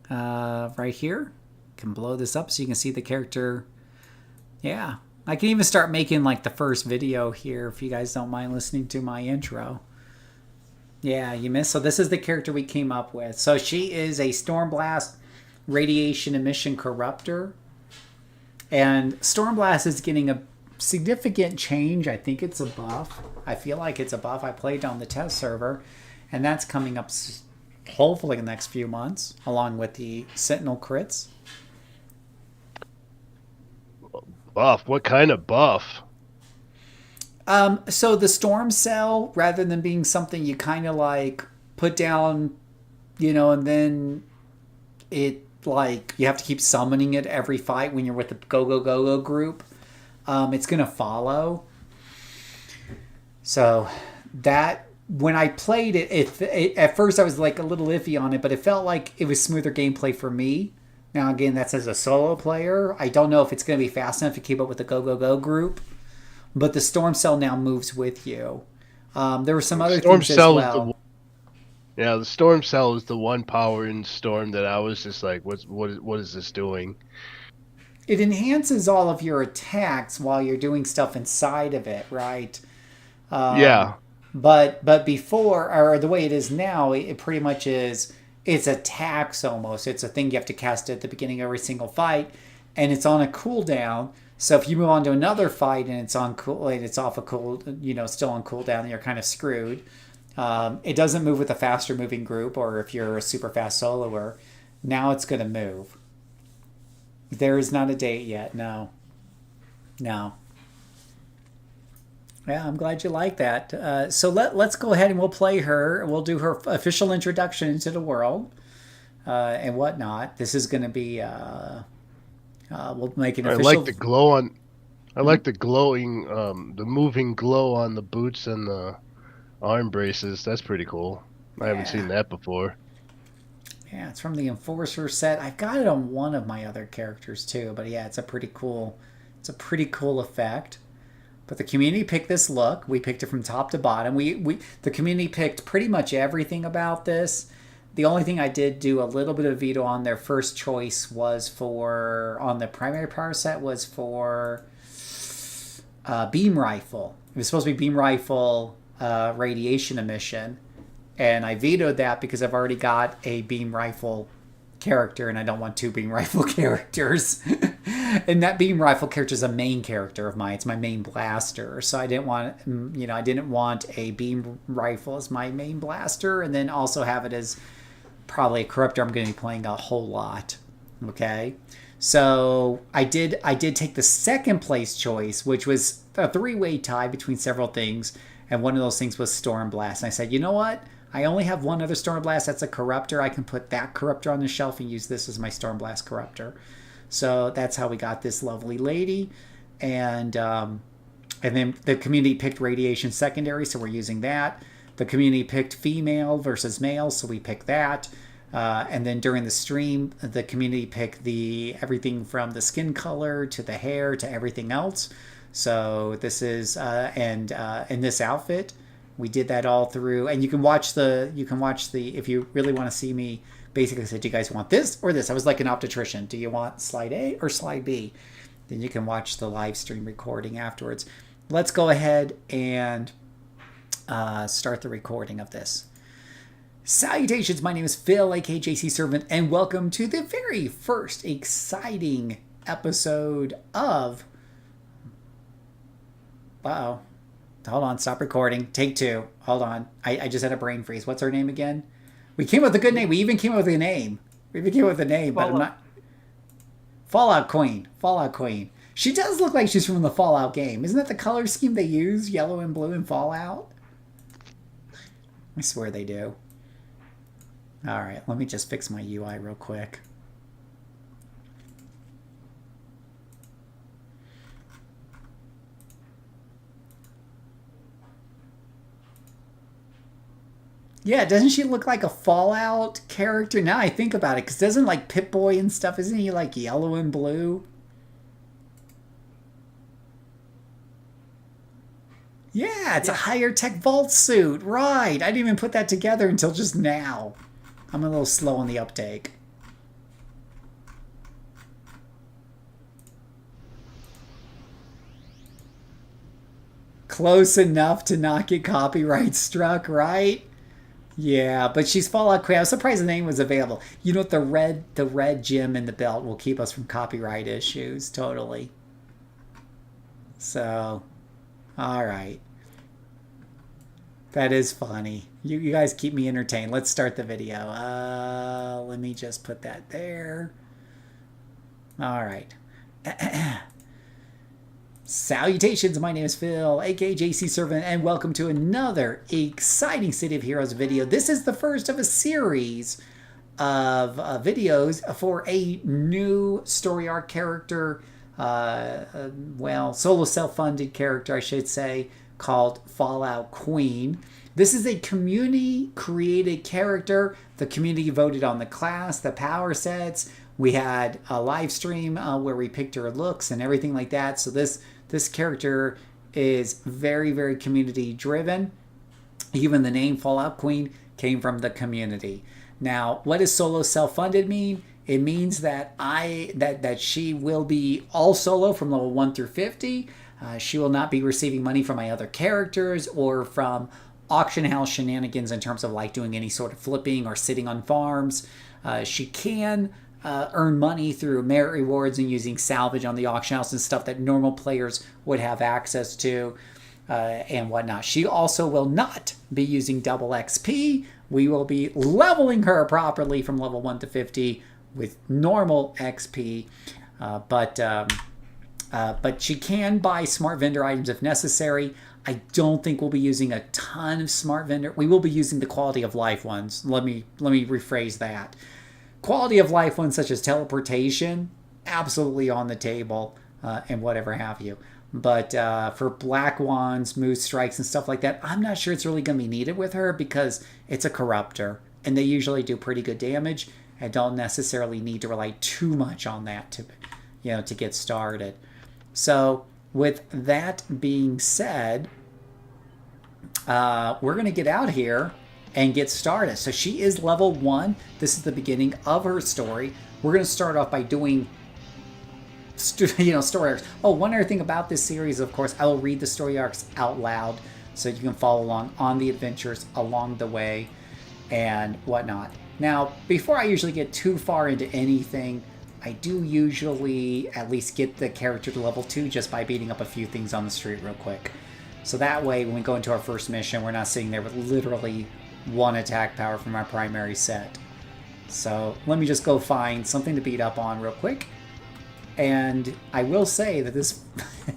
Right here. Can blow this up so you can see the character. Yeah. I can even start making like the first video here if you guys don't mind listening to my intro. Yeah, you missed. So this is the character we came up with. So she is a Stormblast radiation emission corruptor. And Stormblast is getting a significant change. I think it's a buff. I feel like it's a buff. I played on the test server. And that's coming up hopefully in the next few months, along with the Sentinel crits. Buff? What kind of buff? So the storm cell, rather than being something you kind of like put down, and then it like you have to keep summoning it every fight when you're with the go group, it's gonna follow. So that when I played it, at first I was like a little iffy on it, but it felt like it was smoother gameplay for me. Now, again, that's as a solo player. I don't know if it's going to be fast enough to keep up with the go group. But the Storm Cell now moves with you. There were some other things as well. The Storm Cell is the one power in Storm that I was just like, what is this doing? It enhances all of your attacks while you're doing stuff inside of it, right? Yeah. But before, or the way it is now, it pretty much is... It's a tax almost. It's a thing you have to cast at the beginning of every single fight, and it's on a cooldown. So if you move on to another fight and it's on it's off a still on cooldown, you're kind of screwed. It doesn't move with a faster moving group, or if you're a super fast soloer, now it's going to move. There is not a date yet. No. Yeah, I'm glad you like that. So let's go ahead and we'll play her. We'll do her official introduction into the world and whatnot. This is going to be. We'll make an I official. like the glow on. I like the glowing, the moving glow on the boots and the arm braces. That's pretty cool. I haven't seen that before. Yeah, it's from the Enforcer set. I've got it on one of my other characters too, but yeah, it's a pretty cool effect. But the community picked this look. We picked it from top to bottom. The community picked pretty much everything about this. The only thing I did do a little bit of veto on their first choice was on the primary power set was for beam rifle. It was supposed to be beam rifle radiation emission. And I vetoed that because I've already got a beam rifle character and I don't want two beam rifle characters. And that beam rifle character is a main character of mine. It's my main blaster. So I didn't want a beam rifle as my main blaster and then also have it as probably a corruptor I'm going to be playing a whole lot. Okay? So I did take the second place choice, which was a three-way tie between several things. And one of those things was Stormblast. And I said, you know what? I only have one other Stormblast. That's a Corruptor. I can put that Corruptor on the shelf and use this as my Stormblast Corruptor. So that's how we got this lovely lady. And then the community picked Radiation Secondary, so we're using that. The community picked female versus male, so we picked that. And then during the stream, the community picked everything from the skin color to the hair to everything else. So this is in this outfit, we did that all through, and you can watch the if you really want to see me. Basically said, do you guys want this or this? I was like an optician. Do you want slide A or slide B? Then you can watch the live stream recording afterwards. Let's go ahead and start the recording of this. Salutations, my name is Phil, aka JCServant, and welcome to the very first exciting episode of... Uh-oh. Hold on, stop recording. Take two. Hold on. I just had a brain freeze. What's her name again? We came up with a good name. We even came up with a name. But I'm not... Fallout Queen. Fallout Queen. She does look like she's from the Fallout game. Isn't that the color scheme they use? Yellow and blue in Fallout? I swear they do. Alright, let me just fix my UI real quick. Yeah, doesn't she look like a Fallout character? Now I think about it, because doesn't like Pip-Boy and stuff, isn't he like yellow and blue? Yeah, it's a higher tech vault suit. Right. I didn't even put that together until just now. I'm a little slow on the uptake. Close enough to not get copyright struck, right? Yeah, but she's Fallout Queen. I was surprised the name was available. You know what? The red gem in the belt will keep us from copyright issues. Totally. So, all right. That is funny. You guys keep me entertained. Let's start the video. Let me just put that there. All right. Salutations, my name is Phil, aka JCServant, and welcome to another exciting City of Heroes video. This is the first of a series of videos for a new story arc character, solo self-funded character, I should say, called Fallout Queen. This is a community-created character. The community voted on the class, the power sets. We had a live stream where we picked her looks and everything like that. So this character is very, very community driven. Even the name Fallout Queen came from the community. Now, what does solo self-funded mean? It means that that she will be all solo from level 1 through 50. She will not be receiving money from my other characters or from auction house shenanigans in terms of like doing any sort of flipping or sitting on farms. She can earn money through merit rewards and using salvage on the auction house and stuff that normal players would have access to and whatnot. She also will not be using double XP. We will be leveling her properly from level 1 to 50 with normal XP. But she can buy smart vendor items if necessary. I don't think we'll be using a ton of smart vendor. We will be using the quality of life ones. Let me rephrase that. Quality of life ones such as teleportation, absolutely on the table, and whatever have you. But for black wands, mood strikes, and stuff like that, I'm not sure it's really going to be needed with her because it's a corruptor, and they usually do pretty good damage. I don't necessarily need to rely too much on that to get started. So with that being said, we're going to get out here and get started. So she is level 1. This is the beginning of her story. We're going to start off by doing story arcs. Oh, one other thing about this series, of course, I will read the story arcs out loud so you can follow along on the adventures along the way and whatnot. Now, before I usually get too far into anything, I do usually at least get the character to level 2 just by beating up a few things on the street real quick. So that way, when we go into our first mission, we're not sitting there with literally 1 attack power from our primary set. So let me just go find something to beat up on real quick. And I will say that this...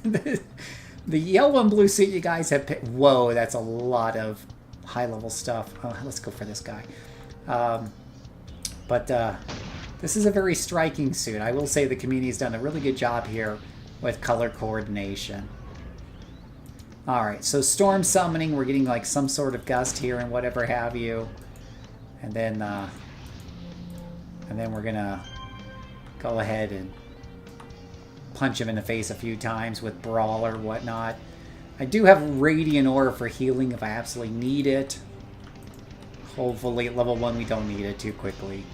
the yellow and blue suit you guys have picked... Whoa, that's a lot of high-level stuff. Oh, let's go for this guy. This is a very striking suit. I will say the community has done a really good job here with color coordination. Alright, so storm summoning, we're getting like some sort of gust here and whatever have you. And then we're gonna go ahead and punch him in the face a few times with brawl or whatnot. I do have radiant aura for healing if I absolutely need it. Hopefully at level 1 we don't need it too quickly.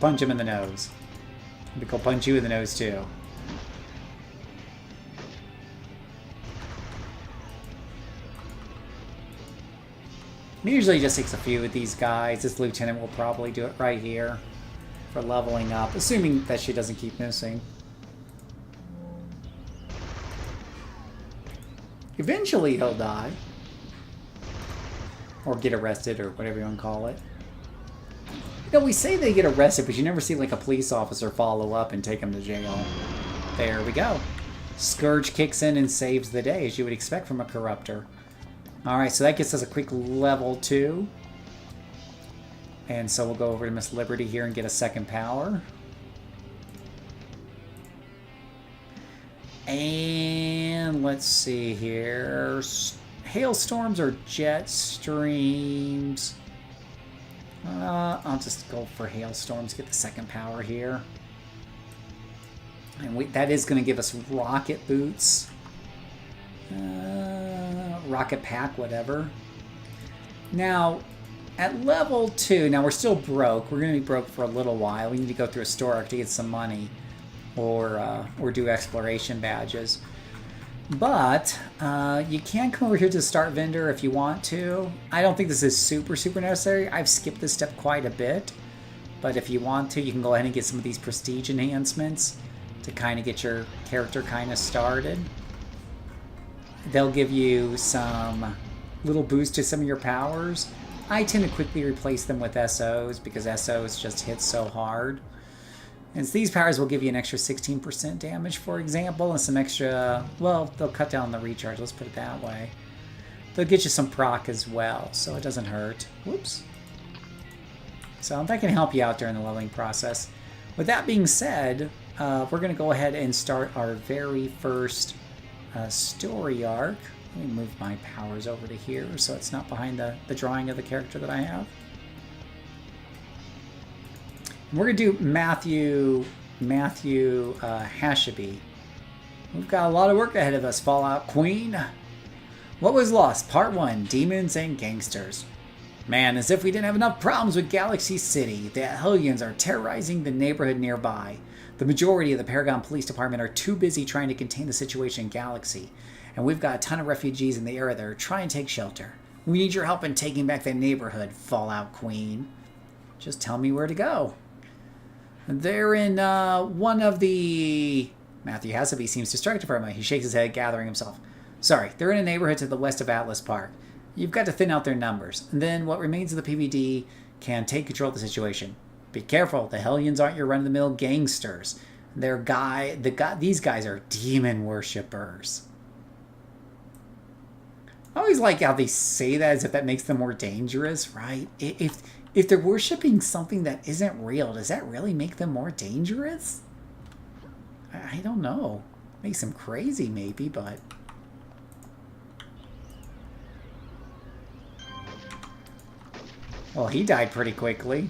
Punch him in the nose. Maybe go punch you in the nose too. It usually just takes a few of these guys. This lieutenant will probably do it right here for leveling up, assuming that she doesn't keep missing. Eventually he'll die. Or get arrested, or whatever you want to call it. You know, we say they get arrested, but you never see like a police officer follow up and take them to jail. There we go. Scourge kicks in and saves the day, as you would expect from a corruptor. Alright, so that gets us a quick level 2. And so we'll go over to Miss Liberty here and get a second power. And let's see here. Hailstorms or jet streams? I'll just go for hailstorms, get the second power here. And that is going to give us rocket boots. Rocket pack, whatever. Now, at level 2, now we're still broke. We're going to be broke for a little while. We need to go through a store arc to get some money. Or do exploration badges. But you can come over here to the start vendor if you want to. I don't think this is super necessary. I've skipped this step quite a bit. But if you want to, you can go ahead and get some of these prestige enhancements to kind of get your character kind of started. They'll give you some little boost to some of your powers. I tend to quickly replace them with SOs because SOs just hit so hard. And so these powers will give you an extra 16% damage, for example, and some extra, well, they'll cut down the recharge, let's put it that way. They'll get you some proc as well, so it doesn't hurt. Whoops. So that can help you out during the leveling process. With that being said, we're going to go ahead and start our very first story arc. Let me move my powers over to here so it's not behind the drawing of the character that I have. We're going to do Matthew Hashaby. We've got a lot of work ahead of us, Fallout Queen. What was lost? Part 1, Demons and Gangsters. Man, as if we didn't have enough problems with Galaxy City, the Hellions are terrorizing the neighborhood nearby. The majority of the Paragon Police Department are too busy trying to contain the situation in Galaxy. And we've got a ton of refugees in the area that are trying to take shelter. We need your help in taking back that neighborhood, Fallout Queen. Just tell me where to go. They're in one of the... Matthew Haseby seems distracted for a moment. He shakes his head, gathering himself. Sorry, they're in a neighborhood to the west of Atlas Park. You've got to thin out their numbers. And then what remains of the PVD can take control of the situation. Be careful, the Hellions aren't your run-of-the-mill gangsters. These guys are demon worshippers. I always like how they say that as if that makes them more dangerous, right? If they're worshipping something that isn't real, does that really make them more dangerous? I don't know. Makes them crazy, maybe, but... Well, he died pretty quickly.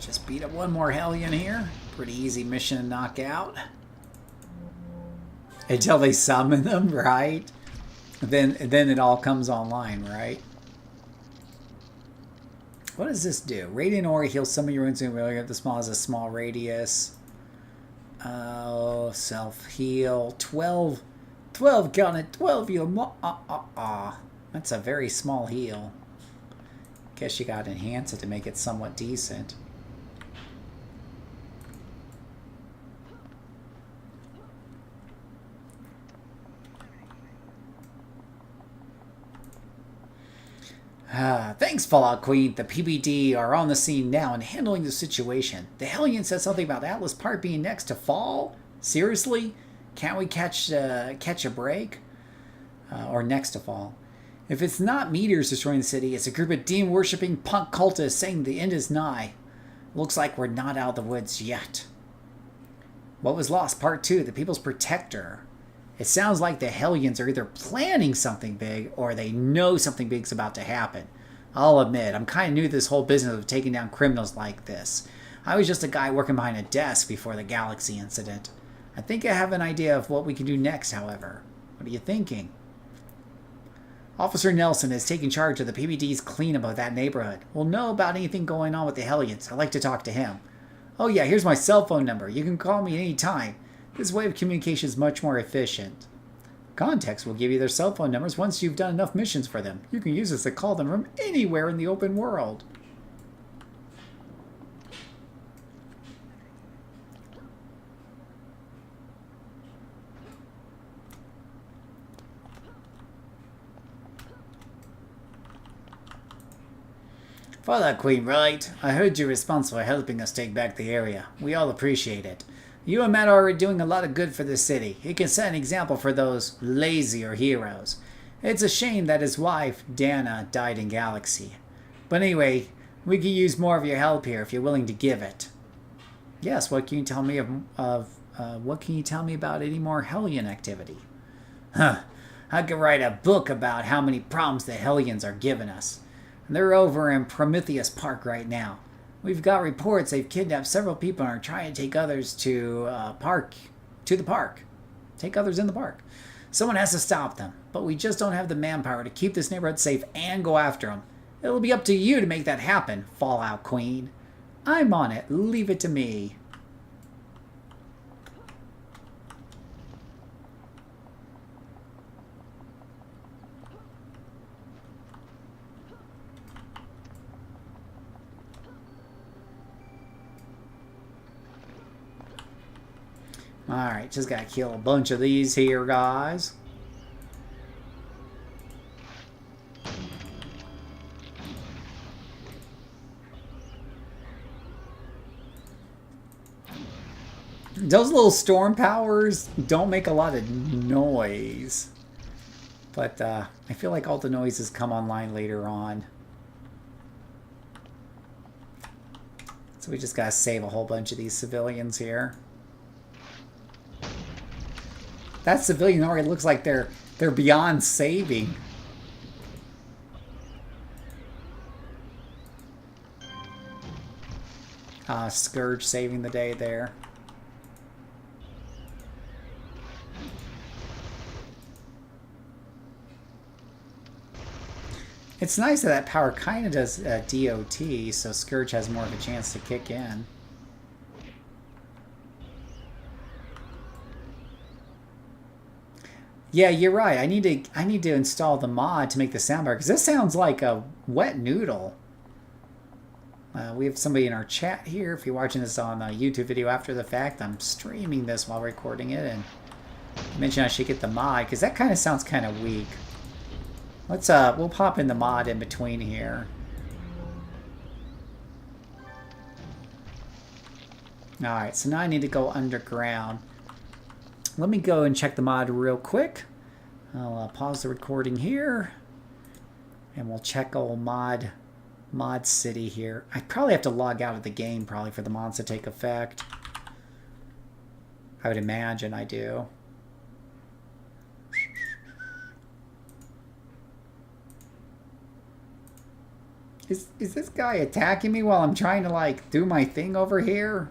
Just beat up one more Hellion here. Pretty easy mission to knock out. Until they summon them, right? Then it all comes online, right? What does this do? Radiant Aura heals some of your wounds and really the small has a small radius. Oh, self-heal. 12 count it. 12 heal. That's a very small heal. Guess you gotta enhance it to make it somewhat decent. Thanks, Fallout Queen. The PBD are on the scene now and handling the situation. The Hellion said something about Atlas Park being next to fall? Seriously? Can't we catch a break? Or next to fall? If it's not meteors destroying the city, it's a group of demon-worshipping punk cultists saying the end is nigh. Looks like we're not out of the woods yet. What was lost? Part 2, the People's Protector. It sounds like the Hellions are either planning something big or they know something big's about to happen. I'll admit, I'm kind of new to this whole business of taking down criminals like this. I was just a guy working behind a desk before the Galaxy incident. I think I have an idea of what we can do next, however. What are you thinking? Officer Nelson is taking charge of the PBD's cleanup of that neighborhood. We'll know about anything going on with the Hellions. I'd like to talk to him. Oh yeah, here's my cell phone number. You can call me any time. This way of communication is much more efficient. Context will give you their cell phone numbers once you've done enough missions for them. You can use this to call them from anywhere in the open world. Fallout Queen, right? I heard you're responsible for helping us take back the area. We all appreciate it. You and Matt are already doing a lot of good for the city. He can set an example for those lazier heroes. It's a shame that his wife, Dana, died in Galaxy. But anyway, we could use more of your help here if you're willing to give it. Yes, what can you tell me what can you tell me about any more Hellion activity? I could write a book about how many problems the Hellions are giving us. They're over in Prometheus Park right now. We've got reports they've kidnapped several people and are trying to take others to the park. Take others in the park. Someone has to stop them, but we just don't have the manpower to keep this neighborhood safe and go after them. It'll be up to you to make that happen, Fallout Queen. I'm on it. Leave it to me. Alright, just gotta kill a bunch of these here, guys. Those little storm powers don't make a lot of noise. But I feel like all the noises come online later on. So we just gotta save a whole bunch of these civilians here. That civilian already looks like they're beyond saving. Scourge saving the day there. It's nice that power kind of does DOT, so Scourge has more of a chance to kick in. Yeah, you're right. I need to install the mod to make the sound better because this sounds like a wet noodle. We have somebody in our chat here. If you're watching this on a YouTube video after the fact, I'm streaming this while recording it, and you mentioned I should get the mod because that kind of sounds kind of weak. Let's we'll pop in the mod in between here. All right, so now I need to go underground. Let me go and check the mod real quick. I'll pause the recording here, and we'll check old mod city here. I probably have to log out of the game probably for the mods to take effect. I would imagine I do. Is this guy attacking me while I'm trying to like do my thing over here?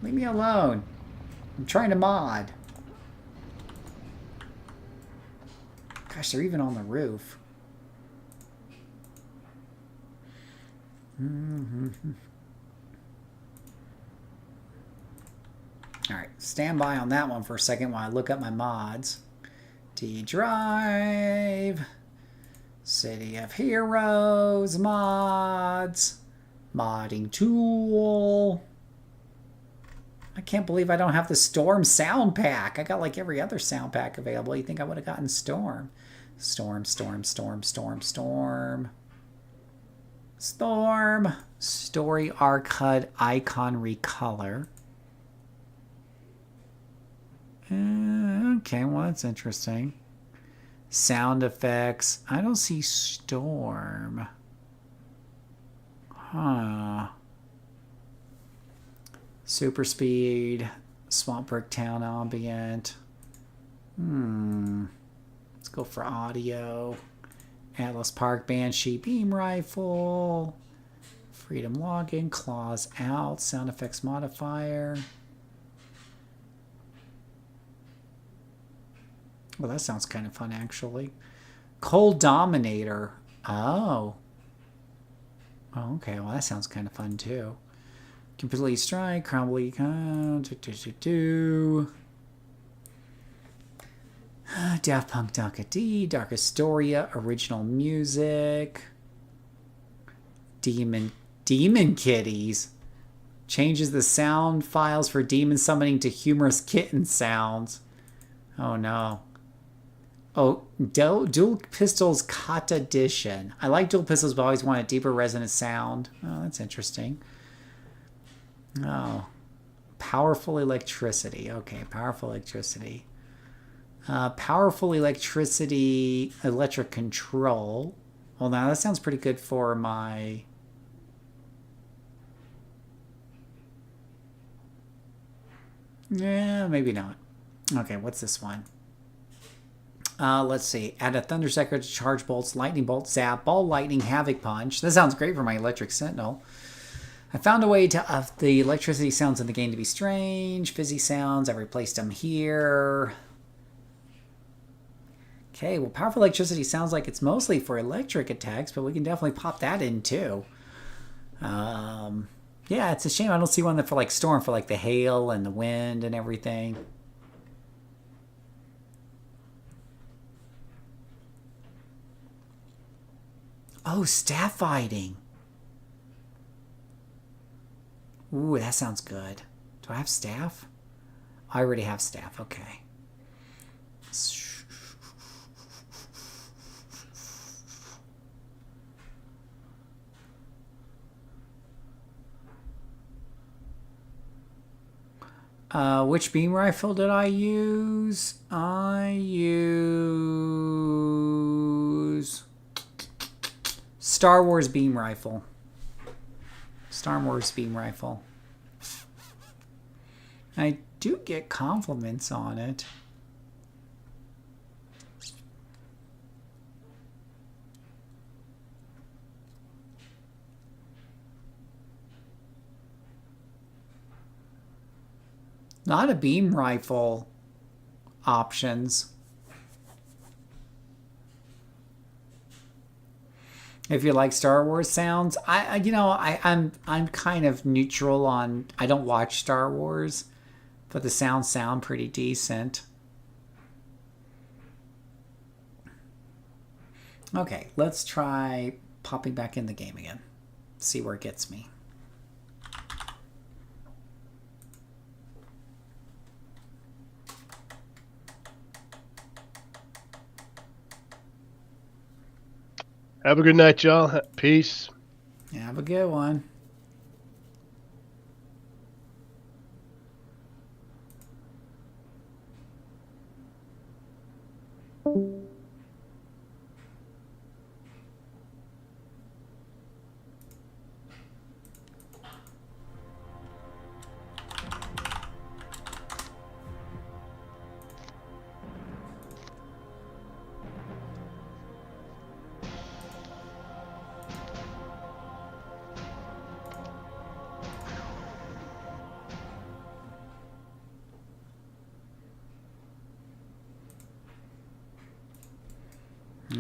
Leave me alone. I'm trying to mod. Gosh, they're even on the roof. Alright, stand by on that one for a second while I look up my mods. D drive. City of Heroes mods. Modding tool. I can't believe I don't have the Storm sound pack. I got like every other sound pack available. You think I would have gotten Storm. Storm, storm, storm, storm, storm. Storm. Story arc HUD icon recolor. Okay, well that's interesting. Sound effects. I don't see Storm. Huh. Super speed. Swamp Brick Town ambient. Let's go for audio. Atlas Park Banshee beam rifle. Freedom login. Claws out. Sound effects modifier. Well, that sounds kind of fun, actually. Cold Dominator. Oh. Oh, okay. Well, that sounds kind of fun, too. Complete Strike. Crumbly. Daft Punk Dunka D. Dark Astoria. Original music. Demon Kitties. Changes the sound files for demon summoning to humorous kitten sounds. Oh, no. Oh, Dual Pistols Kata Edition. I like Dual Pistols, but I always want a deeper resonant sound. Oh, that's interesting. Oh. Powerful Electricity. Okay, Powerful Electricity. Powerful Electricity, Electric Control. Well, now that sounds pretty good for my... Yeah, maybe not. Okay, what's this one? Let's see. Add a Thunder Sector to Charge Bolts, Lightning Bolt, Zap, Ball Lightning, Havoc Punch. That sounds great for my Electric Sentinel. I found a way to the electricity sounds in the game to be strange. Fizzy sounds, I replaced them here. Okay, well, Powerful Electricity sounds like it's mostly for electric attacks, but we can definitely pop that in too. Yeah, it's a shame I don't see one that for like Storm, for like the hail and the wind and everything. Oh, staff fighting. Ooh, that sounds good. Do I have staff? I already have staff. Okay. Which beam rifle did I use? I use Star Wars beam rifle. Star Wars beam rifle. I do get compliments on it. Not a beam rifle options. If you like Star Wars sounds, I'm kind of neutral on. I don't watch Star Wars, but the sound pretty decent. Okay, let's try popping back in the game again. See where it gets me. Have a good night, y'all. Peace. Have a good one.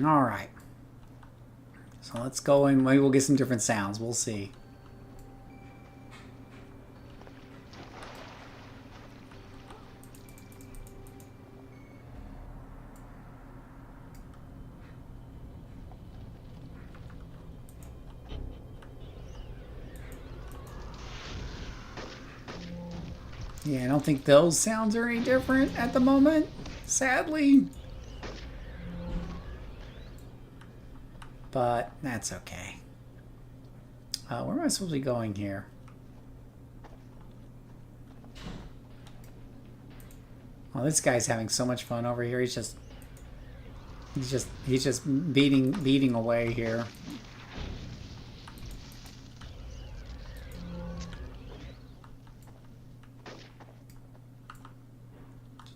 All right. So let's go and maybe we'll get some different sounds. We'll see. Yeah, I don't think those sounds are any different at the moment, sadly. But that's okay. Where am I supposed to be going here? Oh, this guy's having so much fun over here. He's just beating away here.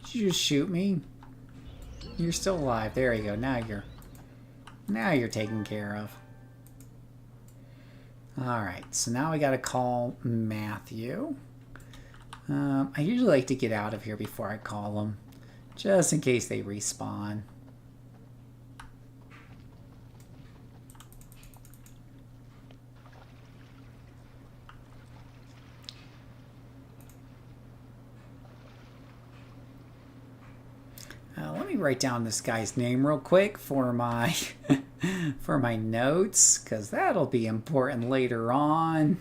Did you just shoot me? You're still alive. There you go. Now you're taken care of. Alright, so now we gotta call Matthew. I usually like to get out of here before I call him, just in case they respawn. Let me write down this guy's name real quick for my for my notes, because that'll be important later on.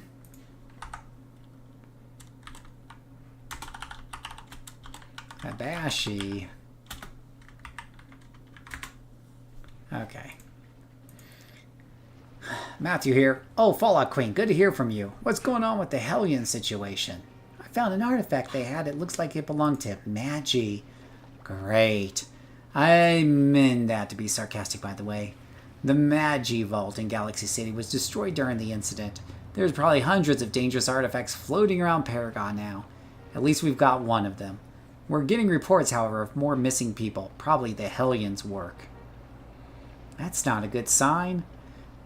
Abashi. Okay. Matthew here. Oh, Fallout Queen, good to hear from you. What's going on with the Hellion situation? I found an artifact they had. It looks like it belonged to Magi. Great. I meant that to be sarcastic, by the way. The Magi Vault in Galaxy City was destroyed during the incident. There's probably hundreds of dangerous artifacts floating around Paragon now. At least we've got one of them. We're getting reports, however, of more missing people. Probably the Hellions' work. That's not a good sign.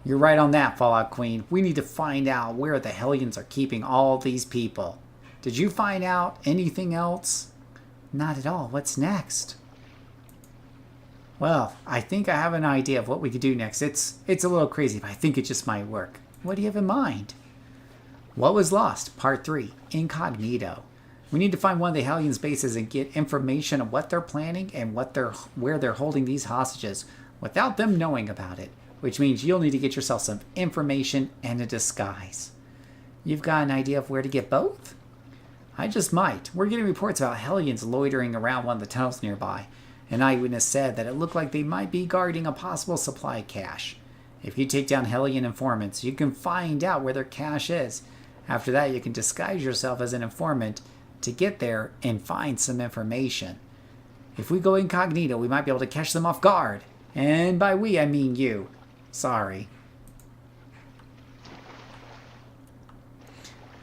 You're right on that, Fallout Queen. We need to find out where the Hellions are keeping all these people. Did you find out anything else? Not at all. What's next? Well, I think I have an idea of what we could do next. It's a little crazy, but I think it just might work. What do you have in mind? What Was Lost, Part 3, Incognito. We need to find one of the Hellions' bases and get information on what they're planning and where they're holding these hostages without them knowing about it, which means you'll need to get yourself some information and a disguise. You've got an idea of where to get both? I just might. We're getting reports about Hellions loitering around one of the tunnels nearby. An eyewitness said that it looked like they might be guarding a possible supply cache. If you take down Hellion informants, you can find out where their cache is. After that, you can disguise yourself as an informant to get there and find some information. If we go incognito, we might be able to catch them off guard. And by we, I mean you. Sorry.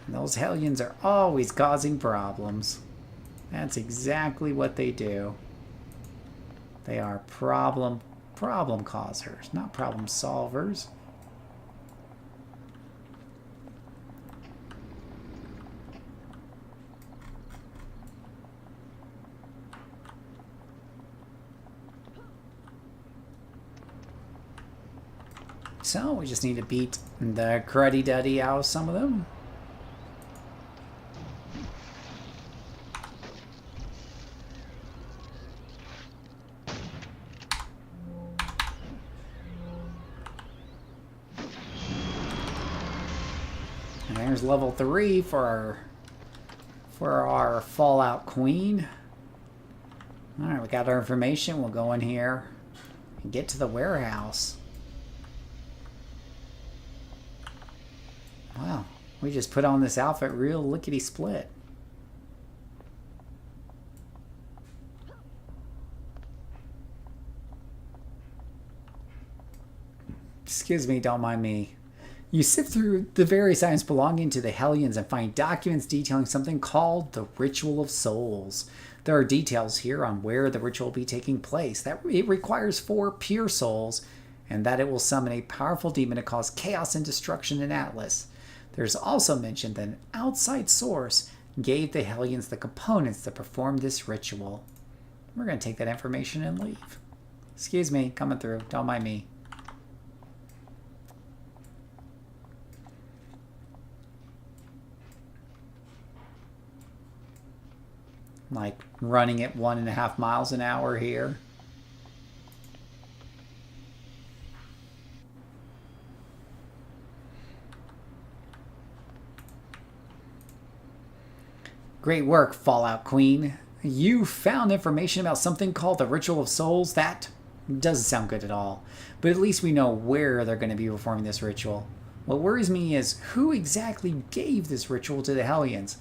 Those Hellions are always causing problems. That's exactly what they do. They are problem causers, not problem solvers. So we just need to beat the cruddy duddy out of some of them. There's level 3 for our Fallout Queen. Alright, we got our information. We'll go in here and get to the warehouse. Wow, we just put on this outfit real lickety-split. Excuse me, don't mind me. You sift through the various items belonging to the Hellions and find documents detailing something called the Ritual of Souls. There are details here on where the ritual will be taking place, that it requires 4 pure souls, and that it will summon a powerful demon to cause chaos and destruction in Atlas. There's also mentioned that an outside source gave the Hellions the components to perform this ritual. We're going to take that information and leave. Excuse me, coming through. Don't mind me. Like running at 1.5 miles an hour here. Great work, Fallout Queen. You found information about something called the Ritual of Souls. That doesn't sound good at all. But at least we know where they're going to be performing this ritual. What worries me is who exactly gave this ritual to the Hellions.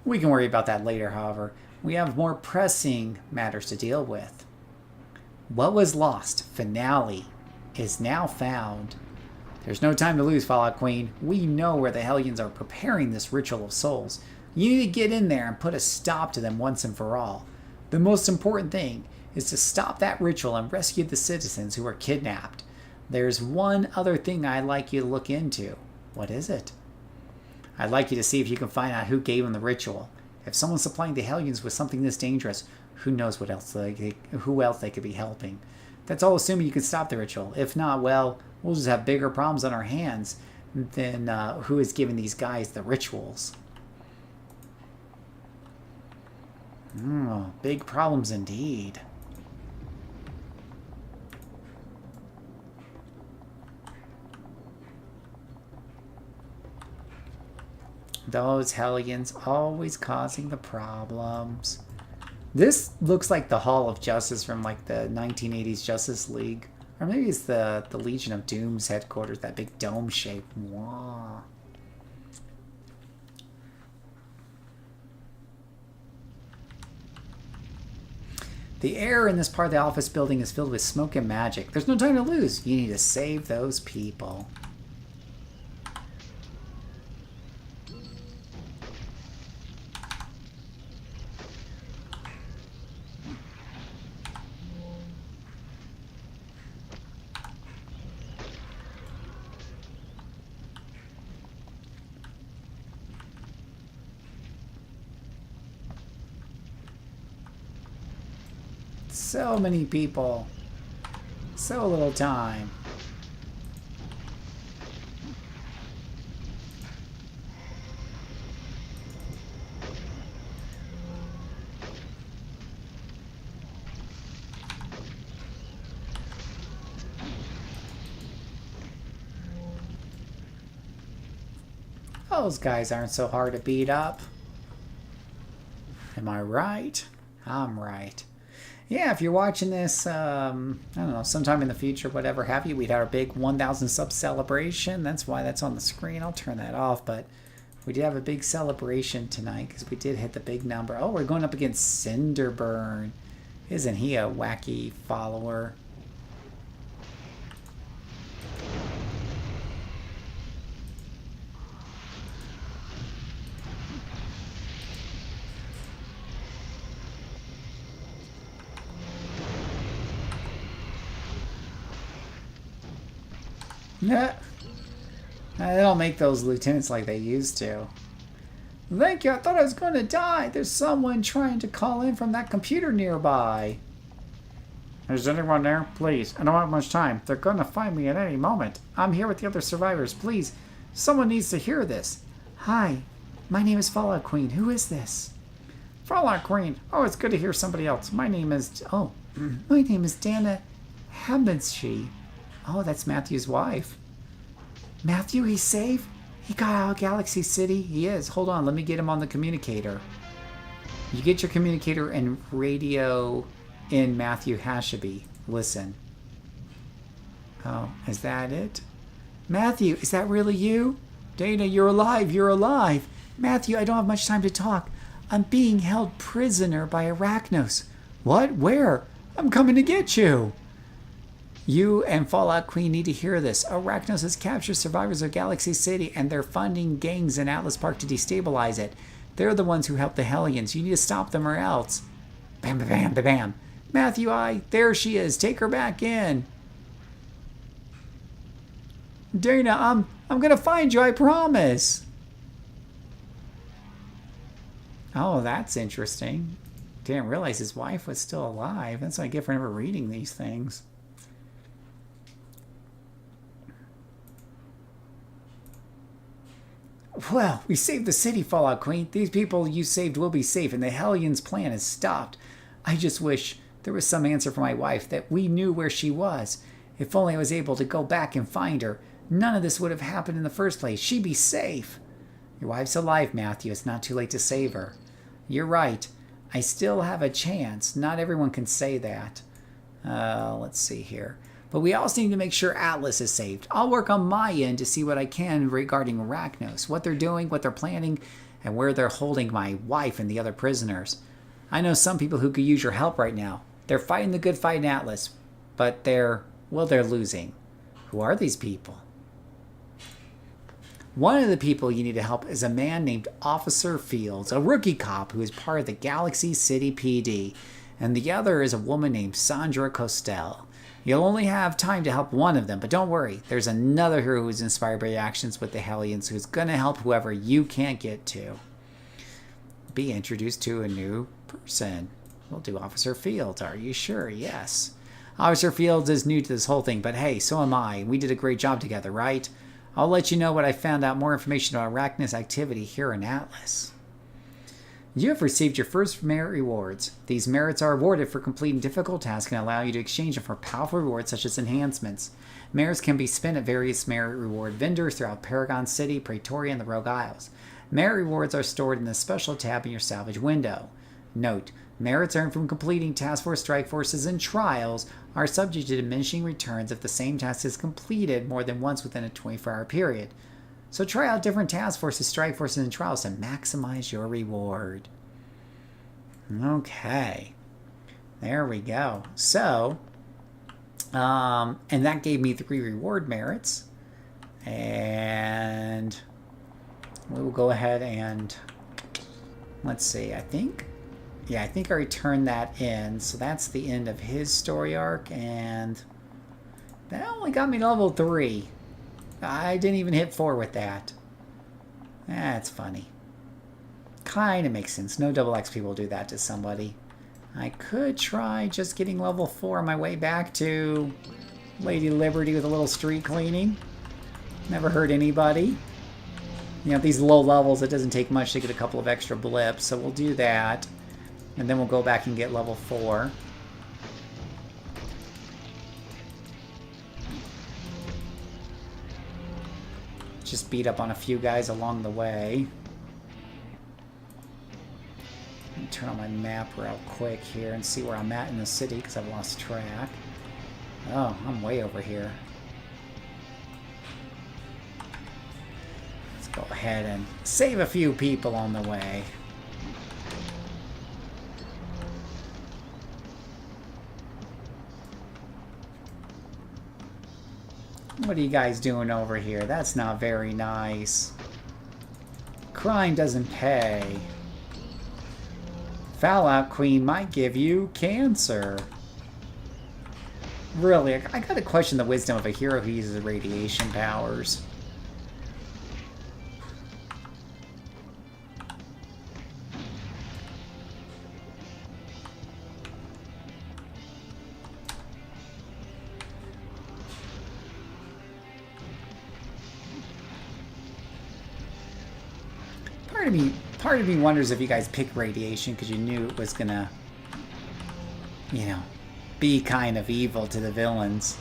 We can worry about that later, however. We have more pressing matters to deal with. What was lost, Finale, is now found. There's no time to lose, Fallout Queen. We know where the Hellions are preparing this Ritual of Souls. You need to get in there and put a stop to them once and for all. The most important thing is to stop that ritual and rescue the citizens who were kidnapped. There's one other thing I'd like you to look into. What is it? I'd like you to see if you can find out who gave them the ritual. If someone's supplying the Hellions with something this dangerous, who knows who else they could be helping. That's all assuming you can stop the ritual. If not, well, we'll just have bigger problems on our hands than who is giving these guys the rituals. Big problems indeed. Those Hellions always causing the problems. This looks like the Hall of Justice from like the 1980s Justice League. Or maybe it's the Legion of Doom's headquarters, that big dome shape. Wow. The air in this part of the office building is filled with smoke and magic. There's no time to lose. You need to save those people. So many people. So little time. Those guys aren't so hard to beat up. Am I right? I'm right. Yeah, if you're watching this, I don't know, sometime in the future, whatever have you, we'd have our big 1,000 sub celebration. That's why that's on the screen. I'll turn that off, but we did have a big celebration tonight because we did hit the big number. Oh, we're going up against Cinderburn. Isn't he a wacky follower? Nah. They don't make those lieutenants like they used to. Thank you, I thought I was going to die. There's someone trying to call in from that computer nearby. Is anyone there? Please, I don't have much time. They're going to find me at any moment. I'm here with the other survivors. Please, someone needs to hear this. Hi, my name is Fallout Queen. Who is this? Fallout Queen. Oh, it's good to hear somebody else. My name is Dana Habenschi. Oh, that's Matthew's wife. Matthew, he's safe? He got out of Galaxy City? He is. Hold on, let me get him on the communicator. You get your communicator and radio in Matthew Hashaby. Listen. Oh, is that it? Matthew, is that really you? Dana, you're alive, you're alive. Matthew, I don't have much time to talk. I'm being held prisoner by Arachnos. What? Where? I'm coming to get you. You and Fallout Queen need to hear this. Arachnos has captured survivors of Galaxy City, and they're funding gangs in Atlas Park to destabilize it. They're the ones who helped the Hellions. You need to stop them or else. Bam, bam, bam, bam, bam. Matthew, there she is. Take her back in. Dana, I'm gonna find you, I promise. Oh, that's interesting. Didn't realize his wife was still alive. That's what I get for never reading these things. Well, we saved the city, Fallout Queen. These people you saved will be safe, and the Hellions' plan is stopped. I just wish there was some answer for my wife, that we knew where she was. If only I was able to go back and find her. None of this would have happened in the first place. She'd be safe. Your wife's alive, Matthew. It's not too late to save her. You're right. I still have a chance. Not everyone can say that. Let's see here. But we also need to make sure Atlas is saved. I'll work on my end to see what I can regarding Arachnos, what they're doing, what they're planning, and where they're holding my wife and the other prisoners. I know some people who could use your help right now. They're fighting the good fight in Atlas, but they're losing. Who are these people? One of the people you need to help is a man named Officer Fields, a rookie cop who is part of the Galaxy City PD, and the other is a woman named Sandra Costel. You'll only have time to help one of them, but don't worry. There's another hero who's inspired by your actions with the Hellions who's going to help whoever you can't get to. Be introduced to a new person. We'll do Officer Fields. Are you sure? Yes. Officer Fields is new to this whole thing, but hey, so am I. We did a great job together, right? I'll let you know what I found out more information about Arachnos activity here in Atlas. You have received your first merit rewards. These merits are awarded for completing difficult tasks and allow you to exchange them for powerful rewards such as enhancements. Merits can be spent at various merit reward vendors throughout Paragon City, Pretoria, and the Rogue Isles. Merit rewards are stored in the special tab in your salvage window. Note, merits earned from completing Task Force, Strike Forces, and Trials are subject to diminishing returns if the same task is completed more than once within a 24-hour period. So try out different Task Forces, Strike Forces, and Trials to maximize your reward. Okay. There we go. So, and that gave me 3 reward merits. And we will go ahead and, let's see, I think I already turned that in. So that's the end of his story arc. And that only got me to level 3. I didn't even hit 4 with that. That's funny. Kind of makes sense. No double XP will do that to somebody. I could try just getting level 4 on my way back to Lady Liberty with a little street cleaning. Never hurt anybody. You know, these low levels, it doesn't take much to get a couple of extra blips, so we'll do that. And then we'll go back and get level 4. Just beat up on a few guys along the way. Let me turn on my map real quick here and see where I'm at in the city because I've lost track. Oh, I'm way over here. Let's go ahead and save a few people on the way. What are you guys doing over here? That's not very nice. Crime doesn't pay. Fallout Queen might give you cancer. Really, I gotta question the wisdom of a hero who uses radiation powers. Part of me wonders if you guys picked radiation because you knew it was gonna, you know, be kind of evil to the villains.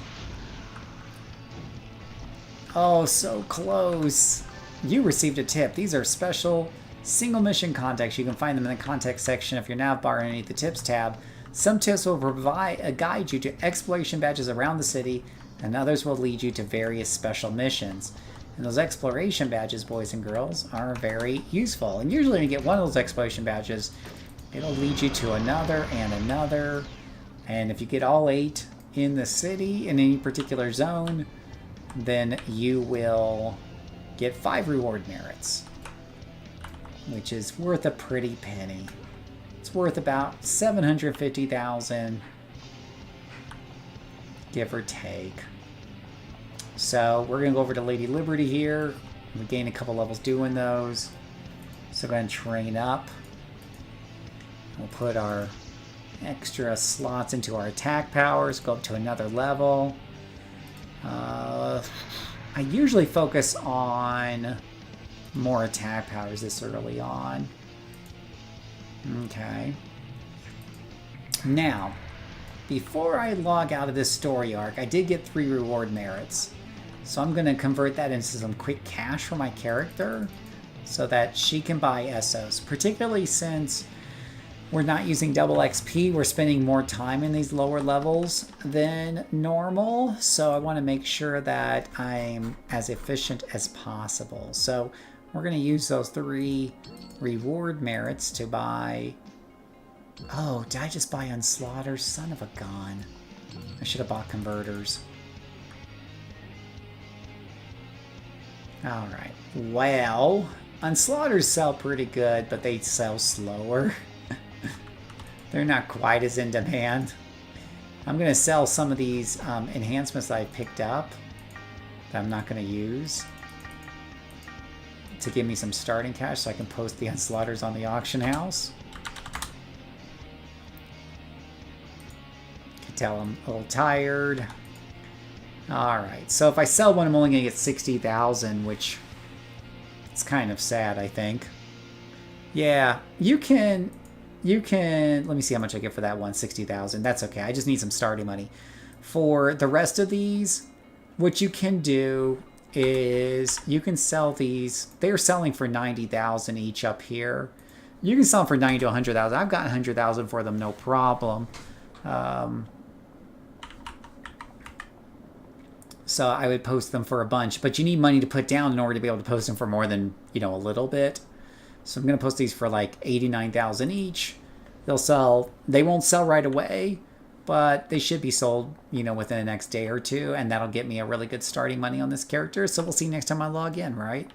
Oh, so close. You received a tip. These are special single mission contacts. You can find them in the context section of your nav bar underneath the tips tab. Some tips will provide a guide you to exploration badges around the city, and others will lead you to various special missions. And those exploration badges, boys and girls, are very useful. And usually when you get one of those exploration badges, it'll lead you to another and another. And if you get all 8 in the city, in any particular zone, then you will get 5 reward merits, which is worth a pretty penny. It's worth about 750,000, give or take. So we're gonna go over to Lady Liberty here. We gain a couple levels doing those. So go ahead and train up. We'll put our extra slots into our attack powers, go up to another level. I usually focus on more attack powers this early on. Okay. Now, before I log out of this story arc, I did get 3 reward merits. So I'm going to convert that into some quick cash for my character so that she can buy Essos, particularly since we're not using double XP. We're spending more time in these lower levels than normal. So I want to make sure that I'm as efficient as possible. So we're going to use those 3 reward merits to buy... Oh, did I just buy Unslaughtered? Son of a gun. I should have bought converters. Alright. Well, Unslaughters sell pretty good, but they sell slower. They're not quite as in demand. I'm going to sell some of these enhancements that I picked up that I'm not going to use to give me some starting cash so I can post the Unslaughters on the auction house. Can tell I'm a little tired. Alright, so if I sell one, I'm only going to get 60,000, which it's kind of sad, I think. Yeah, you can, let me see how much I get for that one, 60,000. That's okay, I just need some starting money. For the rest of these, what you can do is you can sell these. They're selling for 90,000 each up here. You can sell them for 90 to 100,000. I've got 100,000 for them, no problem. So I would post them for a bunch, but you need money to put down in order to be able to post them for more than, you know, a little bit. So I'm going to post these for like 89,000 each. They'll sell, they won't sell right away, but they should be sold, you know, within the next day or two, and that'll get me a really good starting money on this character. So we'll see next time I log in, right?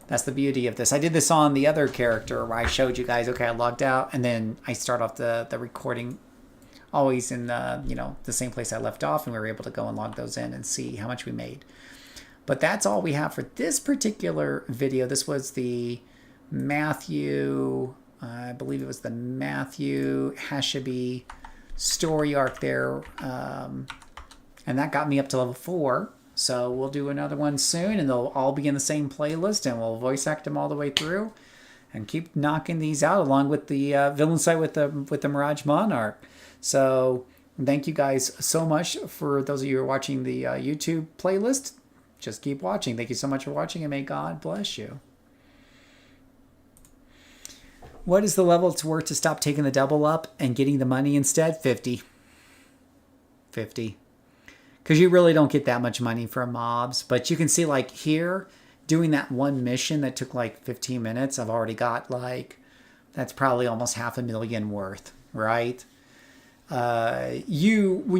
That's the beauty of this. I did this on the other character where I showed you guys, okay, I logged out, and then I start off the recording always in the, you know, the same place I left off, and we were able to go and log those in and see how much we made. But that's all we have for this particular video. This was the Matthew, I believe it was the Matthew Hashabi story arc there, and that got me up to level 4. So we'll do another one soon, and they'll all be in the same playlist, and we'll voice act them all the way through and keep knocking these out along with the villain side with the Mirage Monarch. So thank you guys so much for those of you who are watching the YouTube playlist. Just keep watching. Thank you so much for watching, and may God bless you. What is the level it's worth to stop taking the double up and getting the money instead? 50. 50. Because you really don't get that much money from mobs. But you can see, like, here, doing that one mission that took, like, 15 minutes, I've already got, like, that's probably almost $500,000 worth, right? When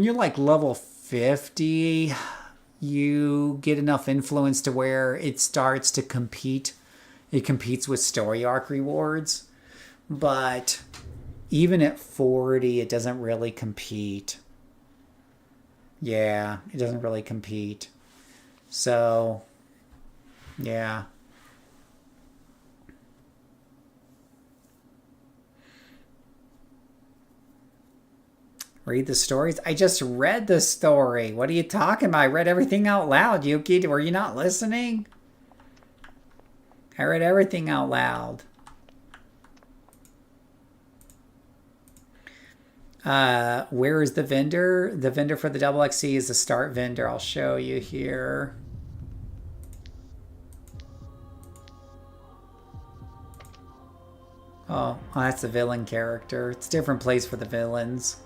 you're, like, level 50, you get enough influence to where it starts to compete. It competes with story arc rewards. But even at 40, it doesn't really compete. Yeah, it doesn't really compete. So, yeah. Read the stories? I just read the story. What are you talking about? I read everything out loud, Yuki. Were you not listening? I read everything out loud. Where is the vendor? The vendor for the double XC is the start vendor. I'll show you here. Oh, that's the villain character. It's a different place for the villains.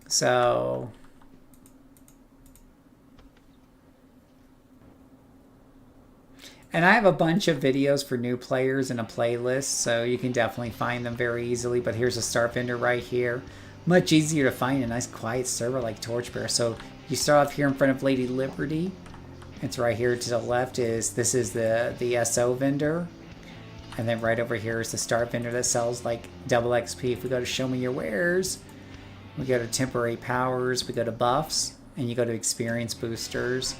So... And I have a bunch of videos for new players in a playlist, so you can definitely find them very easily. But here's a start vendor right here. Much easier to find a nice quiet server like Torchbearer. So you start off here in front of Lady Liberty. It's right here to the left this is the SO vendor. And then right over here is the start vendor that sells like double XP. If we go to show me your wares, we go to temporary powers, we go to buffs, and you go to experience boosters.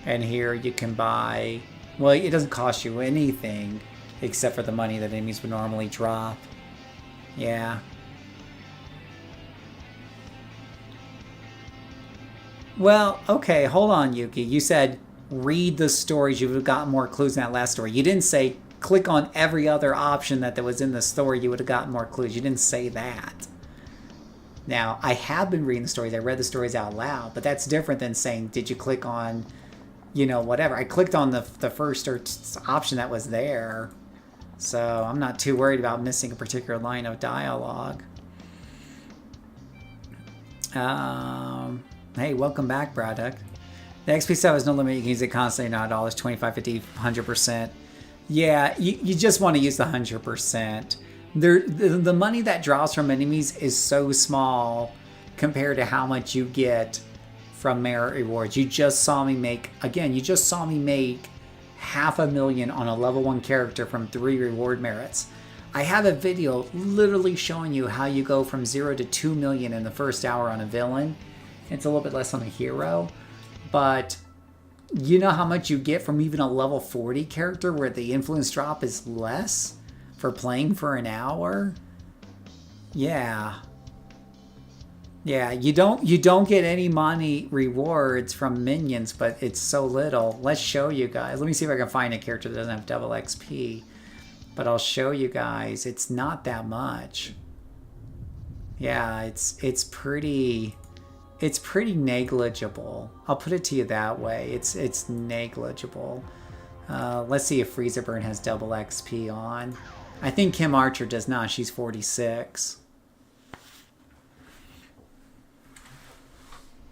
And here you can buy... Well, it doesn't cost you anything except for the money that enemies would normally drop. Yeah. Well, okay, hold on, Yuki. You said read the stories. You would have gotten more clues in that last story. You didn't say click on every other option that was in the story. You would have gotten more clues. You didn't say that. Now, I have been reading the stories. I read the stories out loud, but that's different than saying, did you click on... You know, whatever. I clicked on the first option that was there. So I'm not too worried about missing a particular line of dialogue. Hey, welcome back, Braddock. The XP stuff is no limit. You can use it constantly, not $, 25, 50, 100%. Yeah, you just want to use the 100%. The money that draws from enemies is so small compared to how much you get from merit rewards. You just saw me make, again, you just saw me make $500,000 on a level 1 character from 3 reward merits. I have a video literally showing you how you go from 0 to 2 million in the first hour on a villain. It's a little bit less on a hero, but you know how much you get from even a level 40 character where the influence drop is less for playing for an hour? Yeah. Yeah, you don't get any money rewards from minions, but it's so little. Let's show you guys. Let me see if I can find a character that doesn't have double XP. But I'll show you guys. It's not that much. Yeah, it's pretty negligible. I'll put it to you that way. It's negligible. Let's see if Freezerburn has double XP on. I think Kim Archer does not. She's 46.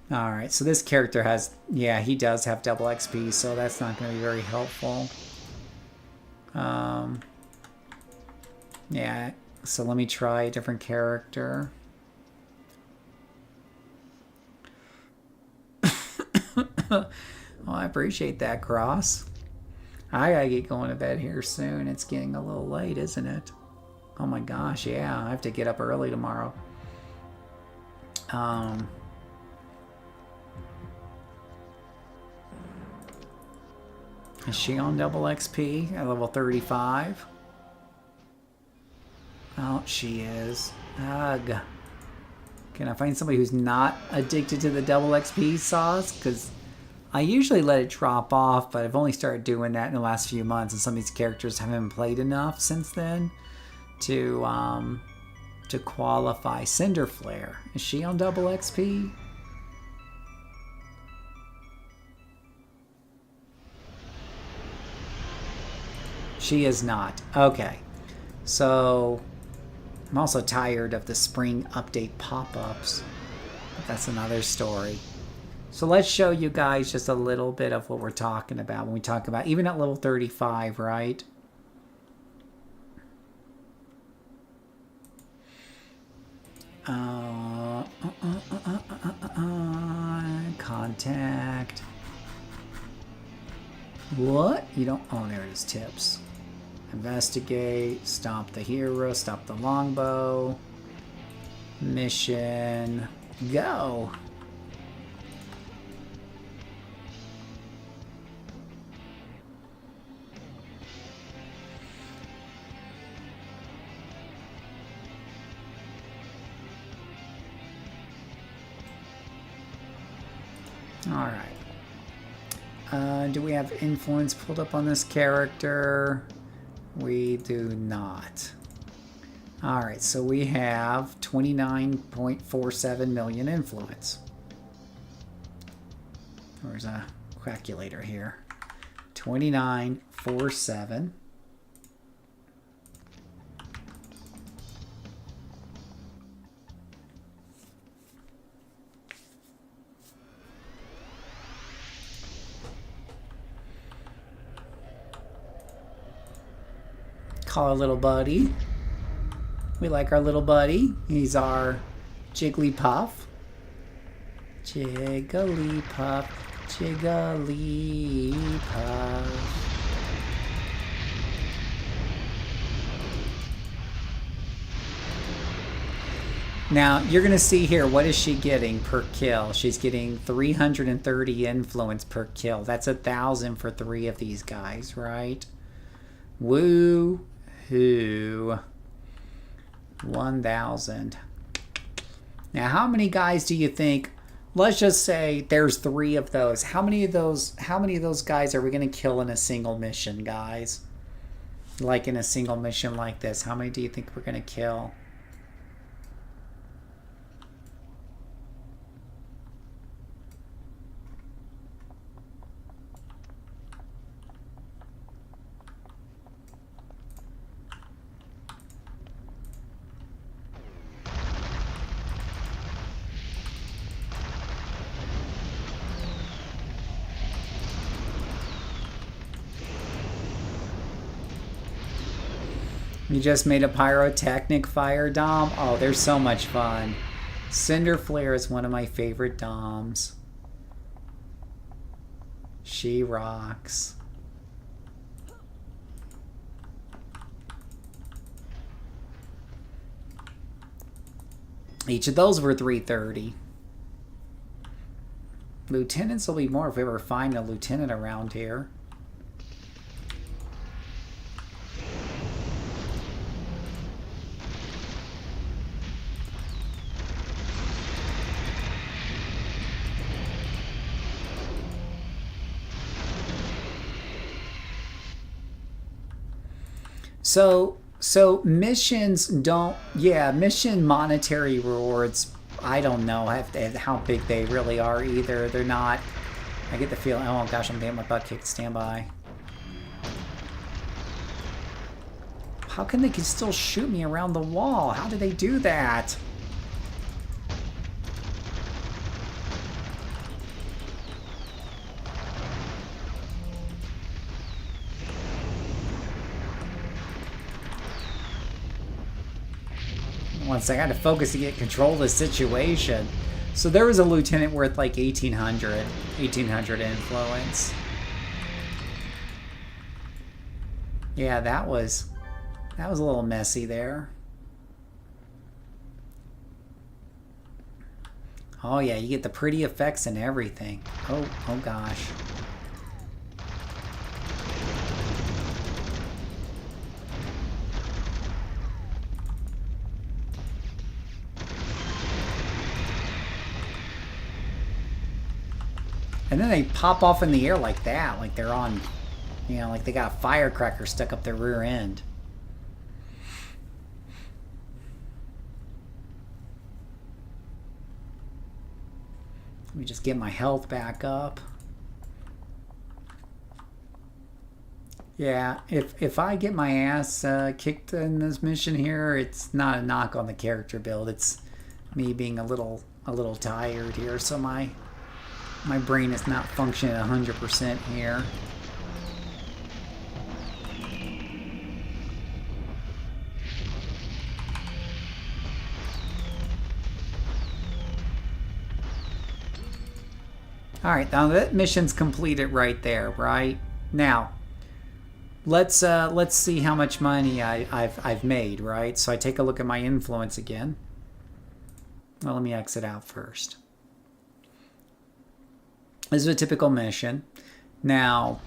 Alright, so this character has... Yeah, he does have double XP, so that's not going to be very helpful. Yeah, so let me try a different character. Well, I appreciate that, Cross. I gotta get going to bed here soon. It's getting a little late, isn't it? Oh my gosh, yeah, I have to get up early tomorrow. Is she on double XP at level 35? Oh, she is. Ugh. Can I find somebody who's not addicted to the double XP sauce? Because I usually let it drop off, but I've only started doing that in the last few months, and some of these characters haven't played enough since then to qualify. Cinderflare. Is she on double XP? She is not. Okay. So, I'm also tired of the spring update pop-ups. But that's another story. So let's show you guys just a little bit of what we're talking about when we talk about, even at level 35, right? Contact. What? You don't... Oh, there it is. Tips. Investigate. Stop the hero. Stop the longbow. Mission. Go. Alright. Do we have influence pulled up on this character? We do not. All right, so we have 29.47 million influence. There's a calculator here. 2947. Call our little buddy. We like our little buddy. He's our Jigglypuff. Jigglypuff, Jigglypuff. Now, you're going to see here, what is she getting per kill? She's getting 330 influence per kill. That's 1,000 for 3 of these guys, right? Woo-hoo. 1,000. Now, how many guys do you think? Let's just say there's 3 of those. How many of those guys are we going to kill in a single mission, guys? Like in a single mission like this, how many do you think we're going to kill? You just made a pyrotechnic fire dom? Oh, they're so much fun. Cinder Flare is one of my favorite doms. She rocks. Each of those were 330. Lieutenants will be more if we ever find a lieutenant around here. So missions don't, mission monetary rewards, I don't know how big they really are either. They're not, I get the feeling, oh gosh, I'm getting my butt kicked, stand by. How can they still shoot me around the wall? How do they do that? Once I got to focus to get control of the situation. So there was a lieutenant worth like 1,800 influence. Yeah, that was a little messy there. Oh yeah, you get the pretty effects and everything. Oh gosh. And then they pop off in the air like that, like they're on, like they got a firecracker stuck up their rear end. Let me just get my health back up. Yeah, if I get my ass kicked in this mission here, it's not a knock on the character build. It's me being a little tired here, so my brain is not functioning 100% here. All right, now that mission's completed right there, right? Now, let's see how much money I've made, right? So I take a look at my influence again. Well, let me exit out first. This is a typical mission. Now,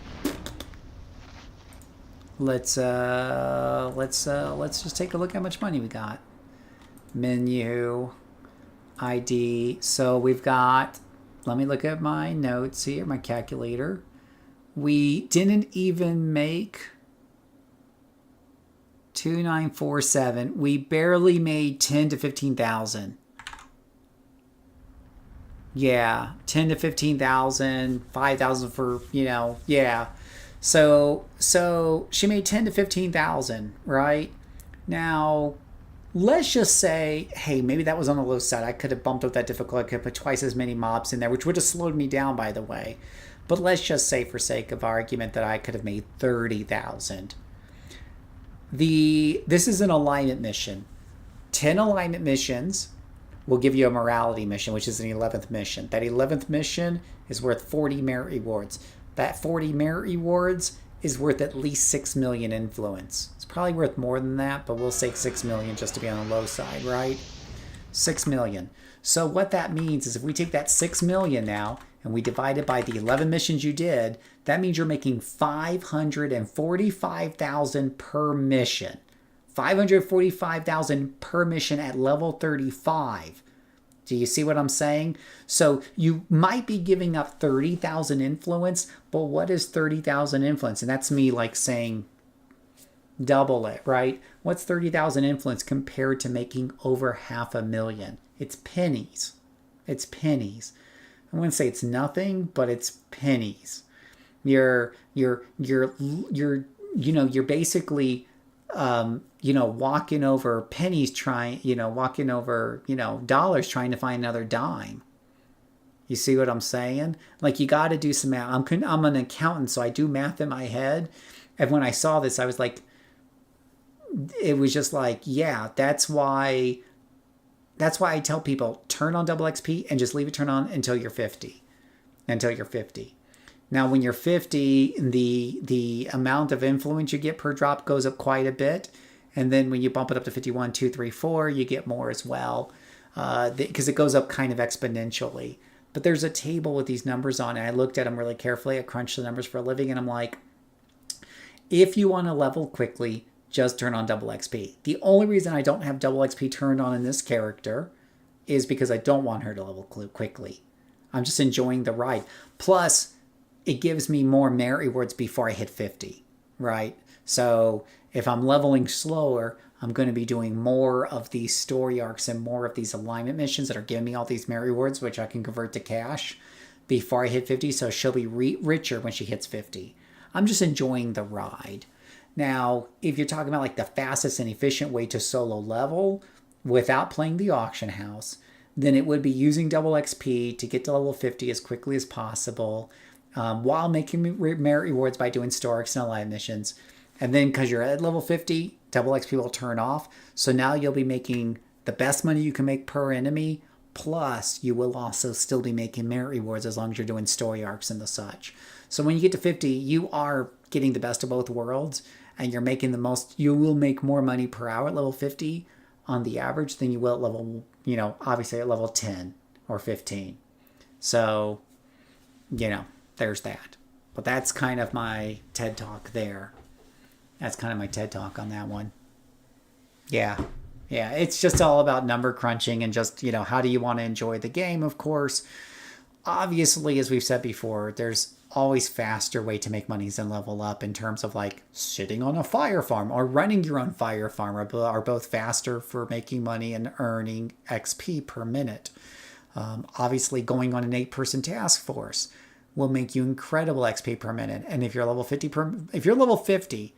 let's just take a look at how much money we got. Menu, ID. So we've got. Let me look at my notes here, my calculator. We didn't even make 2947. We barely made 10 to 15,000. Yeah, 10 to 15,000, 5,000 for, yeah. So she made 10 to 15,000, right? Now, let's just say, hey, maybe that was on the low side. I could have bumped up that difficulty. I could have put twice as many mobs in there, which would have slowed me down, by the way. But let's just say, for sake of argument, that I could have made 30,000. This is an alignment mission. 10 alignment missions will give you a morality mission, which is an 11th mission. That 11th mission is worth 40 merit rewards. That 40 merit rewards is worth at least 6 million influence. It's probably worth more than that, but we'll say 6 million just to be on the low side, right? 6 million. So what that means is if we take that 6 million now and we divide it by the 11 missions you did, that means you're making 545,000 per mission. 545,000 per mission at level 35. Do you see what I'm saying? So you might be giving up 30,000 influence, but what is 30,000 influence? And that's me like saying double it, right? What's 30,000 influence compared to making over 500,000? It's pennies. It's pennies. I wouldn't say it's nothing, but it's pennies. You're basically walking over pennies walking over, dollars trying to find another dime. You see what I'm saying? Like, you got to do some math. I'm an accountant, so I do math in my head. And when I saw this, I was like, it was just like, yeah, that's why I tell people, turn on double XP and just leave it turned on until you're 50. Now, when you're 50, the amount of influence you get per drop goes up quite a bit. And then when you bump it up to 51, 2, 3, 4, you get more as well. Because it goes up kind of exponentially. But there's a table with these numbers on it. I looked at them really carefully. I crunched the numbers for a living. And I'm like, if you want to level quickly, just turn on double XP. The only reason I don't have double XP turned on in this character is because I don't want her to level quickly. I'm just enjoying the ride. Plus, it gives me more merit rewards before I hit 50, right? So if I'm leveling slower, I'm going to be doing more of these story arcs and more of these alignment missions that are giving me all these merit rewards, which I can convert to cash before I hit 50. So she'll be richer when she hits 50. I'm just enjoying the ride. Now, if you're talking about like the fastest and efficient way to solo level without playing the auction house, then it would be using double XP to get to level 50 as quickly as possible, while making merit rewards by doing Storix and Alive missions. And then because you're at level 50, double XP will turn off. So now you'll be making the best money you can make per enemy, plus you will also still be making merit rewards as long as you're doing story arcs and the such. So when you get to 50, you are getting the best of both worlds, and you're making the most. You will make more money per hour at level 50 on the average than you will at level, obviously at level 10 or 15. So, there's that. But that's kind of my TED Talk there. That's kind of my TED Talk on that one. Yeah, it's just all about number crunching and just, how do you want to enjoy the game, of course. Obviously, as we've said before, there's always faster way to make money than level up in terms of like sitting on a fire farm or running your own fire farm are both faster for making money and earning XP per minute. Obviously, going on an 8-person task force will make you incredible XP per minute. And if you're level 50,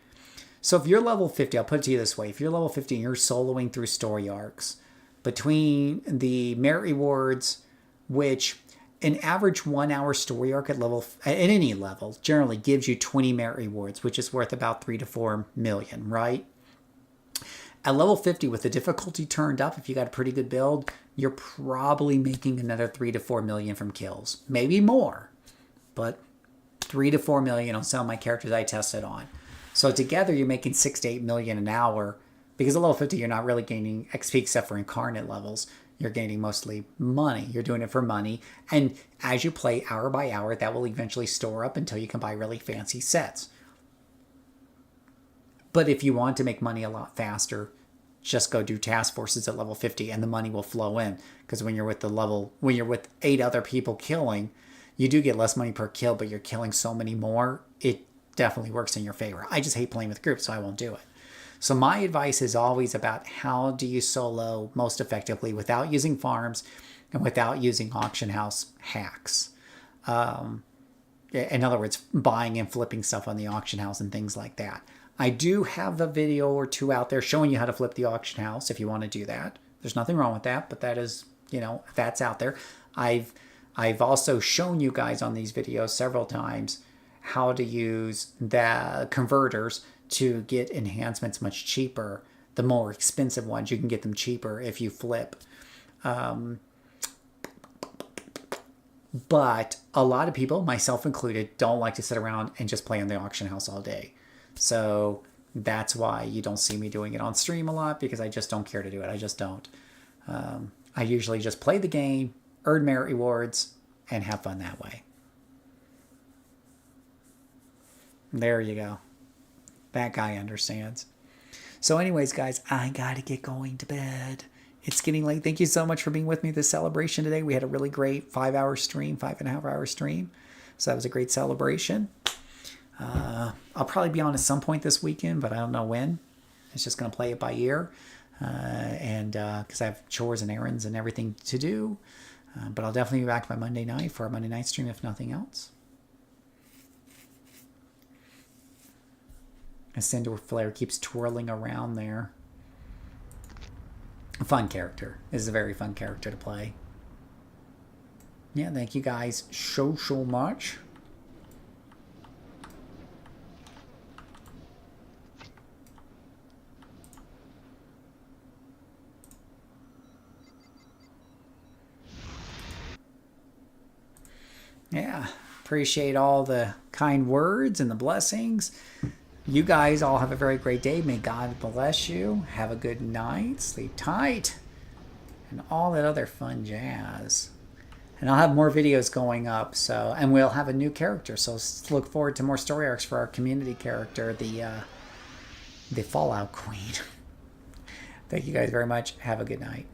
so if you're level 50, I'll put it to you this way. If you're level 50 and you're soloing through story arcs, between the merit rewards, which an average 1-hour story arc at any level generally gives you 20 merit rewards, which is worth about 3 to 4 million, right? At level 50, with the difficulty turned up, if you got a pretty good build, you're probably making another 3 to 4 million from kills. Maybe more, but 3 to 4 million on some of my characters I tested on. So together, you're making 6 to 8 million an hour, because at level 50, you're not really gaining XP except for incarnate levels. You're gaining mostly money. You're doing it for money. And as you play hour by hour, that will eventually store up until you can buy really fancy sets. But if you want to make money a lot faster, just go do task forces at level 50 and the money will flow in. Because when you're with 8 other people killing, you do get less money per kill, but you're killing so many more, it definitely works in your favor. I just hate playing with groups, so I won't do it. So my advice is always about how do you solo most effectively without using farms and without using auction house hacks. In other words, buying and flipping stuff on the auction house and things like that. I do have a video or two out there showing you how to flip the auction house if you want to do that. There's nothing wrong with that, but that is, that's out there. I've also shown you guys on these videos several times how to use the converters to get enhancements much cheaper. The more expensive ones, you can get them cheaper if you flip. But a lot of people, myself included, don't like to sit around and just play on the auction house all day. So that's why you don't see me doing it on stream a lot, because I just don't care to do it. I just don't. I usually just play the game, earn merit rewards, and have fun that way. There you go. That guy understands. So anyways, guys, I got to get going to bed. It's getting late. Thank you so much for being with me this celebration today. We had a really great 5-hour stream, 5.5-hour stream. So that was a great celebration. I'll probably be on at some point this weekend, but I don't know when. It's just going to play it by ear. And because I have chores and errands and everything to do. But I'll definitely be back by Monday night for our Monday night stream, if nothing else. And Cinder Flare keeps twirling around there. A fun character. This is a very fun character to play. Yeah, thank you guys so much. Yeah, appreciate all the kind words and the blessings. You guys all have a very great day. May God bless you. Have a good night. Sleep tight. And all that other fun jazz. And I'll have more videos going up. And we'll have a new character. So look forward to more story arcs for our community character, the Fallout Queen. Thank you guys very much. Have a good night.